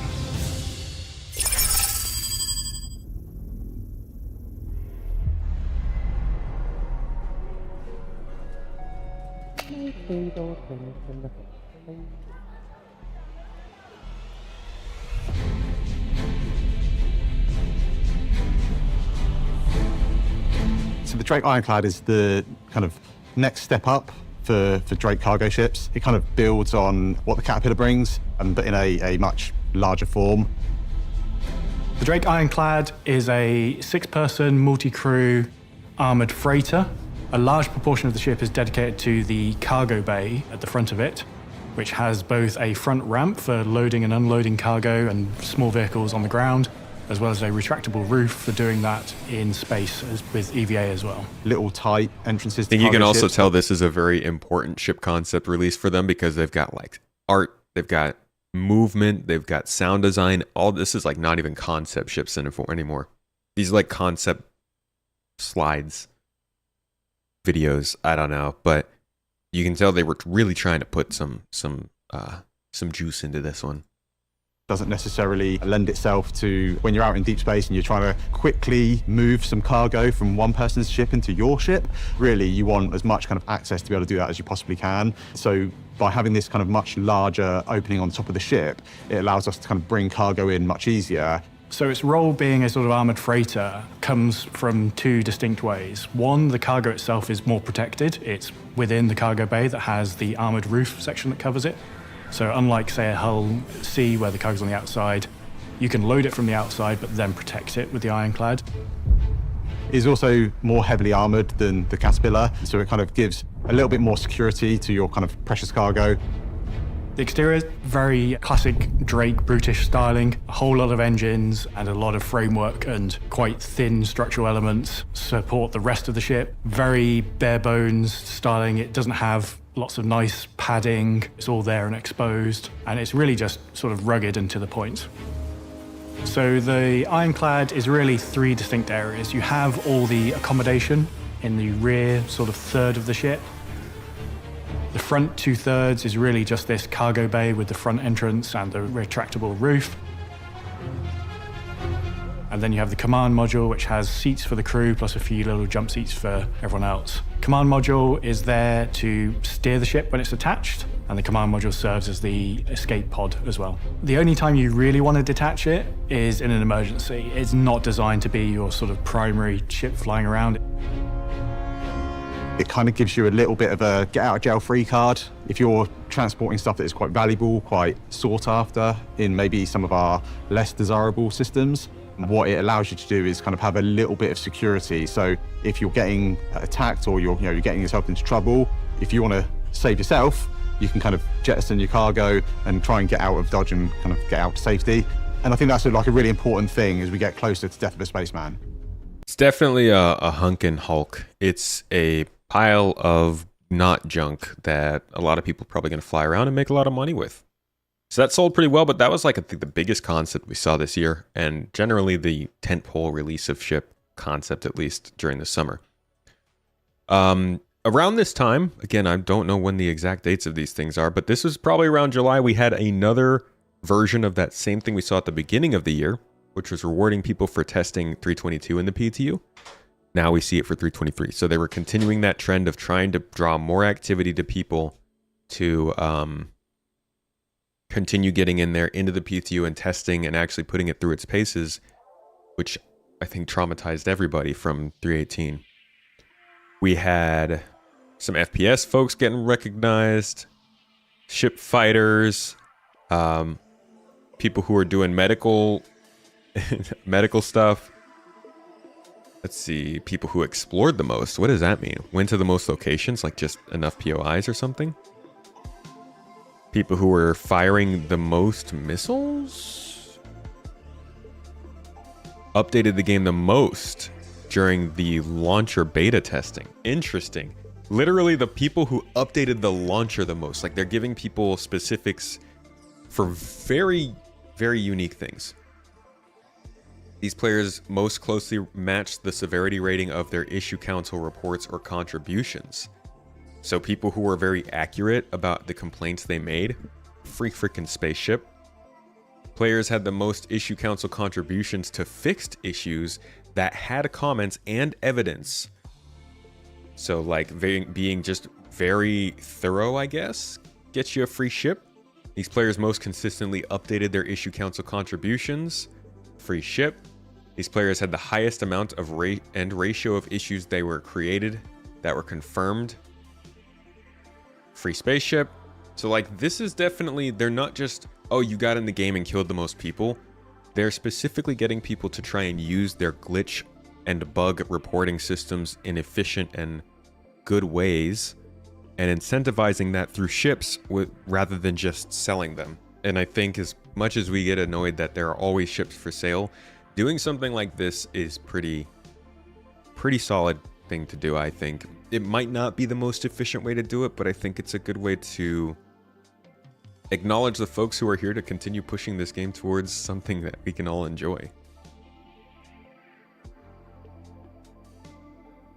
So the Drake Ironclad is the kind of next step up for Drake cargo ships. It kind of builds on what the Caterpillar brings, but in a much larger form. The Drake Ironclad is a 6-person, multi-crew, armoured freighter. A large proportion of the ship is dedicated to the cargo bay at the front of it, which has both a front ramp for loading and unloading cargo and small vehicles on the ground, as well as a retractable roof for doing that in space with EVA as well. Little tight entrances I to think you can cargo also ships. tell this is a very important ship concept release for them because they've got like art, they've got movement, they've got sound design. All this is like not even concept ships anymore. These are like concept slides, videos, I don't know, but you can tell they were really trying to put some juice into this one. Doesn't necessarily lend itself to when you're out in deep space and you're trying to quickly move some cargo from one person's ship into your ship. Really, you want as much kind of access to be able to do that as you possibly can. So by having this kind of much larger opening on top of the ship, it allows us to kind of bring cargo in much easier. So its role being a sort of armoured freighter comes from 2 distinct ways. One, the cargo itself is more protected. It's within the cargo bay that has the armoured roof section that covers it. So unlike, say, a hull C where the cargo's on the outside, you can load it from the outside but then protect it with the Ironclad. It's also more heavily armoured than the Caterpillar, so it kind of gives a little bit more security to your kind of precious cargo. The exterior is very classic Drake brutish styling, a whole lot of engines and a lot of framework and quite thin structural elements support the rest of the ship. Very bare bones styling. It doesn't have lots of nice padding. It's all there and exposed, and it's really just sort of rugged and to the point. So the Ironclad is really 3 distinct areas. You have all the accommodation in the rear sort of third of the ship. The front 2/3 is really just this cargo bay with the front entrance and the retractable roof. And then you have the command module, which has seats for the crew, plus a few little jump seats for everyone else. Command module is there to steer the ship when it's attached, and the command module serves as the escape pod as well. The only time you really want to detach it is in an emergency. It's not designed to be your sort of primary ship flying around. It kind of gives you a little bit of a get-out-of-jail-free card if you're transporting stuff that is quite valuable, quite sought after in maybe some of our less desirable systems. What it allows you to do is kind of have a little bit of security. So if you're getting attacked or you're getting yourself into trouble, if you want to save yourself, you can kind of jettison your cargo and try and get out of Dodge and kind of get out to safety. And I think that's like a really important thing as we get closer to Death of a Spaceman. It's definitely a hunkin' Hulk. It's a pile of not junk that a lot of people are probably going to fly around and make a lot of money with. So that sold pretty well, but that was like I think the biggest concept we saw this year, and generally the tentpole release of ship concept, at least during the summer. Around this time, again, I don't know when the exact dates of these things are, but this was probably around July, we had another version of that same thing we saw at the beginning of the year, which was rewarding people for testing 322 in the PTU. Now we see it for 323. So they were continuing that trend of trying to draw more activity to people to continue getting in there into the PTU and testing and actually putting it through its paces, which I think traumatized everybody from 318. We had some FPS folks getting recognized, ship fighters, people who are doing medical stuff. Let's see, people who explored the most. What does that mean? Went to the most locations, like just enough POIs or something? People who were firing the most missiles? Updated the game the most during the launcher beta testing. Interesting. Literally the people who updated the launcher the most. Like they're giving people specifics for very, very unique things. These players most closely matched the severity rating of their issue council reports or contributions. So people who were very accurate about the complaints they made, free freaking spaceship. Players had the most issue council contributions to fixed issues that had comments and evidence. So like being just very thorough, I guess, gets you a free ship. These players most consistently updated their issue council contributions, free ship. These players had the highest amount of rate and ratio of issues they were created that were confirmed. Free spaceship. So like this is definitely, they're not just, oh, you got in the game and killed the most people. They're specifically getting people to try and use their glitch and bug reporting systems in efficient and good ways, and incentivizing that through ships rather than just selling them. And I think as much as we get annoyed that there are always ships for sale, doing something like this is pretty solid thing to do, I think. It might not be the most efficient way to do it, but I think it's a good way to acknowledge the folks who are here to continue pushing this game towards something that we can all enjoy.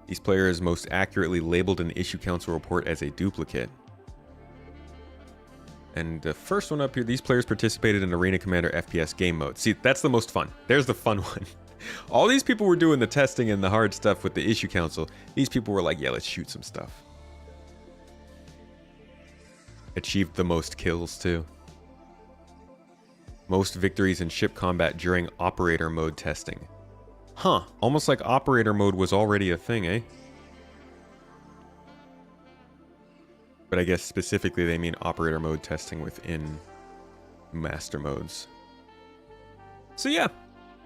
These players most accurately labeled an issue council report as a duplicate. And the first one up here, these players participated in Arena Commander FPS game mode. See, that's the most fun. There's the fun one. All these people were doing the testing and the hard stuff with the issue council. These people were like, yeah, let's shoot some stuff. Achieved the most kills too. Most victories in ship combat during operator mode testing. Huh, almost like operator mode was already a thing, eh? But I guess specifically they mean operator mode testing within master modes. So yeah,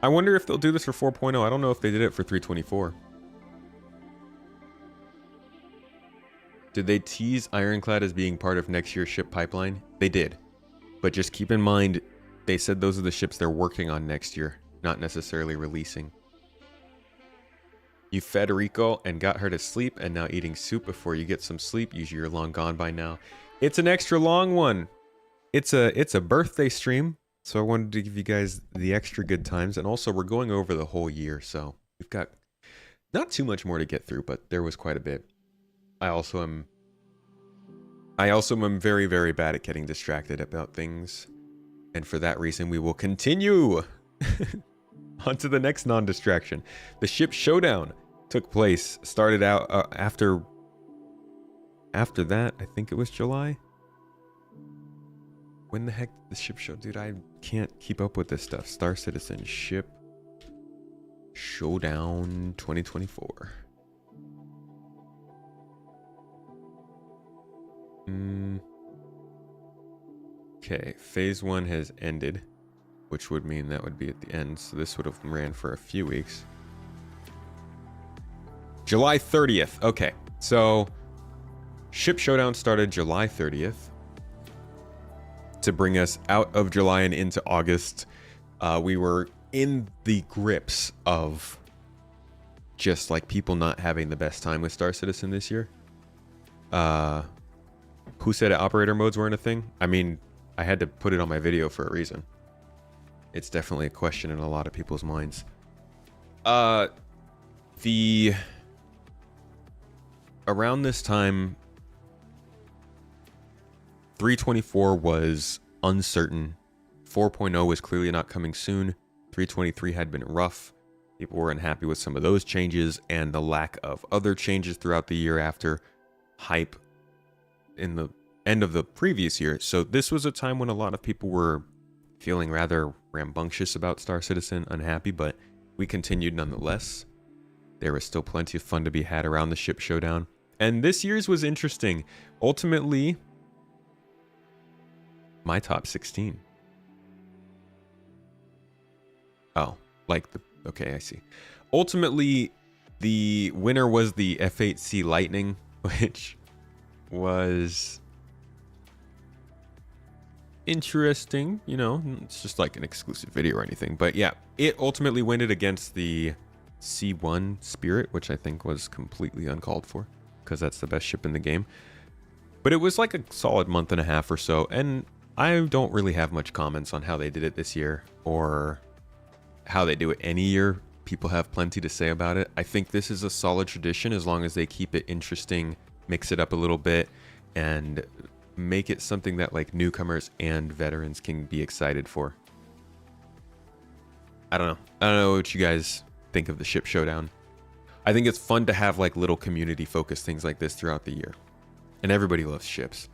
I wonder if they'll do this for 4.0. I don't know if they did it for 3.24. Did they tease Ironclad as being part of next year's ship pipeline? They did. But just keep in mind, they said those are the ships they're working on next year, not necessarily releasing. You fed Rico and got her to sleep, and now eating soup before you get some sleep. Usually you're long gone by now. It's an extra long one. It's a birthday stream, so I wanted to give you guys the extra good times. And also we're going over the whole year, so we've got not too much more to get through, but there was quite a bit. I also am very, very bad at getting distracted about things. And for that reason, we will continue on to the next non-distraction. The ship showdown took place, started out after that, I think it was July. When the heck did the ship show? Dude, I can't keep up with this stuff. Star Citizen Ship Showdown 2024. Okay, phase 1 has ended, which would mean that would be at the end, so this would have ran for a few weeks. July 30th. Okay, so Ship Showdown started July 30th to bring us out of July and into August. We were in the grips of just like people not having the best time with Star Citizen this year. Who said operator modes weren't a thing? I mean, I had to put it on my video for a reason. It's definitely a question in a lot of people's minds. Around this time, 3.24 was uncertain. 4.0 was clearly not coming soon. 3.23 had been rough. People were unhappy with some of those changes and the lack of other changes throughout the year after hype in the end of the previous year. So this was a time when a lot of people were feeling rather rambunctious about Star Citizen, unhappy, but we continued nonetheless. There was still plenty of fun to be had around the ship showdown. And this year's was interesting. Ultimately, my top 16. Oh, okay, I see. Ultimately, the winner was the F8C Lightning, which was interesting. You know, it's just like an exclusive video or anything. But yeah, it ultimately won it against the C1 Spirit, which I think was completely uncalled for because that's the best ship in the game. But it was like a solid month and a half or so, and I don't really have much comments on how they did it this year or how they do it any year. People have plenty to say about it. I think this is a solid tradition as long as they keep it interesting, mix it up a little bit, and make it something that like newcomers and veterans can be excited for. I don't know what you guys think of the ship showdown. I think it's fun to have like little community focused things like this throughout the year. And everybody loves ships.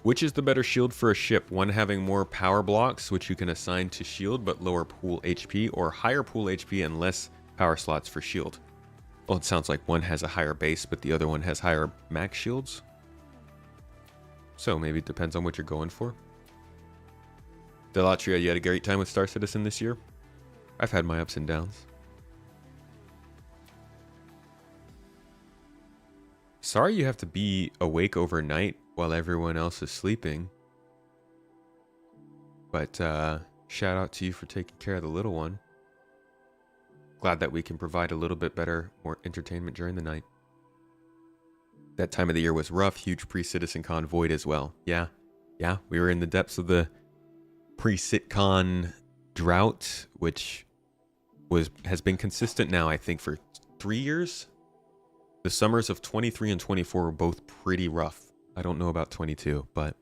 Which is the better shield for a ship? One having more power blocks, which you can assign to shield, but lower pool HP, or higher pool HP and less power slots for shield? Well, it sounds like one has a higher base, but the other one has higher max shields. So maybe it depends on what you're going for. Delatria, you had a great time with Star Citizen this year? I've had my ups and downs. Sorry you have to be awake overnight while everyone else is sleeping. But shout out to you for taking care of the little one. Glad that we can provide a little bit better, more entertainment during the night. That time of the year was rough. Huge pre-CitizenCon void as well. Yeah, we were in the depths of the pre-CitCon drought, which has been consistent now, I think, for 3 years. The summers of 23 and 24 were both pretty rough. I don't know about 22, but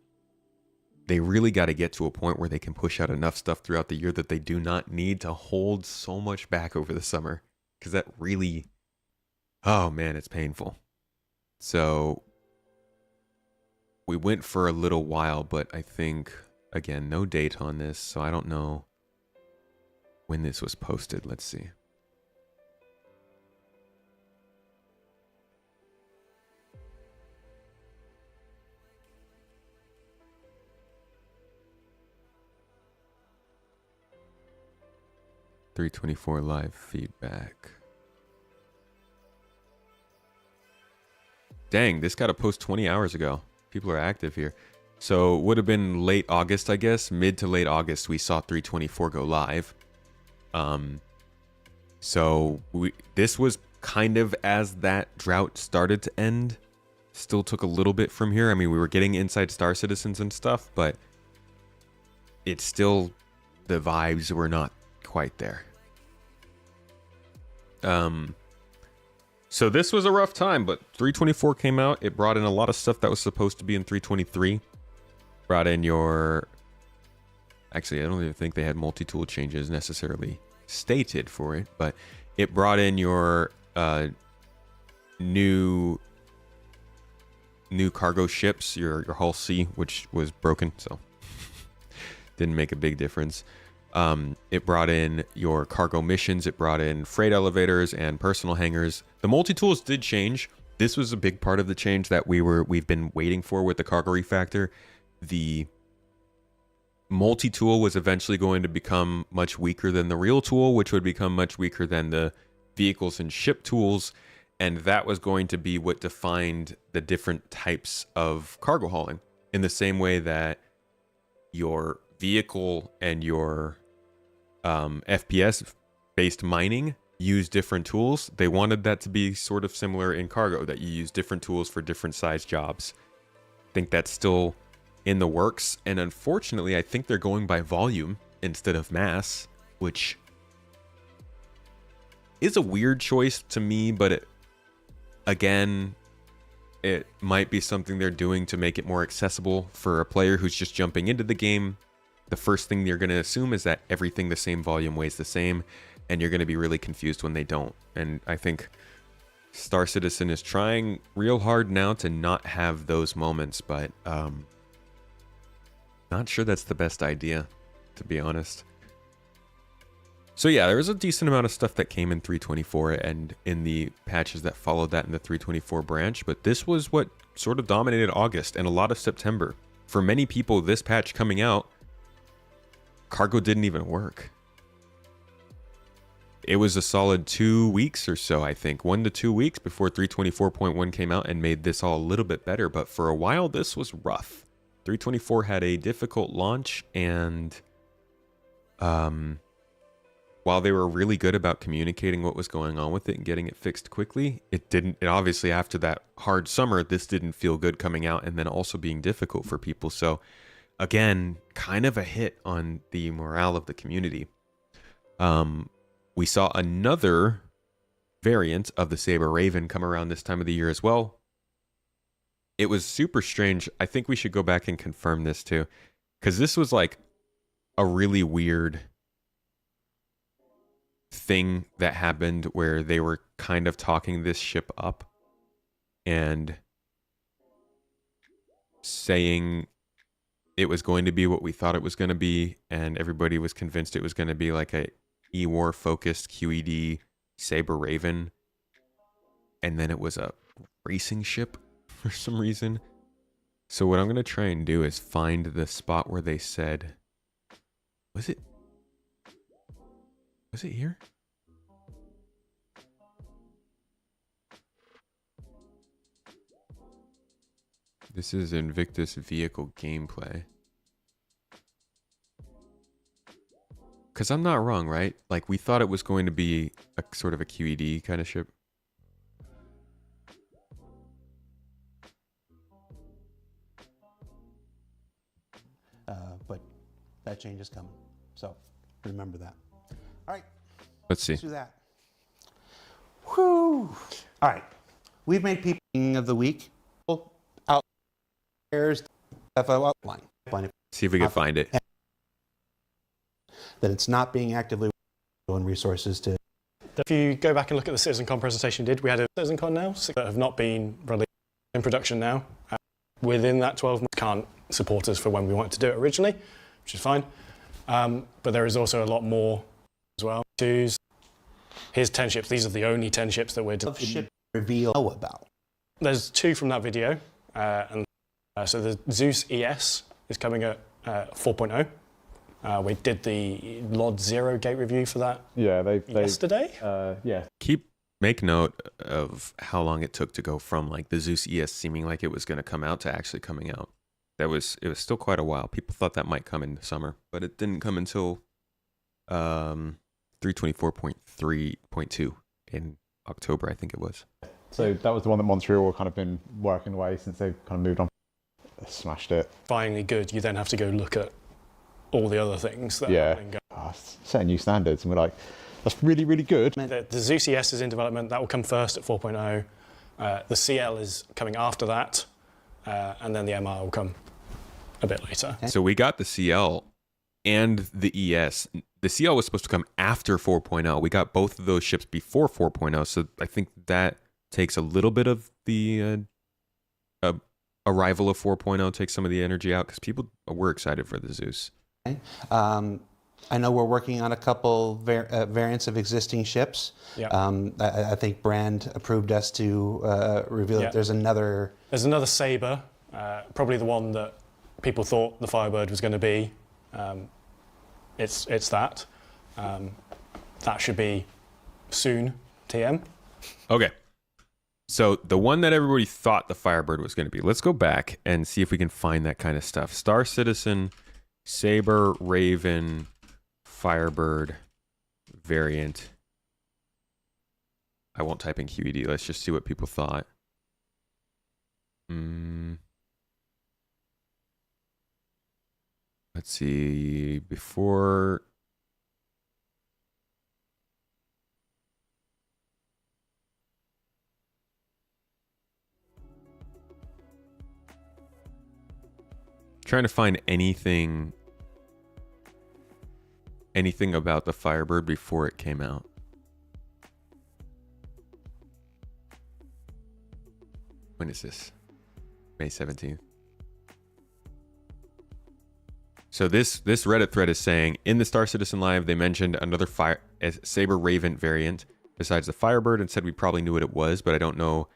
they really got to get to a point where they can push out enough stuff throughout the year that they do not need to hold so much back over the summer. Because that really, oh man, it's painful. So we went for a little while, but I think, again, no date on this, so I don't know when this was posted. Let's see. .324 live feedback. Dang, this got a post 20 hours ago. People are active here. So it would have been late August, I guess. Mid to late August, we saw 324 go live. So this was kind of as that drought started to end. Still took a little bit from here. I mean, we were getting inside Star Citizens and stuff, but it's still, the vibes were not quite there. So this was a rough time, but 324 came out. It brought in a lot of stuff that was supposed to be in 323. Brought in your... Actually, I don't even think they had multi-tool changes necessarily stated for it, but it brought in your new cargo ships, your Hull C, which was broken, so didn't make a big difference. It brought in your cargo missions. It brought in freight elevators and personal hangars. The multi-tools did change. This was a big part of the change that we've been waiting for with the cargo refactor. The multi-tool was eventually going to become much weaker than the real tool, which would become much weaker than the vehicles and ship tools. And that was going to be what defined the different types of cargo hauling. In the same way that your vehicle and your FPS based mining use different tools, they wanted that to be sort of similar in cargo, that you use different tools for different size jobs. I think that's still in the works, and unfortunately I think they're going by volume instead of mass, which is a weird choice to me, but it might be something they're doing to make it more accessible for a player who's just jumping into the game. The first thing you're going to assume is that everything the same volume weighs the same, and you're going to be really confused when they don't. And I think Star Citizen is trying real hard now to not have those moments, but not sure that's the best idea, to be honest. So yeah, there was a decent amount of stuff that came in 324 and in the patches that followed that in the 324 branch, but this was what sort of dominated August and a lot of September. For many people, this patch coming out, cargo didn't even work. It was a solid 2 weeks or so, I think, 1 to 2 weeks before 324.1 came out and made this all a little bit better, but for a while this was rough. 324 had a difficult launch, and while they were really good about communicating what was going on with it and getting it fixed quickly, it obviously after that hard summer, this didn't feel good coming out and then also being difficult for people. So again, kind of a hit on the morale of the community. We saw another variant of the Saber Raven come around this time of the year as well. It was super strange. I think we should go back and confirm this too, because this was like a really weird thing that happened where they were kind of talking this ship up and saying it was going to be what we thought it was going to be, and everybody was convinced it was going to be like a E-War focused QED Saber Raven, and then it was a racing ship for some reason. So what I'm going to try and do is find the spot where they said, was it here? This is Invictus vehicle gameplay. Because I'm not wrong, right? Like, we thought it was going to be a sort of a QED kind of ship. But that change is coming. So remember that. All right. Let's see. Let's do that. Whew. All right. We've made people of the week out there's FO outline. See if we can find it. That it's not being actively in resources to. If you go back and look at the CitizenCon presentation we did, we had a CitizenCon now, 6 that have not been released in production now. Within that 12 months, can't support us for when we wanted to do it originally, which is fine. But there is also a lot more as well. Here's 10 ships. These are the only 10 ships that we're doing. Ship reveal about. There's 2 from that video. So the Zeus ES is coming at 4.0. We did the LOD 0 gate review for that yesterday. Make note of how long it took to go from like the Zeus ES seeming like it was going to come out to actually coming out. It was still quite a while. People thought that might come in the summer, but it didn't come until 324.3.2 in October, I think it was. So that was the one that Montreal kind of been working away since they've kind of moved on. They smashed it. Finally good. You then have to go look at all the other things that setting new standards, and we're like, that's really, really good. The Zeus ES is in development. That will come first at 4.0. The CL is coming after that, and then the MR will come a bit later. So we got the CL and the ES. The CL was supposed to come after 4.0. We got both of those ships before 4.0, so I think that takes a little bit of the arrival of 4.0, takes some of the energy out, because people were excited for the Zeus. Okay. I know we're working on a couple variants of existing ships. Yeah. I think Brand approved us to reveal that there's another Saber, probably the one that people thought the Firebird was going to be. It's that. That should be soon, TM. Okay. So the one that everybody thought the Firebird was going to be, let's go back and see if we can find that kind of stuff. Star Citizen, Saber, Raven, Firebird variant. I won't type in QED. Let's just see what people thought. Let's see. Before. Trying to find anything about the Firebird before it came out. When is this? May 17th. So this Reddit thread is saying, in the Star Citizen Live, they mentioned another Saber Raven variant besides the Firebird and said we probably knew what it was, but I don't know.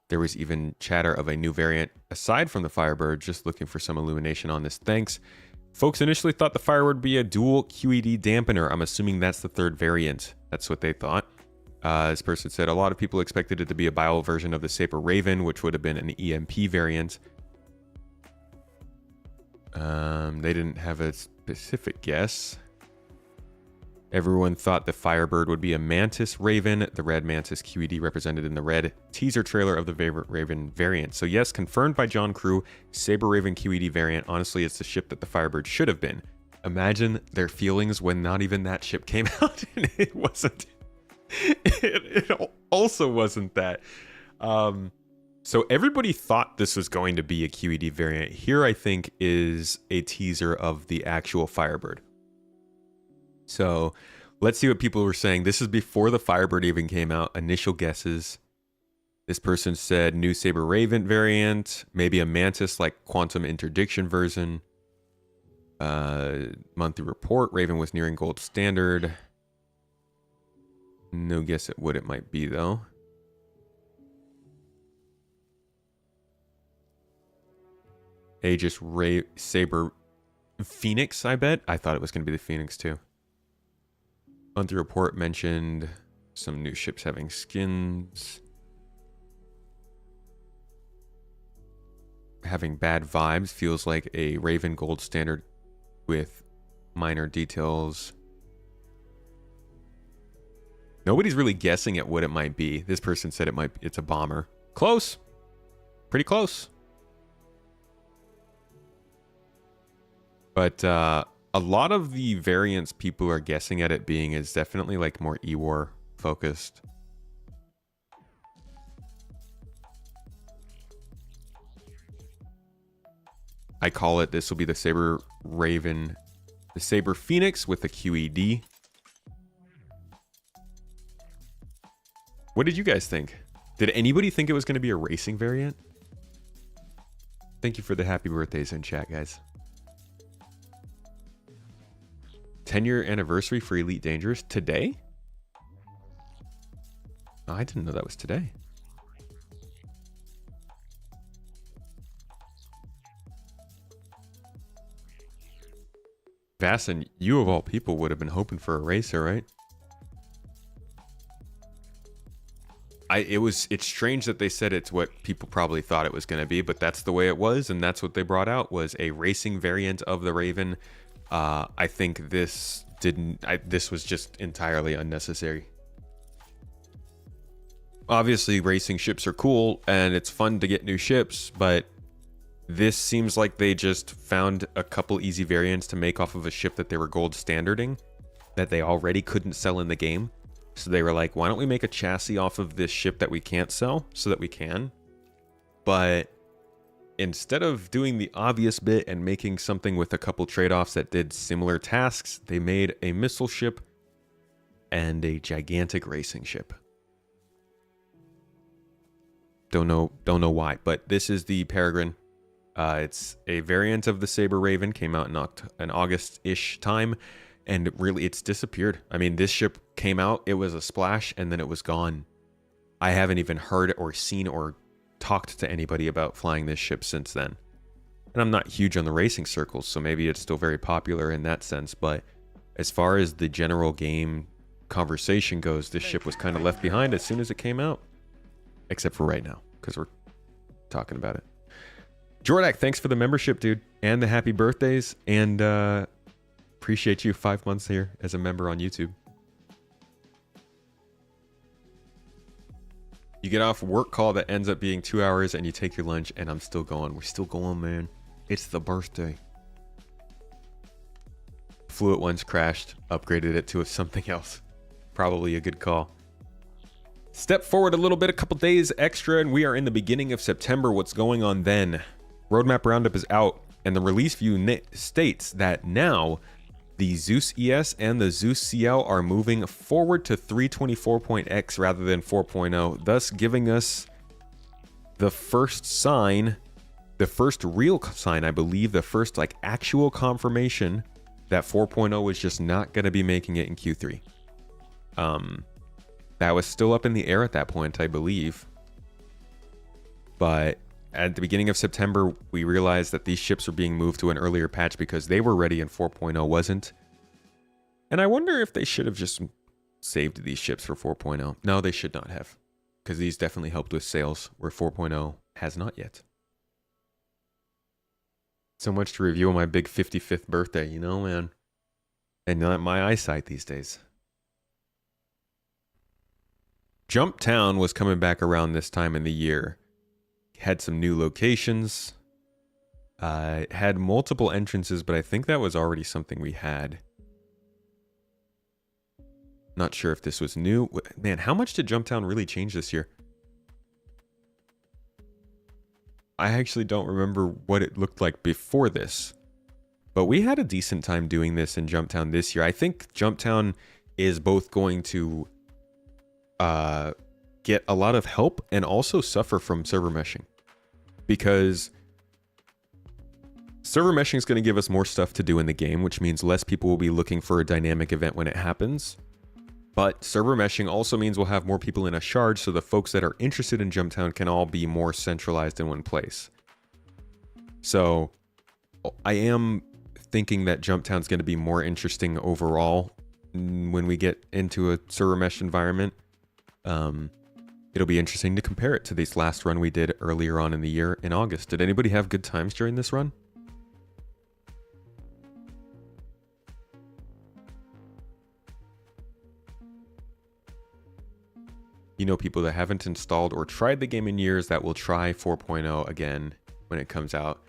There was even chatter of a new variant aside from the Firebird. Just looking for some illumination on this. Thanks. Folks initially thought the Firebird would be a dual QED dampener. I'm assuming that's the third variant. That's what they thought. This person said a lot of people expected it to be a bio version of the Saber Raven, which would have been an EMP variant. They didn't have a specific guess. Everyone thought the Firebird would be a Mantis Raven, the red Mantis QED represented in the red teaser trailer of the Raven variant. So yes, confirmed by John Crew, Saber Raven QED variant. Honestly, it's the ship that the Firebird should have been. Imagine their feelings when not even that ship came out and it wasn't. It also wasn't that. So everybody thought this was going to be a QED variant. Here, I think, is a teaser of the actual Firebird. So let's see what people were saying. This is before the Firebird even came out. Initial guesses. This person said new Saber Raven variant, maybe a Mantis like quantum interdiction version. Monthly report. Raven was nearing gold standard. No guess at what it might be, though. Aegis Saber Phoenix, I bet. I thought it was going to be the Phoenix, too. Monthly report mentioned some new ships having skins. Having bad vibes. Feels like a Raven gold standard with minor details. Nobody's really guessing at what it might be. This person said it's a bomber. Close. Pretty close. But a lot of the variants people are guessing at it being is definitely like more E-War focused. I call it, this will be the Saber Raven, the Saber Phoenix with a QED. What did you guys think? Did anybody think it was going to be a racing variant? Thank you for the happy birthdays in chat, guys. 10-year anniversary for Elite Dangerous today? Oh, I didn't know that was today. Vasson, you of all people would have been hoping for a racer, right? It's strange that they said it's what people probably thought it was going to be, but that's the way it was, and that's what they brought out, was a racing variant of the Raven. I think this was just entirely unnecessary. Obviously, racing ships are cool, and it's fun to get new ships, but this seems like they just found a couple easy variants to make off of a ship that they were gold standarding, that they already couldn't sell in the game. So they were like, why don't we make a chassis off of this ship that we can't sell so that we can? But instead of doing the obvious bit and making something with a couple trade-offs that did similar tasks, they made a missile ship and a gigantic racing ship. Don't know why, but this is the Peregrine. It's a variant of the Saber Raven, came out in August-ish time, and it's disappeared. I mean, this ship came out, it was a splash, and then it was gone. I haven't even heard or seen or talked to anybody about flying this ship since then. And I'm not huge on the racing circles, so maybe it's still very popular in that sense, but as far as the general game conversation goes, this ship was kind of left behind as soon as it came out. Except for right now, because we're talking about it. Jordak, thanks for the membership, dude, and the happy birthdays, and appreciate you 5 months here as a member on YouTube. You get off a work call that ends up being 2 hours, and you take your lunch, and I'm still going. We're still going, man. It's the birthday. Flew it once, crashed, upgraded it to something else. Probably a good call. Step forward a little bit, a couple days extra, and we are in the beginning of September. What's going on then? Roadmap Roundup is out, and the release view states that now the Zeus ES and the Zeus CL are moving forward to 324.x rather than 4.0, thus giving us the first sign, the first real sign, I believe, the first like actual confirmation that 4.0 was just not going to be making it in Q3. That was still up in the air at that point, I believe. But at the beginning of September, we realized that these ships were being moved to an earlier patch because they were ready and 4.0 wasn't. And I wonder if they should have just saved these ships for 4.0. No, they should not have, because these definitely helped with sales, where 4.0 has not yet. So much to review on my big 55th birthday, you know, man. And not my eyesight these days. Jump Town was coming back around this time in the year. Had some new locations. Had multiple entrances, but I think that was already something we had. Not sure if this was new. Man, how much did Jump Town really change this year? I actually don't remember what it looked like before this. But we had a decent time doing this in Jump Town this year. I think Jump Town is both going to get a lot of help and also suffer from server meshing, because Server meshing is going to give us more stuff to do in the game, which means less people will be looking for a dynamic event when it happens. But server meshing also means we'll have more people in a shard, so the folks that are interested in Jumptown can all be more centralized in one place. So I am thinking that Jumptown's going to be more interesting overall when we get into a server mesh environment. It'll be interesting to compare it to this last run we did earlier on in the year in August. Did anybody have good times during this run? You know, people that haven't installed or tried the game in years that will try 4.0 again when it comes out.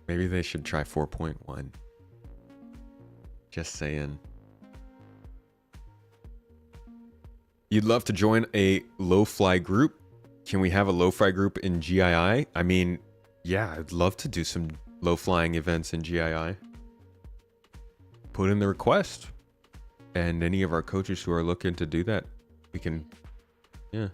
Maybe they should try 4.1. Just saying. You'd love to join a low-fly group? Can we have a low-fly group in GII? I mean, yeah, I'd love to do some low-flying events in GII. Put in the request. And any of our coaches who are looking to do that, we can, yeah.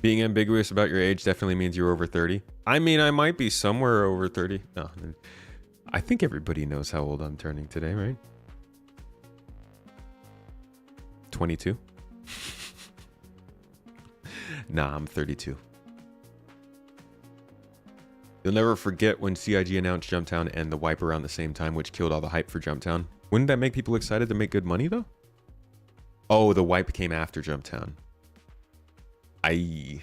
Being ambiguous about your age definitely means you're over 30. I mean, I might be somewhere over 30. No, I think everybody knows how old I'm turning today, right? 22. Nah, I'm 32. You'll never forget when CIG announced Jumptown and the wipe around the same time, which killed all the hype for Jumptown. Wouldn't that make people excited to make good money, though? Oh, the wipe came after Jumptown. Aye.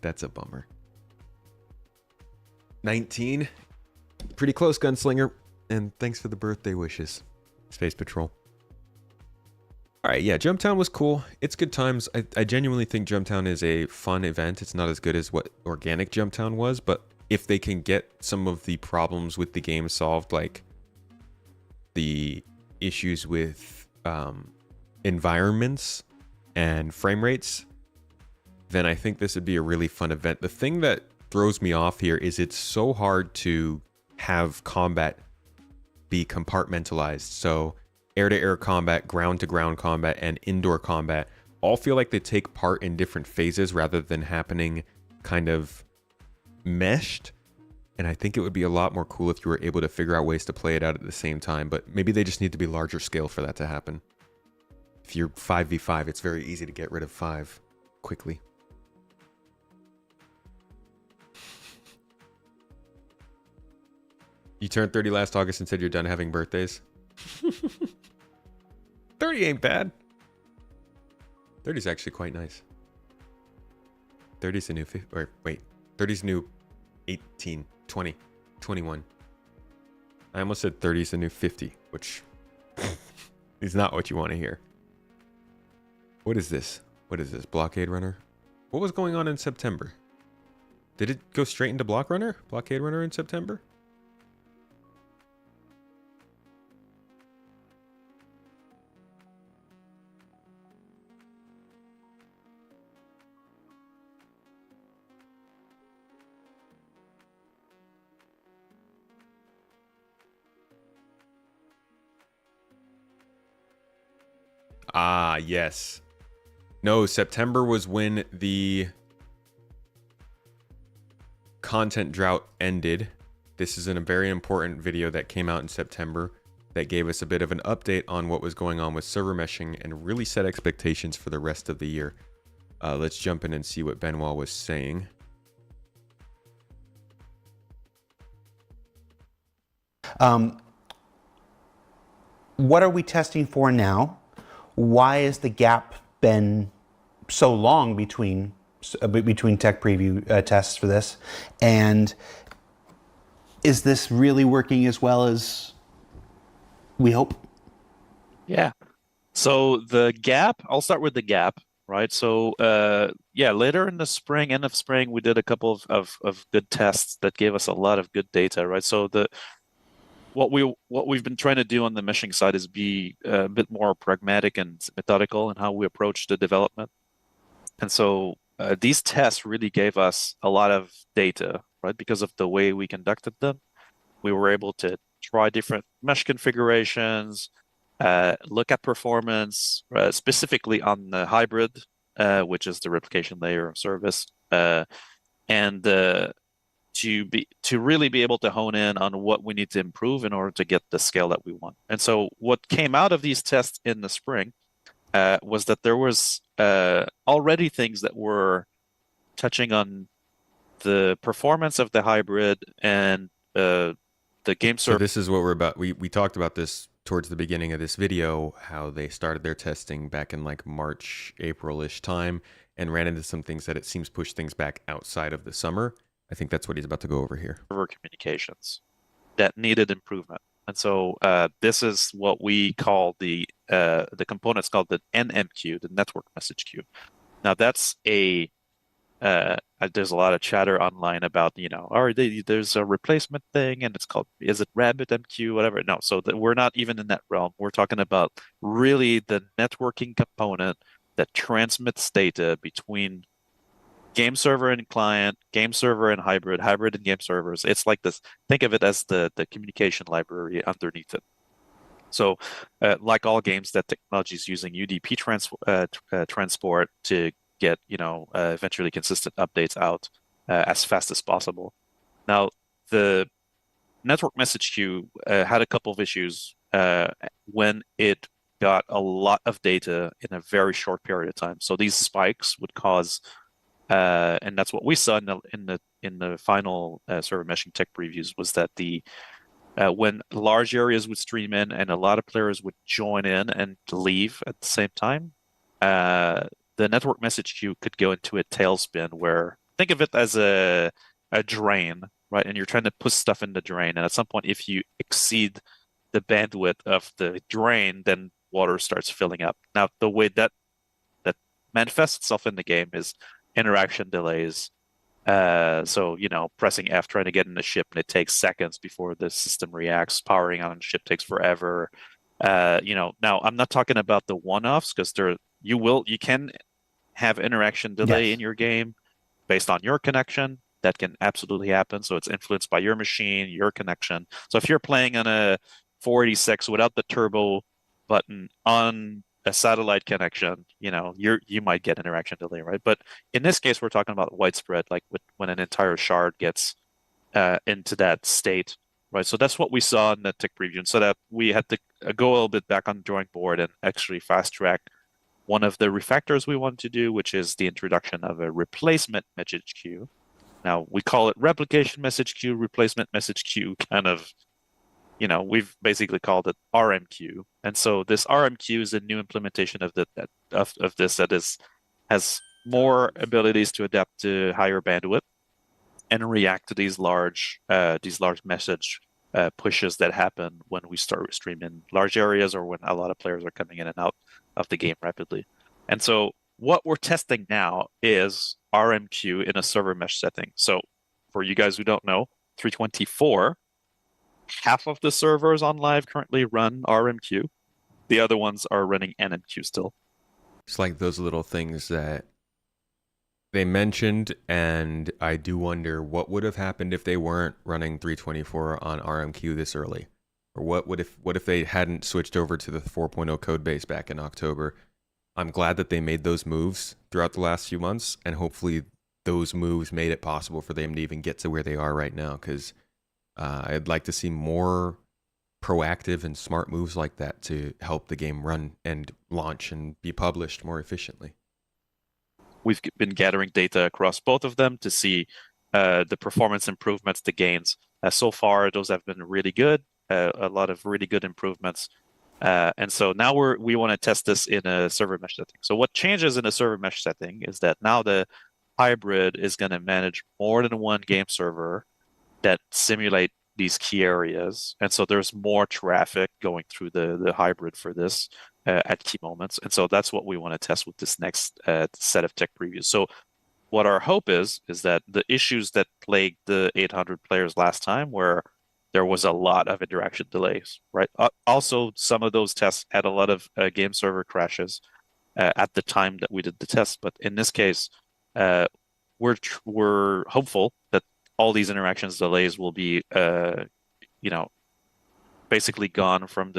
That's a bummer. 19. Pretty close, Gunslinger. And thanks for the birthday wishes, Space Patrol. All right, yeah, Jumptown was cool. It's good times. I genuinely think Jumptown is a fun event. It's not as good as what organic Jumptown was, but if they can get some of the problems with the game solved, like the issues with environments and frame rates, then I think this would be a really fun event. The thing that throws me off here is it's so hard to have combat be compartmentalized. So air-to-air combat, ground-to-ground combat, and indoor combat all feel like they take part in different phases rather than happening kind of meshed. And I think it would be a lot more cool if you were able to figure out ways to play it out at the same time, but maybe they just need to be larger scale for that to happen. If you're 5v5, it's very easy to get rid of 5 quickly. You turned 30 last August and said you're done having birthdays. 30 ain't bad. 30 is actually quite nice. 30's a new 30's a new 18, 20, 21. I almost said 30's a new 50, which is not what you want to hear. What is this? What is this? Blockade Runner? What was going on in September? Did it go straight into Blockade Runner in September? Ah, yes. No, September was when the content drought ended. This is a very important video that came out in September that gave us a bit of an update on what was going on with server meshing and really set expectations for the rest of the year. Let's jump in and see what Benoit was saying. What are we testing for now? Why has the gap been so long between tech preview tests for this? And is this really working as well as we hope? Yeah. So the gap, I'll start with the gap, right? So yeah, later in the spring, end of spring, we did a couple of good tests that gave us a lot of good data, right? So what we've been trying to do on the meshing side is be a bit more pragmatic and methodical in how we approach the development. And so these tests really gave us a lot of data, right? Because of the way we conducted them, we were able to try different mesh configurations, look at performance, specifically on the hybrid, which is the replication layer of service, and to really be able to hone in on what we need to improve in order to get the scale that we want. And so what came out of these tests in the spring was that there was already things that were touching on the performance of the hybrid and the game server. So this is what we're about. We talked about this towards the beginning of this video, how they started their testing back in like March, April-ish time, and ran into some things that it seems pushed things back outside of the summer. I think that's what he's about to go over here. Server communications that needed improvement. And so this is what we call the components called the NMQ, the network message queue. Now that's there's a lot of chatter online about, there's a replacement thing and it's called, is it Rabbit MQ, whatever. No, so we're not even in that realm. We're talking about really the networking component that transmits data between game server and client, game server and hybrid and game servers. It's like this, think of it as the communication library underneath it. So like all games, that technology is using UDP transport to get, eventually consistent updates out as fast as possible. Now, the network message queue had a couple of issues when it got a lot of data in a very short period of time. So these spikes would cause and that's what we saw in the final server meshing tech previews, was that when large areas would stream in and a lot of players would join in and leave at the same time, the network message queue could go into a tailspin where, think of it as a drain, right? And you're trying to push stuff in the drain, and at some point, if you exceed the bandwidth of the drain, then water starts filling up. Now, the way that manifests itself in the game is interaction delays. So, pressing F, trying to get in the ship, and it takes seconds before the system reacts. Powering on a ship takes forever. Now I'm not talking about the one-offs, because you can have interaction delay in your game based on your connection. That can absolutely happen. So it's influenced by your machine, your connection. So if you're playing on a 486 without the turbo button on a satellite connection, you might get interaction delay, right? But in this case, we're talking about widespread, like when an entire shard gets into that state, right? So that's what we saw in the tech preview, and so that we had to go a little bit back on the drawing board and actually fast track one of the refactors we wanted to do, which is the introduction of a replacement message queue. Now, we call it replication message queue, replacement message queue, kind of, we've basically called it RMQ. And so this RMQ is a new implementation of this that has more abilities to adapt to higher bandwidth and react to these large message pushes that happen when we start streaming large areas or when a lot of players are coming in and out of the game rapidly. And so what we're testing now is RMQ in a server mesh setting. So for you guys who don't know, 324, half of the servers on live currently run RMQ. The other ones are running NMQ still. It's like those little things that they mentioned, and I do wonder what would have happened if they weren't running 324 on RMQ this early. Or what if they hadn't switched over to the 4.0 code base back in October? I'm glad that they made those moves throughout the last few months, and hopefully those moves made it possible for them to even get to where they are right now, because I'd like to see more proactive and smart moves like that to help the game run and launch and be published more efficiently. We've been gathering data across both of them to see the performance improvements, the gains. So far, those have been really good, a lot of really good improvements. And so now we want to test this in a server mesh setting. So what changes in a server mesh setting is that now the hybrid is going to manage more than one game server that simulate these key areas. And so there's more traffic going through the hybrid for this at key moments. And so that's what we want to test with this next set of tech previews. So what our hope is that the issues that plagued the 800 players last time, where there was a lot of interaction delays, right? Also, some of those tests had a lot of game server crashes at the time that we did the test. But in this case, we're hopeful that all these interactions delays will be, basically gone from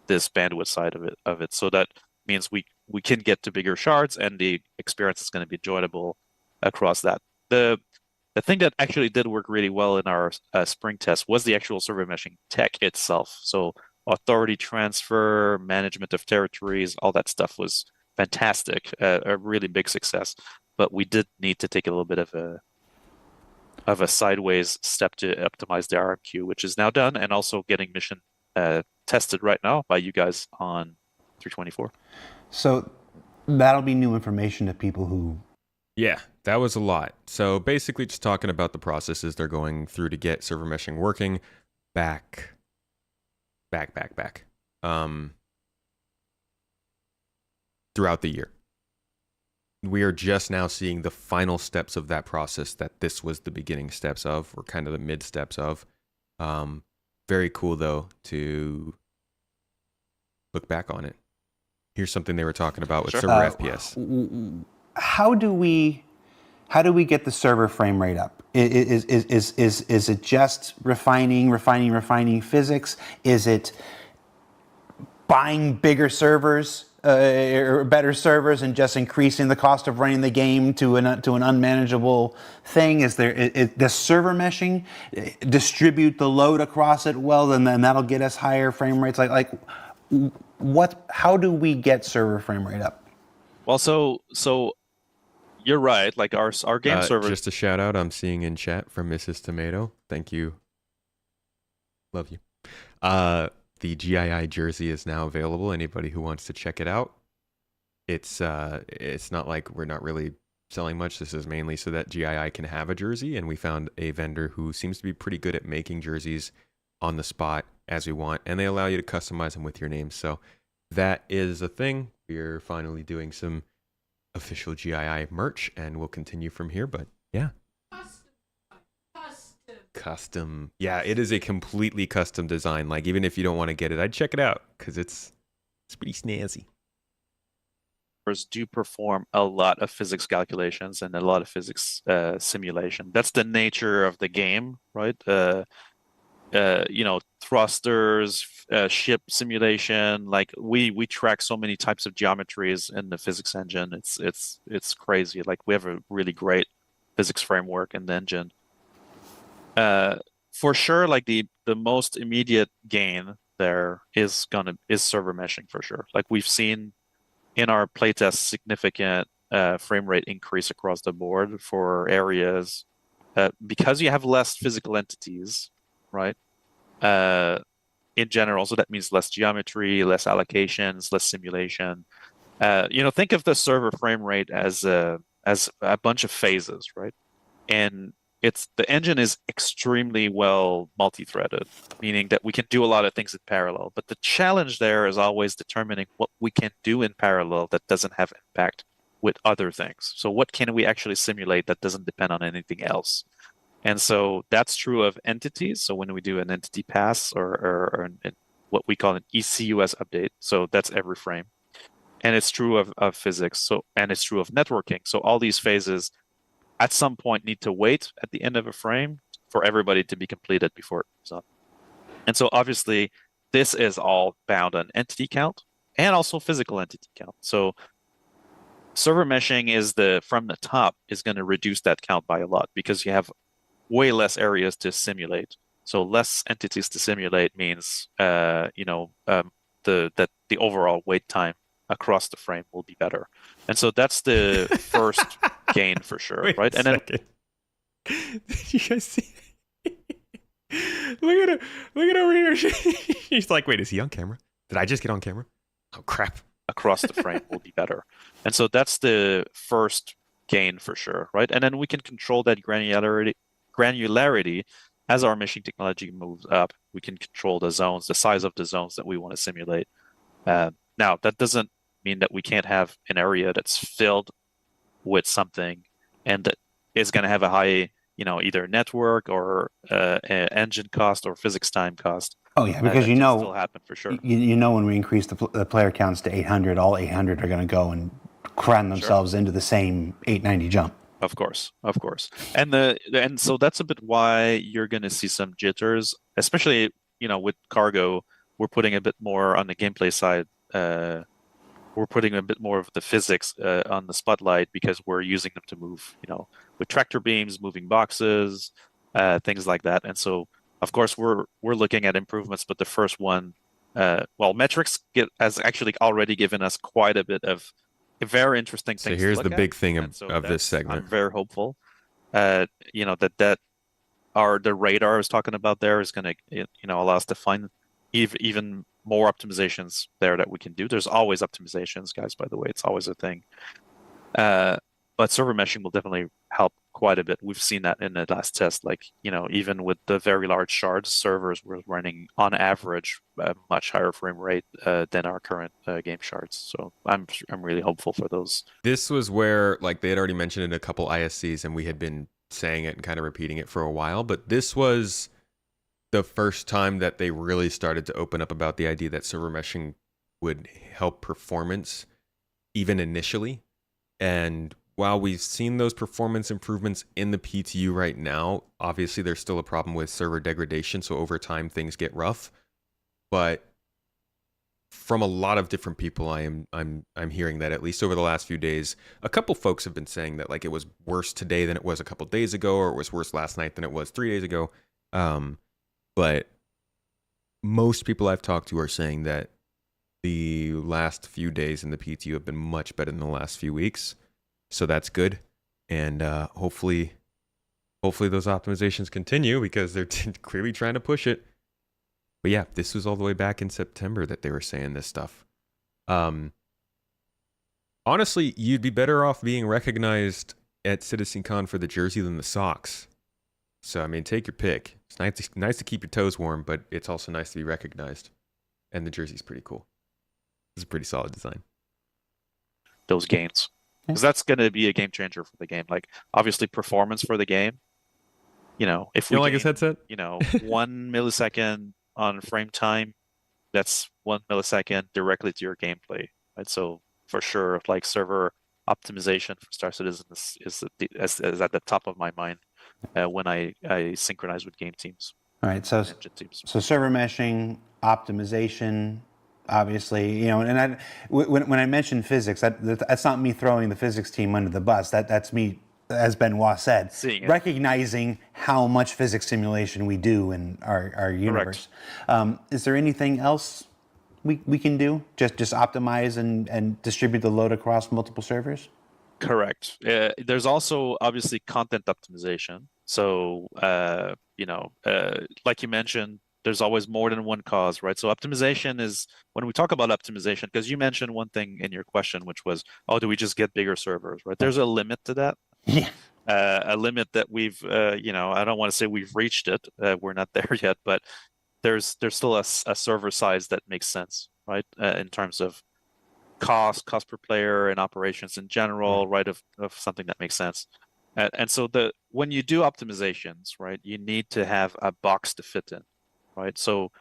this bandwidth side of it. So that means we can get to bigger shards, and the experience is going to be enjoyable across that. the thing that actually did work really well in our spring test was the actual server meshing tech itself. So authority transfer, management of territories, all that stuff was fantastic, a really big success. But we did need to take a little bit of a sideways step to optimize the RMQ, which is now done and also getting mission tested right now by you guys on 324. So that'll be new information to people who... Yeah, that was a lot. So basically just talking about the processes they're going through to get server meshing working back. Throughout the year. We are just now seeing the final steps of that process that this was the beginning steps of, or kind of the mid steps of. Very cool though to look back on it. Here's something they were talking about with server FPS. How do we get the server frame rate up? Is it just refining physics? Is it buying bigger servers or better servers and just increasing the cost of running the game to an unmanageable thing? Does server meshing distribute the load across it well, and then that'll get us higher frame rates? How do we get server frame rate up? Well, so you're right. Like our game server. Just a shout out I'm seeing in chat from Mrs. Tomato. Thank you. Love you. The GII jersey is now available. Anybody who wants to check it out. It's not like we're not really selling much. This is mainly so that GII can have a jersey, and we found a vendor who seems to be pretty good at making jerseys on the spot as we want, and they allow you to customize them with your name. So that is a thing. We're finally doing some official GII merch, and we'll continue from here. But yeah. Custom. Yeah, it is a completely custom design. Like, even if you don't want to get it, I'd check it out because it's pretty snazzy. Do perform a lot of physics calculations and a lot of physics simulation. That's the nature of the game, right? Thrusters, ship simulation. Like we track so many types of geometries in the physics engine. It's crazy. Like, we have a really great physics framework in the engine. For sure, like the most immediate gain there is server meshing for sure. Like, we've seen in our playtest significant frame rate increase across the board for areas because you have less physical entities, right? In general, so that means less geometry, less allocations, less simulation. Think of the server frame rate as a bunch of phases, right? And the engine is extremely well multi-threaded, meaning that we can do a lot of things in parallel. But the challenge there is always determining what we can do in parallel that doesn't have impact with other things. So what can we actually simulate that doesn't depend on anything else? And so that's true of entities. So when we do an entity pass or what we call an ECUS update, so that's every frame. And it's true of physics, and it's true of networking. So all these phases at some point need to wait at the end of a frame for everybody to be completed before it moves up. And so obviously this is all bound on entity count and also physical entity count. So server meshing from the top is going to reduce that count by a lot because you have way less areas to simulate. So less entities to simulate means that the overall wait time across the frame will be better. And so that's the first gain for sure. Wait right? A And second. Did you guys see? Look at over here. He's like, wait, is he on camera? Did I just get on camera? Oh crap. Across the frame will be better. And so that's the first gain for sure, right? And then we can control that granularity as our meshing technology moves up. We can control the zones, the size of the zones that we want to simulate. Now, that doesn't mean that we can't have an area that's filled with something and that is going to have a high, either network or engine cost or physics time cost. Oh yeah, because still happen for sure. When we increase the player counts to 800, all 800 are going to go and cram themselves into the same 890 jump. Of course. And so that's a bit why you're going to see some jitters, especially with cargo. We're putting a bit more on the gameplay side we're putting a bit more of the physics on the spotlight because we're using them to move, with tractor beams, moving boxes, things like that. And so, of course, we're looking at improvements, but the first one, metrics has actually already given us quite a bit of very interesting things. So here's to the look big at. thing And so of this segment. I'm very hopeful, that the radar I was talking about there is going to, allow us to find even more optimizations there that we can do. There's always optimizations, guys, by the way. It's always a thing. But server meshing will definitely help quite a bit. We've seen that in the last test. Like, even with the very large shards, servers were running on average a much higher frame rate than our current game shards. So I'm really hopeful for those. This was where, like, they had already mentioned it in a couple ISCs, and we had been saying it and kind of repeating it for a while. But this was the first time that they really started to open up about the idea that server meshing would help performance, even initially. And while we've seen those performance improvements in the PTU right now, obviously there's still a problem with server degradation, so over time things get rough. But from a lot of different people, I'm hearing that at least over the last few days, a couple folks have been saying that, like, it was worse today than it was a couple days ago, or it was worse last night than it was 3 days ago. But most people I've talked to are saying that the last few days in the PTU have been much better than the last few weeks. So that's good. And hopefully those optimizations continue, because they're clearly trying to push it. But yeah, this was all the way back in September that they were saying this stuff. Honestly, you'd be better off being recognized at CitizenCon for the jersey than the socks. So, I mean, take your pick. It's nice to keep your toes warm, but it's also nice to be recognized. And the jersey's pretty cool. It's a pretty solid design. Those gains. Because that's going to be a game changer for the game. Like, obviously, performance for the game. If we like his headset? 1 millisecond on frame time, that's 1 millisecond directly to your gameplay. Right? So, for sure, like, server optimization for Star Citizen is at the top of my mind when I synchronize with game teams. All right, so server meshing, optimization, obviously, and when I mentioned physics, that's not me throwing the physics team under the bus. That's me, as Benoit said, recognizing how much physics simulation we do in our universe. Is there anything else we can do? Just optimize and distribute the load across multiple servers? Correct. There's also obviously content optimization. So, like you mentioned, there's always more than one cause, right? So optimization is, when we talk about optimization, because you mentioned one thing in your question, which was, do we just get bigger servers, right? There's a limit to that. Yeah. A limit that we've, I don't want to say we've reached it. We're not there yet, but there's still a server size that makes sense, right? In terms of cost per player and operations in general, right? Of something that makes sense. And so when you do optimizations, right, you need to have a box to fit in, right? So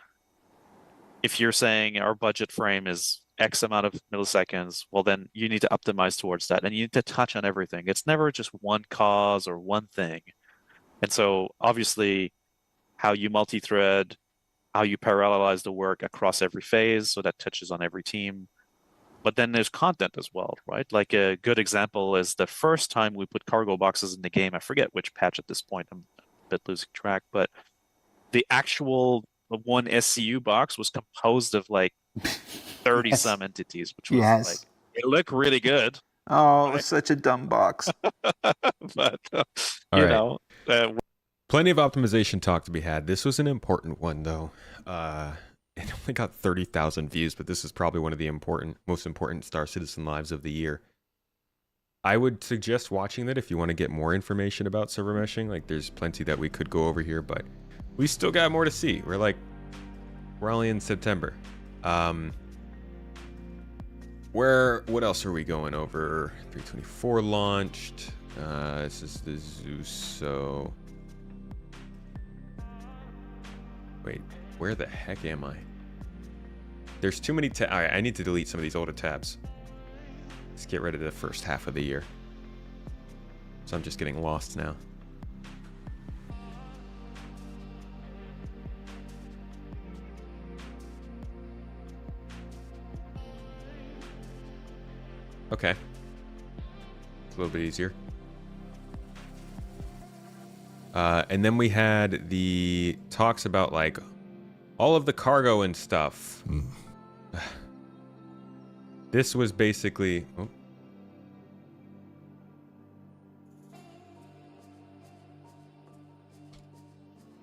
if you're saying our budget frame is X amount of milliseconds, well, then you need to optimize towards that, and you need to touch on everything. It's never just one cause or one thing. And so obviously how you multi-thread, how you parallelize the work across every phase, so that touches on every team. But then there's content as well, right? Like a good example is the first time we put cargo boxes in the game. I forget which patch at this point. I'm a bit losing track, but the actual one SCU box was composed of like 30 some entities, which was like, it looked really good. Oh, it was such a dumb box. But plenty of optimization talk to be had. This was an important one, though. It only got 30,000 views, but this is probably one of the most important Star Citizen lives of the year. I would suggest watching it if you want to get more information about server meshing. Like, there's plenty that we could go over here, but we still got more to see. We're only in September. What else are we going over? 324 launched. This is the Zeus, so... Wait, where the heck am I? There's too many tabs. All right, I need to delete some of these older tabs. Let's get rid of the first half of the year. So I'm just getting lost now. Okay. It's a little bit easier. And then we had the talks about like all of the cargo and stuff. This was basically... Oh.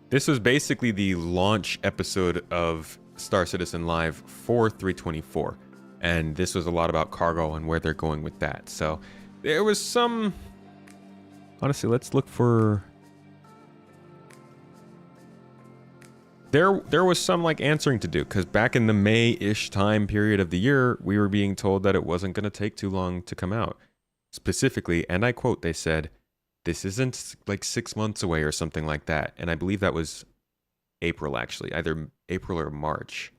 This was basically the launch episode of Star Citizen Live for 324. And this was a lot about cargo and where they're going with that. So there was some... Honestly, let's look for... There was some like answering to do, because back in the May-ish time period of the year, we were being told that it wasn't going to take too long to come out. Specifically, and I quote, they said, this isn't like 6 months away or something like that. And I believe that was April, actually, either April or March.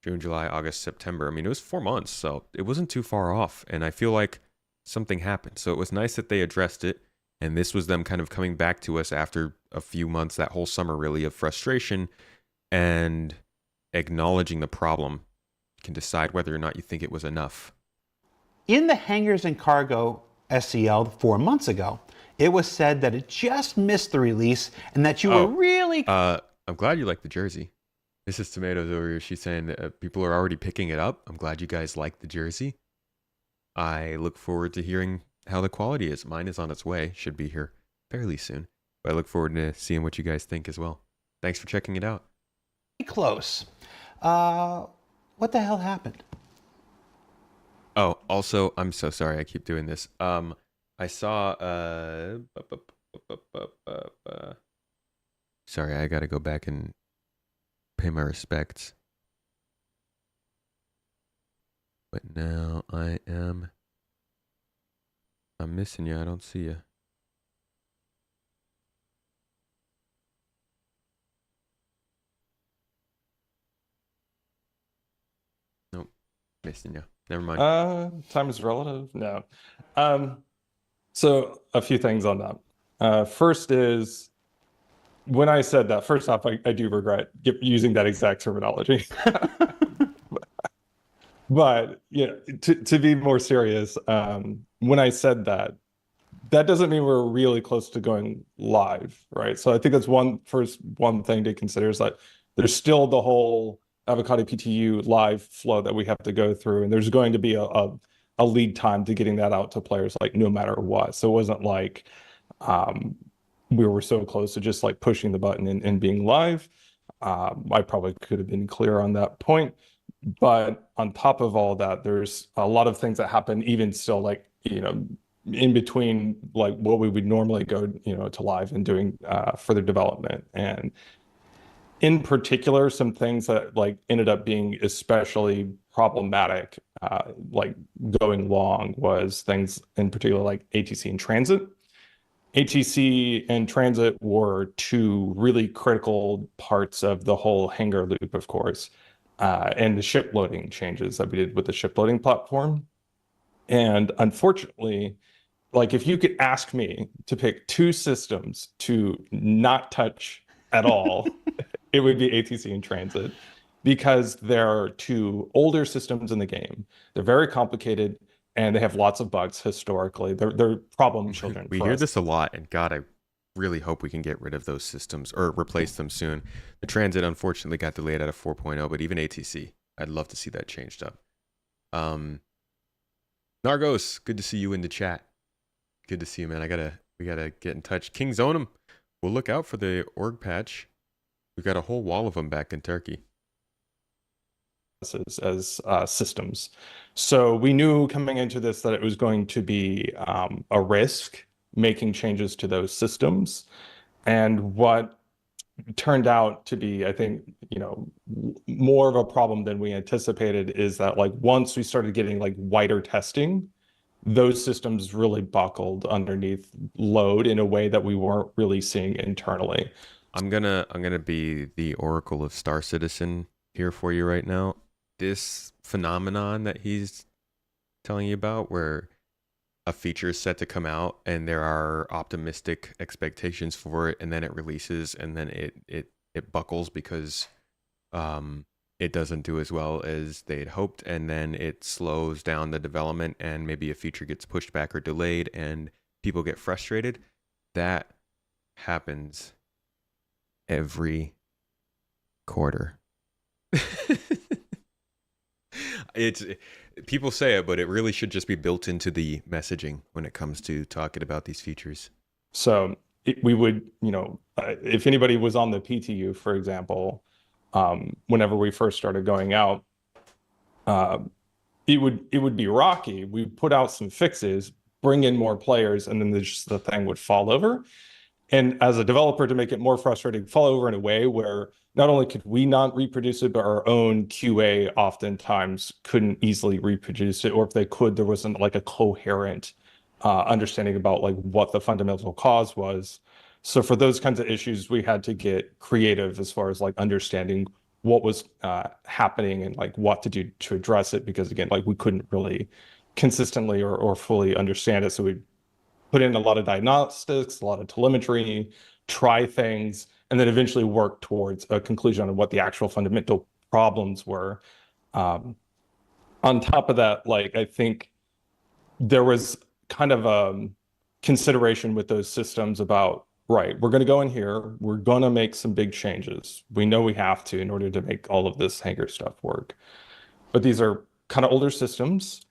June, July, August, September. I mean, it was 4 months, so it wasn't too far off. And I feel like something happened. So it was nice that they addressed it. And this was them kind of coming back to us after a few months, that whole summer really, of frustration and acknowledging the problem. You can decide whether or not you think it was enough. In the hangars and cargo SCL 4 months ago, it was said that it just missed the release and that you were really... I'm glad you like the jersey. Mrs. Tomatoes over here, she's saying that people are already picking it up. I'm glad you guys like the jersey. I look forward to hearing how the quality is. Mine is on its way. Should be here fairly soon. But I look forward to seeing what you guys think as well. Thanks for checking it out. Close. What the hell happened? Oh, also, I'm so sorry. I keep doing this. I saw... Sorry, I gotta go back and pay my respects. But now I'm missing you. I don't see you. Nope. Missing you. Never mind. Time is relative. No. So a few things on that. First is, when I said that, first off, I do regret using that exact terminology. But to be more serious, when I said that, that doesn't mean we're really close to going live, right? So I think that's one thing to consider, is that there's still the whole Avocado PTU live flow that we have to go through, and there's going to be a lead time to getting that out to players, like no matter what. So it wasn't like we were so close to just like pushing the button and being live. I probably could have been clear on that point. But on top of all that, there's a lot of things that happen even still, like, in between, like what we would normally go, to live and doing further development. And in particular, some things that like ended up being especially problematic, like going long, was things in particular like ATC and transit. ATC and transit were two really critical parts of the whole hangar loop, of course. And the ship loading changes that we did with the ship loading platform. And unfortunately, like if you could ask me to pick two systems to not touch at all, it would be ATC and transit, because there are two older systems in the game. They're very complicated and they have lots of bugs historically. They're problem children. We hear this a lot, and God, I really hope we can get rid of those systems or replace them soon. The transit unfortunately got delayed out of 4.0, but even ATC, I'd love to see that changed up. Nargos, good to see you in the chat. Good to see you, man. We gotta get in touch. King Zonum, we'll look out for the org patch. We've got a whole wall of them back in Turkey. As systems. So we knew coming into this that it was going to be a risk making changes to those systems. And what turned out to be, I think, more of a problem than we anticipated is that, like, once we started getting like wider testing, those systems really buckled underneath load in a way that we weren't really seeing internally. I'm gonna be the oracle of Star Citizen here for you right now. This phenomenon that he's telling you about, where a feature is set to come out and there are optimistic expectations for it, and then it releases and then it buckles because it doesn't do as well as they'd hoped, and then it slows down the development, and maybe a feature gets pushed back or delayed, and people get frustrated. That happens every quarter. It's people say it, but it really should just be built into the messaging when it comes to talking about these features. So we would, if anybody was on the PTU, for example, whenever we first started going out, it would be rocky. We put out some fixes, bring in more players, and then the thing would fall over. And as a developer, to make it more frustrating, fall over in a way where not only could we not reproduce it, but our own QA oftentimes couldn't easily reproduce it, or if they could, there wasn't like a coherent understanding about like what the fundamental cause was. So for those kinds of issues, we had to get creative as far as like understanding what was happening and like what to do to address it, because again, like we couldn't really consistently or fully understand it. So we put in a lot of diagnostics, a lot of telemetry, try things, and then eventually work towards a conclusion on what the actual fundamental problems were. On top of that, like I think there was kind of a consideration with those systems about, right, we're going to go in here, we're going to make some big changes. We know we have to in order to make all of this hangar stuff work. But these are kind of older systems.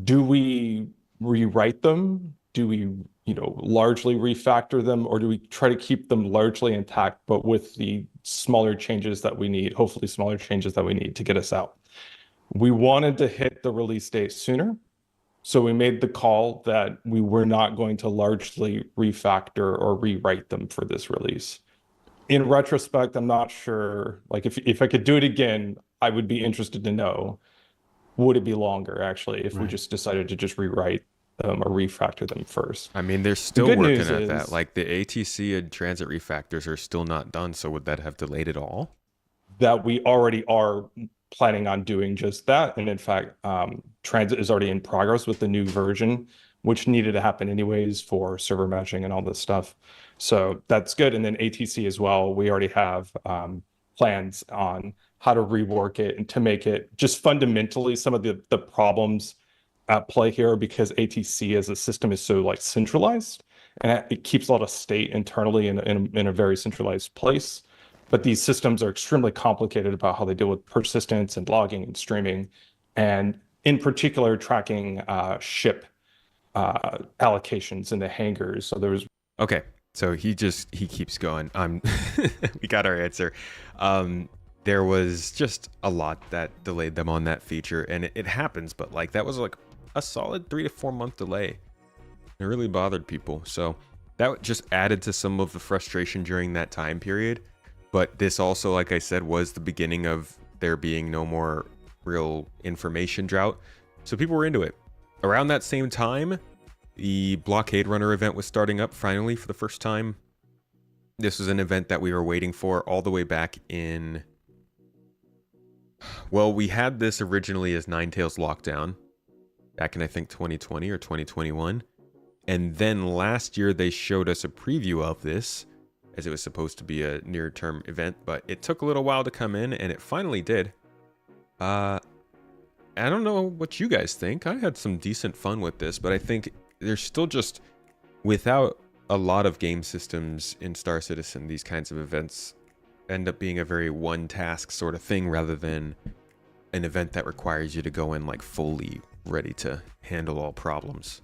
Do we rewrite them? Do we, largely refactor them, or do we try to keep them largely intact, but with the smaller changes that we need, hopefully smaller changes that we need to get us out? We wanted to hit the release date sooner. So we made the call that we were not going to largely refactor or rewrite them for this release. In retrospect, I'm not sure, like if I could do it again, I would be interested to know, would it be longer actually if we just decided to just rewrite them or refactor them first? I mean, they're still working at that. Like the ATC and transit refactors are still not done. So would that have delayed it all? That we already are planning on doing just that. And in fact, transit is already in progress with the new version, which needed to happen anyways for server meshing and all this stuff. So that's good. And then ATC as well, we already have plans on how to rework it and to make it just fundamentally some of the problems at play here, because ATC as a system is so like centralized, and it keeps a lot of state internally in a very centralized place. But these systems are extremely complicated about how they deal with persistence and logging and streaming, and in particular tracking ship allocations in the hangars. So there was okay. So he keeps going. We got our answer. There was just a lot that delayed them on that feature, and it happens. But like that was like a solid 3 to 4 month delay. It really bothered people. So that just added to some of the frustration during that time period. But this also, like I said, was the beginning of there being no more real information drought. So people were into it. Around that same time, the Blockade Runner event was starting up finally for the first time. This was an event that we were waiting for all the way back in... Well, we had this originally as Ninetales Lockdown back in, I think, 2020 or 2021. And then last year they showed us a preview of this, as it was supposed to be a near-term event, but it took a little while to come in, and it finally did. I don't know what you guys think. I had some decent fun with this, but I think there's still just, without a lot of game systems in Star Citizen, these kinds of events end up being a very one-task sort of thing, rather than an event that requires you to go in like fully ready to handle all problems.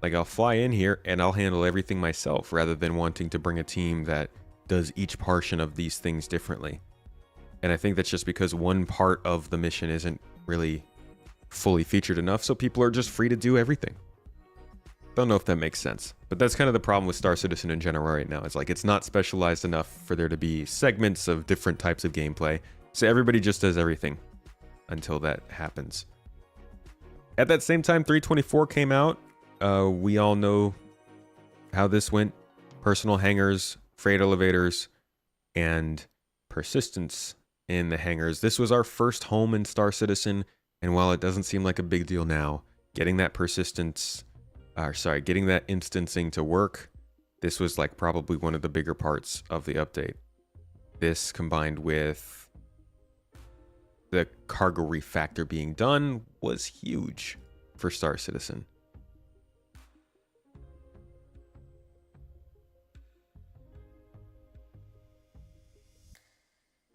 Like, I'll fly in here and I'll handle everything myself, rather than wanting to bring a team that does each portion of these things differently. And I think that's just because one part of the mission isn't really fully featured enough, so people are just free to do everything. Don't know if that makes sense, but that's kind of the problem with Star Citizen in general right now. It's like, it's not specialized enough for there to be segments of different types of gameplay, so everybody just does everything until that happens. At that same time, 324 came out. We all know how this went. Personal hangars, freight elevators, and persistence in the hangars. This was our first home in Star Citizen, and while it doesn't seem like a big deal now, getting that getting that instancing to work, this was like probably one of the bigger parts of the update. This combined with the cargo refactor being done was huge for Star Citizen.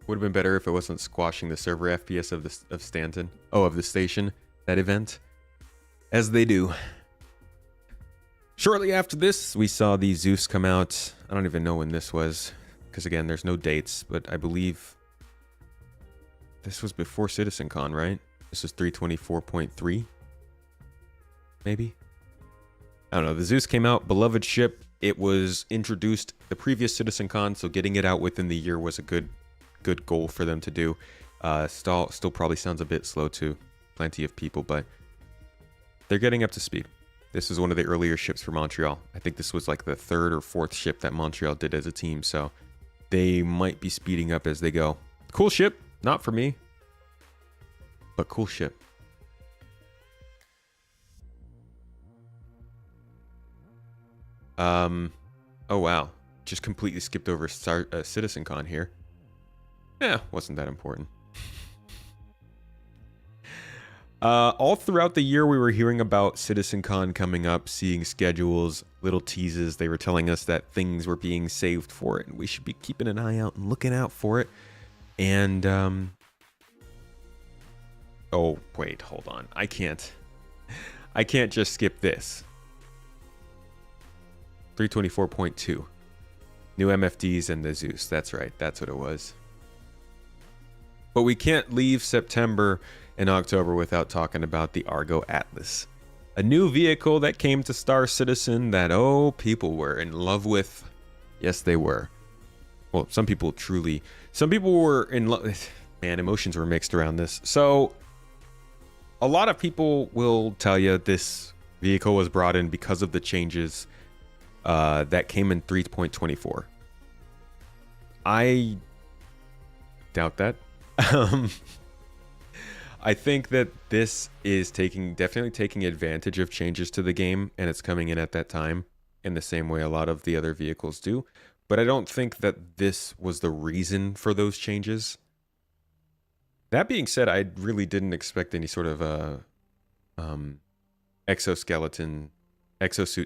Would have been better if it wasn't squashing the server FPS of Stanton. Oh, of the station, that event. As they do. Shortly after this, we saw the Zeus come out. I don't even know when this was, because again, there's no dates, but I believe this was before CitizenCon, right? This was 324.3, maybe? I don't know. The Zeus came out, beloved ship. It was introduced the previous CitizenCon, so getting it out within the year was a good goal for them to do. Still probably sounds a bit slow to plenty of people, but they're getting up to speed. This was one of the earlier ships for Montreal. I think this was like the 3rd or 4th ship that Montreal did as a team, so they might be speeding up as they go. Cool ship, not for me, but cool ship. Oh wow, just completely skipped over CitizenCon here. Yeah, wasn't that important. All throughout the year, we were hearing about CitizenCon coming up, seeing schedules, little teases. They were telling us that things were being saved for it, and we should be keeping an eye out and looking out for it. And, oh, wait, hold on. I can't just skip this. 324.2. New MFDs and the Zeus. That's right. That's what it was. But we can't leave September and October without talking about the Argo Atlas. A new vehicle that came to Star Citizen that, oh, people were in love with. Yes, they were. Well, some people were in love. Man, emotions were mixed around this. So, a lot of people will tell you this vehicle was brought in because of the changes that came in 3.24. I doubt that. I think that this is definitely taking advantage of changes to the game, and it's coming in at that time in the same way a lot of the other vehicles do. But I don't think that this was the reason for those changes. That being said, I really didn't expect any sort of exosuit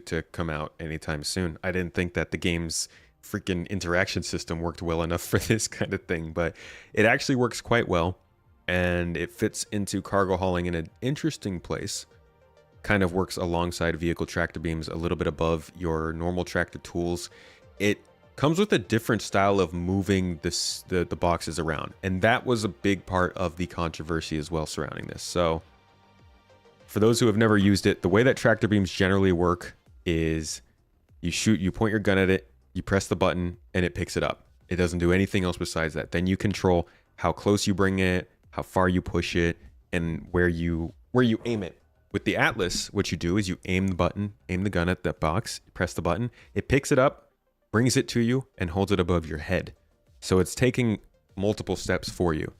to come out anytime soon. I didn't think that the game's freaking interaction system worked well enough for this kind of thing, but it actually works quite well, and it fits into cargo hauling in an interesting place. Kind of works alongside vehicle tractor beams, a little bit above your normal tractor tools. It comes with a different style of moving the boxes around, and that was a big part of the controversy as well surrounding this. So for those who have never used it, the way that tractor beams generally work is you point your gun at it, you press the button, and it picks it up. It doesn't do anything else besides that. Then you control how close you bring it, how far you push it, and where you aim it. With the Atlas, what you do is you aim the gun at the box, press the button, it picks it up, brings it to you, and holds it above your head. So it's taking multiple steps for you.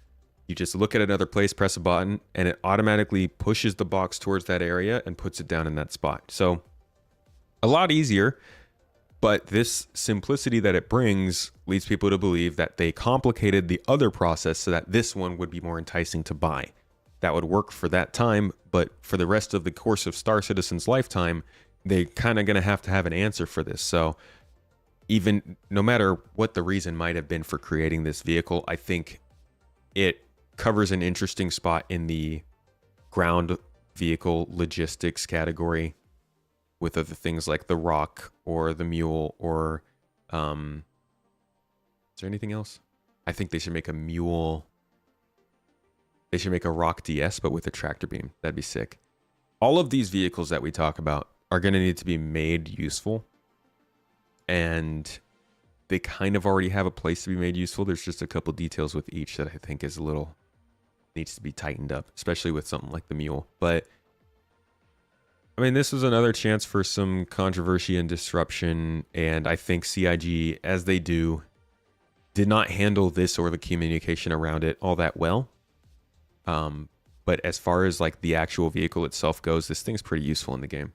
You just look at another place, press a button, and it automatically pushes the box towards that area and puts it down in that spot. So a lot easier, but this simplicity that it brings leads people to believe that they complicated the other process so that this one would be more enticing to buy. That would work for that time, but for the rest of the course of Star Citizen's lifetime, they're kind of going to have an answer for this. So even no matter what the reason might have been for creating this vehicle, I think it covers an interesting spot in the ground vehicle logistics category with other things like the Rock or the Mule or is there anything else? I think they should make a Mule. They should make a Rock DS, but with a tractor beam. That'd be sick. All of these vehicles that we talk about are going to need to be made useful. And they kind of already have a place to be made useful. There's just a couple details with each that I think is needs to be tightened up, especially with something like the Mule. But I mean, this was another chance for some controversy and disruption. And I think CIG, as they do, did not handle this or the communication around it all that well. But as far as like the actual vehicle itself goes, this thing's pretty useful in the game.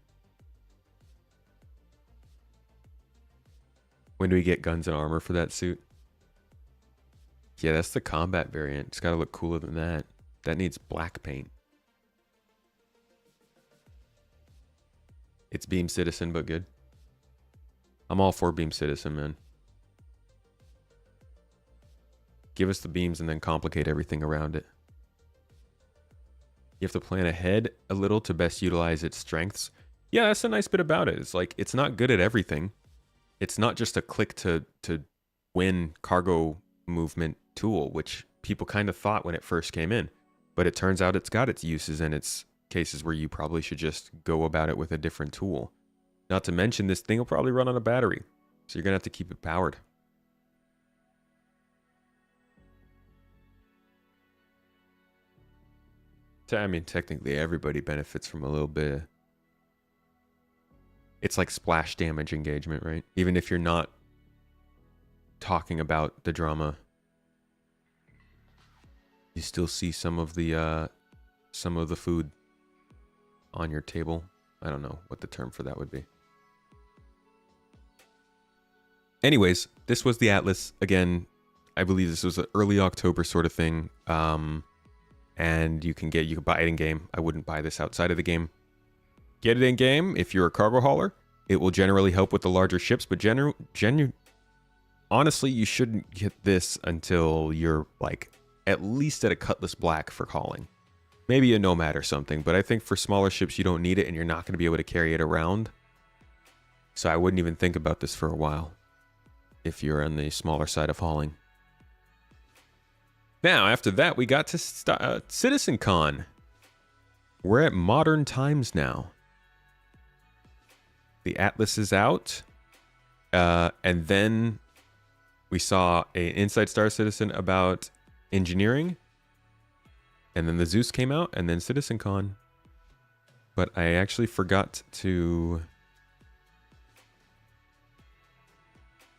When do we get guns and armor for that suit? Yeah, that's the combat variant. It's got to look cooler than that. That needs black paint. It's Beam Citizen, but good. I'm all for Beam Citizen, man. Give us the beams and then complicate everything around it. You have to plan ahead a little to best utilize its strengths. Yeah, that's a nice bit about it. It's like, it's not good at everything. It's not just a click to win cargo movement tool, which people kind of thought when it first came in. But it turns out it's got its uses and its cases where you probably should just go about it with a different tool. Not to mention, this thing will probably run on a battery, so you're going to have to keep it powered. I mean, technically everybody benefits from a little bit. It's like splash damage engagement, right? Even if you're not talking about the drama, you still see some of the food on your table. I don't know what the term for that would be. Anyways, this was the Atlas. Again, I believe this was an early October sort of thing. And you can buy it in game. I wouldn't buy this outside of the game. Get it in game if you're a cargo hauler. It will generally help with the larger ships, but honestly, you shouldn't get this until you're like at least at a Cutlass Black for hauling. Maybe a Nomad or something, but I think for smaller ships you don't need it and you're not going to be able to carry it around. So I wouldn't even think about this for a while if you're on the smaller side of hauling. Now, after that, we got to CitizenCon. We're at modern times now. The Atlas is out. And then we saw an Inside Star Citizen about engineering. And then the Zeus came out, and then CitizenCon. But I actually forgot to...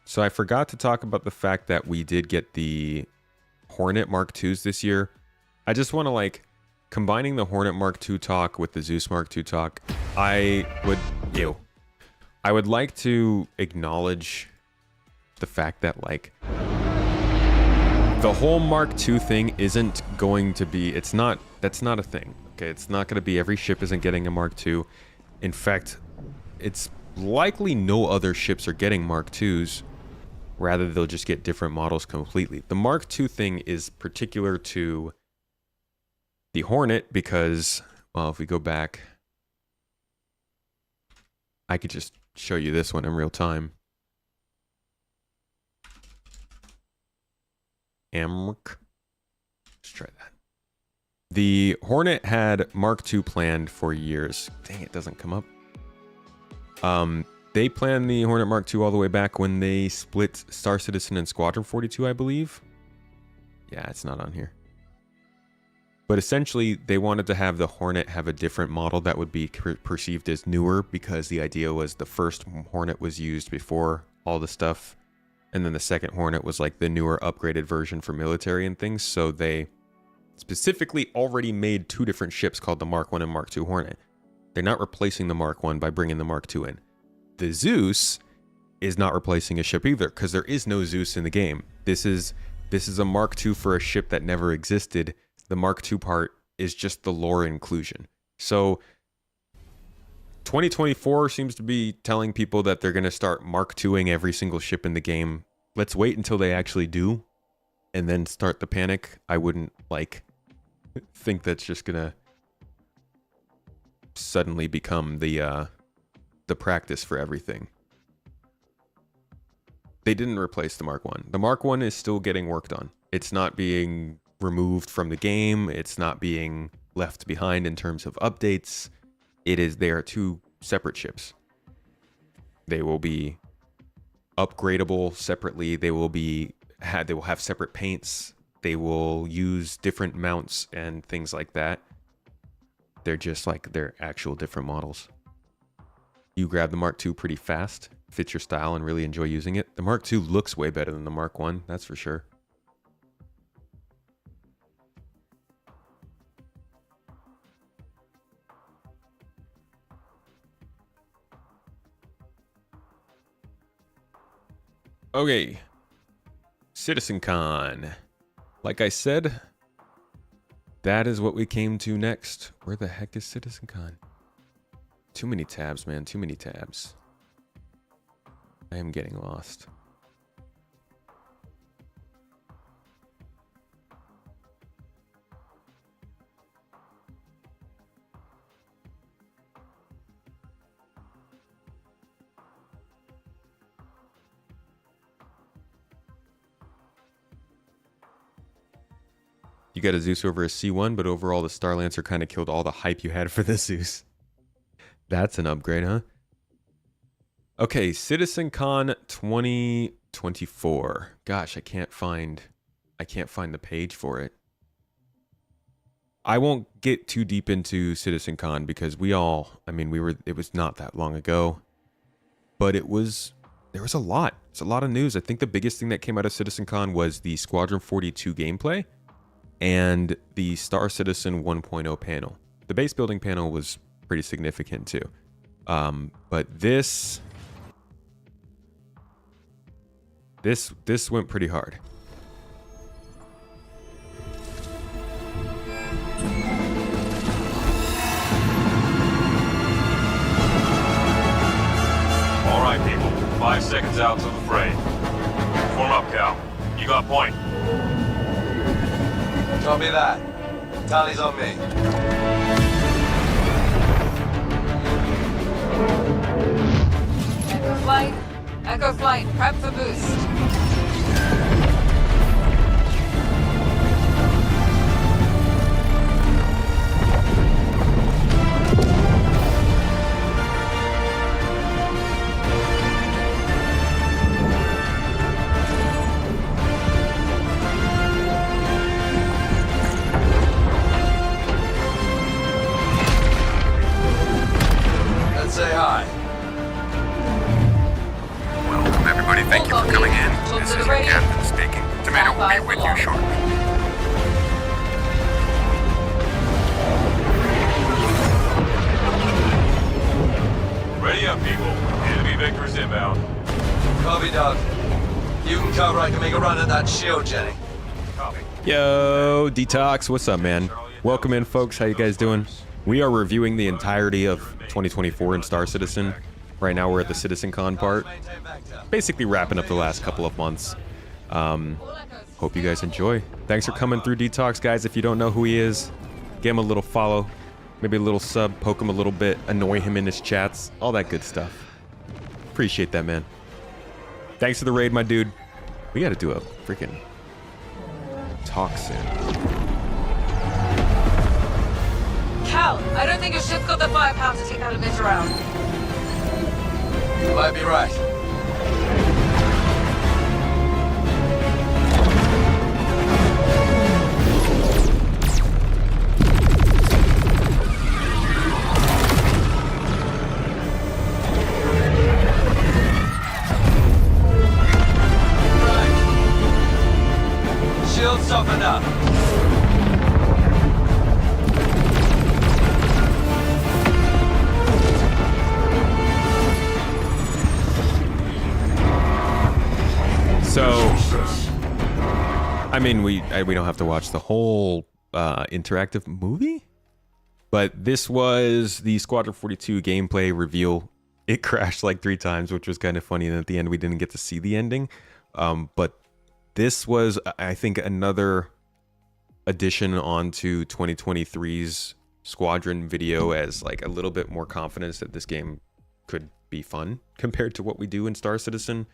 So I forgot to talk about the fact that we did get the Hornet Mark IIs this year. I just want to like combining the Hornet Mark II talk with the Zeus Mark II talk. I would like to acknowledge the fact that like the whole Mark II thing isn't going to be, that's not a thing. Okay, it's not going to be every ship isn't getting a Mark II. In fact, it's likely no other ships are getting Mark IIs. Rather, they'll just get different models completely. The Mark II thing is particular to the Hornet because, well, if we go back, I could just show you this one in real time. Let's try that. The Hornet had Mark II planned for years. Dang, it doesn't come up. They planned the Hornet Mark II all the way back when they split Star Citizen and Squadron 42, I believe. Yeah, it's not on here. But essentially, they wanted to have the Hornet have a different model that would be perceived as newer because the idea was the first Hornet was used before all the stuff. And then the second Hornet was like the newer upgraded version for military and things. So they specifically already made two different ships called the Mark I and Mark II Hornet. They're not replacing the Mark I by bringing the Mark II in. The Zeus is not replacing a ship either because there is no Zeus in the game. This is a Mark II for a ship that never existed. The Mark II part is just the lore inclusion. So 2024 seems to be telling people that they're going to start Mark IIing every single ship in the game. Let's wait until they actually do and then start the panic. I wouldn't think that's just going to suddenly become the practice for everything. They didn't replace the Mark I. The Mark I is still getting worked on. It's not being removed from the game. It's not being left behind in terms of updates. They are two separate ships. They will be upgradable separately. They will have separate paints. They will use different mounts and things like that. They're just like they're actual different models. You grab the Mark II pretty fast, fits your style, and really enjoy using it. The Mark II looks way better than the Mark I, that's for sure. Okay, CitizenCon. Like I said, that is what we came to next. Where the heck is CitizenCon? Too many tabs, man. Too many tabs. I am getting lost. You got a Zeus over a C1, but overall the Star Lancer kind of killed all the hype you had for the Zeus. That's an upgrade, huh? Okay, CitizenCon 2024. Gosh, I can't find the page for it. I won't get too deep into CitizenCon because it was not that long ago. But there was a lot. It's a lot of news. I think the biggest thing that came out of CitizenCon was the Squadron 42 gameplay and the Star Citizen 1.0 panel. The base building panel was pretty significant too. But this went pretty hard. All right, people. 5 seconds out to the fray. Form up, Cal. You got point. Copy that. Tally's on me. Echo flight, prep for boost. Let's say hi. Welcome, everybody. Thank you for coming in. This is your captain speaking. Tomato will be with you shortly. Ready up, people. Enemy vectors inbound. Copy, Doug. You can cover. I can make a run at that shield, Jenny. Copy. Yo, Detox, what's up, man? Welcome in, folks. How you guys doing? We are reviewing the entirety of 2024 in Star Citizen. Right now we're at the CitizenCon part. Basically wrapping up the last couple of months. Hope you guys enjoy. Thanks for coming through, Detox, guys. If you don't know who he is, give him a little follow. Maybe a little sub, poke him a little bit, annoy him in his chats. All that good stuff. Appreciate that, man. Thanks for the raid, my dude. We gotta do a freaking talk soon. Cal, I don't think your ship's got the firepower to take that emitter out. You might be right. Shield softened up. So, I mean, we don't have to watch the whole interactive movie, but this was the Squadron 42 gameplay reveal. It crashed like 3 times, which was kind of funny, and at the end we didn't get to see the ending. But this was, I think, another addition onto 2023's Squadron video as like a little bit more confidence that this game could be fun compared to what we do in Star Citizen.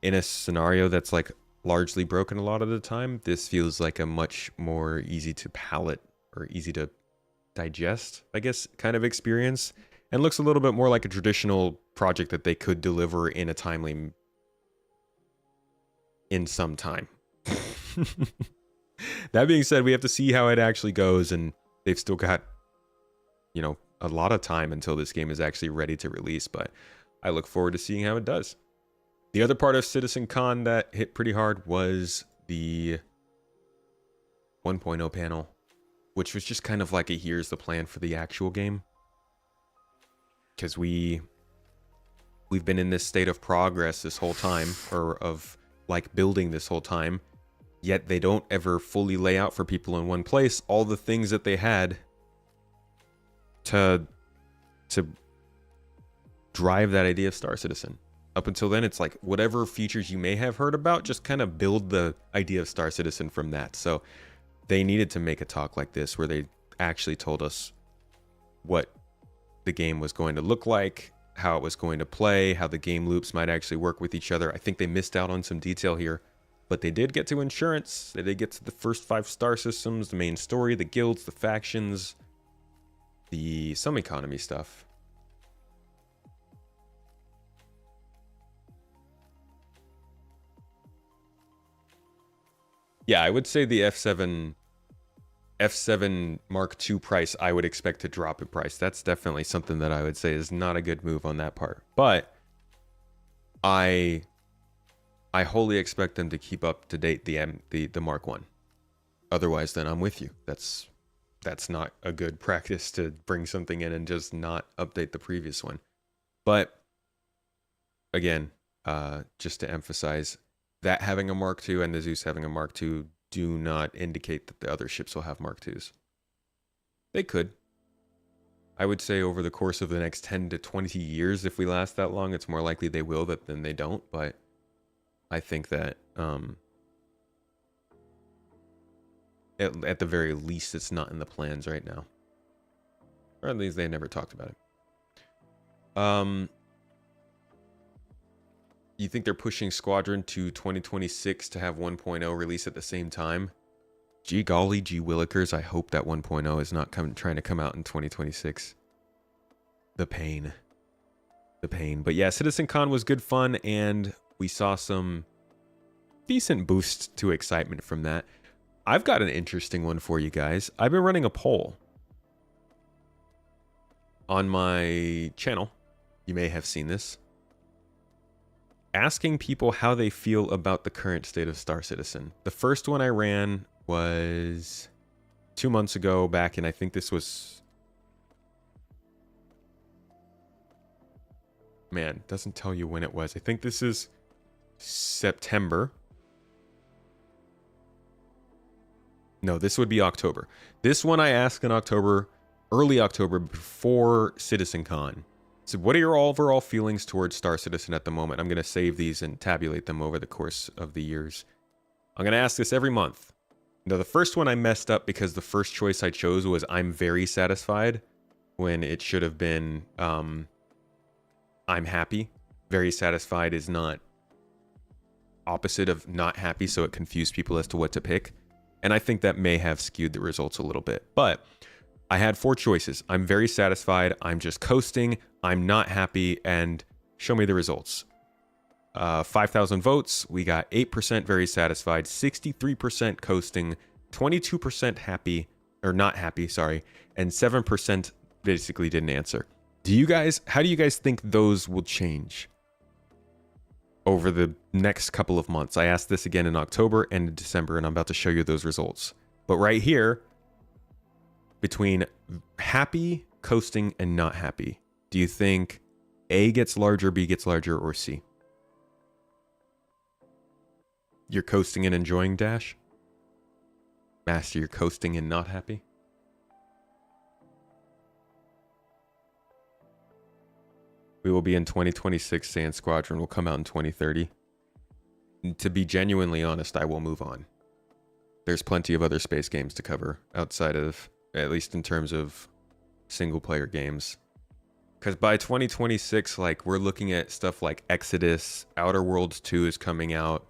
In a scenario that's like largely broken a lot of the time, this feels like a much more easy to palate or easy to digest, I guess, kind of experience, and looks a little bit more like a traditional project that they could deliver in some time. That being said, we have to see how it actually goes, and they've still got, you know, a lot of time until this game is actually ready to release, but I look forward to seeing how it does. The other part of CitizenCon that hit pretty hard was the 1.0 panel, which was just kind of like a here's the plan for the actual game. Because we've been in this state of progress this whole time, or of like building this whole time, yet they don't ever fully lay out for people in one place all the things that they had to drive that idea of Star Citizen. Up until then, it's like whatever features you may have heard about, just kind of build the idea of Star Citizen from that. So they needed to make a talk like this where they actually told us what the game was going to look like, how it was going to play, how the game loops might actually work with each other. I think they missed out on some detail here, but they did get to insurance. They did get to the first 5 star systems, the main story, the guilds, the factions, some economy stuff. Yeah, I would say the F7 Mark II price, I would expect to drop in price. That's definitely something that I would say is not a good move on that part. But I wholly expect them to keep up to date the Mark I. Otherwise, then I'm with you. That's not a good practice to bring something in and just not update the previous one. But again, just to emphasize, that having a Mark II and the Zeus having a Mark II do not indicate that the other ships will have Mark IIs. They could. I would say over the course of the next 10 to 20 years, if we last that long, it's more likely they will than they don't. But I think that at the very least, it's not in the plans right now. Or at least they never talked about it. You think they're pushing Squadron to 2026 to have 1.0 release at the same time? Gee golly, gee willikers, I hope that 1.0 is not trying to come out in 2026. The pain. The pain. But yeah, CitizenCon was good fun, and we saw some decent boosts to excitement from that. I've got an interesting one for you guys. I've been running a poll on my channel. You may have seen this. Asking people how they feel about the current state of Star Citizen. The first one I ran was 2 months ago, back in, I think this was... Man, doesn't tell you when it was. I think this is September. No, this would be October. This one I asked in October, early October, before CitizenCon. So what are your overall feelings towards Star Citizen at the moment? I'm going to save these and tabulate them over the course of the years. I'm going to ask this every month. Now, the first one I messed up because the first choice I chose was I'm very satisfied, when it should have been I'm happy. Very satisfied is not opposite of not happy, so it confused people as to what to pick. And I think that may have skewed the results a little bit. But I had 4 choices. I'm very satisfied, I'm just coasting, I'm not happy, and show me the results. 5,000 votes, we got 8% very satisfied, 63% coasting, 22% happy, or not happy, sorry, and 7% basically didn't answer. How do you guys think those will change over the next couple of months? I asked this again in October and in December, and I'm about to show you those results. But right here, between happy, coasting, and not happy, do you think A gets larger, B gets larger, or C? You're coasting and enjoying, Dash? Master, you're coasting and not happy? We will be in 2026, saying Squadron will come out in 2030. To be genuinely honest, I will move on. There's plenty of other space games to cover outside of, at least in terms of single player games. Because by 2026, like, we're looking at stuff like Exodus, Outer Worlds 2 is coming out.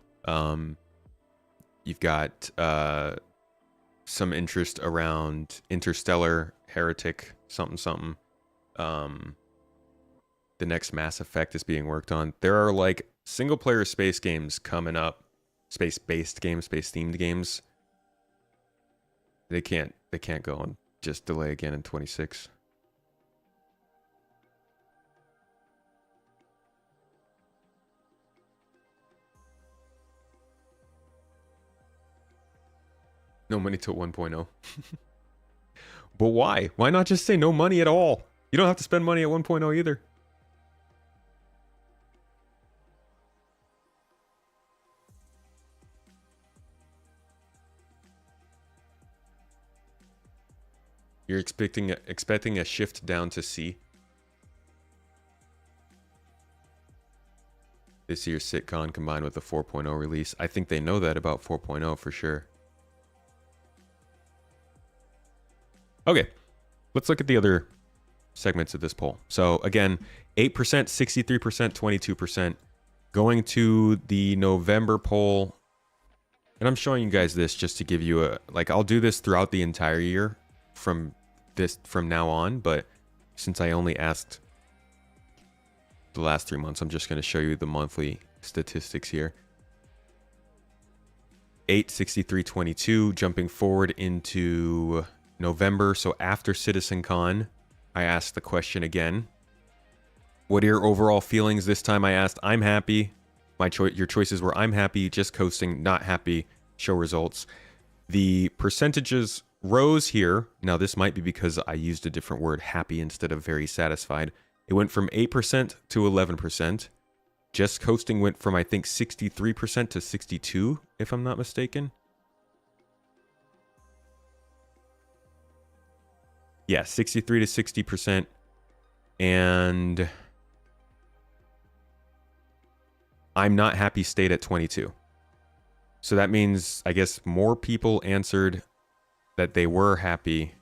You've got some interest around Interstellar, Heretic, something. The next Mass Effect is being worked on. There are like single player space games coming up, space-based games, space-themed games. They can't go and just delay again in 26. No money till 1.0. But why? Why not just say no money at all? You don't have to spend money at 1.0 either. You're expecting a shift down to C. This year's sitcon combined with the 4.0 release. I think they know that about 4.0 for sure. Okay, let's look at the other segments of this poll. So again, 8%, 63%, 22%. Going to the November poll, and I'm showing you guys this just to give you a, like, I'll do this throughout the entire year from now on, but since I only asked the last 3 months, I'm just going to show you the monthly statistics here. 8, 63, 22, jumping forward into November. So after CitizenCon, I asked the question again. What are your overall feelings? This time I asked, I'm happy. Your choices were I'm happy, just coasting, not happy, show results. The percentages rose here. Now this might be because I used a different word, happy, instead of very satisfied. It went from 8% to 11%. Just coasting went from, I think, 63% to 62%, if I'm not mistaken. Yeah, 63 to 60%. And I'm not happy stayed at 22. So that means, I guess, more people answered that they were happy.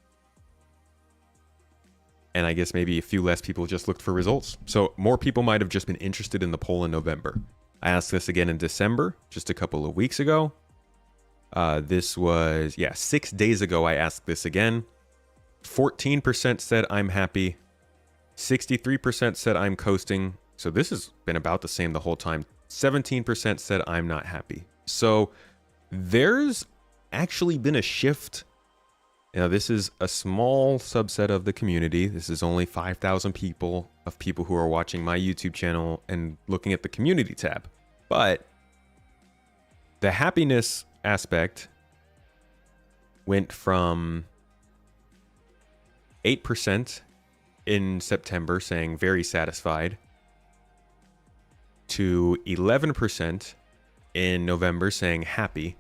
And I guess maybe a few less people just looked for results. So more people might have just been interested in the poll in November. I asked this again in December, just a couple of weeks ago. This was, 6 days ago I asked this again. 14% said I'm happy. 63% said I'm coasting. So this has been about the same the whole time. 17% said I'm not happy. So there's actually been a shift. Now, this is a small subset of the community. This is only 5,000 people who are watching my YouTube channel and looking at the community tab. But the happiness aspect went from 8% in September saying very satisfied to 11% in November saying happy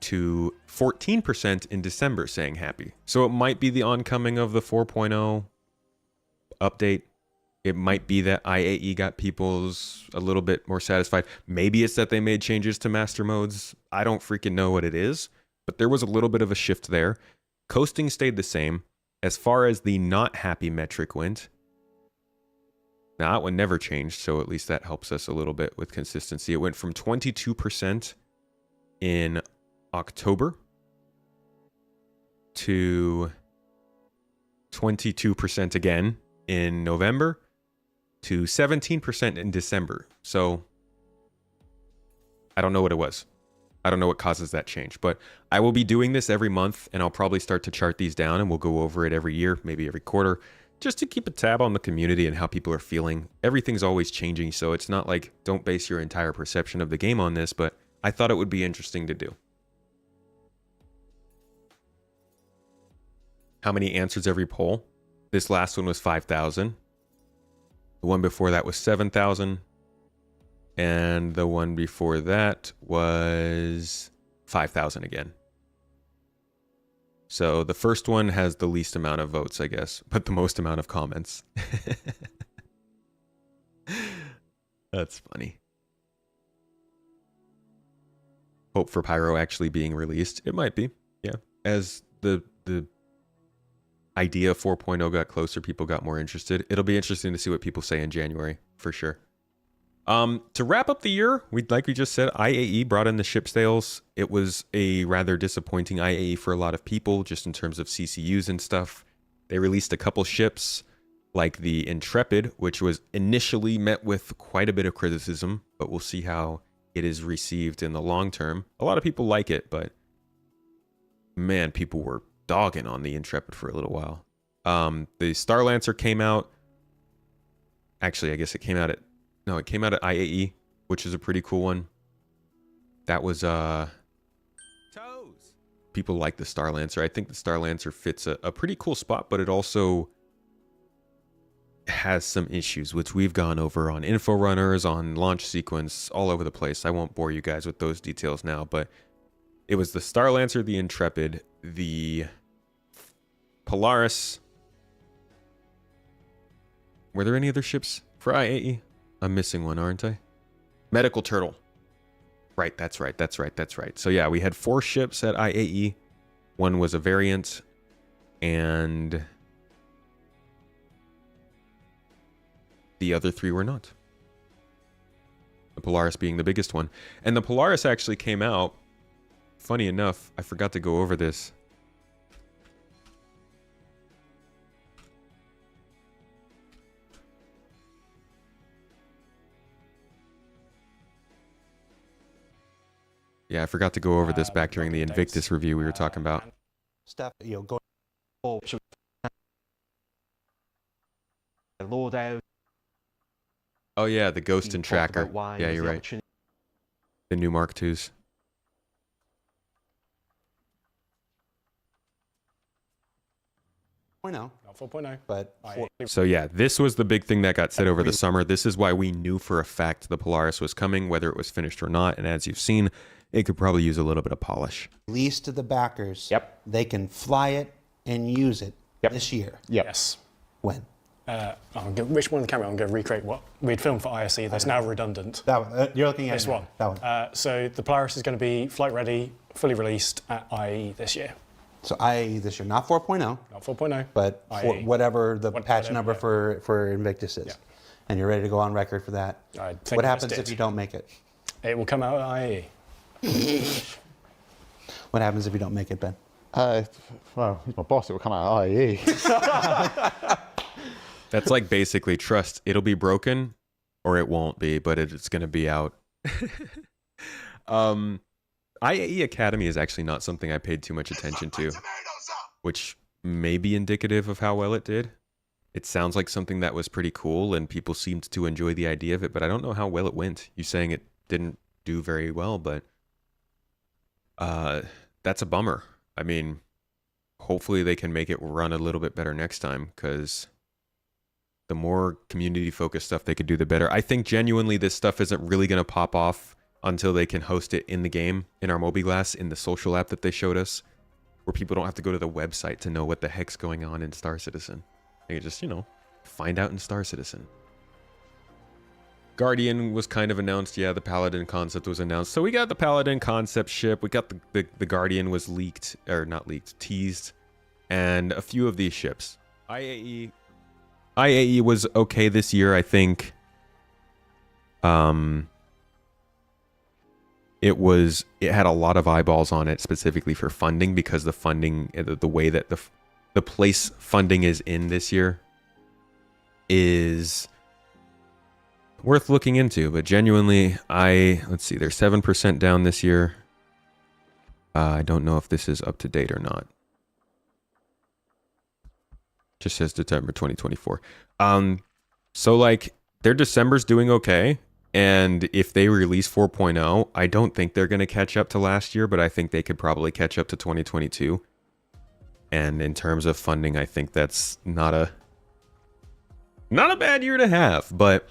to 14% in December saying happy. So it might be the oncoming of the 4.0 update. It might be that IAE got people's a little bit more satisfied. Maybe it's that they made changes to master modes. I don't freaking know what it is, but there was a little bit of a shift there. Coasting stayed the same. As far as the not happy metric went, now that one never changed, so at least that helps us a little bit with consistency. It went from 22% in October to 22% again in November to 17% in December. So I don't know what it was. I don't know what causes that change, but I will be doing this every month, and I'll probably start to chart these down, and we'll go over it every year, maybe every quarter, just to keep a tab on the community and how people are feeling. Everything's always changing, so it's not like don't base your entire perception of the game on this, but I thought it would be interesting to do. How many answers every poll? This last one was 5,000. The one before that was 7,000. And the one before that was 5,000 again. So the first one has the least amount of votes, I guess, but the most amount of comments. That's funny. Hope for Pyro actually being released. It might be, yeah. As the idea of 4.0 got closer, people got more interested. It'll be interesting to see what people say in January, for sure. To wrap up the year, like we just said, IAE brought in the ship sales. It was a rather disappointing IAE for a lot of people, just in terms of CCUs and stuff. They released a couple ships, like the Intrepid, which was initially met with quite a bit of criticism, but we'll see how it is received in the long term. A lot of people like it, but man, people were dogging on the Intrepid for a little while. The Star Lancer came out. Actually, I guess it came out at IAE, which is a pretty cool one. That was people like the Star Lancer. I think the Star Lancer fits a pretty cool spot, but it also has some issues, which we've gone over on info runners, on launch sequence, all over the place. I won't bore you guys with those details now, but it was the Star Lancer, the Intrepid, the Polaris. Were there any other ships for IAE? I'm missing one, aren't I? Medical Turtle. Right, that's right. So yeah, we had 4 ships at IAE. One was a variant, and the other 3 were not. The Polaris being the biggest one. And the Polaris actually came out, funny enough, I forgot to go over this. Yeah, I forgot to go over this back during the Invictus review we were talking about. Stuff, go load out. Oh yeah, the Ghost and Tracker. Yeah, you're right. The new Mark IIs. Not 4.0. But so yeah, this was the big thing that got said over the summer. This is why we knew for a fact the Polaris was coming, whether it was finished or not. And as you've seen, it could probably use a little bit of polish. Release to the backers. Yep. They can fly it and use it this year. Yes. When? Which one on the camera? I'm going to recreate what we'd filmed for ISE. That's now redundant. That one. You're looking at this one. That one. So the Polaris is going to be flight ready, fully released at IE this year. So IE this year, not 4.0. Not 4.0. But for whatever the patch number for Invictus is. Yeah. And you're ready to go on record for that. What happens if you don't make it? It will come out at IE. What happens if you don't make it, Ben? Well, he's my boss. It will come out at IE. That's like basically trust. It'll be broken or it won't be, but it's going to be out. IAE Academy is actually not something I paid too much attention to, which may be indicative of how well it did. It sounds like something that was pretty cool and people seemed to enjoy the idea of it, but I don't know how well it went. You saying it didn't do very well, but that's a bummer. I mean, hopefully they can make it run a little bit better next time, because the more community-focused stuff they could do, the better. I think genuinely this stuff isn't really going to pop off until they can host it in the game, in our MobiGlas, in the social app that they showed us, where people don't have to go to the website to know what the heck's going on in Star Citizen. They can just, find out in Star Citizen. Guardian was kind of announced. Yeah, the Paladin concept was announced. So we got the Paladin concept ship. We got the Guardian was leaked, or not leaked, teased. And a few of these ships. IAE was okay this year, I think. It had a lot of eyeballs on it specifically for funding, because the funding, the way that the place funding is in this year is worth looking into. But genuinely, let's see, they're 7% down this year. I don't know if this is up to date or not. Just says December 2024. So like their December's doing okay. And if they release 4.0, I don't think they're going to catch up to last year, but I think they could probably catch up to 2022. And in terms of funding, I think that's not a bad year to have. But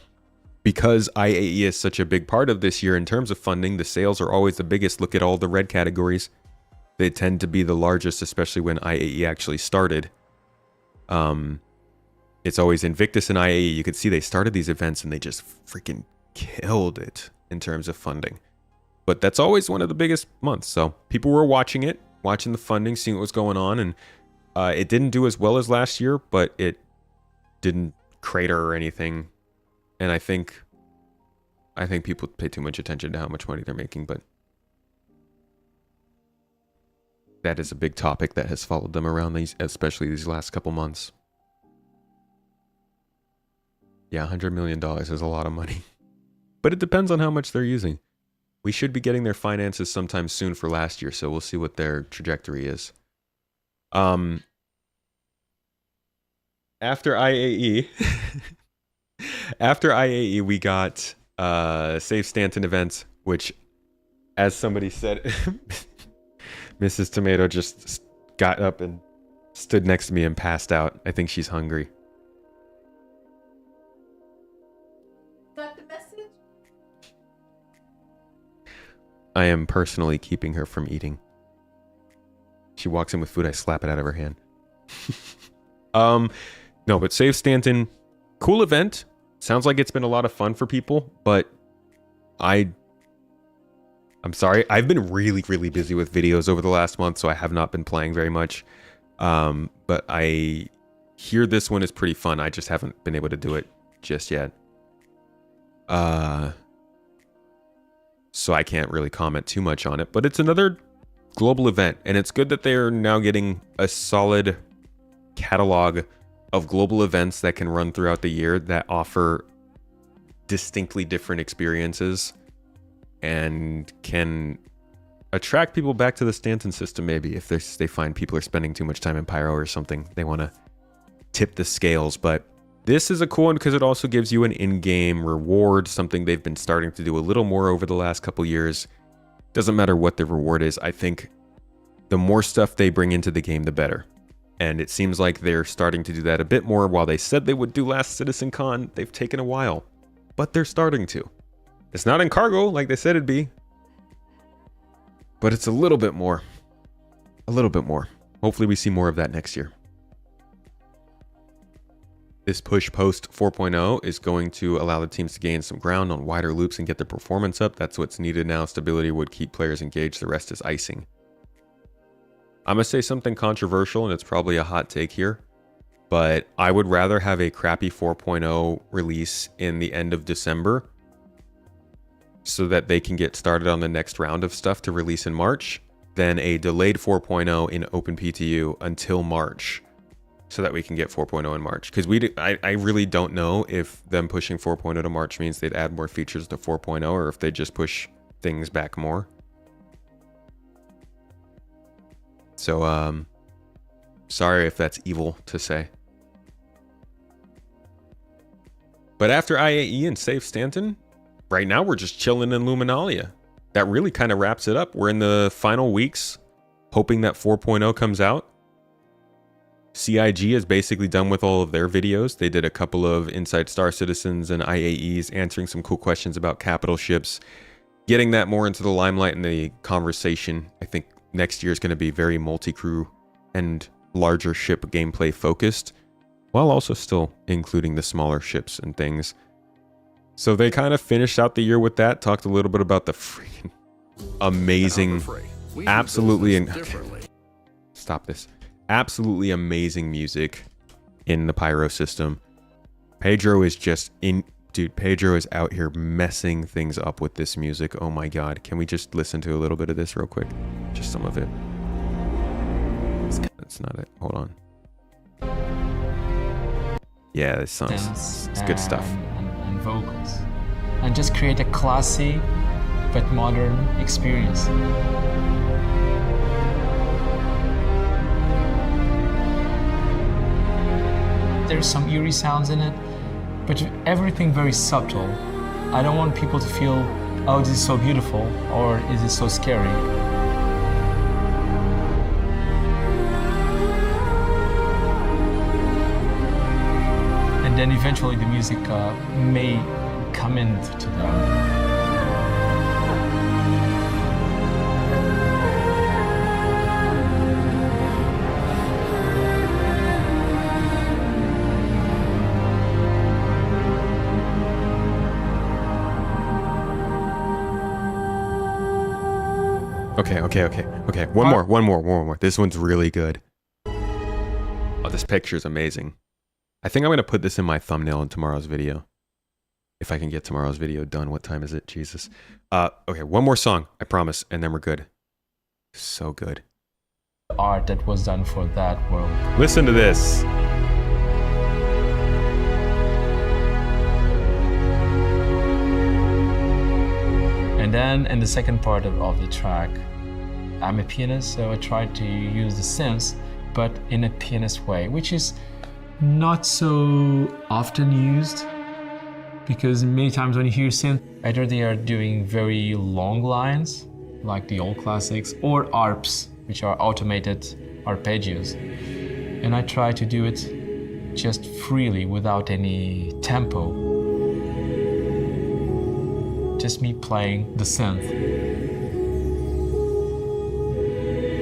because IAE is such a big part of this year in terms of funding, the sales are always the biggest. Look at all the red categories. They tend to be the largest, especially when IAE actually started. It's always Invictus and IAE. You could see they started these events and they just freaking killed it in terms of funding. But that's always one of the biggest months. So people were watching it, watching the funding, seeing what was going on. And it didn't do as well as last year, but it didn't crater or anything. And I think people pay too much attention to how much money they're making, but that is a big topic that has followed them around especially these last couple months. Yeah, $100 million is a lot of money. But it depends on how much they're using. We should be getting their finances sometime soon for last year, so we'll see what their trajectory is. After IAE, we got Save Stanton event, which, as somebody said, Mrs. Tomato just got up and stood next to me and passed out. I think she's hungry. Got the message? I am personally keeping her from eating. She walks in with food, I slap it out of her hand. No, but Save Stanton, cool event. Sounds like it's been a lot of fun for people, but I'm sorry. I've been really, really busy with videos over the last month, so I have not been playing very much. But I hear this one is pretty fun. I just haven't been able to do it just yet. So I can't really comment too much on it, but it's another global event, and it's good that they're now getting a solid catalog of global events that can run throughout the year that offer distinctly different experiences and can attract people back to the Stanton system. Maybe if they find people are spending too much time in Pyro or something, they want to tip the scales. But this is a cool one because it also gives you an in-game reward, something they've been starting to do a little more over the last couple years. Doesn't matter what the reward is. I think the more stuff they bring into the game, the better. And it seems like they're starting to do that a bit more. While they said they would do last CitizenCon, they've taken a while, but they're starting to. It's not in cargo like they said it'd be, but it's a little bit more. A little bit more. Hopefully we see more of that next year. This push post 4.0 is going to allow the teams to gain some ground on wider loops and get their performance up. That's what's needed now. Stability would keep players engaged. The rest is icing. I'm going to say something controversial, and it's probably a hot take here, but I would rather have a crappy 4.0 release in the end of December so that they can get started on the next round of stuff to release in March than a delayed 4.0 in OpenPTU until March, so that we can get 4.0 in March. Because I really don't know if them pushing 4.0 to March means they'd add more features to 4.0 or if they just push things back more. So, sorry if that's evil to say. But after IAE and Save Stanton, right now we're just chilling in Luminalia. That really kind of wraps it up. We're in the final weeks, hoping that 4.0 comes out. CIG is basically done with all of their videos. They did a couple of Inside Star Citizens and IAEs answering some cool questions about capital ships, getting that more into the limelight in the conversation. I think next year is going to be very multi-crew and larger ship gameplay focused, while also still including the smaller ships and things. So they kind of finished out the year with that, talked a little bit about the freaking amazing, absolutely, stop this. Absolutely amazing music in the Pyro system. Pedro is just dude, Pedro is out here messing things up with this music. Oh my god. Can we just listen to a little bit of this real quick? Just some of it. That's not it. Hold on. Yeah, this sounds, it's good stuff. And vocals. And just create a classy but modern experience. There's some eerie sounds in it, but everything very subtle. I don't want people to feel, oh, this is so beautiful, or is it so scary? And then eventually the music may come into them. Okay. One more. This one's really good. Oh, this picture is amazing. I think I'm going to put this in my thumbnail in tomorrow's video. If I can get tomorrow's video done. What time is it? Jesus. Okay, one more song, I promise, and then we're good. So good. Art that was done for that world. Listen to this. And then in the second part of the track, I'm a pianist, so I tried to use the synths, but in a pianist way, which is not so often used, because many times when you hear synth, either they are doing very long lines, like the old classics, or ARPs, which are automated arpeggios. And I try to do it just freely, without any tempo. Just me playing the synth.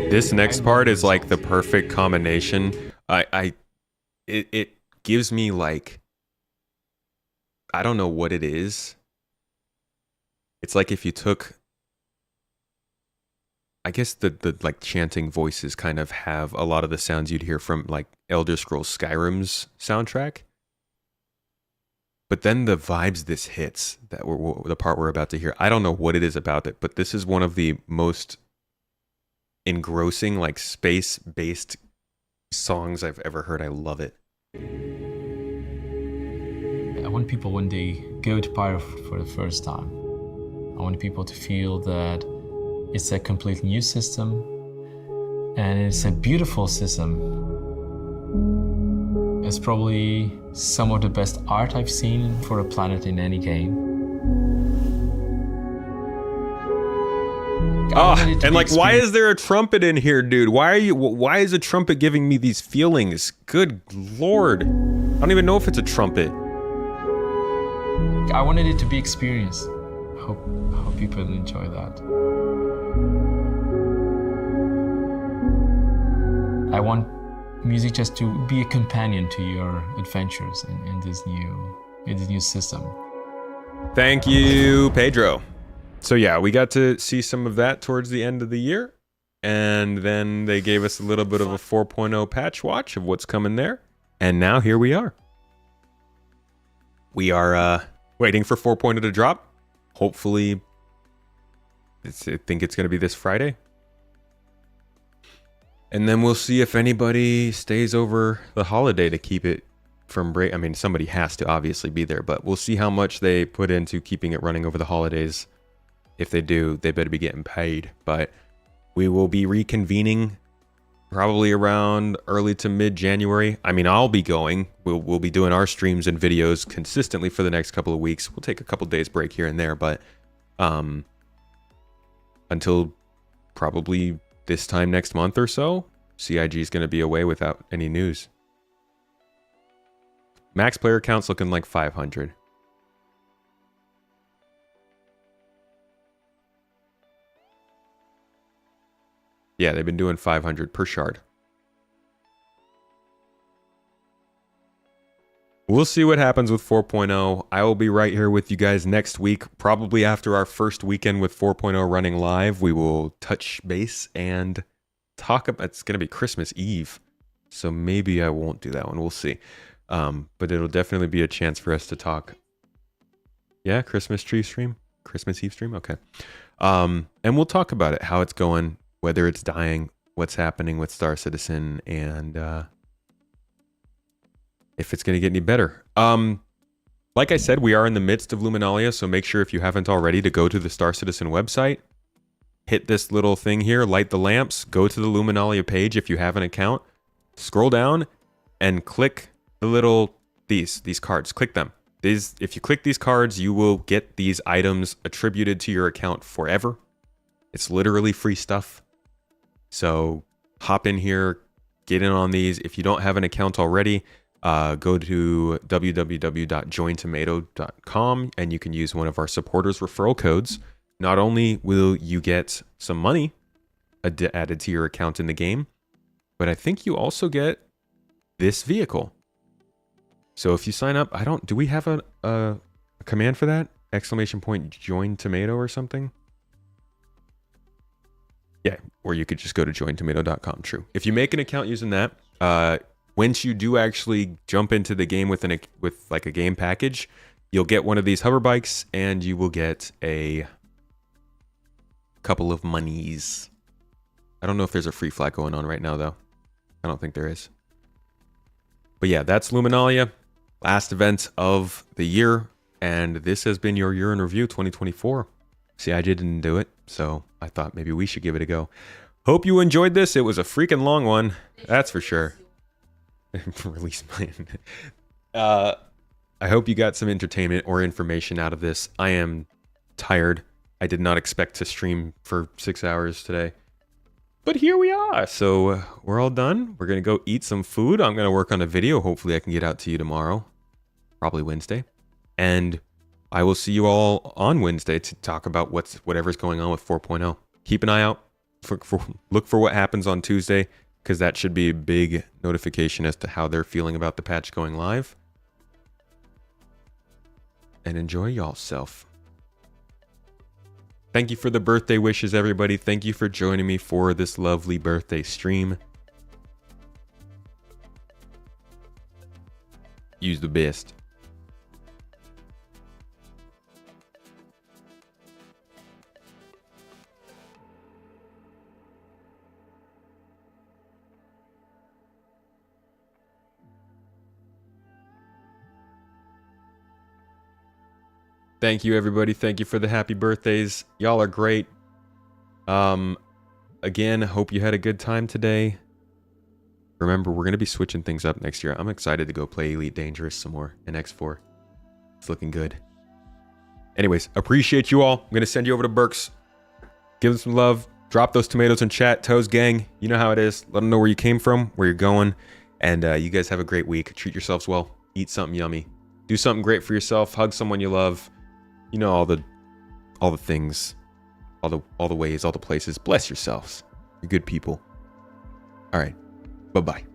This next part is like the perfect combination It gives me like, I don't know what it is. It's like if you took, I guess the like chanting voices kind of have a lot of the sounds you'd hear from like Elder Scrolls Skyrim's soundtrack. But then the vibes this hits, the part we're about to hear, I don't know what it is about it, but this is one of the most engrossing, like space-based songs I've ever heard. I love it. I want people, when they go to Pyro for the first time, I want people to feel that it's a completely new system, and it's a beautiful system. It's probably some of the best art I've seen for a planet in any game. Oh, and like, why is there a trumpet in here, dude? Why is a trumpet giving me these feelings? Good Lord. I don't even know if it's a trumpet. I wanted it to be experienced. I hope people enjoy that. I want music just to be a companion to your adventures in this new system. Thank you, Pedro. So yeah, we got to see some of that towards the end of the year, and then they gave us a little bit of a 4.0 patch watch of what's coming there, and now here we are. We are waiting for 4.0 to drop. Hopefully, I think it's going to be this Friday. And then we'll see if anybody stays over the holiday to keep it from break. I mean, somebody has to obviously be there, but we'll see how much they put into keeping it running over the holidays. If they do, they better be getting paid. But we will be reconvening probably around early to mid-January. I mean, I'll be going. We'll be doing our streams and videos consistently for the next couple of weeks. We'll take a couple days break here and there, but until probably this time next month or so, CIG is going to be away without any news. Max player count's looking like 500. Yeah, they've been doing 500 per shard. We'll see what happens with 4.0. I will be right here with you guys next week, probably after our first weekend with 4.0 running live. We will touch base and talk about, it's going to be Christmas Eve, so maybe I won't do that one. We'll see. But it'll definitely be a chance for us to talk. Yeah, Christmas tree stream? Christmas Eve stream? Okay. And we'll talk about it, how it's going, whether it's dying, what's happening with Star Citizen, and if it's going to get any better. Like I said, we are in the midst of Luminalia, so make sure if you haven't already to go to the Star Citizen website, hit this little thing here, light the lamps, go to the Luminalia page if you have an account, scroll down, and click the little, these cards, click them. If you click these cards, you will get these items attributed to your account forever. It's literally free stuff. So hop in here, get in on these. If you don't have an account already, go to www.jointomato.com and you can use one of our supporters referral codes. Not only will you get some money added to your account in the game, but I think you also get this vehicle. So if you sign up, do we have a command for that? ! join tomato or something? Yeah, or you could just go to jointomato.com. True. If you make an account using that, once you do actually jump into the game with like a game package, you'll get one of these hover bikes and you will get a couple of monies. I don't know if there's a free flat going on right now though. I don't think there is. But yeah, that's Luminalia, last event of the year, and this has been your year in review 2024. See, I didn't do it, so I thought maybe we should give it a go. Hope you enjoyed this. It was a freaking long one, that's for sure. Release plan. I hope you got some entertainment or information out of this. I am tired. I did not expect to stream for 6 hours today. But here we are. So we're all done. We're going to go eat some food. I'm going to work on a video. Hopefully I can get out to you tomorrow. Probably Wednesday. And I will see you all on Wednesday to talk about whatever's going on with 4.0. Keep an eye out. Look for what happens on Tuesday. because that should be a big notification as to how they're feeling about the patch going live. And enjoy y'all self. Thank you for the birthday wishes, everybody. Thank you for joining me for this lovely birthday stream. Use the best. Thank you, everybody. Thank you for the happy birthdays. Y'all are great. Again, hope you had a good time today. Remember, we're going to be switching things up next year. I'm excited to go play Elite Dangerous some more in X4. It's looking good. Anyways, appreciate you all. I'm going to send you over to Burks. Give them some love. Drop those tomatoes in chat. Toes gang, you know how it is. Let them know where you came from, where you're going. And you guys have a great week. Treat yourselves well. Eat something yummy. Do something great for yourself. Hug someone you love. You know, all the things, all the ways, all the places. Bless yourselves. You're good people. All right. Bye-bye.